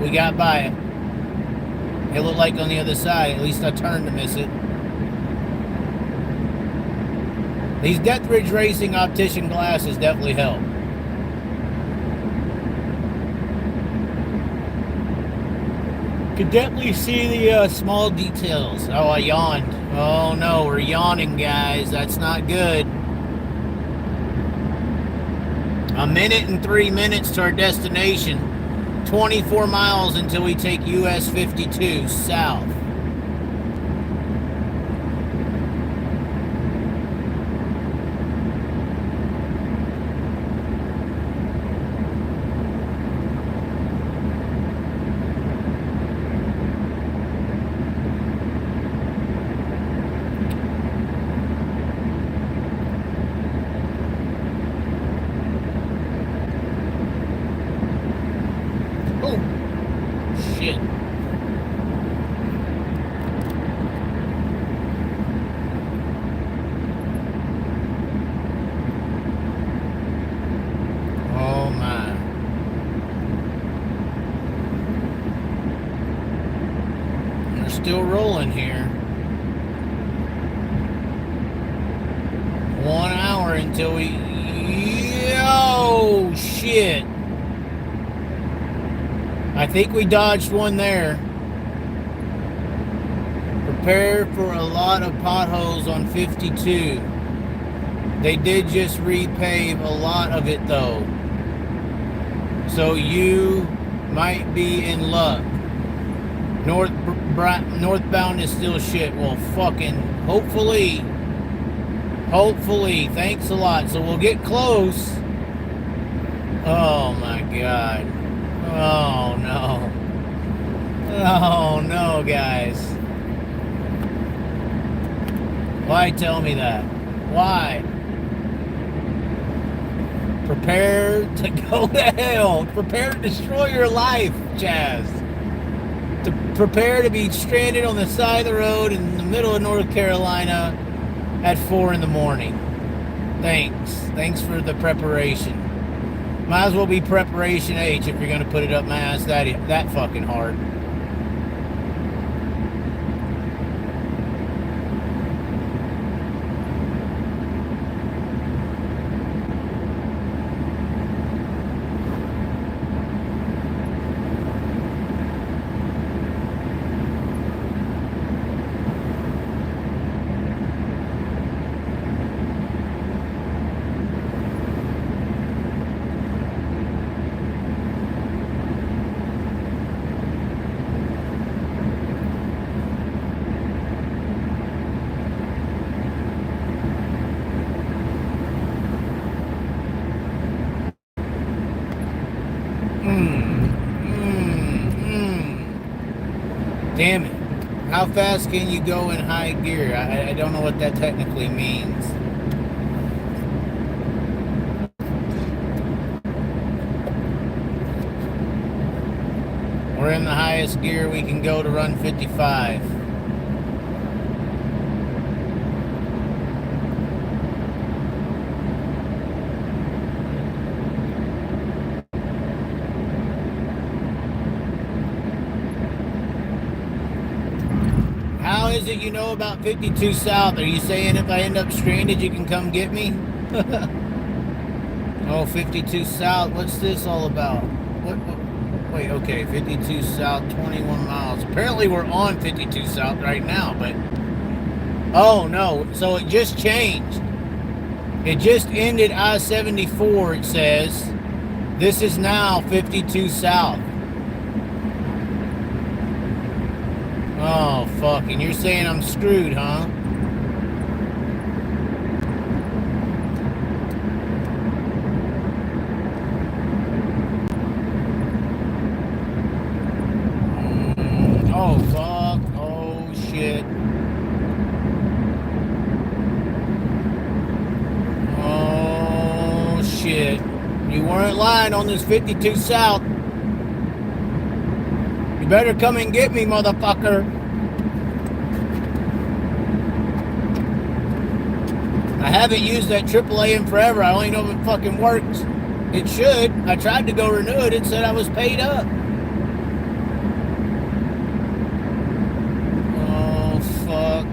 We got by it. It looked like on the other side. At least I turned to miss it. These Death Ridge Racing optician glasses definitely help. Could definitely see the small details. Oh, I yawned. Oh no, we're yawning, guys. That's not good. 1 minute and 3 minutes to our destination. 24 miles until we take US 52 south. Still rolling here. 1 hour until we... Oh, shit. I think we dodged one there. Prepare for a lot of potholes on 52. They did just repave a lot of it, though. So you might be in luck. Northbound is still shit. Well, fucking hopefully. Thanks a lot. So we'll get close. Oh my god. Oh no. Oh no, guys. Why tell me that? Why? Prepare to go to hell. Prepare to destroy your life, Chaz. To prepare to be stranded on the side of the road in the middle of North Carolina at 4 in the morning. Thanks for the preparation. Might as well be preparation H if you're going to put it up my ass that fucking hard. Damn it. How fast can you go in high gear? I don't know what that technically means. We're in the highest gear we can go to run 55. How is it you know about 52 South? Are you saying if I end up stranded, you can come get me? Oh, 52 South. What's this all about? What? Wait, okay. 52 South, 21 miles. Apparently we're on 52 South right now, but... Oh, no. So it just changed. It just ended I-74, it says. This is now 52 South. Oh, fuck. And you're saying I'm screwed, huh? Oh, fuck. Oh, shit. Oh, shit. You weren't lying on this 52 South. You better come and get me, motherfucker. I haven't used that AAA in forever. I don't even know if it fucking works. It should. I tried to go renew it. It said I was paid up. Oh, fuck.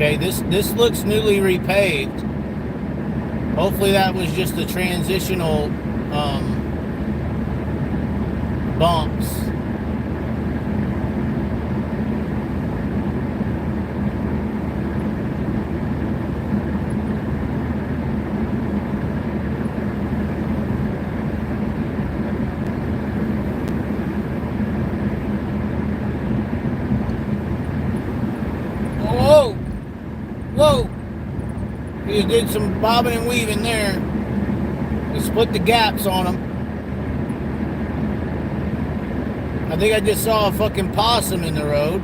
Okay, this looks newly repaved. Hopefully that was just the transitional bumps. Whoa! Whoa! He did some bobbing and weaving there. He split the gaps on them. I think I just saw a fucking possum in the road.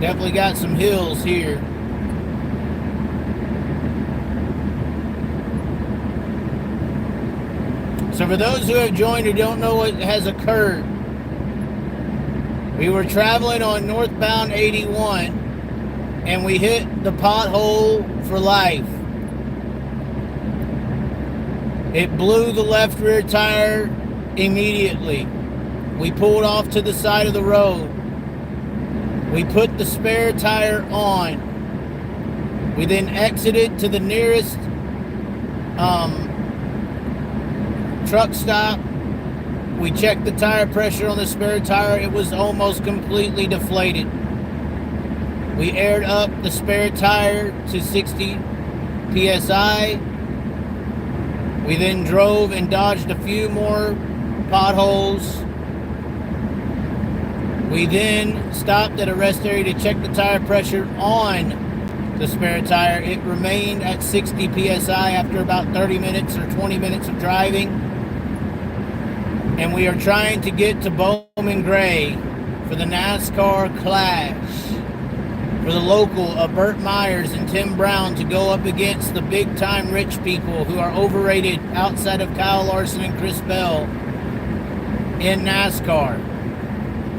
Definitely got some hills here. So for those who have joined who don't know what has occurred, we were traveling on northbound 81 and we hit the pothole for life. It blew the left rear tire immediately. We pulled off to the side of the road. We put the spare tire on. We then exited to the nearest truck stop. We checked the tire pressure on the spare tire. It was almost completely deflated. We aired up the spare tire to 60 psi. We then drove and dodged a few more potholes. We then stopped at a rest area to check the tire pressure on the spare tire. It remained at 60 psi after about 30 minutes or 20 minutes of driving. And we are trying to get to Bowman Gray for the NASCAR Clash. For the local of Burt Myers and Tim Brown to go up against the big-time rich people who are overrated outside of Kyle Larson and Chris Bell in NASCAR.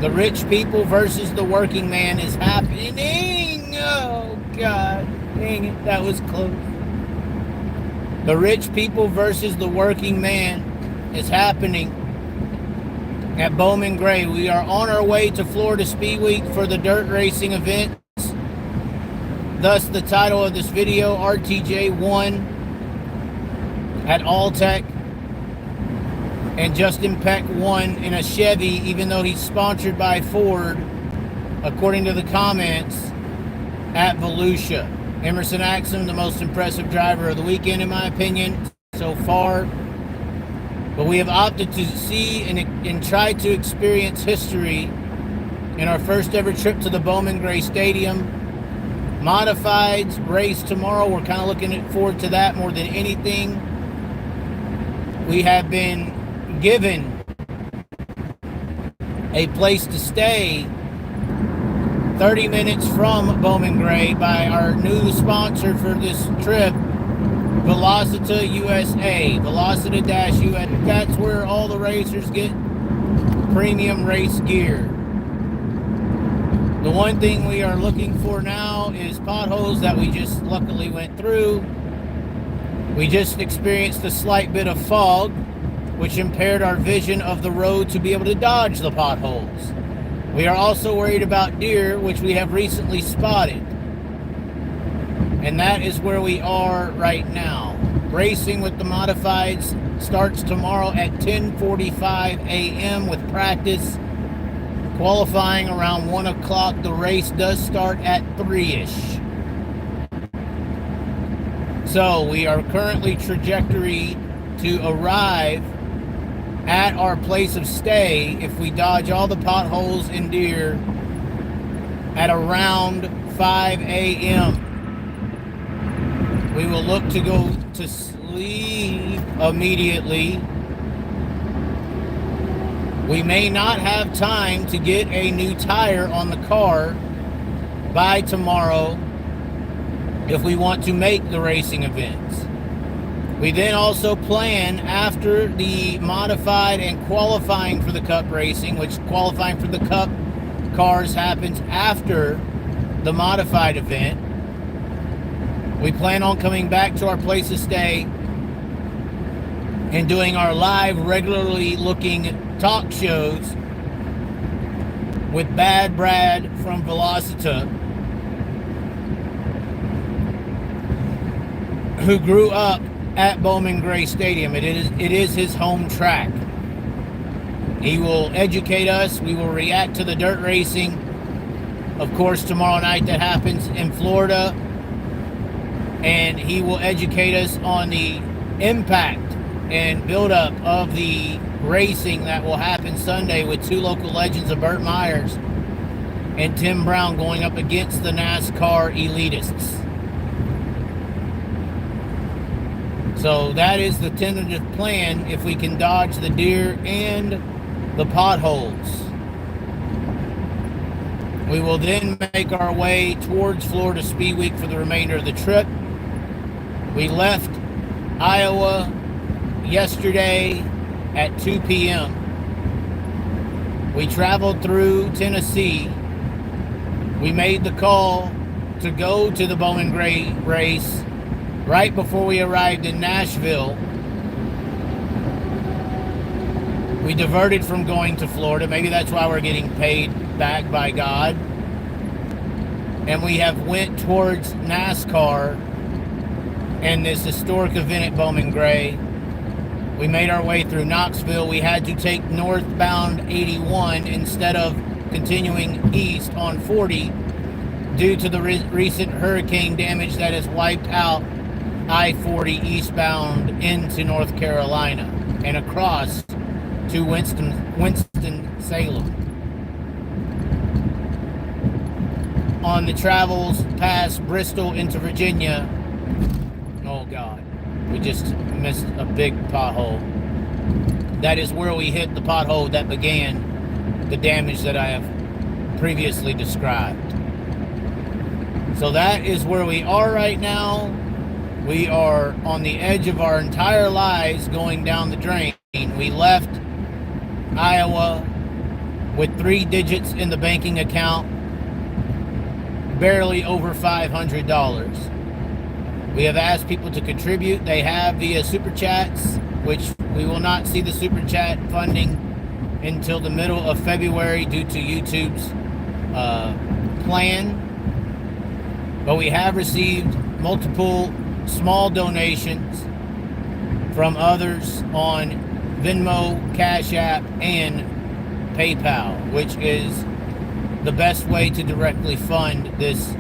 The rich people versus the working man is happening. Oh, God. Dang it. That was close. The rich people versus the working man is happening at Bowman Gray. We are on our way to Florida Speed Week for the dirt racing events. Thus, the title of this video, RTJ won at Alltech. And Justin Peck won in a Chevy, even though he's sponsored by Ford, according to the comments, at Volusia. Emerson Axsom, the most impressive driver of the weekend, in my opinion, so far. But we have opted to see and try to experience history in our first ever trip to the Bowman Gray Stadium. Modifieds race tomorrow. We're kind of looking forward to that more than anything. We have been given a place to stay 30 minutes from Bowman Gray by our new sponsor for this trip, Velocita USA. Velocita-USA. That's where all the racers get premium race gear. The one thing we are looking for now is potholes that we just luckily went through. We just experienced a slight bit of fog, which impaired our vision of the road to be able to dodge the potholes. We are also worried about deer, which we have recently spotted. And that is where we are right now. Racing with the modifieds starts tomorrow at 10:45 a.m. with practice. Qualifying around 1 o'clock. The race does start at 3-ish. So we are currently trajectory to arrive at our place of stay, if we dodge all the potholes and deer, at around 5 a.m. We will look to go to sleep immediately. We may not have time to get a new tire on the car by tomorrow if we want to make the racing events. We then also plan, after the modified and qualifying for the Cup racing, which qualifying for the Cup cars happens after the modified event, We plan on coming back to our place to stay and doing our live, regularly looking talk shows with Bad Brad from Velocita, who grew up at Bowman Gray Stadium. It is his home track. He will educate us. We will react to the dirt racing, of course, tomorrow night that happens in Florida. And he will educate us on the impact and buildup of the racing that will happen Sunday with two local legends of Burt Myers and Tim Brown going up against the NASCAR elitists. So that is the tentative plan if we can dodge the deer and the potholes. We will then make our way towards Florida Speed Week for the remainder of the trip. We left Iowa yesterday at 2 p.m. We traveled through Tennessee. We made the call to go to the Bowman Gray race right before we arrived in Nashville. We diverted from going to Florida. Maybe that's why we're getting paid back by God. And we have went towards NASCAR and this historic event at Bowman Gray. We made our way through Knoxville. We had to take northbound 81 instead of continuing east on 40 due to the recent hurricane damage that has wiped out I-40 eastbound into North Carolina and across to Winston-Salem. On the travels past Bristol into Virginia, oh God, we just missed a big pothole. That is where we hit the pothole that began the damage that I have previously described. So that is where we are right now. We are on the edge of our entire lives going down the drain. We left Iowa with 3 digits in the banking account, barely over $500. We have asked people to contribute. They have via Super Chats, which we will not see the Super Chat funding until the middle of February due to YouTube's plan. But we have received multiple small donations from others on Venmo, Cash App, and PayPal, which is the best way to directly fund this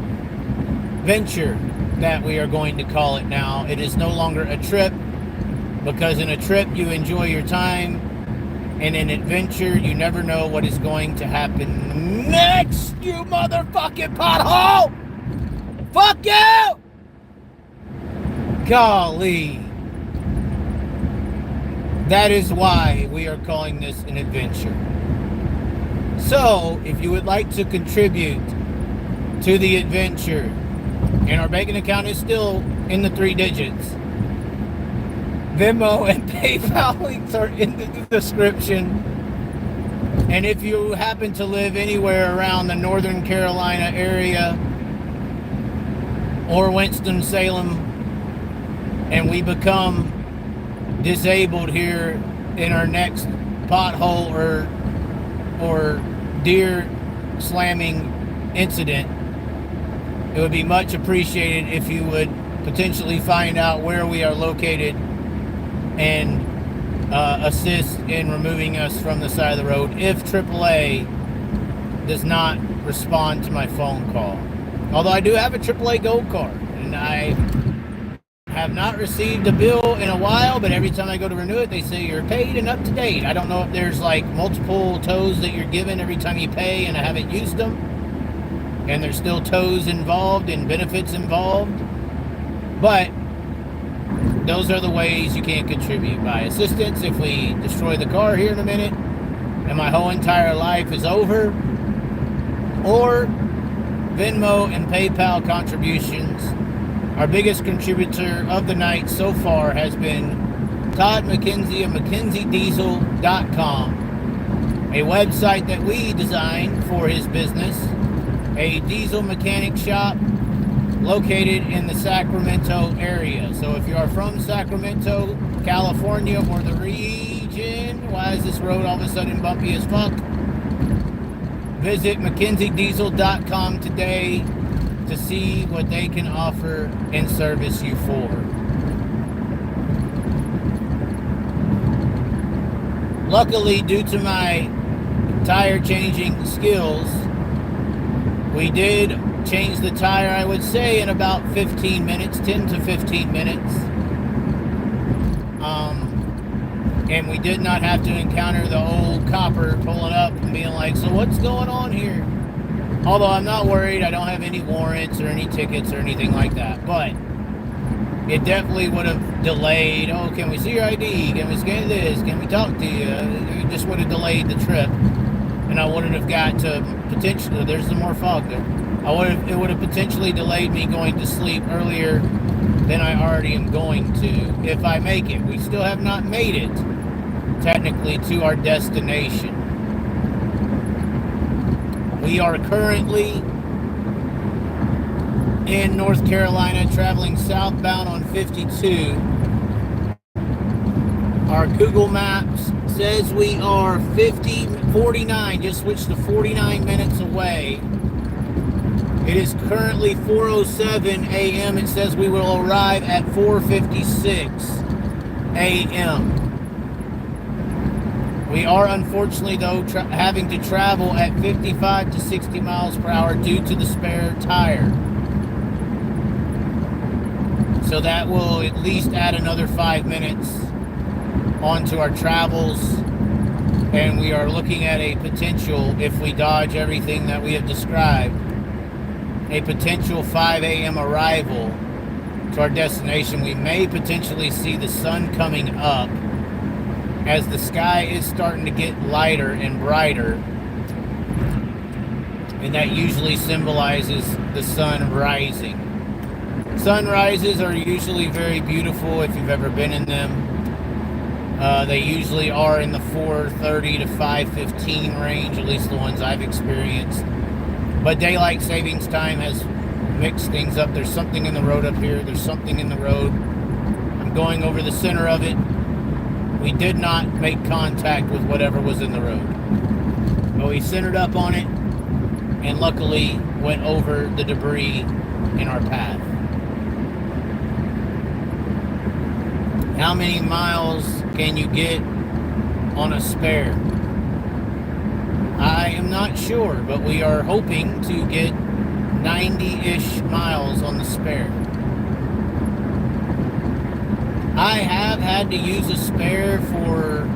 venture that we are going to call it now. It is no longer a trip, because in a trip you enjoy your time, and in adventure you never know what is going to happen next, you motherfucking pothole! Fuck you! Golly. That is why we are calling this an adventure. So, if you would like to contribute to the adventure, and our banking account is still in the 3 digits, Venmo and PayPal links are in the description. And if you happen to live anywhere around the Northern Carolina area or Winston-Salem, and we become disabled here in our next pothole or deer slamming incident, it would be much appreciated if you would potentially find out where we are located and assist in removing us from the side of the road if AAA does not respond to my phone call. Although I do have a AAA Gold card, and I have not received a bill in a while, but every time I go to renew it, they say you're paid and up to date. I don't know if there's like multiple tows that you're given every time you pay and I haven't used them, and there's still tows involved and benefits involved, but those are the ways you can contribute: by assistance if we destroy the car here in a minute and my whole entire life is over, or Venmo and PayPal contributions. Our biggest contributor of the night so far has been Todd McKenzie of McKenzieDiesel.com, a website that we designed for his business, a diesel mechanic shop located in the Sacramento area. So if you are from Sacramento, California, or the region, why is this road all of a sudden bumpy as fuck? Visit McKenzieDiesel.com today to see what they can offer and service you for. Luckily, due to my tire changing skills, we did change the tire, I would say, in about 15 minutes, 10 to 15 minutes. And we did not have to encounter the old copper pulling up and being like, so what's going on here? Although I'm not worried, I don't have any warrants or any tickets or anything like that. But it definitely would have delayed. Oh, can we see your ID? Can we scan this? Can we talk to you? It just would have delayed the trip. And I wouldn't have got to potentially, there's some more fog there. It would have potentially delayed me going to sleep earlier than I already am going to if I make it. We still have not made it technically to our destination. We are currently in North Carolina traveling southbound on 52. Our Google Maps says we are 49, just switched to 49 minutes away. It is currently 4:07 a.m. It says we will arrive at 4:56 a.m. We are unfortunately, though, having to travel at 55 to 60 miles per hour due to the spare tire. So that will at least add another 5 minutes onto our travels. And we are looking at a potential, if we dodge everything that we have described, a potential 5 a.m. arrival to our destination. We may potentially see the sun coming up as the sky is starting to get lighter and brighter, and that usually symbolizes the sun rising. Sunrises are usually very beautiful if you've ever been in them. They usually are in the 4:30 to 5:15 range, at least the ones I've experienced. But daylight savings time has mixed things up. There's something in the road up here. There's something in the road. I'm going over the center of it. We did not make contact with whatever was in the road. But we centered up on it and luckily went over the debris in our path. How many miles can you get on a spare? I am not sure, but we are hoping to get 90-ish miles on the spare. I have had to use a spare for,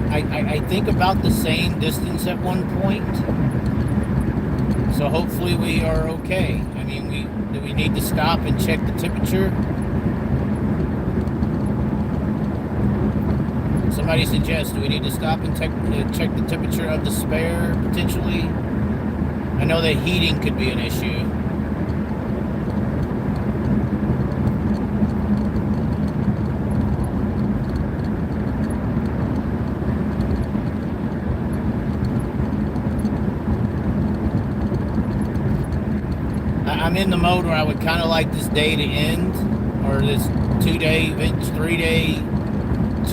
I think, about the same distance at one point. So hopefully we are okay. I mean, do we need to stop and check the temperature? Somebody suggests, do we need to stop and check the temperature of the spare, potentially? I know that heating could be an issue. I'm in the mode where I would kind of like this day to end, or this 2-day, 3-day,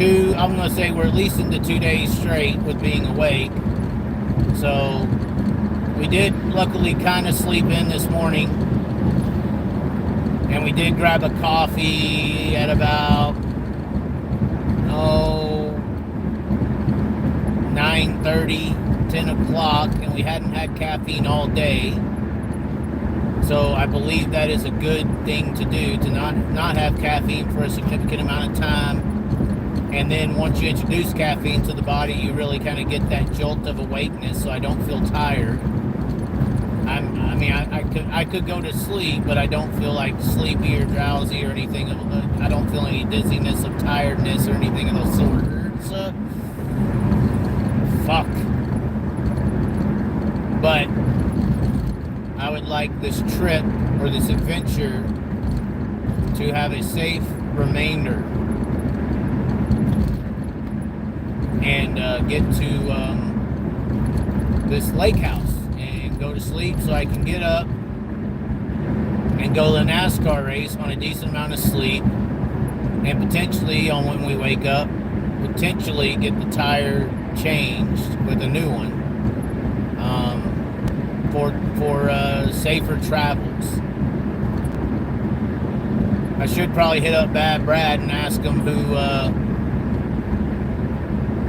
I'm going to say we're at least into 2 days straight with being awake. So we did luckily kind of sleep in this morning, and we did grab a coffee at about 9:30, 10 o'clock, and we hadn't had caffeine all day. So I believe that is a good thing to do, to not have caffeine for a significant amount of time. And then once you introduce caffeine to the body, you really kind of get that jolt of awakeness, so I don't feel tired. I could go to sleep, but I don't feel like sleepy or drowsy or anything. I don't feel any dizziness of tiredness or anything of those sorts. Fuck. But I would like this trip or this adventure to have a safe remainder and get to this lake house and go to sleep so I can get up, and go to the NASCAR race on a decent amount of sleep, and potentially on when we wake up, potentially get the tire changed with a new one for safer travels. I should probably hit up Bad Brad and ask him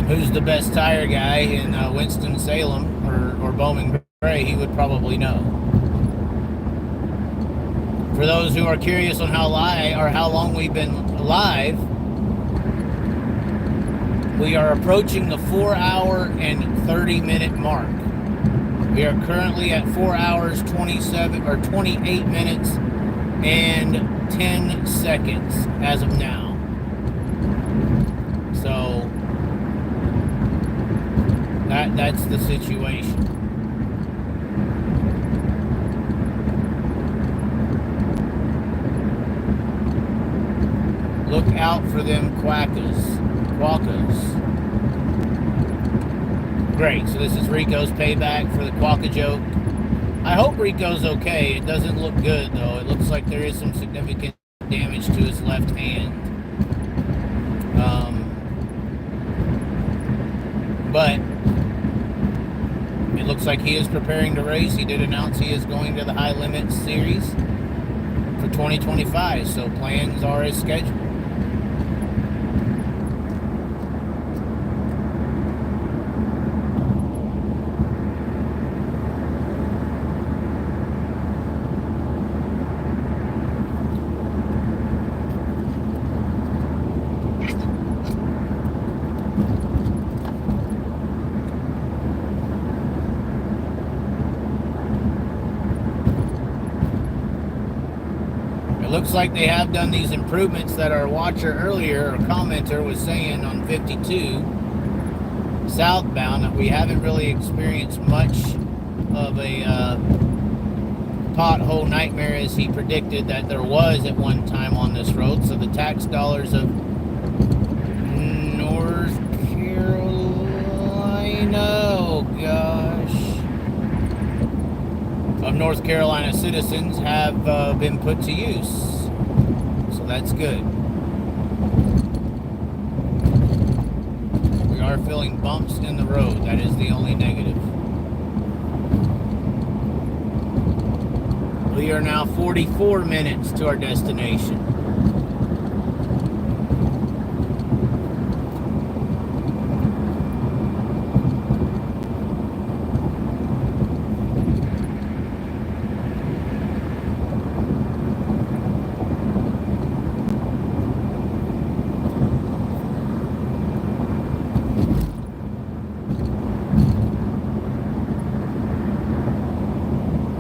who's the best tire guy in Winston-Salem or Bowman Gray. He would probably know. For those who are curious on how long we've been live, we are approaching the 4-hour and 30-minute mark. We are currently at 4 hours, 28 minutes and 10 seconds as of now. So that's the situation. Look out for them quackers. Great, so this is Rico's payback for the quacka joke. I hope Rico's okay. It doesn't look good, though. It looks like there is some significant damage to his left hand. But it looks like he is preparing to race. He did announce he is going to the High Limits Series for 2025, so plans are as scheduled. Looks like they have done these improvements that our watcher earlier, or commenter, was saying on 52 southbound, that we haven't really experienced much of a pothole nightmare as he predicted that there was at one time on this road. So the tax dollars of North Carolina, oh gosh, of North Carolina citizens have been put to use. So that's good. We are feeling bumps in the road. That is the only negative. We are now 44 minutes to our destination.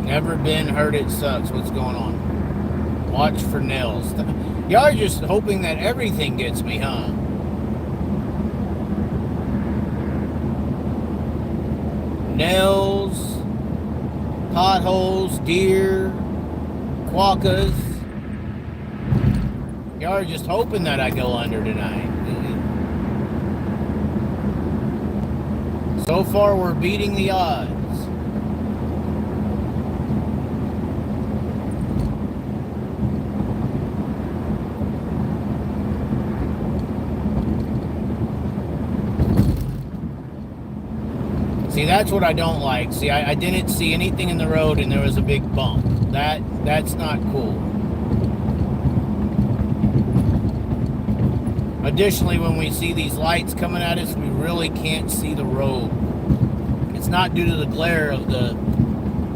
Never been hurt, it sucks. What's going on? Watch for nails. Y'all are just hoping that everything gets me, huh? Nails, potholes, deer, quokkas. Y'all are just hoping that I go under tonight. So far, we're beating the odds. See, that's what I don't like. See, I didn't see anything in the road and there was a big bump. That's not cool. Additionally, when we see these lights coming at us, we really can't see the road. It's not due to the glare of the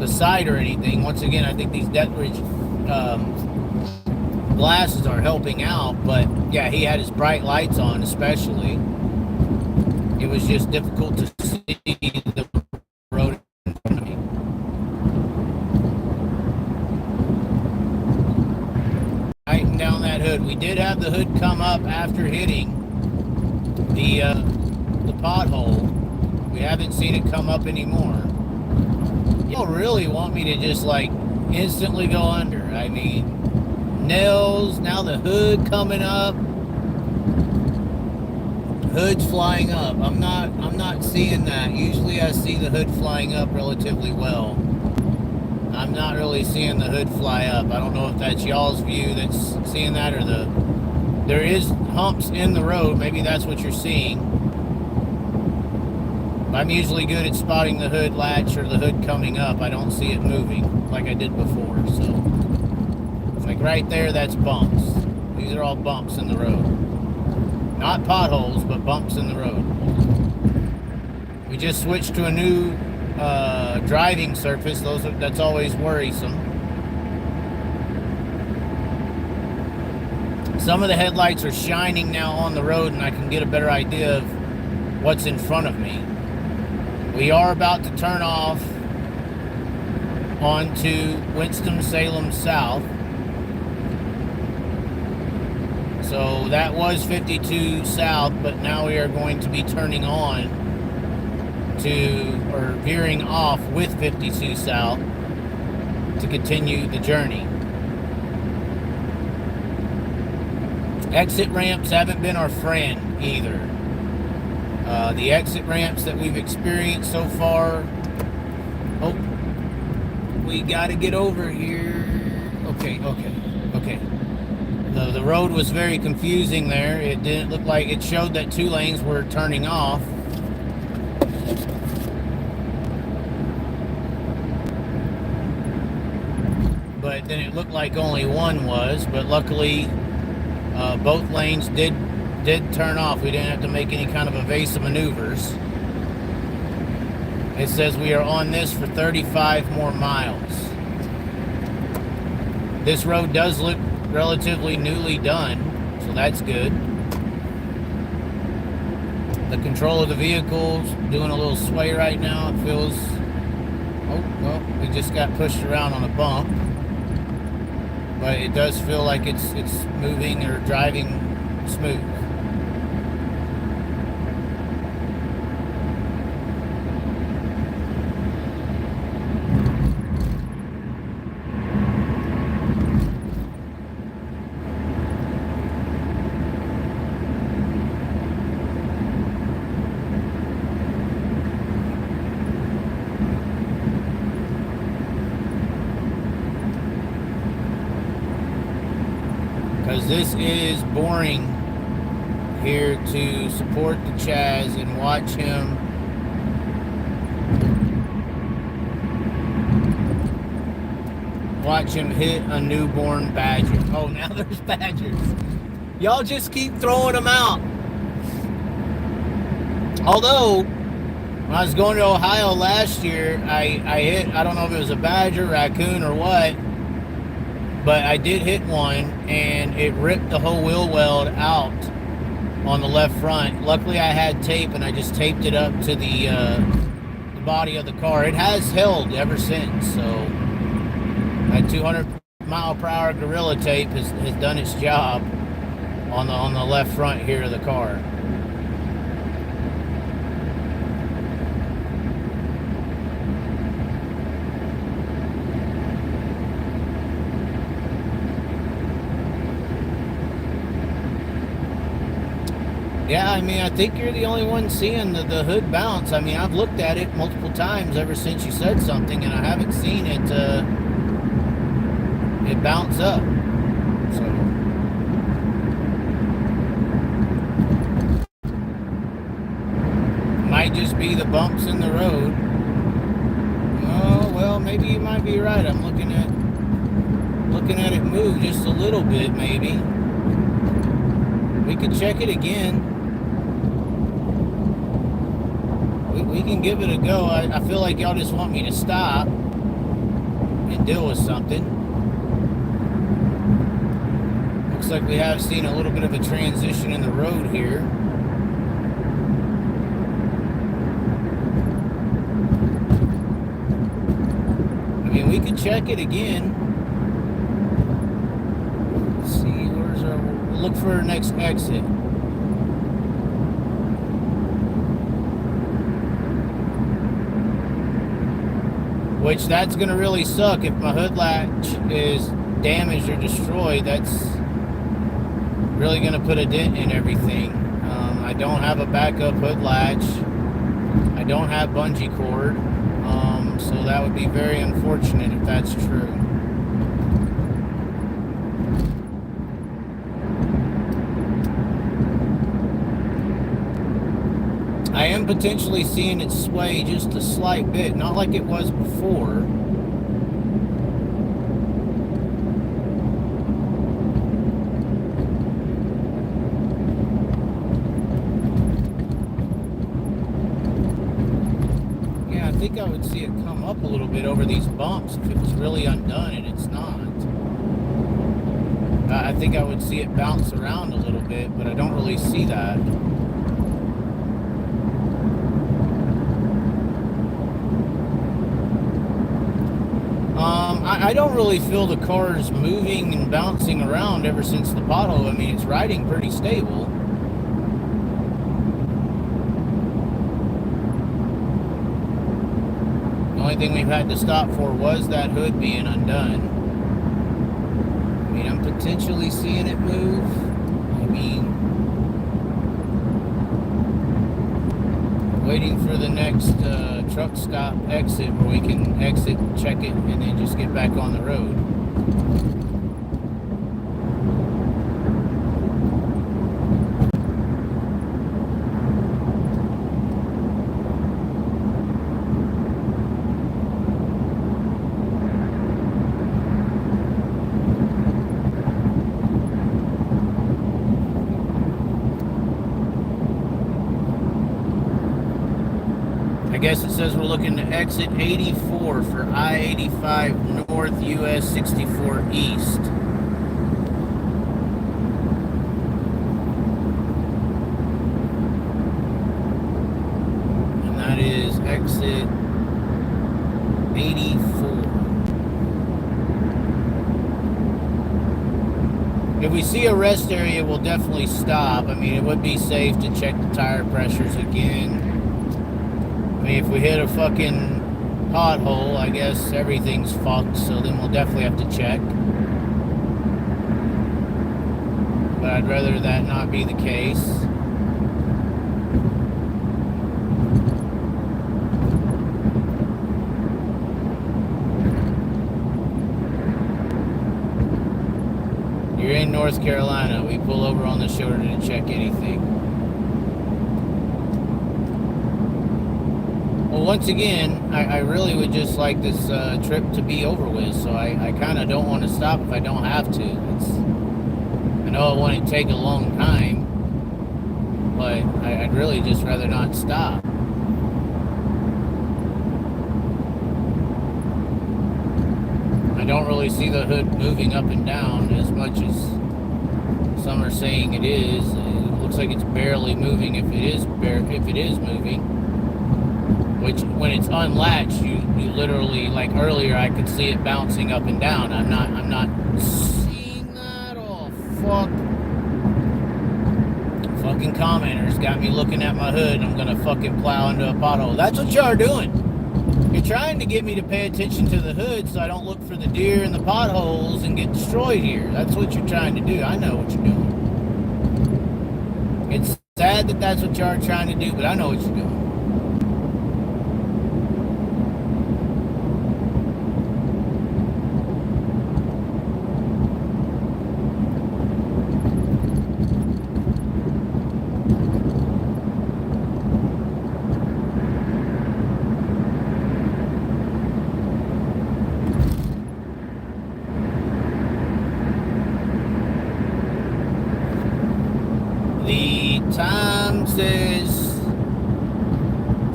side or anything. Once again, I think these Dethridge glasses are helping out, but yeah, he had his bright lights on especially. It was just difficult to see the road in front of me. Tighten down that hood. We did have the hood come up after hitting the pothole. We haven't seen it come up anymore. Y'all really want me to just like instantly go under. I mean, nails, now the hood coming up. Hood's flying up. I'm not seeing that. Usually I see the hood flying up relatively well. I'm not really seeing the hood fly up. I don't know if that's y'all's view that's seeing that, or there is humps in the road. Maybe that's what you're seeing. I'm usually good at spotting the hood latch or the hood coming up. I don't see it moving like I did before. So, like right there, that's bumps. These are all bumps in the road. Not potholes, but bumps in the road. We just switched to a new driving surface. That's always worrisome. Some of the headlights are shining now on the road, and I can get a better idea of what's in front of me. We are about to turn off onto Winston-Salem South. So that was 52 South, but now we are going to be turning on or veering off with 52 South to continue the journey. Exit ramps haven't been our friend either. The exit ramps that we've experienced so far. Oh, we got to get over here. Okay. The road was very confusing there. It didn't look like it showed that 2 lanes were turning off. But then it looked like only 1 was. But luckily, both lanes did turn off. We didn't have to make any kind of evasive maneuvers. It says we are on this for 35 more miles. This road does look relatively newly done, so that's good. The control of the vehicle's doing a little sway right now. It feels, oh, well, we just got pushed around on a bump. But it does feel like it's moving or driving smooth. This is boring here to support the Chaz and watch him hit a newborn badger. Oh, now there's badgers. Y'all just keep throwing them out. Although, when I was going to Ohio last year, I hit, I don't know if it was a badger, raccoon, or what, but I did hit one, and it ripped the whole wheel weld out on the left front. Luckily, I had tape, and I just taped it up to the body of the car. It has held ever since, so that 200-mile-per-hour Gorilla Tape has done its job on the left front here of the car. Yeah, I mean, I think you're the only one seeing the hood bounce. I mean, I've looked at it multiple times ever since you said something, and I haven't seen it bounce up. So, might just be the bumps in the road. Oh, well, maybe you might be right. I'm looking at it move just a little bit, maybe. We could check it again. We can give it a go. I feel like y'all just want me to stop and deal with something. Looks like we have seen a little bit of a transition in the road here. I mean, we could check it again. Let's see, we'll look for our next exit. Which, that's going to really suck if my hood latch is damaged or destroyed. That's really going to put a dent in everything. I don't have a backup hood latch. I don't have bungee cord. Farms, so that would be very unfortunate if that's true. I am potentially seeing it sway just a slight bit, not like it was before. Yeah, I think I would see it come up a little bit over these bumps if it was really undone, and it's not. I think I would see it bounce around a little bit, but I don't really see that. I don't really feel the car's moving and bouncing around ever since the pothole. I mean, it's riding pretty stable. The only thing we've had to stop for was that hood being undone. I mean, I'm potentially seeing it move. I mean, waiting for the next truck stop exit where we can exit, check it, and then just get back on the road. I guess it says we're looking to exit 84 for I-85 North, US 64 East. And that is exit 84. If we see a rest area, we'll definitely stop. I mean, it would be safe to check the tire pressures again. I mean, if we hit a fucking pothole, I guess everything's fucked, so then we'll definitely have to check. But I'd rather that not be the case. You're in North Carolina. We pull over on the shoulder to check anything. Well, once again, I really would just like this trip to be over with, so I kind of don't want to stop if I don't have to. I know it wouldn't take a long time, but I'd really just rather not stop. I don't really see the hood moving up and down as much as some are saying it is. It looks like it's barely moving if it is moving. Which, when it's unlatched, you literally, like earlier, I could see it bouncing up and down. I'm not seeing that. Oh, fuck. Fucking commenters got me looking at my hood, and I'm gonna fucking plow into a pothole. That's what y'all are doing. You're trying to get me to pay attention to the hood so I don't look for the deer and the potholes and get destroyed here. That's what you're trying to do. I know what you're doing. It's sad that that's what y'all are trying to do, but I know what you're doing. Time says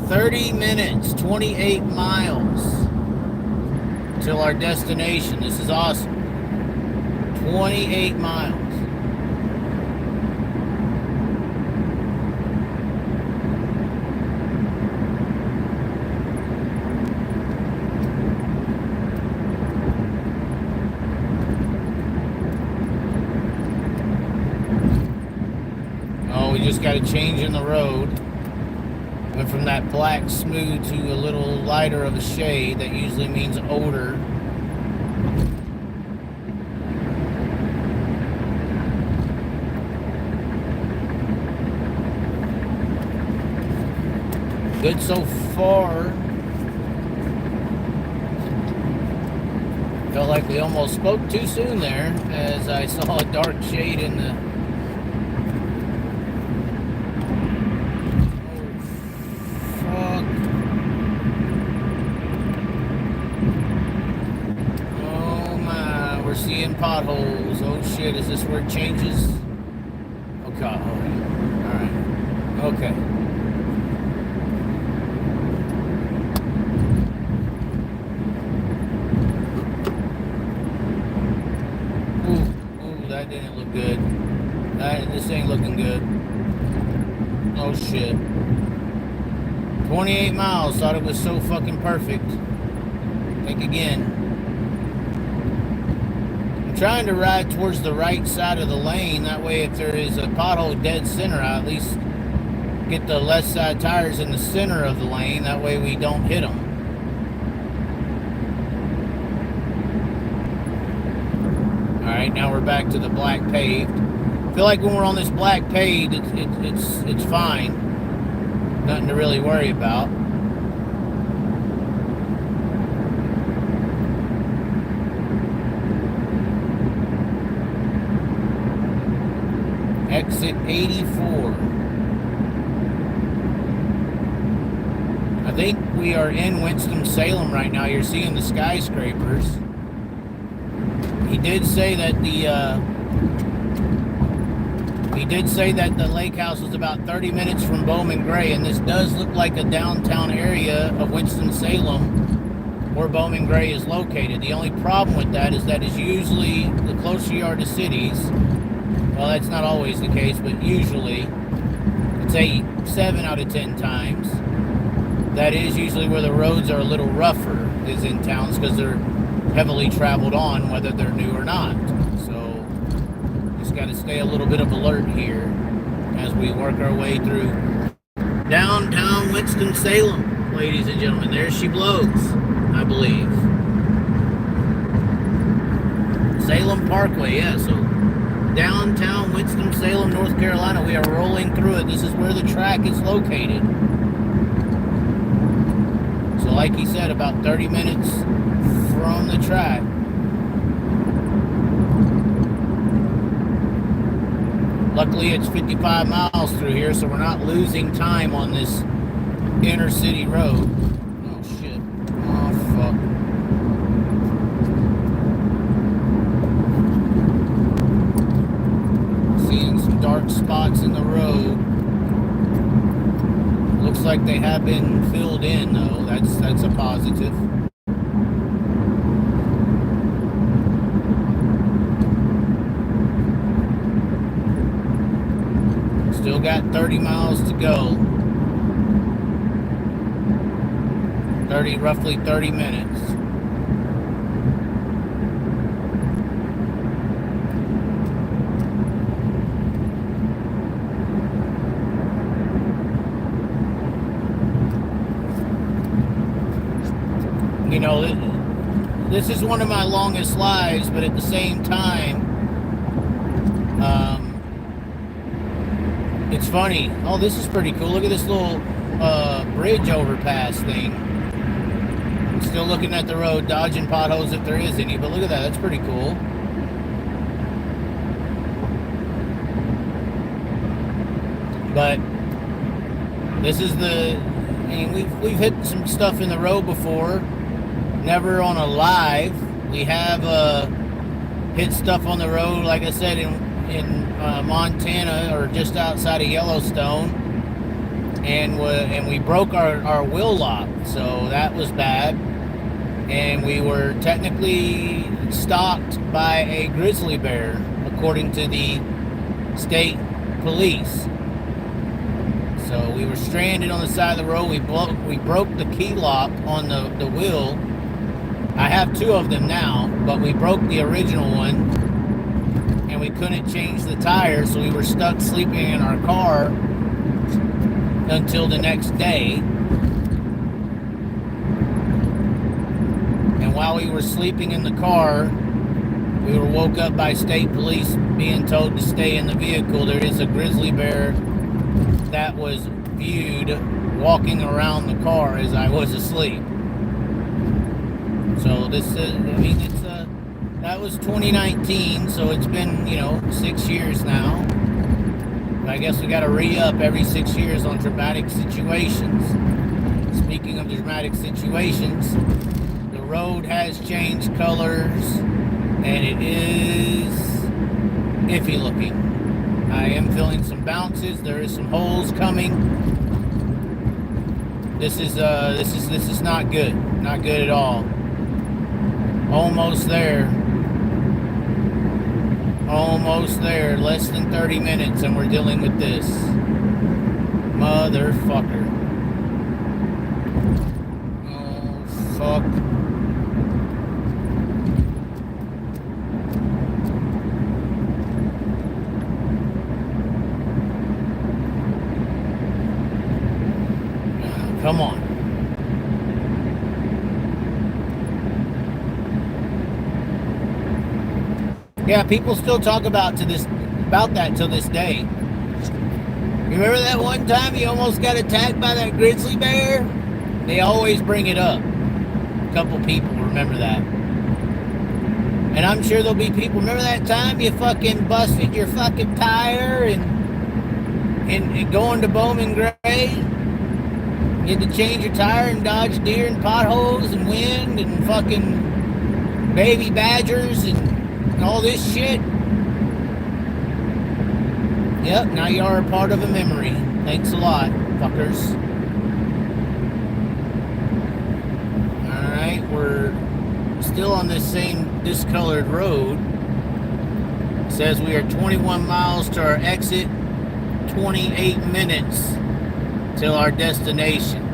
30 minutes, 28 miles till our destination. This is awesome. 28 miles. Just got a change in the road. Went from that black smooth to a little lighter of a shade. That usually means odor. Good so far. Felt like we almost spoke too soon there as I saw a dark shade in the... Oh, fuck. Oh my, we're seeing potholes. Oh shit, is this where it changes? Okay, alright. Okay. That didn't look good. This ain't looking good. Oh shit. 28 miles. Thought it was so fucking perfect. Think again. I'm trying to ride towards the right side of the lane. That way if there is a pothole dead center, I at least get the left side tires in the center of the lane. That way we don't hit them. Alright, now we're back to the black paved. I feel like when we're on this black paved, it's fine. Nothing to really worry about. Exit 84. I think we are in Winston-Salem right now. You're seeing the skyscrapers. He did say that the lake house was about 30 minutes from Bowman Gray, and this does look like a downtown area of Winston-Salem where Bowman Gray is located. The only problem with that is that is usually the closer you are to cities. Well, that's not always the case, but usually, I'd say 7 out of 10 times, that is usually where the roads are a little rougher, is in towns, because they're heavily traveled on, whether they're new or not. So just got to stay a little bit of alert here as we work our way through downtown Winston-Salem, ladies and gentlemen. There she blows, I believe. Salem Parkway, yeah. So downtown Winston-Salem, North Carolina. We are rolling through it. This is where the track is located. So like he said, about 30 minutes from the track. Luckily it's 55 miles through here, so we're not losing time on this inner city road. Oh shit. Oh fuck. Seeing some dark spots in the road. Looks like they have been filled in though. That's a positive. Still got 30 miles to go. Roughly 30 minutes. You know, this is one of my longest lives, but at the same time, it's funny. Oh, this is pretty cool. Look at this little bridge overpass thing. I'm still looking at the road, dodging potholes if there is any, but look at that. That's pretty cool. But this is I mean, we've hit some stuff in the road before. Never on a live. We have hit stuff on the road, like I said, in Montana, or just outside of Yellowstone, and we broke our wheel lock, so that was bad. And we were technically stalked by a grizzly bear, according to the state police. So we were stranded on the side of the road. We broke the key lock on the wheel. I have 2 of them now, but we broke the original one, and we couldn't change the tire, so we were stuck sleeping in our car until the next day. And while we were sleeping in the car, we were woke up by state police being told to stay in the vehicle. There is a grizzly bear that was viewed walking around the car as I was asleep. So this is, I mean, it's a That was 2019, so it's been, 6 years now. I guess we got to re-up every 6 years on dramatic situations. Speaking of dramatic situations, the road has changed colors, and it is iffy looking. I am feeling some bounces. There is some holes coming. This is not good. Not good at all. Almost there. Almost there. Less than 30 minutes and we're dealing with this. Motherfucker. Oh, fuck. Come on. Yeah, people still talk about that till this day. You remember that one time you almost got attacked by that grizzly bear? They always bring it up. A couple people remember that. And I'm sure there'll be people, remember that time you fucking busted your fucking tire and going to Bowman Gray? You had to change your tire and dodge deer and potholes and wind and fucking baby badgers and all this shit. Yep, now you are a part of a memory. Thanks a lot, fuckers. Alright, we're still on this same discolored road. It says we are 21 miles to our exit, 28 minutes till our destination.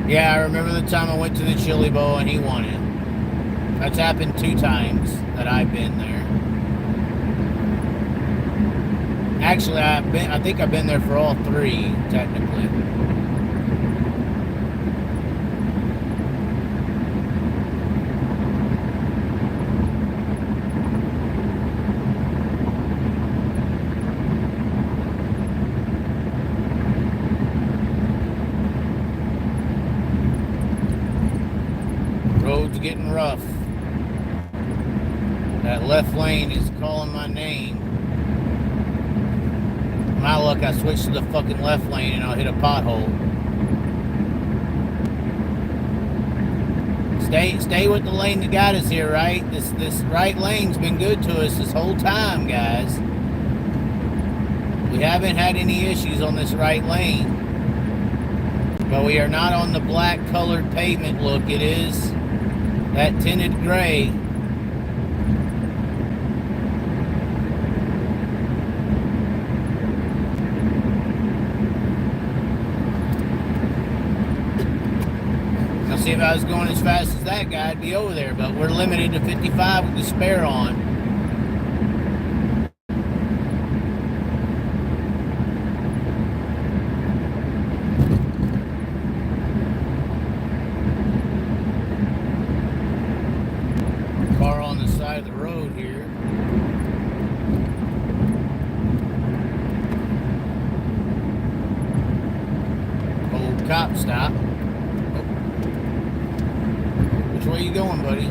Yeah, I remember the time I went to the Chili Bowl and he won it. That's happened 2 times that I've been there. Actually, I think I've been there for all 3, technically. Road's getting rough. That left lane is calling my name. My luck, I switched to the fucking left lane and I'll hit a pothole. Stay with the lane that got us here, right? This right lane's been good to us this whole time, guys. We haven't had any issues on this right lane. But we are not on the black colored pavement look. It is that tinted gray. Now see, if I was going as fast as that guy, I'd be over there, but we're limited to 55 with the spare on. Cop stop. Oh. Which way you going, buddy?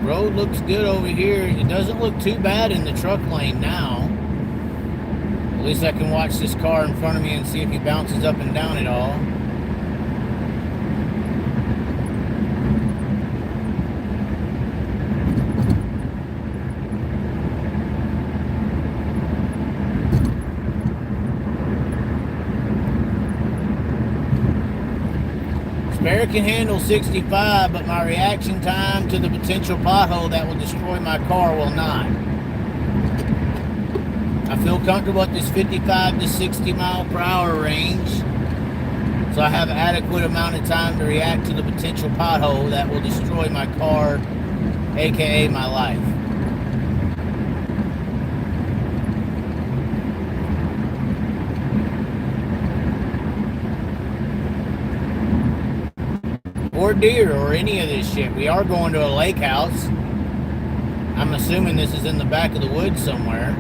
Road looks good over here. It doesn't look too bad in the truck lane now. At least I can watch this car in front of me and see if he bounces up and down at all. Spare can handle 65, but my reaction time to the potential pothole that will destroy my car will not. I feel comfortable at this 55 to 60 mile per hour range, so I have adequate amount of time to react to the potential pothole that will destroy my car, aka my life. or deer or any of this shit. We are going to a lake house. I'm assuming this is in the back of the woods somewhere.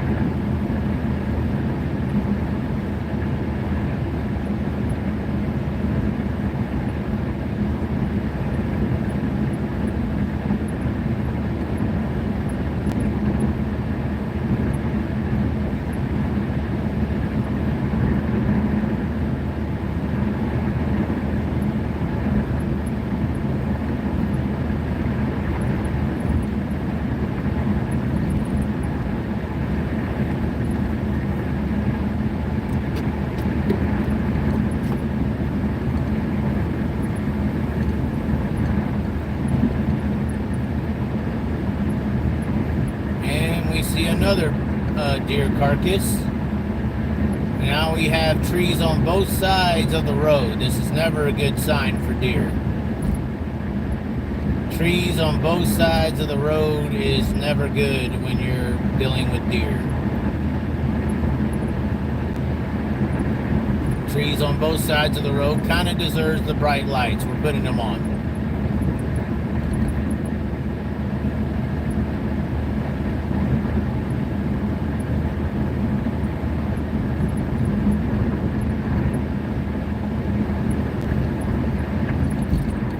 Another deer carcass. Now we have trees on both sides of the road. This is never a good sign for deer. Trees on both sides of the road is never good when you're dealing with deer. Trees on both sides of the road kind of deserves the bright lights. We're putting them on.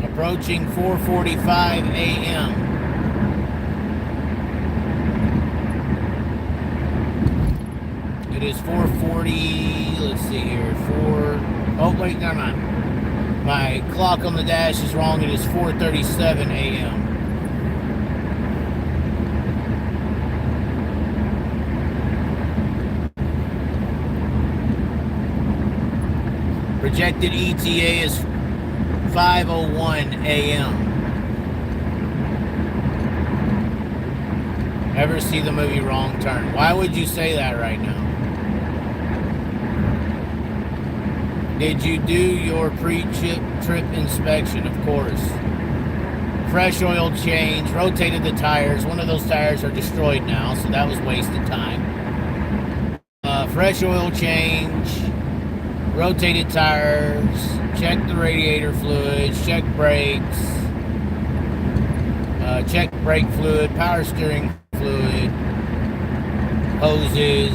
Approaching 4:45 a.m. It is 4:40. Let's see here. Oh wait, never mind. My clock on the dash is wrong. It is 4:37 a.m. Projected ETA is 5:01 a.m. Ever see the movie Wrong Turn? Why would you say that right now? Did you do your pre-trip inspection? Of course. Fresh oil change, rotated the tires. One of those tires are destroyed now, so that was wasted time. Fresh oil change, rotated tires, check the radiator fluids, check brakes, check brake fluid, power steering fluid, hoses.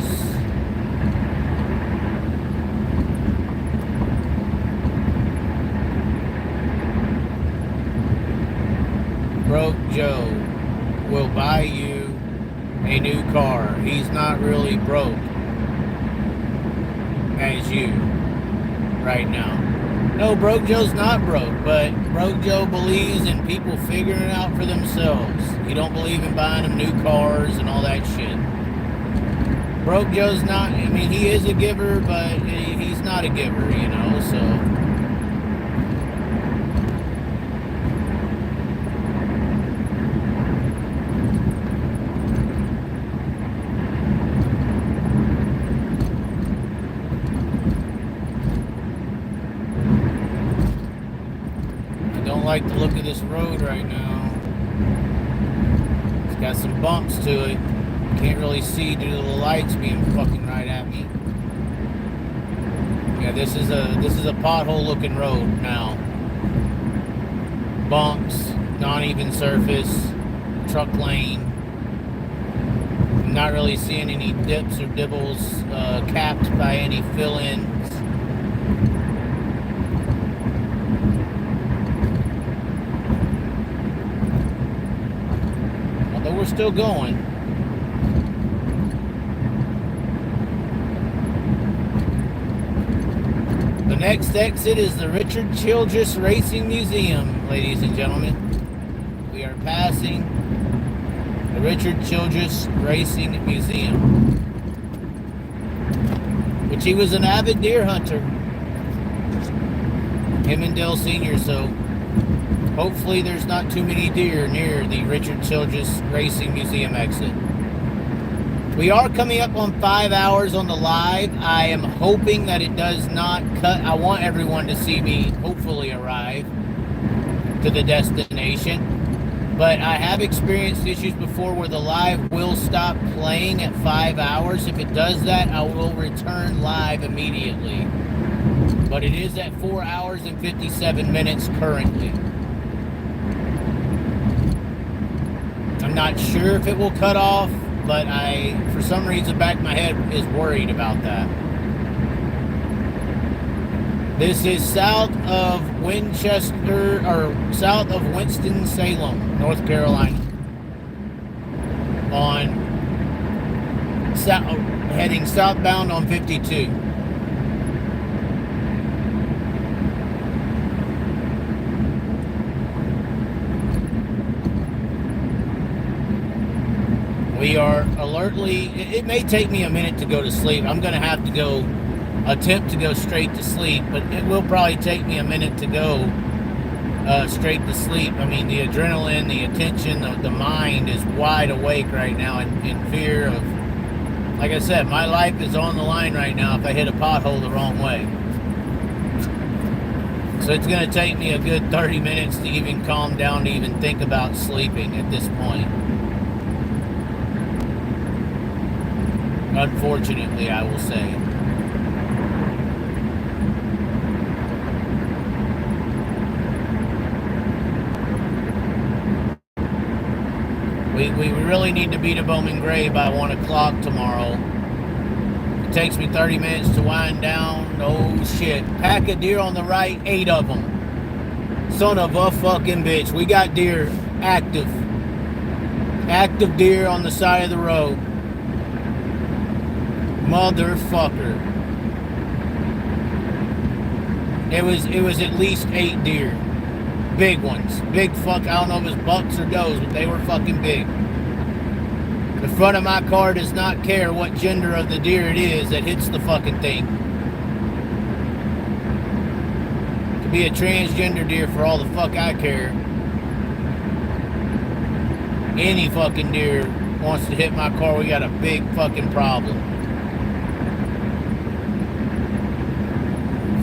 Broke Joe will buy you a new car. He's not really broke as you right now. No, Broke Joe's not broke, but Broke Joe believes in people figuring it out for themselves. He don't believe in buying them new cars and all that shit. Broke Joe's not, I mean, he is a giver, but he's not a giver, you know, so. Like the look of this road right now. It's got some bumps to it. Can't really see due to the lights being fucking right at me. Yeah, this is a pothole looking road now. Bumps, non-even surface, truck lane. I'm not really seeing any dips or dibbles capped by any fill-ins. We're still going. The next exit is the Richard Childress Racing Museum, ladies and gentlemen. We are passing the Richard Childress Racing Museum, which he was an avid deer hunter. Him and Dale Sr., so hopefully there's not too many deer near the Richard Childress Racing Museum exit. We are coming up on 5 hours on the live. I am hoping that it does not cut. I want everyone to see me hopefully arrive to the destination. But I have experienced issues before where the live will stop playing at 5 hours. If it does that, I will return live immediately. But it is at 4 hours and 57 minutes currently. I'm not sure if it will cut off, but for some reason, the back of my head is worried about that. This is south of Winchester, or south of Winston-Salem, North Carolina. Heading southbound on 52. We are alertly, it may take me a minute to go to sleep. I'm going to have to attempt to go straight to sleep, but it will probably take me a minute to go straight to sleep. I mean, the adrenaline, the attention, the mind is wide awake right now in fear of, like I said, my life is on the line right now if I hit a pothole the wrong way. So it's going to take me a good 30 minutes to even calm down, to even think about sleeping at this point. Unfortunately, I will say. We really need to be to Bowman Gray by 1 o'clock tomorrow. It takes me 30 minutes to wind down. Oh shit. Pack of deer on the right, 8 of them. Son of a fucking bitch. We got deer active. Active deer on the side of the road. Motherfucker. It was at least 8 deer. Big ones. Big fuck. I don't know if it was bucks or does, but they were fucking big. The front of my car does not care what gender of the deer it is that hits the fucking thing. It could be a transgender deer for all the fuck I care. Any fucking deer wants to hit my car, we got a big fucking problem.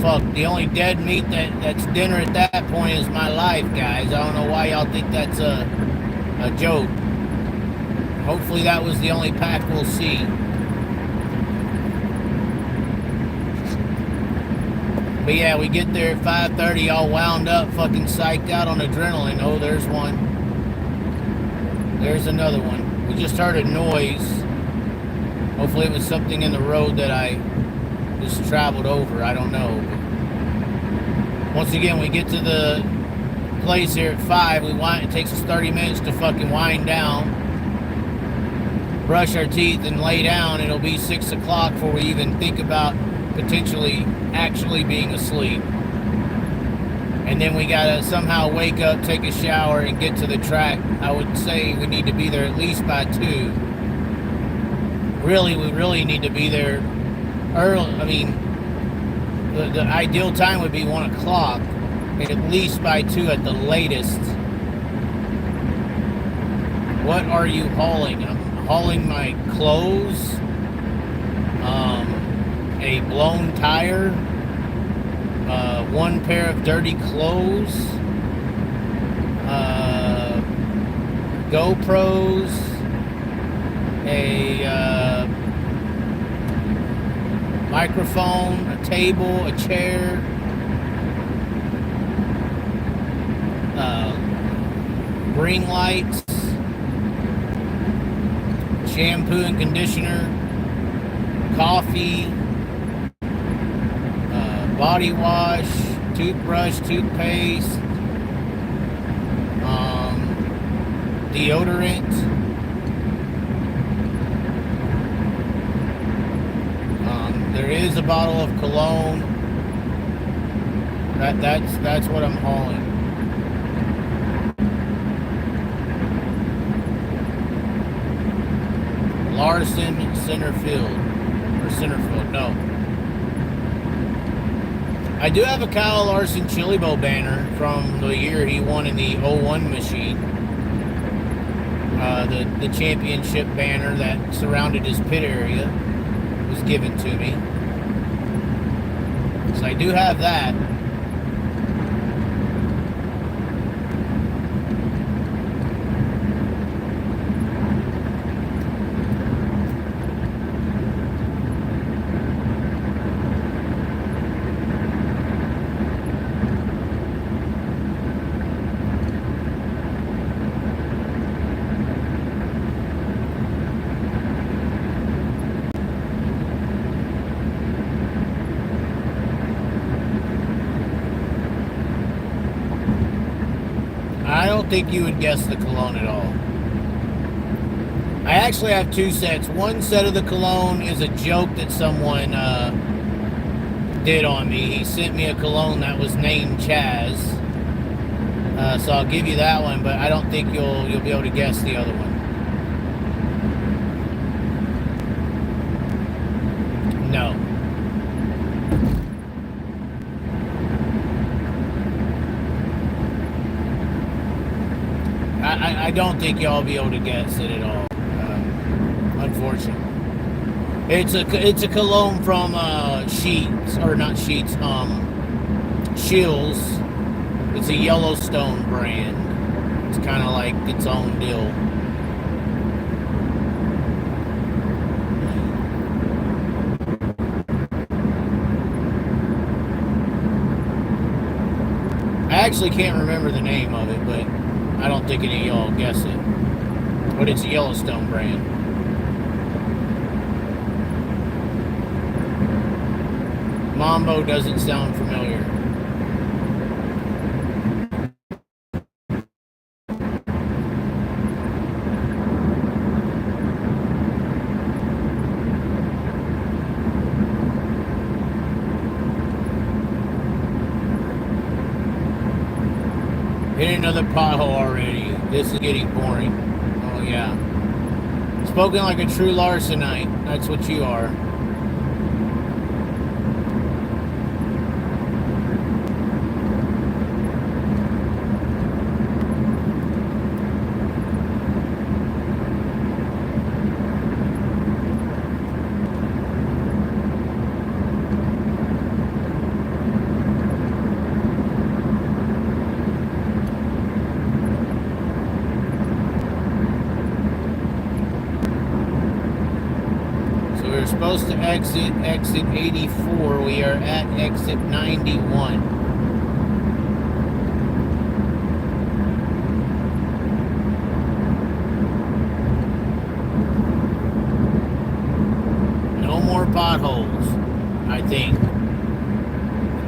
Fuck, the only dead meat that's dinner at that point is my life, guys. I don't know why y'all think that's a joke. Hopefully that was the only pack we'll see. But yeah, we get there at 5:30, all wound up, fucking psyched out on adrenaline. Oh, there's one. There's another one. We just heard a noise. Hopefully it was something in the road that I just traveled over. I don't know. Once again, we get to the place here at 5. It takes us 30 minutes to fucking wind down, brush our teeth, and lay down. It'll be 6 o'clock before we even think about potentially actually being asleep. And then we gotta somehow wake up, take a shower, and get to the track. I would say we need to be there at least by 2. Really, we really need to be there early. I mean, the ideal time would be 1 o'clock, and at least by 2 at the latest. What are you hauling? I'm hauling my clothes, a blown tire, 1 pair of dirty clothes, GoPros, a microphone, a table, a chair, ring lights, shampoo and conditioner, coffee, body wash, toothbrush, toothpaste, deodorant, there is a bottle of cologne. That's what I'm hauling. Larson Centerfield, no. I do have a Kyle Larson Chili Bowl banner from the year he won in the 01 machine. The championship banner that surrounded his pit area was given to me. So I do have that. don't think you would guess the cologne at all. I actually have 2 sets. One set of the cologne is a joke that someone did on me. He sent me a cologne that was named Chaz. So I'll give you that one, but I don't think you'll be able to guess the other one. No. I don't think y'all will be able to guess it at all. Unfortunately. It's a cologne from Sheets, or not Sheets, Shields. It's a Yellowstone brand. It's kind of like its own deal. I actually can't remember the name of it, but I don't think any of y'all guess it. But it's a Yellowstone brand. Mambo doesn't sound familiar. Hit another pothole already. This is getting boring. Oh yeah. Spoken like a true Larsenite. That's what you are. Supposed to exit 84. We are at exit 91. No more potholes, I think.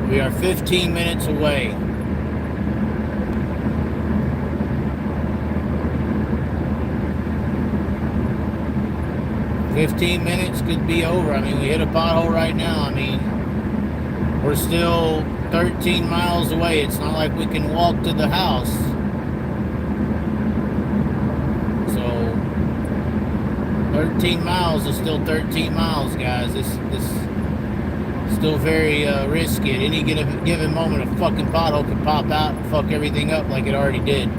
We are 15 minutes away. $15 minutes could be over. I mean, we hit a pothole right now. I mean, we're still 13 miles away. It's not like we can walk to the house. So, 13 miles is still 13 miles, guys. This is still very risky. At any given moment, a fucking pothole could pop out and fuck everything up like it already did.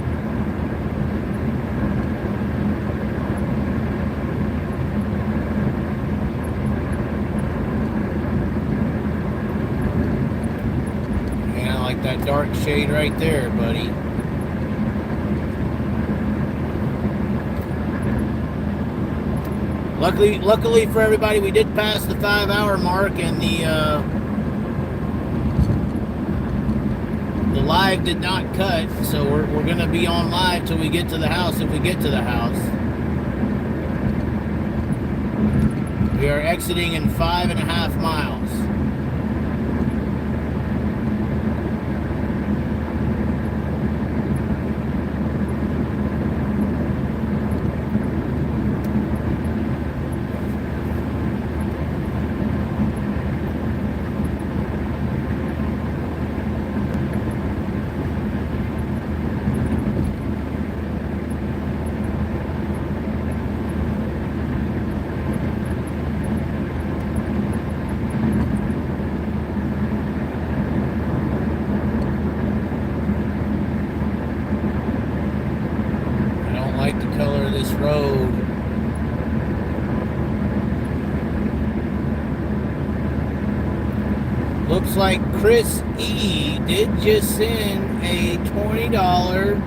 That dark shade right there, buddy. Luckily for everybody, we did pass the 5-hour mark, and the live did not cut, so we're gonna be on live till we get to the house, if we get to the house. We are exiting in 5.5 miles. Looks like Chris E. did just send a $20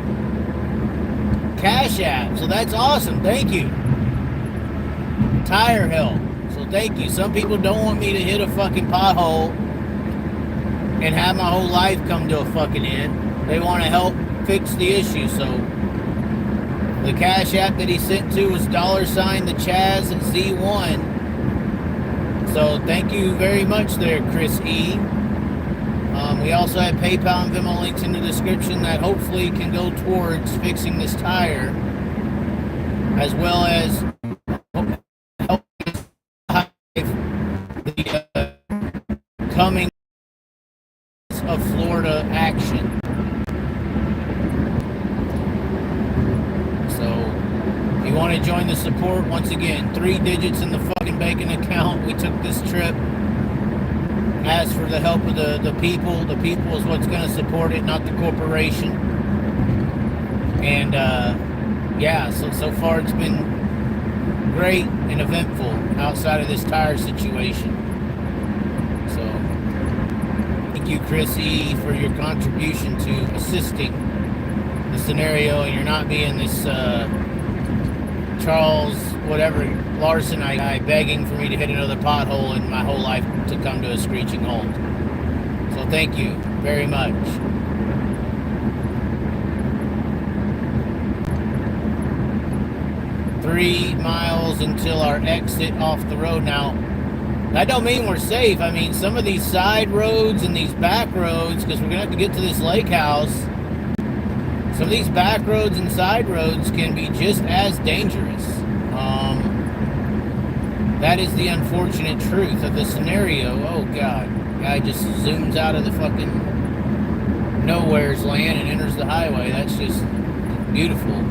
Cash App. So that's awesome. Thank you. Tire help. So thank you. Some people don't want me to hit a fucking pothole and have my whole life come to a fucking end. They want to help fix the issue. So the Cash App that he sent to was $the Chaz and Z1. So thank you very much there, Chris E. We also have PayPal and Venmo links in the description that hopefully can go towards fixing this tire, as well as help the coming of Florida action. So if you want to join the support, once again, 3 digits in the fucking banking account. We took this trip. As for the help of the people is what's going to support it, not the corporation. And yeah, so far it's been great and eventful outside of this tire situation. So thank you, Chrissy, for your contribution to assisting the scenario, and you're not being this Charles whatever Larson guy begging for me to hit another pothole in my whole life to come to a screeching halt. So thank you very much. Three miles until our exit off the road. Now, that don't mean we're safe. I mean, some of these side roads and these back roads, because we're going to have to get to this lake house, some of these back roads and side roads can be just as dangerous. That is the unfortunate truth of the scenario. Oh, God. Guy just zooms out of the fucking nowhere's land and enters the highway. That's just beautiful.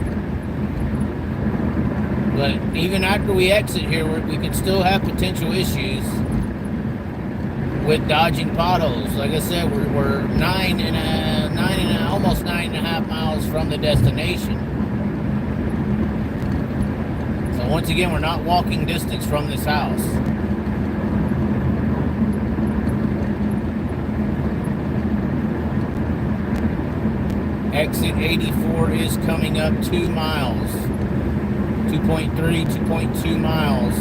But even after we exit here, we could still have potential issues with dodging potholes. Like I said, we're almost 9.5 miles from the destination. So once again, we're not walking distance from this house. Exit 84 is coming up 2 miles. 2.3, 2.2 miles.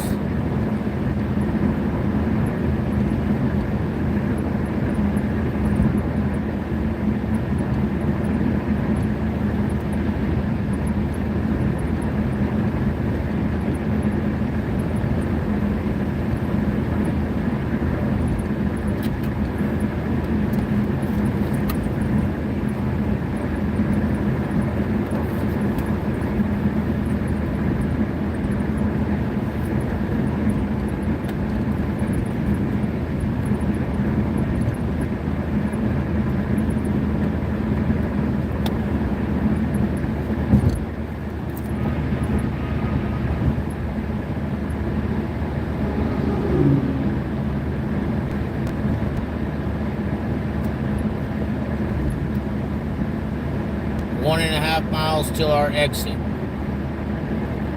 Till our exit.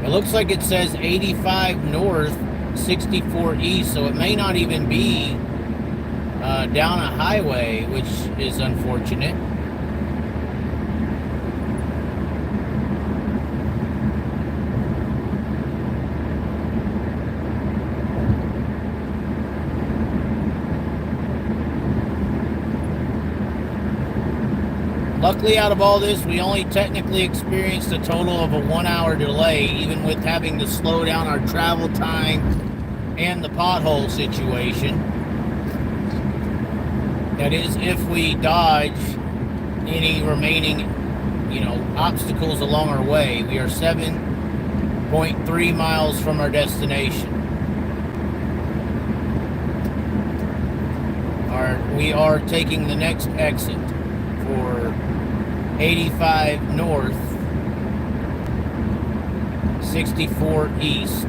It looks like it says 85 north, 64 east, so it may not even be down a highway, which is unfortunate. Luckily, out of all this, we only technically experienced a total of a 1-hour delay, even with having to slow down our travel time and the pothole situation. That is, if we dodge any remaining, obstacles along our way. We are 7.3 miles from our destination. We are taking the next exit for 85 north, 64 east.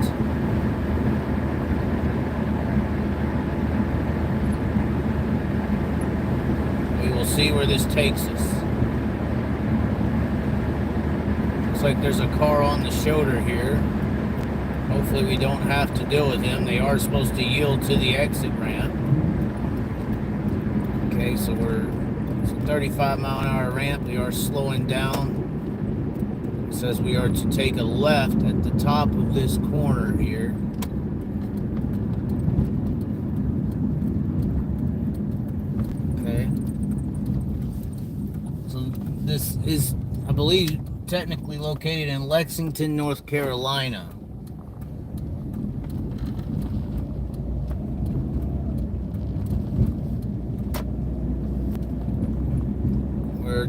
We will see where this takes us. Looks like there's a car on the shoulder here. Hopefully we don't have to deal with him. They are supposed to yield to the exit ramp. Okay, so it's a 35-mile-an-hour ramp. We are slowing down. It says we are to take a left at the top of this corner here. Okay. So this is, I believe, technically located in Lexington, North Carolina.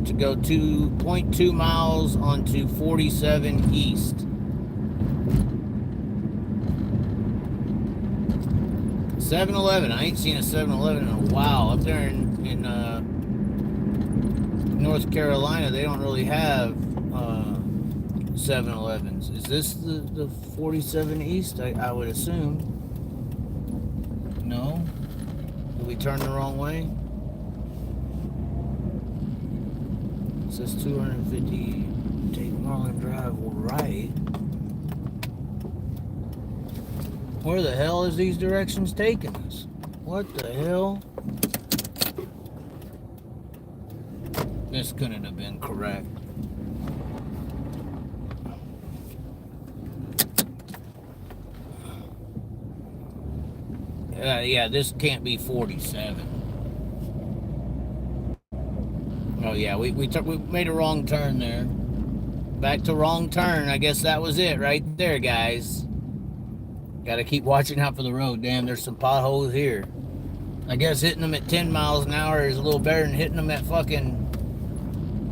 to go 2.2 miles onto 47 East. $7-Eleven. I ain't seen a 7-Eleven in a while. Up there in North Carolina, they don't really have 7-Elevens. Is this the 47 East? I would assume. No? Did we turn the wrong way? It says 250, take Marlin Drive right. Where the hell is these directions taking us? What the hell? This couldn't have been correct. Yeah, this can't be 47. Oh yeah, we made a wrong turn there. Back to wrong turn. I guess that was it right there, guys. Gotta keep watching out for the road. Damn, there's some potholes here. I guess hitting them at 10 miles an hour is a little better than hitting them at fucking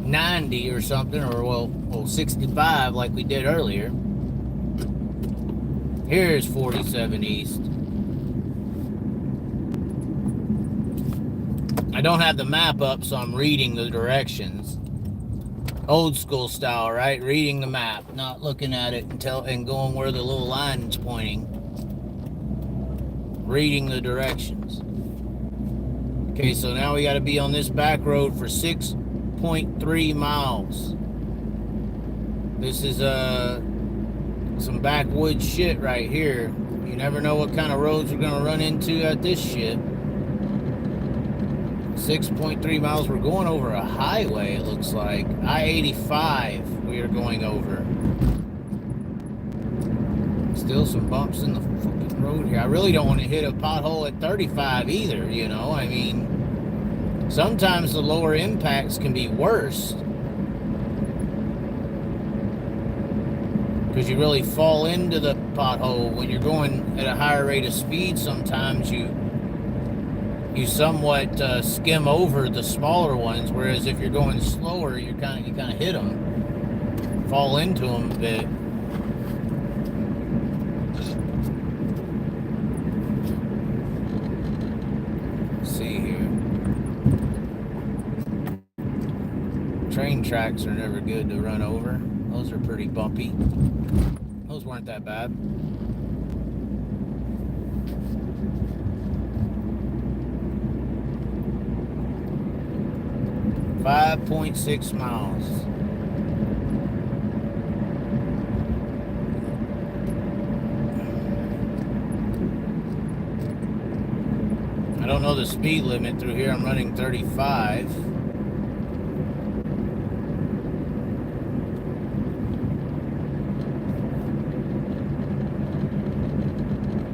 90 or something, or well 65 like we did earlier. Here's 47 East. I don't have the map up, so I'm reading the directions. Old school style, right? Reading the map, not looking at it and going where the little line's pointing. Reading the directions. Okay, so now we got to be on this back road for 6.3 miles. This is some backwoods shit right here. You never know what kind of roads we're gonna run into at this shit. 6.3 miles. We're going over a highway, it looks like. I-85 we are going over. Still some bumps in the fucking road here. I really don't want to hit a pothole at 35 either, you know? I mean, sometimes the lower impacts can be worse. Because you really fall into the pothole. When you're going at a higher rate of speed, sometimes you somewhat skim over the smaller ones, whereas if you're going slower, you kind of hit them, fall into them a bit. Let's see here. Train tracks are never good to run over. Those are pretty bumpy. Those weren't that bad. 5.6 miles. I don't know the speed limit through here. I'm running 35.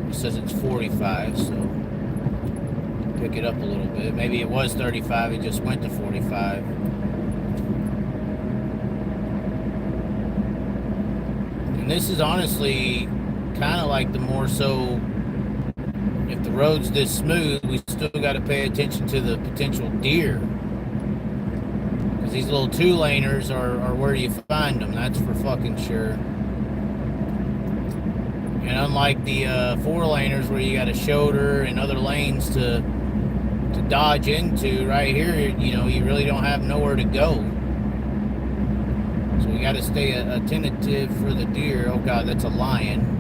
It says it's 45, so pick it up a little bit. Maybe it was 35, it just went to 45. And this is honestly kind of like the more so, if the road's this smooth, we still got to pay attention to the potential deer. Because these little two-laners are where you find them, that's for fucking sure. And unlike the four-laners where you got a shoulder and other lanes to dodge into, right here, you know, you really don't have nowhere to go. So we got to stay attentive for the deer. Oh God, that's a lion.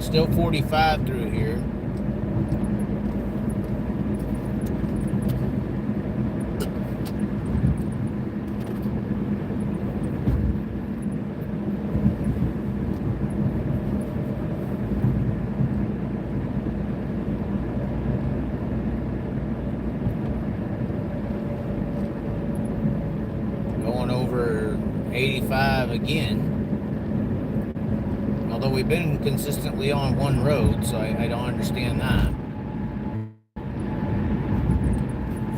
Still 45 through here. Going over 85 again. Although we've been consistently on one road, so I don't understand that.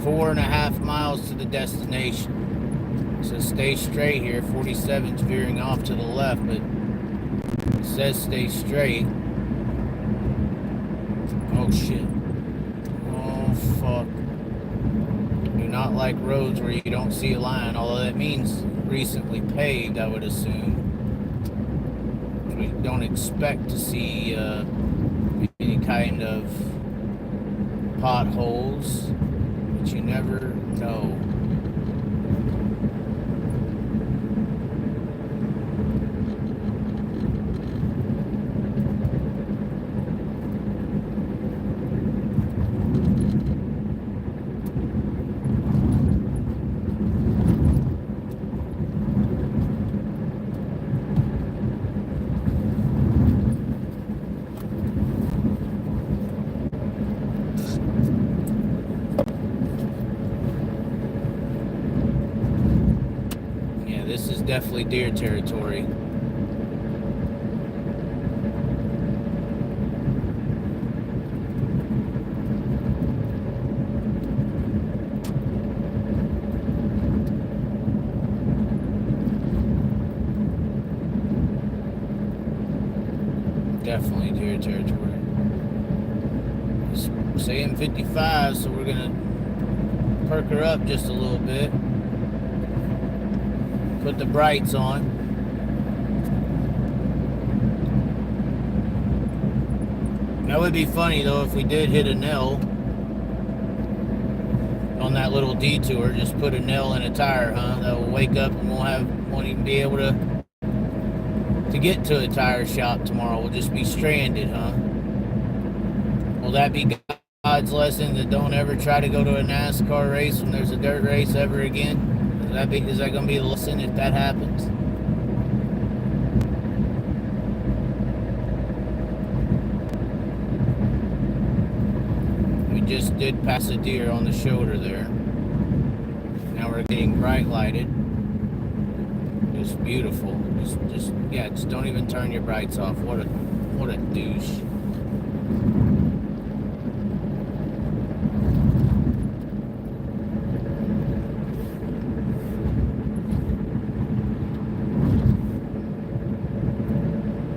4.5 miles to the destination. So stay straight here. 47's veering off to the left, but it says stay straight. Oh shit. fuck. Do not like roads where you don't see a line, although that means recently paved, I would assume. We don't expect to see any kind of potholes, but you never know. Definitely deer territory. Definitely deer territory. It's saying 55, so we're gonna perk her up just a little bit. Put the brights on. That would be funny though if we did hit a nail on that little detour. Just put a nail in a tire, huh? That will wake up and won't even be able to get to a tire shop tomorrow. We'll just be stranded, huh? Will that be God's lesson that don't ever try to go to a NASCAR race when there's a dirt race ever again? Is that going to be the lesson if that happens? We just did pass a deer on the shoulder there. Now we're getting bright lighted. Just beautiful. Just don't even turn your brights off. What a douche.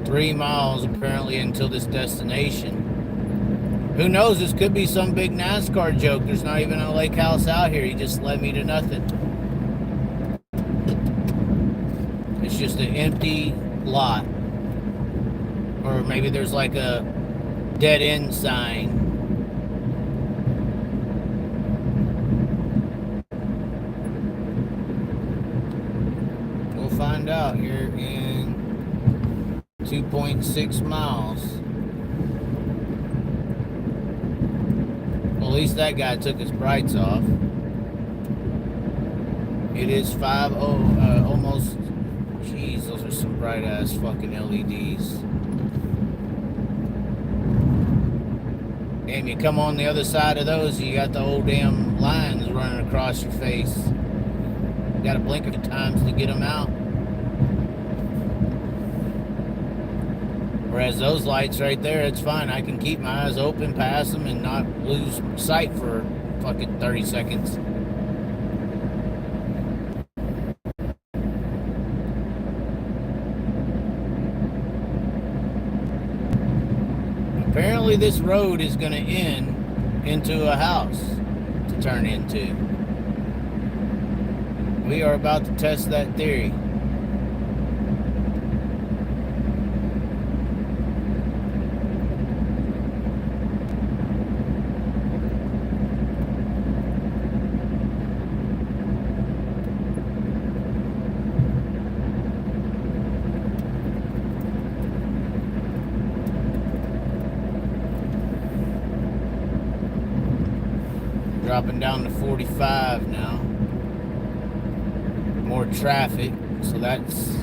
$3 miles apparently until this destination. Who knows? This could be some big NASCAR joke. There's not even a lake house out here. He just led me to nothing. It's just an empty lot. Or maybe there's like a dead end sign. We'll find out here in 2.6 miles. Well, at least that guy took his brights off. It is 5:00, almost. Jeez, those are some bright ass fucking LEDs. And you come on the other side of those, you got the old damn lines running across your face. You gotta blink a few times to get them out. Whereas those lights right there, it's fine. I can keep my eyes open, pass them, and not lose sight for fucking 30 seconds. Apparently this road is going to end into a house to turn into. We are about to test that theory. Dropping down to 45 now. More traffic, so that's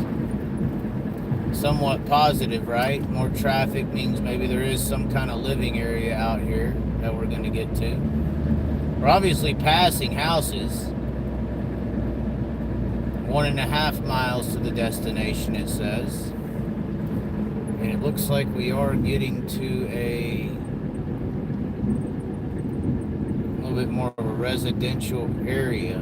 somewhat positive, right? More traffic means maybe there is some kind of living area out here that we're going to get to. We're obviously passing houses. 1.5 miles to the destination, it says. And it looks like we are getting to a bit more of a residential area.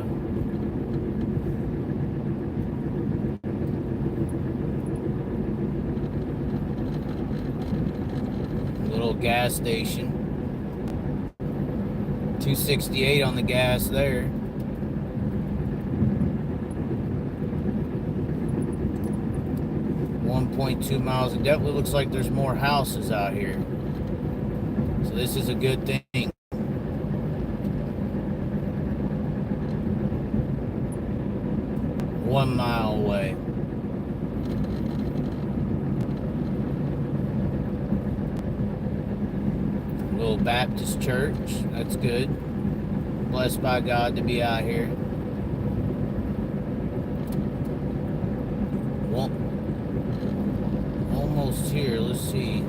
Little gas station. 268 on the gas there. .2 miles. It definitely looks like there's more houses out here. So this is a good thing. One mile away. Little Baptist church. That's good. Blessed by God to be out here. Well, almost here. Let's see.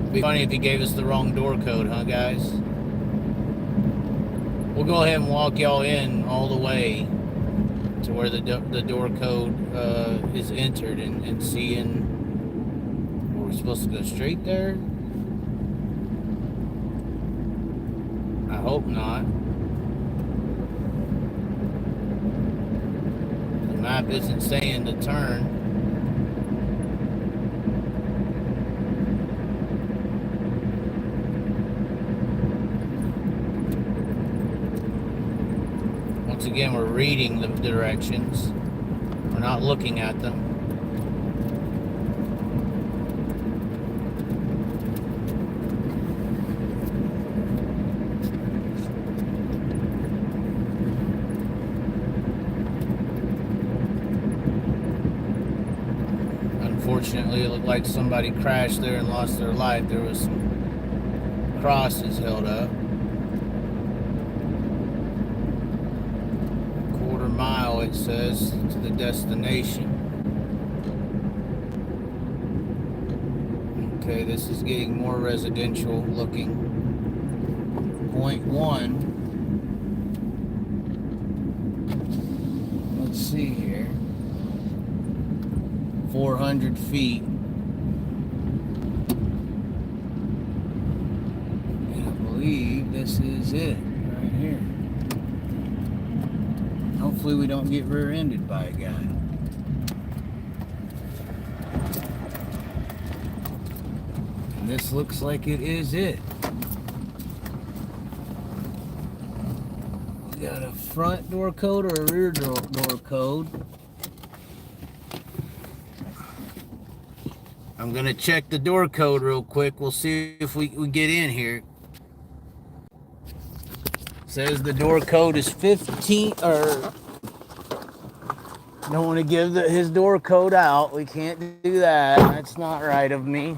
It'd be funny if he gave us the wrong door code, huh, guys? We'll go ahead and walk y'all in all the way to where the door code is entered and seeing. We're supposed to go straight there? I hope not. The map isn't saying to turn. Once again, we're reading the directions. We're not looking at them. Unfortunately, it looked like somebody crashed there and lost their life. There was some crosses held up. Quarter mile, it says, to the destination. Okay, this is getting more residential looking. .1. Let's see here. 400 feet. And I believe this is it right here. Hopefully we don't get rear-ended by a guy. And this looks like it is it. We got a front door code or a rear door code. I'm gonna check the door code real quick. We'll see if we get in here. Says the door code is 15, or don't want to give his door code out. We can't do that. That's not right of me.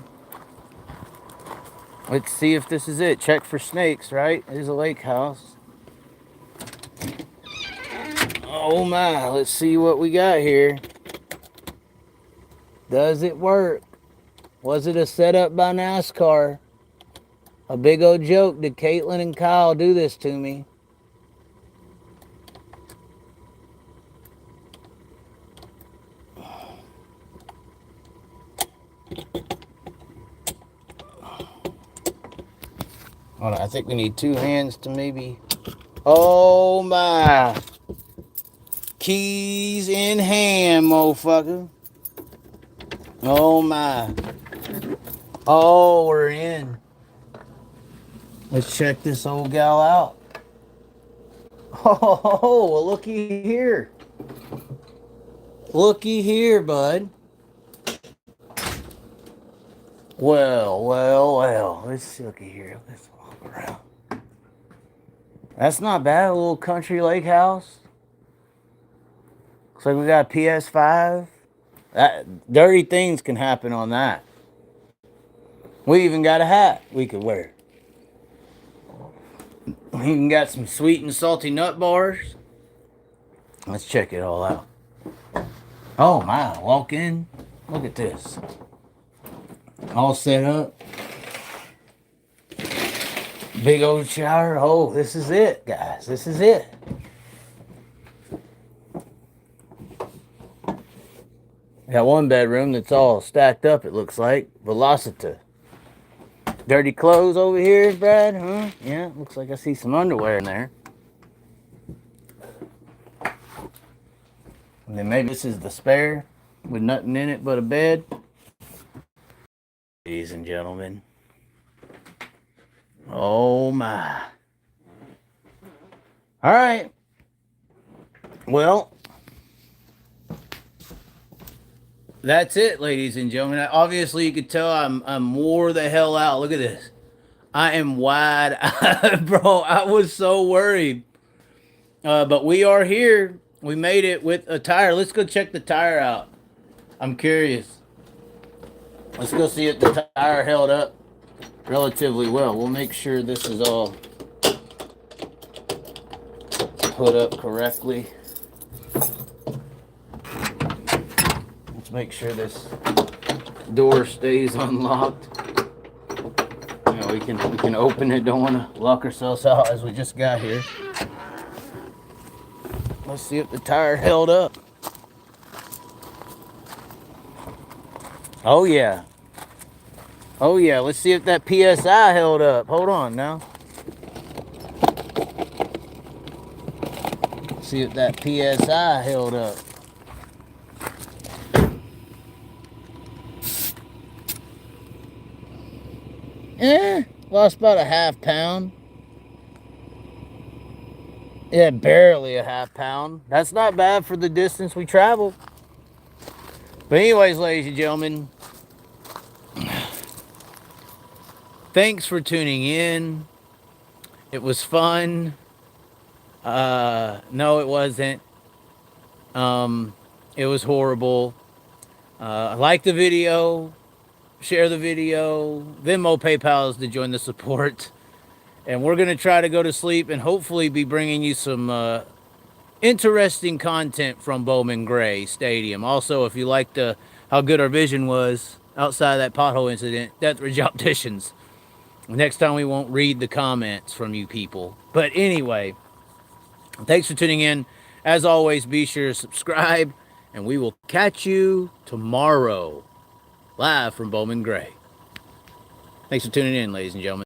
Let's see if this is it. Check for snakes, right? There's a lake house. Oh my, let's see what we got here. Does it work? Was it a setup by NASCAR? A big old joke. Did Caitlin and Kyle do this to me? Hold on, I think we need two hands to maybe... Oh my. Keys in hand, motherfucker. Oh my. Oh, we're in. Let's check this old gal out. Oh, well, looky here. Looky here, bud. Well. Let's looky here. Let's walk around. That's not bad. A little country lake house. Looks like we got a PS5. Dirty things can happen on that. We even got a hat we could wear. We even got some sweet and salty nut bars. Let's check it all out. Oh my, walk in. Look at this. All set up. Big old shower. Oh, this is it, guys. This is it. Got one bedroom that's all stacked up, it looks like. Velocita. Dirty clothes over here, Brad, huh? Yeah, looks like I see some underwear in there. And then maybe this is the spare with nothing in it but a bed. Ladies and gentlemen, Oh my. All right. Well, that's it, ladies and gentlemen. Obviously, you could tell I'm wore the hell out. Look at this. I am wide eyed, bro. I was so worried. But we are here. We made it with a tire. Let's go check the tire out. I'm curious. Let's go see if the tire held up relatively well. We'll make sure this is all put up correctly. Let's make sure this door stays unlocked. You know, we can open it. Don't want to lock ourselves out as we just got here. Let's see if the tire held up. Oh yeah. Oh yeah. Let's see if that PSI held up. Hold on now. See if that PSI held up. Lost about a half pound. Yeah, barely a half pound. That's not bad for the distance we traveled. But anyways, ladies and gentlemen, thanks for tuning in. It was fun. No, it wasn't. It was horrible. Like the video, share the video. Venmo, PayPal to join the support. And we're going to try to go to sleep and hopefully be bringing you some interesting content from Bowman Gray Stadium. Also, if you liked how good our vision was outside of that pothole incident, Death Ridge Opticians. Next time we won't read the comments from you people. But anyway, thanks for tuning in. As always, be sure to subscribe, and we will catch you tomorrow, live from Bowman Gray. Thanks for tuning in, ladies and gentlemen.